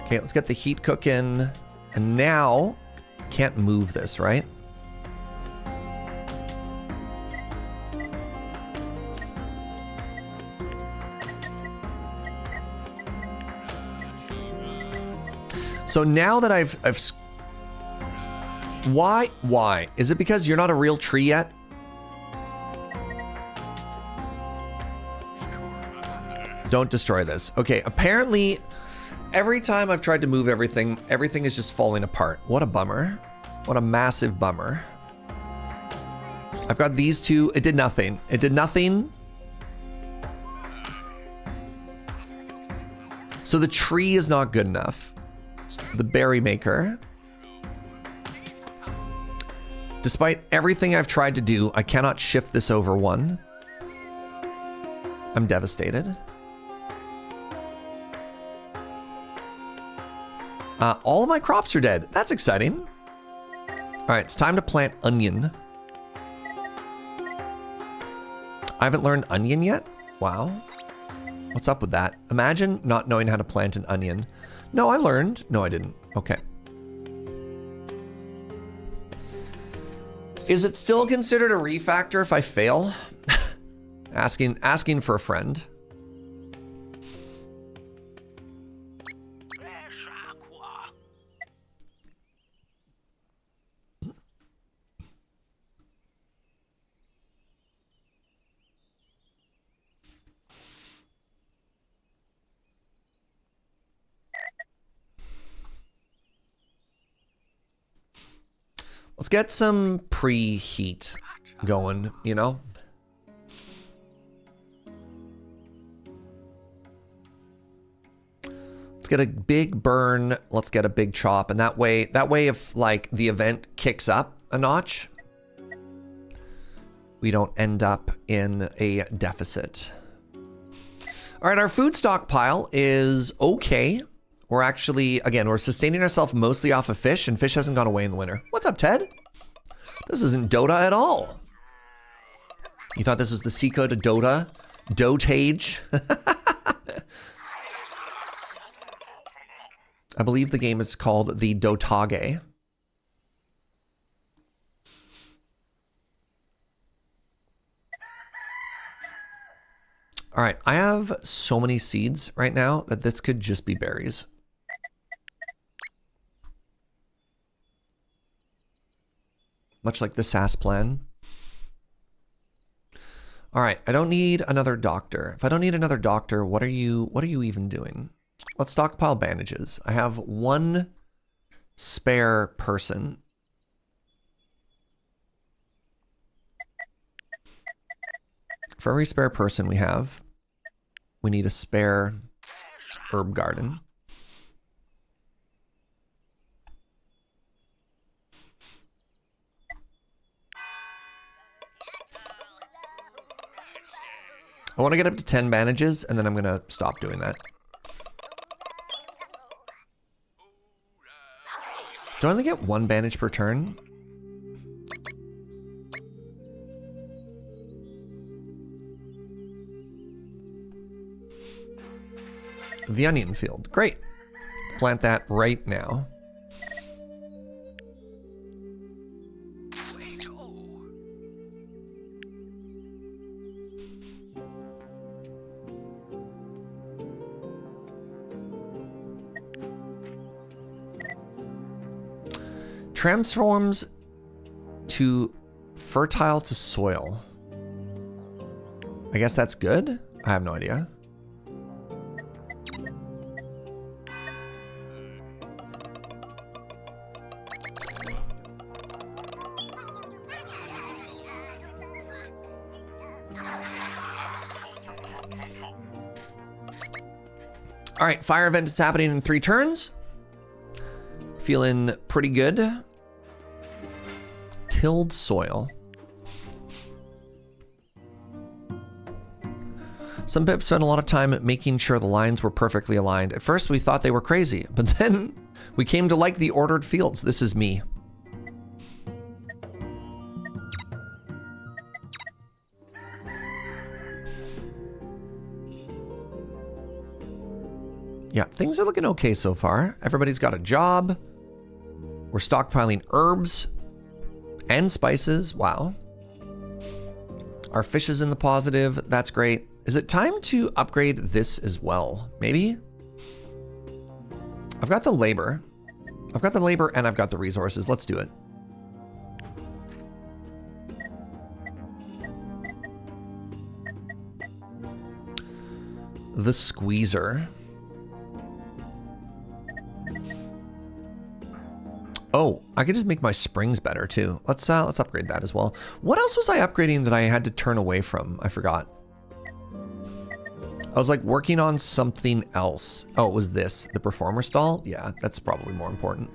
Okay, let's get the heat cooking. And now, I can't move this, right? So now that I've why? Is it because you're not a real tree yet? Don't destroy this. Okay, apparently every time I've tried to move everything, everything is just falling apart. What a bummer. What a massive bummer. I've got these two. It did nothing. It did nothing. So the tree is not good enough. The berry maker. Despite everything I've tried to do, I cannot shift this over 1. I'm devastated. All of my crops are dead. That's exciting. All right, it's time to plant onion. I haven't learned onion yet? Wow. What's up with that? Imagine not knowing how to plant an onion. No, I learned. No, I didn't. Okay. Is it still considered a refactor if I fail? asking for a friend. Let's get some preheat going, you know? Let's get a big burn. Let's get a big chop. And that way if like the event kicks up a notch, we don't end up in a deficit. All right, our food stockpile is okay. We're actually, again, we're sustaining ourselves mostly off of fish, and fish hasn't gone away in the winter. What's up, Ted? This isn't Dota at all. You thought this was the secret to Dota? dotAGE? I believe the game is called the dotAGE. All right, I have so many seeds right now that this could just be berries. Much like the SAS plan. All right, I don't need another doctor. If I don't need another doctor, what are you even doing? Let's stockpile bandages. I have 1 spare person. For every spare person we have, we need a spare herb garden. I want to get up to 10 bandages, and then I'm going to stop doing that. Do I only get 1 bandage per turn? The onion field. Great. plant that right now. Transforms to fertile to soil. I guess that's good? I have no idea. All right, fire event is happening in 3 turns. Feeling pretty good. Tilled soil. Some pips spent a lot of time making sure the lines were perfectly aligned. At first we thought they were crazy, but then we came to like the ordered fields. This is me. Yeah, things are looking okay so far. Everybody's got a job. We're stockpiling herbs and spices. Wow. Our fish is in the positive. That's great. Is it time to upgrade this as well? Maybe? I've got the labor. I've got the labor and I've got the resources. Let's do it. The squeezer. Oh, I could just make my springs better too. Let's upgrade that as well. What else was I upgrading that I had to turn away from? I forgot. I was like working on something else. Oh, it was this, the performer stall. Yeah, that's probably more important.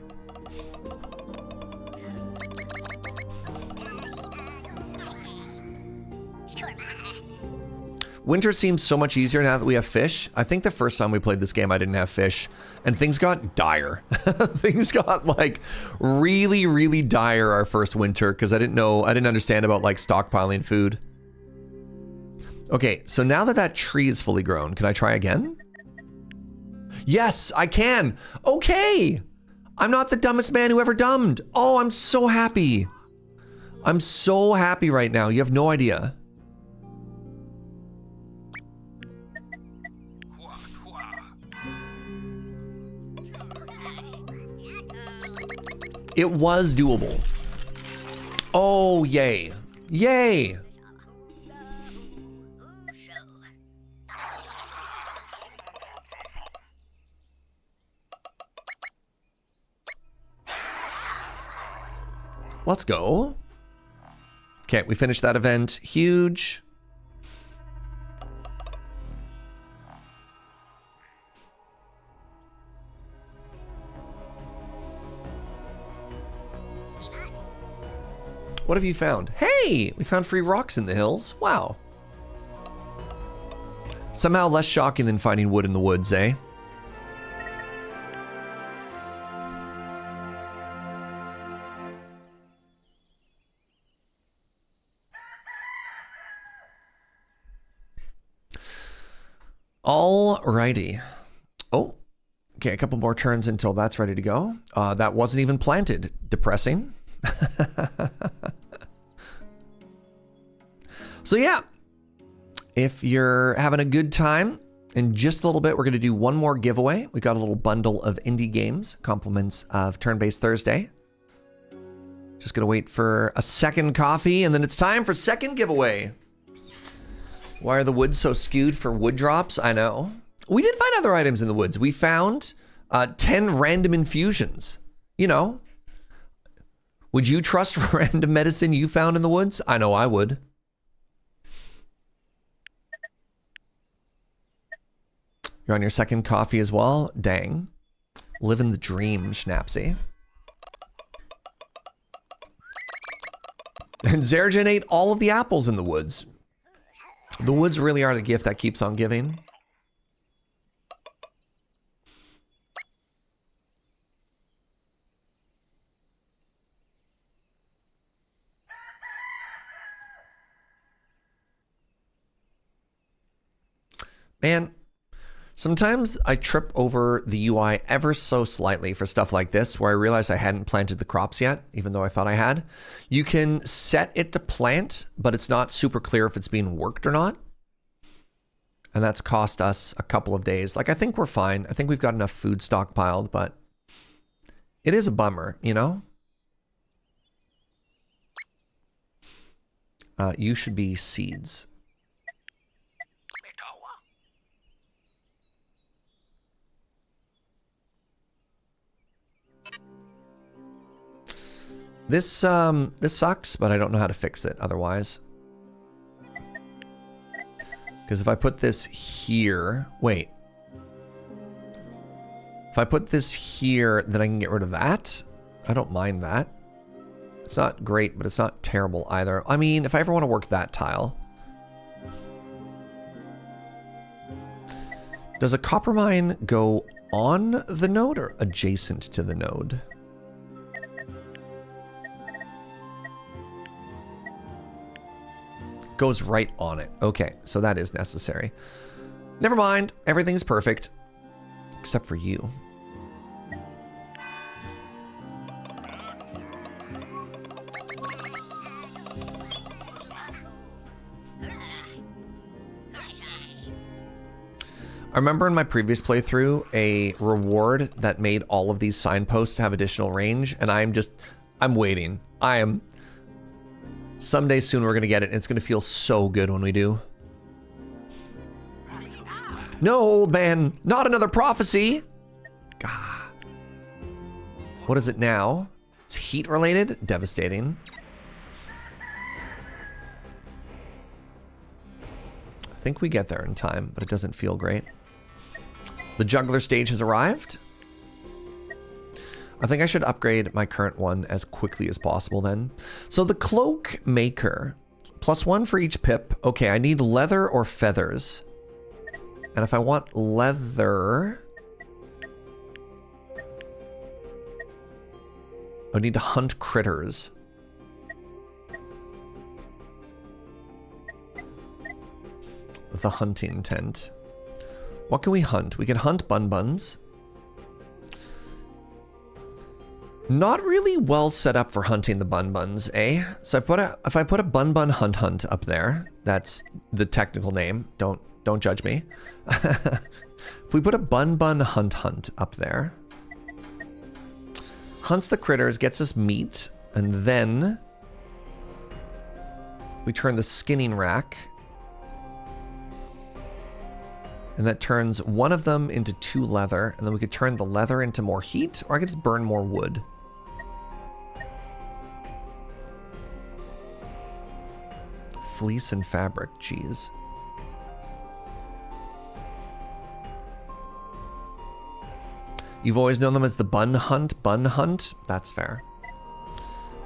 Winter seems so much easier now that we have fish. I think the first time we played this game, I didn't have fish, and things got dire. Things got like really, really dire our first winter because I didn't understand about like stockpiling food. Okay, so now that that tree is fully grown, can I try again? Yes, I can. Okay. I'm not the dumbest man who ever dumbed. Oh, I'm so happy. I'm so happy right now. You have no idea. It was doable. Oh, yay. Yay. Let's go. Okay, we finished that event. Huge. What have you found? Hey, we found free rocks in the hills. Wow. Somehow less shocking than finding wood in the woods, eh? Alrighty. Oh, okay, a couple more turns until that's ready to go. That wasn't even planted. Depressing. So yeah, if you're having a good time, in just a little bit, we're going to do one more giveaway. We got a little bundle of indie games, compliments of Turn-Based Thursday. Just going to wait for a second coffee, and then it's time for second giveaway. Why are the woods so skewed for wood drops? I know. We did find other items in the woods. We found 10 random infusions. You know, would you trust random medicine you found in the woods? I know I would. You're on your second coffee as well? Dang. Living the dream, Schnapsy. And Zerjan ate all of the apples in the woods. The woods really are the gift that keeps on giving. Man, Sometimes I trip over the UI ever so slightly for stuff like this, where I realize I hadn't planted the crops yet, even though I thought I had. You can set it to plant, but it's not super clear if it's being worked or not. And that's cost us a couple of days. Like, I think we're fine. I think we've got enough food stockpiled, but it is a bummer, you know? You should be seeds. This sucks, but I don't know how to fix it otherwise. Because if I put this here, wait. If I put this here, then I can get rid of that. I don't mind that. It's not great, but it's not terrible either. I mean, if I ever want to work that tile. Does a copper mine go on the node or adjacent to the node? Goes right on it. Okay, so that is necessary. Never mind. Everything's perfect. Except for you. I remember in my previous playthrough a reward that made all of these signposts have additional range, and I'm waiting. Someday soon we're gonna get it, and it's gonna feel so good when we do. No, old man, not another prophecy. God. What is it now? It's heat related? Devastating. I think we get there in time, but it doesn't feel great. The juggler stage has arrived. I think I should upgrade my current one as quickly as possible then. So the cloak maker, +1 for each pip. Okay, I need leather or feathers. And if I want leather, I need to hunt critters. With a hunting tent. What can we hunt? We can hunt bun-buns. Not really well set up for hunting the bun-buns, eh? So if I put a bun-bun hunt up there, that's the technical name. Don't judge me. If we put a bun-bun hunt up there, hunts the critters, gets us meat, and then we turn the skinning rack. And that turns one of them into 2 leather, and then we could turn the leather into more heat, or I could just burn more wood. Fleece and fabric, jeez. You've always known them as the bun hunt? That's fair.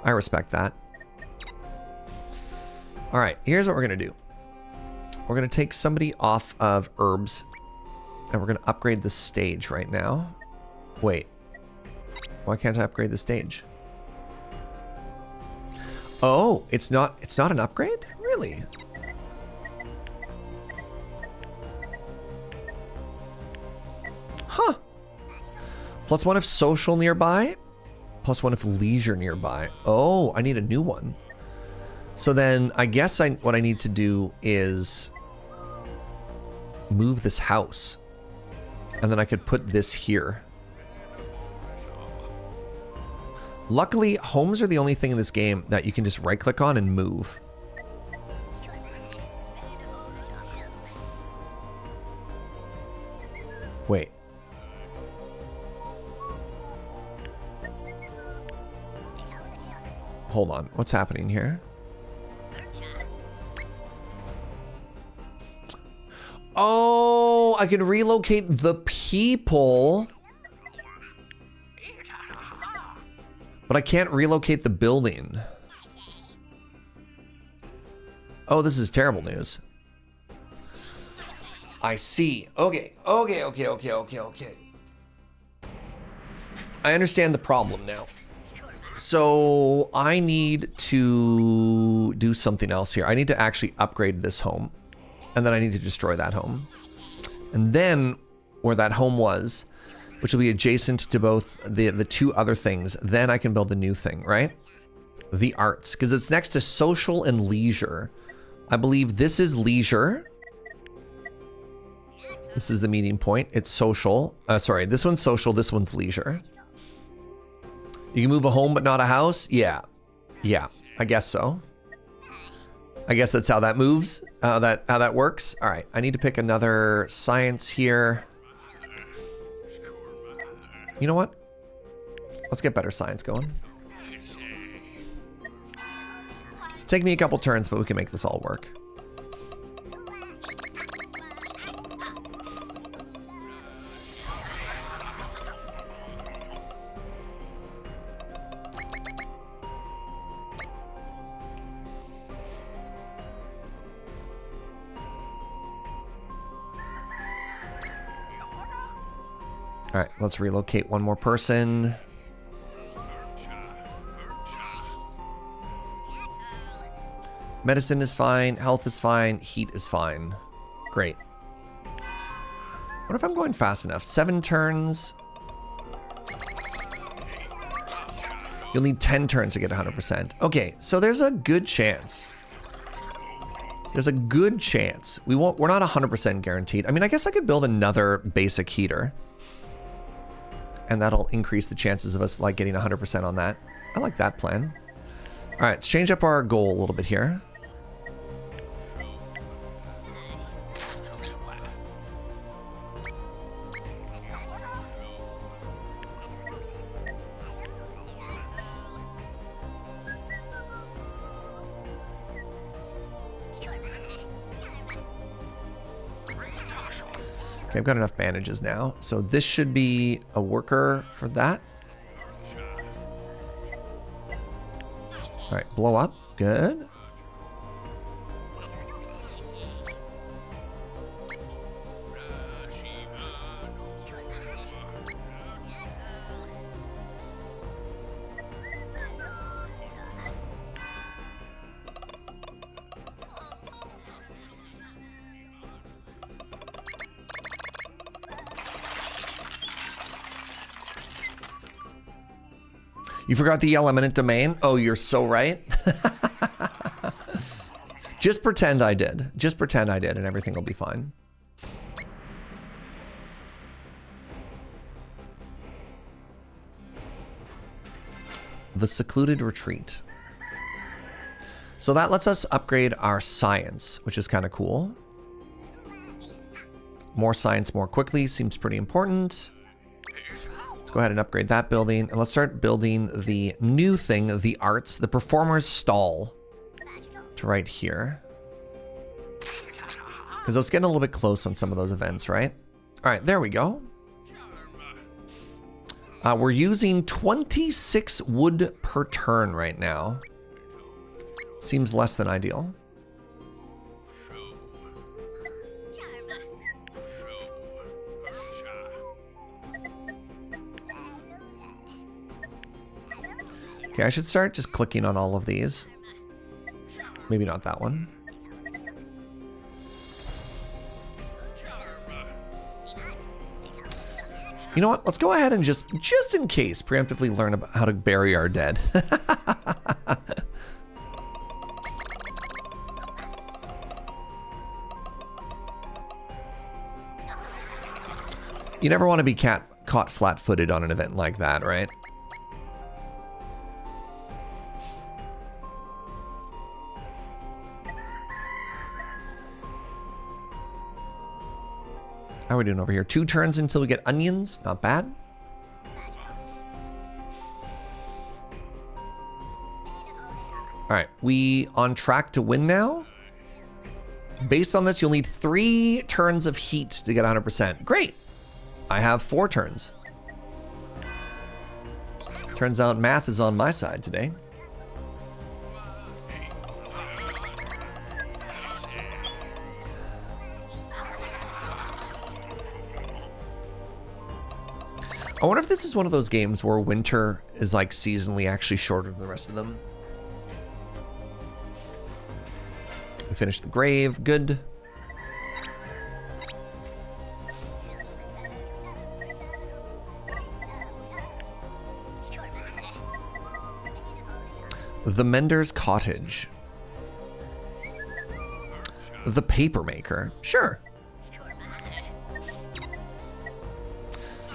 I respect that. All right, here's what we're gonna do. We're gonna take somebody off of herbs, and we're gonna upgrade the stage right now. Wait, why can't I upgrade the stage? Oh, it's not an upgrade? Really? Huh. +1 if social nearby, +1 if leisure nearby. Oh, I need a new one. So then I guess what I need to do is move this house, and then I could put this here. Luckily, homes are the only thing in this game that you can just right click on and move. Wait. Hold on, what's happening here? Oh, I can relocate the people. But I can't relocate the building. Oh, this is terrible news. I see. Okay. I understand the problem now. So I need to do something else here. I need to actually upgrade this home. And then I need to destroy that home. And then where that home was, which will be adjacent to both the two other things. Then I can build the new thing, right? The arts, because it's next to social and leisure. I believe this is leisure. This is the meeting point. It's social. Sorry, this one's social. This one's leisure. You can move a home, but not a house. Yeah. Yeah, I guess so. I guess that's how that moves. How that works. All right, I need to pick another science here. You know what? Let's get better science going. Take me a couple turns, but we can make this all work. All right, let's relocate one more person. Medicine is fine, health is fine, heat is fine. Great. What if I'm going fast enough? 7 turns. You'll need 10 turns to get 100%. Okay, so there's a good chance. There's a good chance. We're not 100% guaranteed. I mean, I guess I could build another basic heater. And that'll increase the chances of us like getting 100% on that. I like that plan. All right, let's change up our goal a little bit here. Okay, I've got enough bandages now. So this should be a worker for that. All right, blow up. Good. You forgot the eminent domain? Oh, you're so right. Just pretend I did. Just pretend I did and everything will be fine. The secluded retreat. So that lets us upgrade our science, which is kind of cool. More science more quickly seems pretty important. Go ahead and upgrade that building, and let's start building the new thing, the arts, the performer's stall, to right here. Because I was getting a little bit close on some of those events, right? All right, there we go. We're using 26 wood per turn right now. Seems less than ideal. Okay, I should start just clicking on all of these. Maybe not that one. You know what? Let's go ahead and just in case, preemptively learn about how to bury our dead. You never want to be caught flat-footed on an event like that, right? How are we doing over here? 2 turns until we get onions. Not bad. All right, we on track to win now. Based on this, you'll need 3 turns of heat to get 100%. Great. I have 4 turns. Turns out math is on my side today. I wonder if this is one of those games where winter is like seasonally actually shorter than the rest of them. We finished the grave, good. The Mender's Cottage. The Paper Maker. Sure.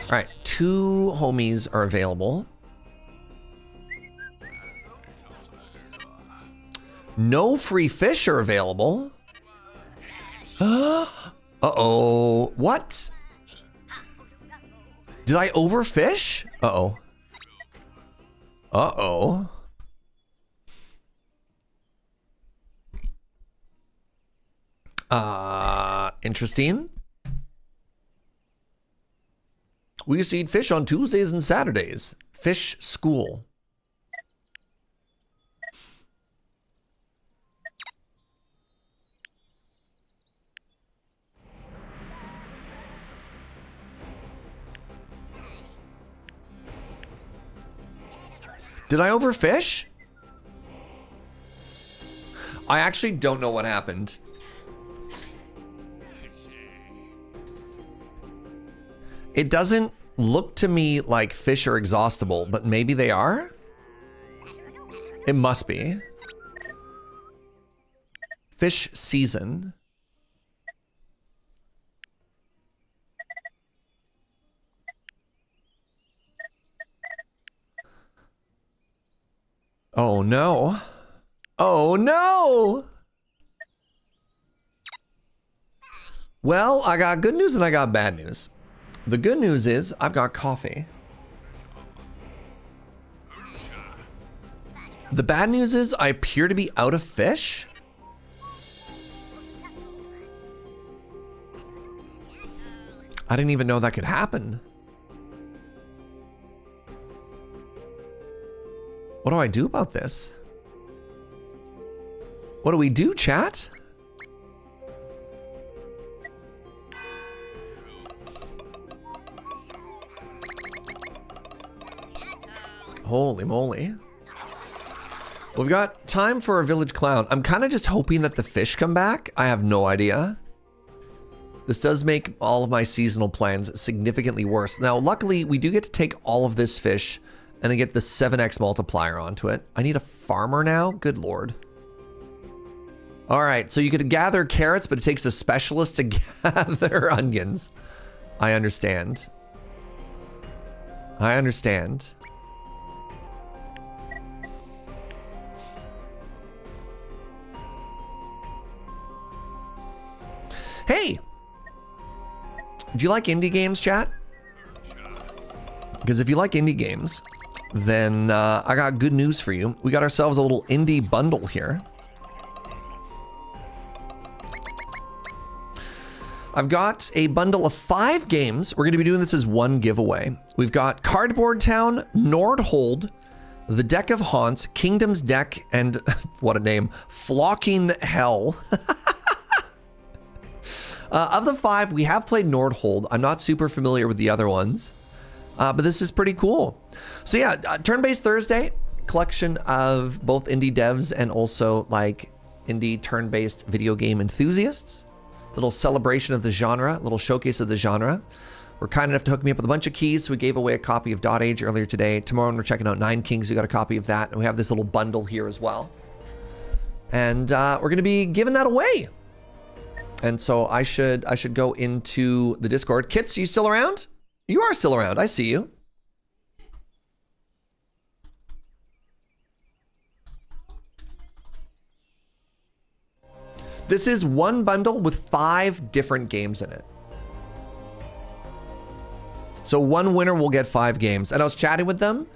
All right, 2 homies are available. No free fish are available. Uh-oh. What? Did I overfish? Uh-oh. Uh-oh. Interesting. We used to eat fish on Tuesdays and Saturdays. Fish school. Did I overfish? I actually don't know what happened. It doesn't look to me like fish are exhaustible, but maybe they are? It must be. Fish season. Oh no. Oh no! Well, I got good news and I got bad news. The good news is I've got coffee. The bad news is I appear to be out of fish. I didn't even know that could happen. What do I do about this? What do we do, chat? Holy moly. We've got time for a village clown. I'm kind of just hoping that the fish come back. I have no idea. This does make all of my seasonal plans significantly worse. Now, luckily, we do get to take all of this fish and I get the 7x multiplier onto it. I need a farmer now? Good lord. All right, so you could gather carrots, but it takes a specialist to gather onions. I understand. I understand. Hey! Do you like indie games, chat? Because if you like indie games, then I got good news for you. We got ourselves a little indie bundle here. I've got a bundle of 5 games. We're going to be doing this as one giveaway. We've got Cardboard Town, Nordhold, The Deck of Haunts, Kingdom's Deck, and what a name, Flocking Hell. Of the 5, we have played Nordhold. I'm not super familiar with the other ones, but this is pretty cool. So yeah, Turn-Based Thursday, collection of both indie devs and also like indie turn-based video game enthusiasts. Little celebration of the genre, little showcase of the genre. We're kind enough to hook me up with a bunch of keys, so we gave away a copy of dotAGE earlier today. Tomorrow when we're checking out Nine Kings, we got a copy of that, and we have this little bundle here as well. And we're gonna be giving that away. And so I should go into the Discord. Kits, are you still around? You are still around, I see you. This is one bundle with 5 different games in it. So one winner will get 5 games. And I was chatting with them,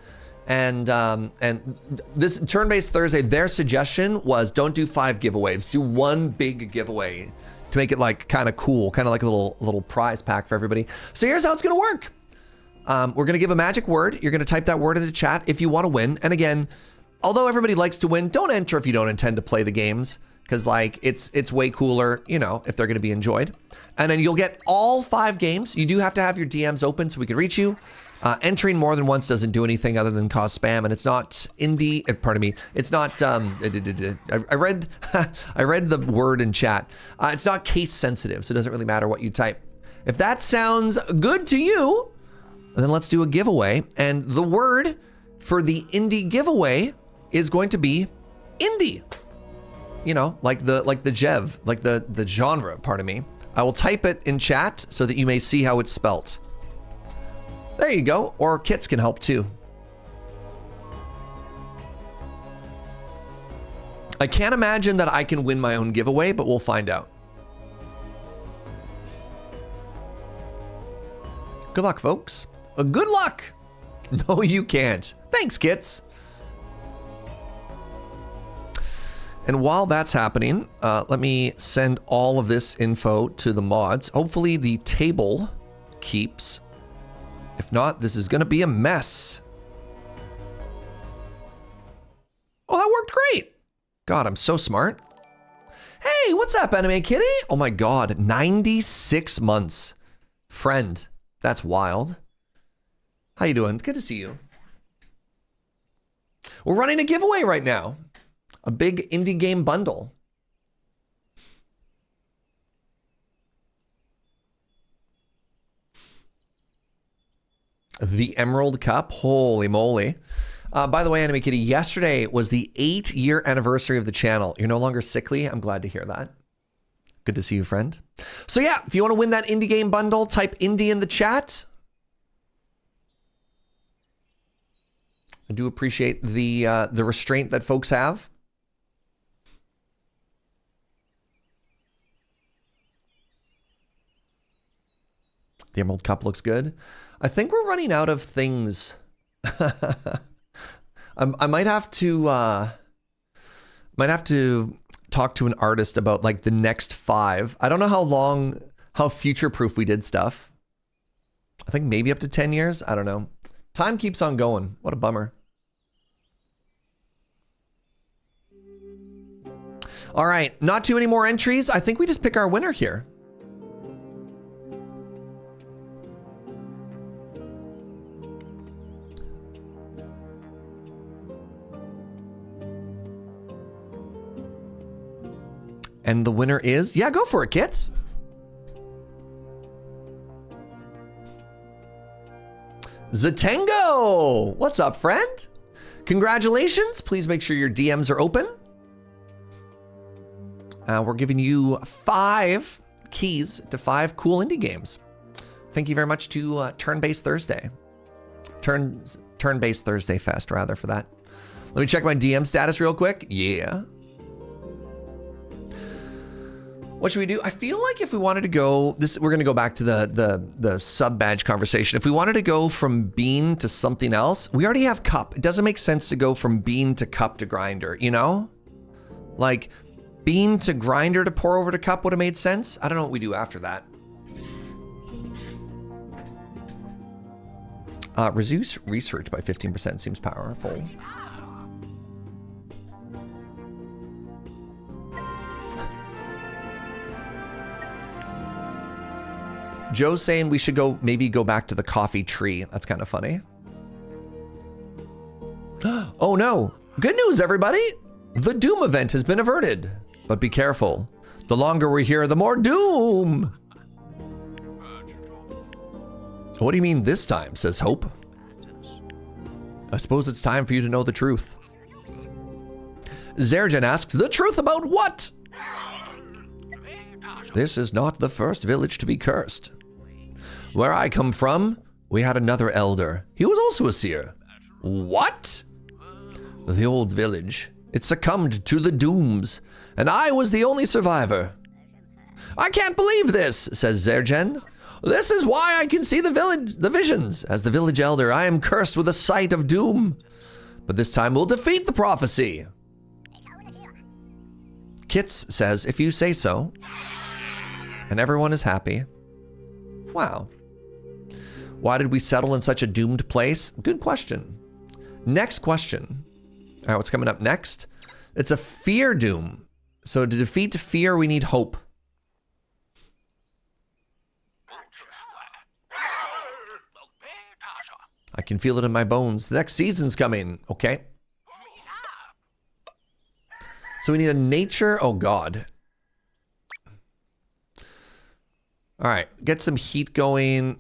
and this Turn-Based Thursday, their suggestion was don't do 5 giveaways, do one big giveaway to make it like kind of cool, kind of like a little prize pack for everybody. So here's how it's gonna work. We're gonna give a magic word. You're gonna type that word in the chat if you want to win. And again, although everybody likes to win, don't enter if you don't intend to play the games. Because like it's way cooler, you know, if they're going to be enjoyed. And then you'll get all 5 games. You do have to have your DMs open so we can reach you. Entering more than once doesn't do anything other than cause spam, and it's not indie. Pardon me. It's not. I read I read the word in chat. It's not case sensitive, so it doesn't really matter what you type. If that sounds good to you, then let's do a giveaway. And the word for the indie giveaway is going to be indie. You know, like the the genre, pardon me. I will type it in chat so that you may see how it's spelt. There you go, or kits can help too. I can't imagine that I can win my own giveaway, but we'll find out. Good luck, folks. Good luck! No, you can't. Thanks, kits. And while that's happening, let me send all of this info to the mods. Hopefully the table keeps. If not, this is going to be a mess. Oh, that worked great. God, I'm so smart. Hey, what's up, Anime Kitty? Oh my God, 96 months. Friend, that's wild. How you doing? Good to see you. We're running a giveaway right now. A big indie game bundle. The Emerald Cup, holy moly. By the way, Anime Kitty, yesterday was the 8-year anniversary of the channel. You're no longer sickly. I'm glad to hear that. Good to see you, friend. So yeah, if you want to win that indie game bundle, type indie in the chat. I do appreciate the restraint that folks have. The Emerald Cup looks good. I think we're running out of things. I might have to talk to an artist about like the next 5. I don't know how future-proof we did stuff. I think maybe up to 10 years. I don't know. Time keeps on going. What a bummer. All right, not too many more entries. I think we just pick our winner here. And the winner is, yeah, go for it, kits. Zatango! What's up, friend? Congratulations. Please make sure your DMs are open. We're giving you 5 keys to 5 cool indie games. Thank you very much to Turn-Based Thursday. Turn-Based Thursday Fest, rather, for that. Let me check my DM status real quick. Yeah. What should we do? I feel like if we wanted to go, we're going to go back to the sub badge conversation. If we wanted to go from bean to something else, we already have cup. It doesn't make sense to go from bean to cup to grinder, you know? Like bean to grinder to pour over to cup would have made sense. I don't know what we do after that. Reduce research by 15% seems powerful. Joe's saying we should maybe go back to the coffee tree. That's kind of funny. Oh no. Good news, everybody. The Doom event has been averted. But be careful. The longer we're here, the more doom. What do you mean this time, says Hope. I suppose it's time for you to know the truth. Zergen asks, the truth about what? This is not the first village to be cursed. Where I come from, we had another elder. He was also a seer. What? The old village. It succumbed to the dooms, and I was the only survivor. I can't believe this, says Zergen. This is why I can see the visions. As the village elder, I am cursed with a sight of doom. But this time we'll defeat the prophecy. Kits says, if you say so. And everyone is happy. Wow. Why did we settle in such a doomed place? Good question. Next question. All right, what's coming up next? It's a fear doom. So to defeat fear, we need hope. I can feel it in my bones. The next season's coming. Okay. So we need a nature. Oh, God. All right. Get some heat going.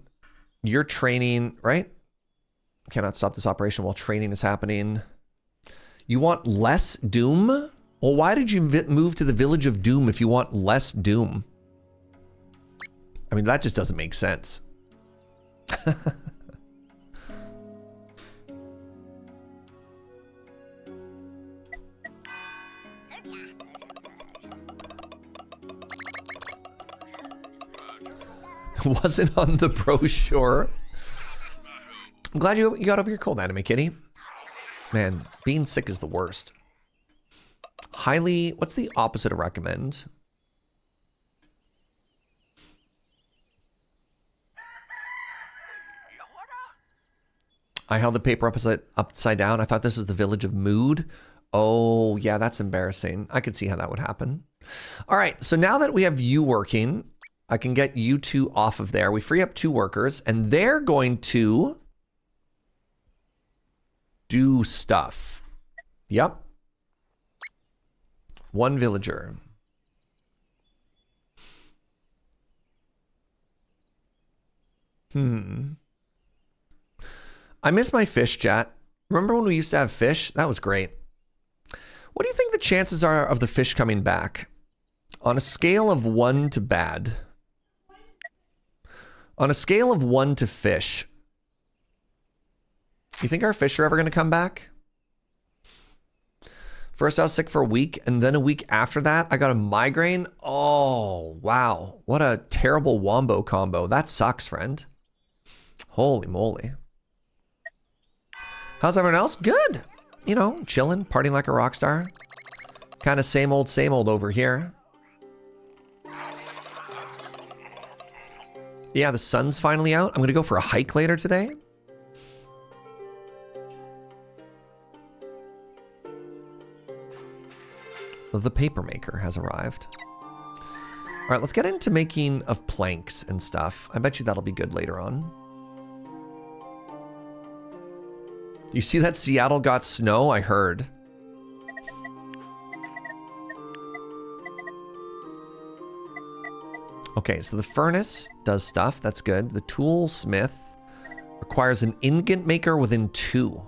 You're training, right? Cannot stop this operation while training is happening. You want less doom? Well, why did you move to the village of doom if you want less doom? I mean, that just doesn't make sense. Wasn't on the brochure. I'm glad you got over your cold, Anime Kitty. Man, being sick is the worst. Highly, what's the opposite of recommend? I held the paper upside down. I thought this was the village of mood. Oh, yeah, that's embarrassing. I could see how that would happen. All right, so now that we have you working, I can get you two off of there. We free up 2 workers, and they're going to do stuff. Yep. 1 villager. I miss my fish, chat. Remember when we used to have fish? That was great. What do you think the chances are of the fish coming back? On a scale of 1 to bad. On a scale of 1 to fish. You think our fish are ever going to come back? First I was sick for a week, and then a week after that, I got a migraine. Oh, wow. What a terrible wombo combo. That sucks, friend. Holy moly. How's everyone else? Good. You know, chilling, partying like a rock star. Kind of same old over here. Yeah, the sun's finally out. I'm going to go for a hike later today. The paper maker has arrived. All right, let's get into making of planks and stuff. I bet you that'll be good later on. You see that Seattle got snow? I heard. Okay, so the furnace does stuff. That's good. The toolsmith requires an ingot maker within 2.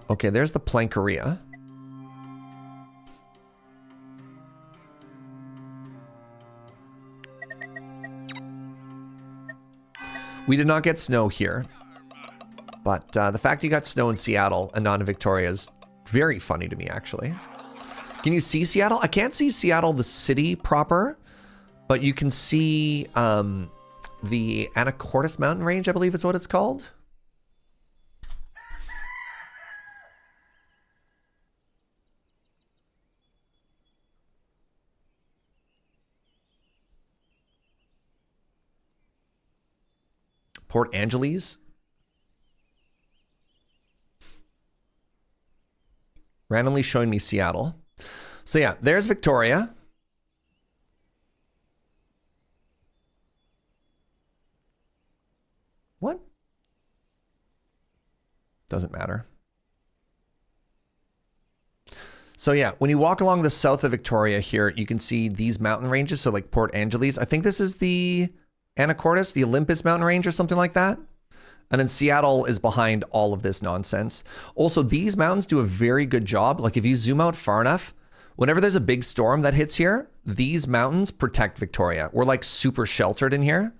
Okay, there's the plankeria. We did not get snow here, but the fact you got snow in Seattle and not in Victoria is very funny to me, actually. Can you see Seattle? I can't see Seattle, the city proper, but you can see the Anacortes mountain range, I believe is what it's called. Port Angeles. Randomly showing me Seattle. So yeah, there's Victoria. What? Doesn't matter. So yeah, when you walk along the south of Victoria here, you can see these mountain ranges. So like Port Angeles. I think this is the Anacortes, the Olympus mountain range or something like that. And then Seattle is behind all of this nonsense. Also, these mountains do a very good job. Like if you zoom out far enough, whenever there's a big storm that hits here, these mountains protect Victoria. We're like super sheltered in here.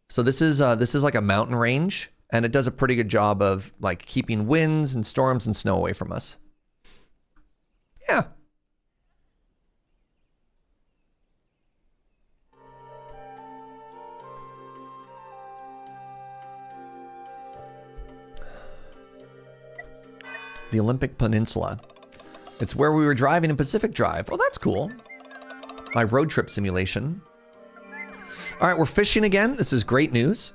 So this is like a mountain range, and it does a pretty good job of like keeping winds and storms and snow away from us. Yeah. The Olympic Peninsula. It's where we were driving in Pacific Drive. Oh, that's cool. My road trip simulation. All right, we're fishing again. This is great news.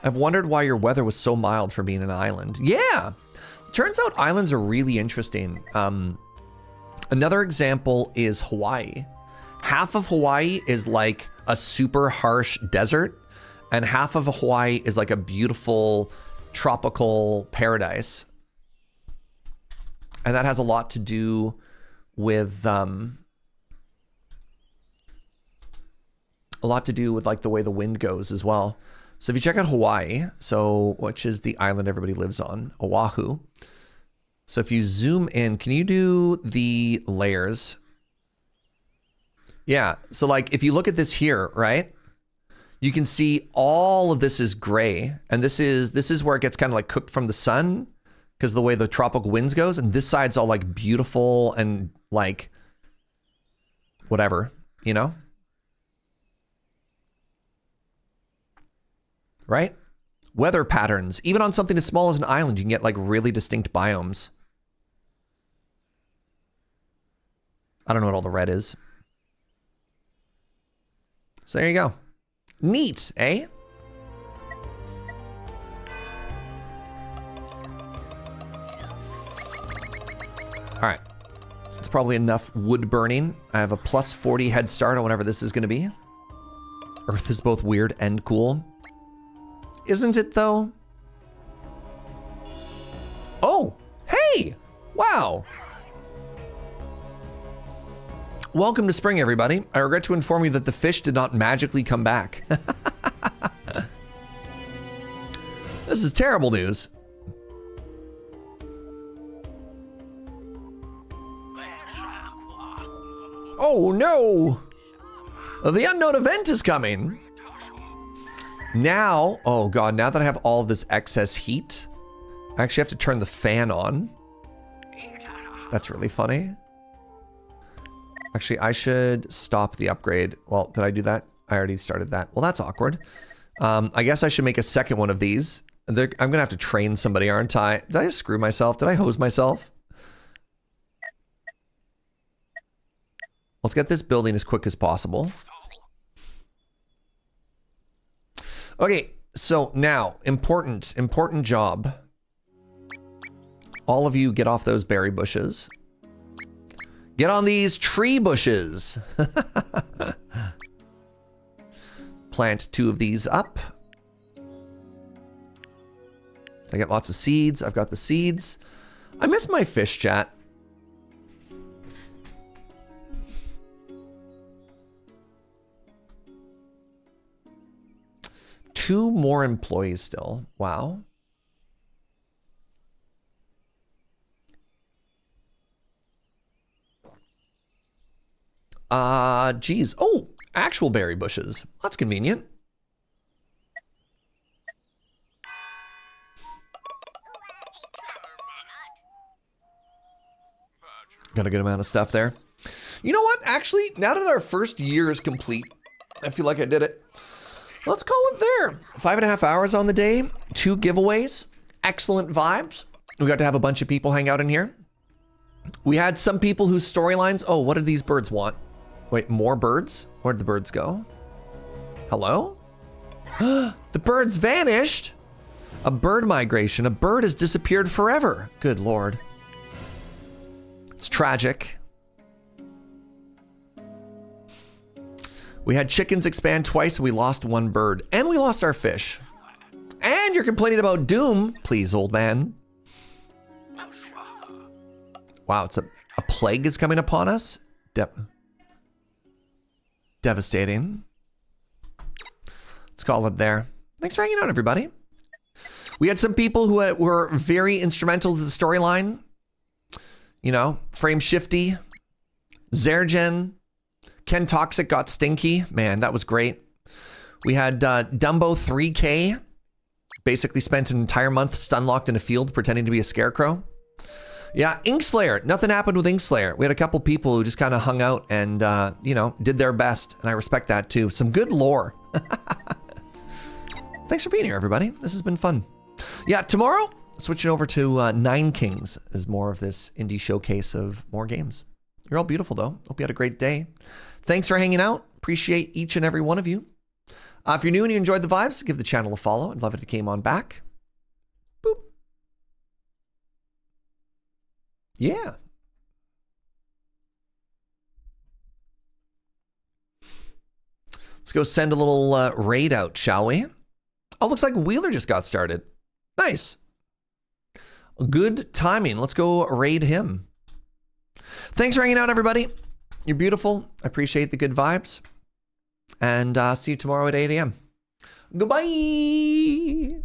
I've wondered why your weather was so mild for being an island. Yeah. Turns out islands are really interesting. Another example is Hawaii. Half of Hawaii is like a super harsh desert, and half of Hawaii is like a beautiful tropical paradise. And that has a lot to do with a lot to do with like the way the wind goes as well. So if you check out Hawaii, so which is the island everybody lives on, Oahu. So if you zoom in, can you do the layers? Yeah, so like if you look at this here, right? You can see all of this is gray, and this is where it gets kind of like cooked from the sun because the way the tropical winds goes, and this side's all like beautiful and like whatever, you know? Right? Weather patterns. Even on something as small as an island, you can get like really distinct biomes. I don't know what all the red is. So there you go. Neat, eh? All right. It's probably enough wood burning. I have a plus 40 head start on whatever this is going to be. Earth is both weird and cool. Isn't it, though? Oh, hey! Wow! Welcome to spring, everybody. I regret to inform you that the fish did not magically come back. This is terrible news. Oh no! The unknown event is coming. Now, oh god, now that I have all of this excess heat, I actually have to turn the fan on. That's really funny. Actually, I should stop the upgrade. Well, did I do that? I already started that. Well, that's awkward. I guess I should make a second one of these. I'm gonna have to train somebody, aren't I? Did I just screw myself? Did I hose myself? Let's get this building as quick as possible. Okay, so now, important job. All of you get off those berry bushes. Get on these tree bushes. Plant 2 of these up. I get lots of seeds. I've got the seeds. I miss my fish, chat. Two more employees still. Wow. Geez. Oh, actual berry bushes. That's convenient. Got a good amount of stuff there. You know what? Actually, now that our first year is complete, I feel like I did it. Let's call it there. 5.5 hours on the day, 2 giveaways, excellent vibes. We got to have a bunch of people hang out in here. We had some people whose storylines, oh, what did these birds want? Wait, more birds? Where did the birds go? Hello? The birds vanished. A bird migration. A bird has disappeared forever. Good Lord. It's tragic. We had chickens expand twice, and we lost 1 bird. And we lost our fish. And you're complaining about doom. Please, old man. Wow, it's a plague is coming upon us? Devastating. Let's call it there. Thanks for hanging out, everybody. We had some people who were very instrumental to the storyline. You know, Frame Shifty, Zergen, Ken Toxic got stinky. Man, that was great. We had Dumbo 3K, basically spent an entire month stun locked in a field pretending to be a scarecrow. Yeah, Inkslayer. Nothing happened with Inkslayer. We had a couple people who just kind of hung out and, you know, did their best. And I respect that too. Some good lore. Thanks for being here, everybody. This has been fun. Yeah, tomorrow, switching over to Nine Kings is more of this indie showcase of more games. You're all beautiful, though. Hope you had a great day. Thanks for hanging out. Appreciate each and every one of you. If you're new and you enjoyed the vibes, give the channel a follow. I'd love it if you came on back. Boop. Yeah. Let's go send a little raid out, shall we? Oh, looks like Wheeler just got started. Nice. Good timing. Let's go raid him. Thanks for hanging out, everybody. You're beautiful. I appreciate the good vibes. And see you tomorrow at 8 a.m. Goodbye.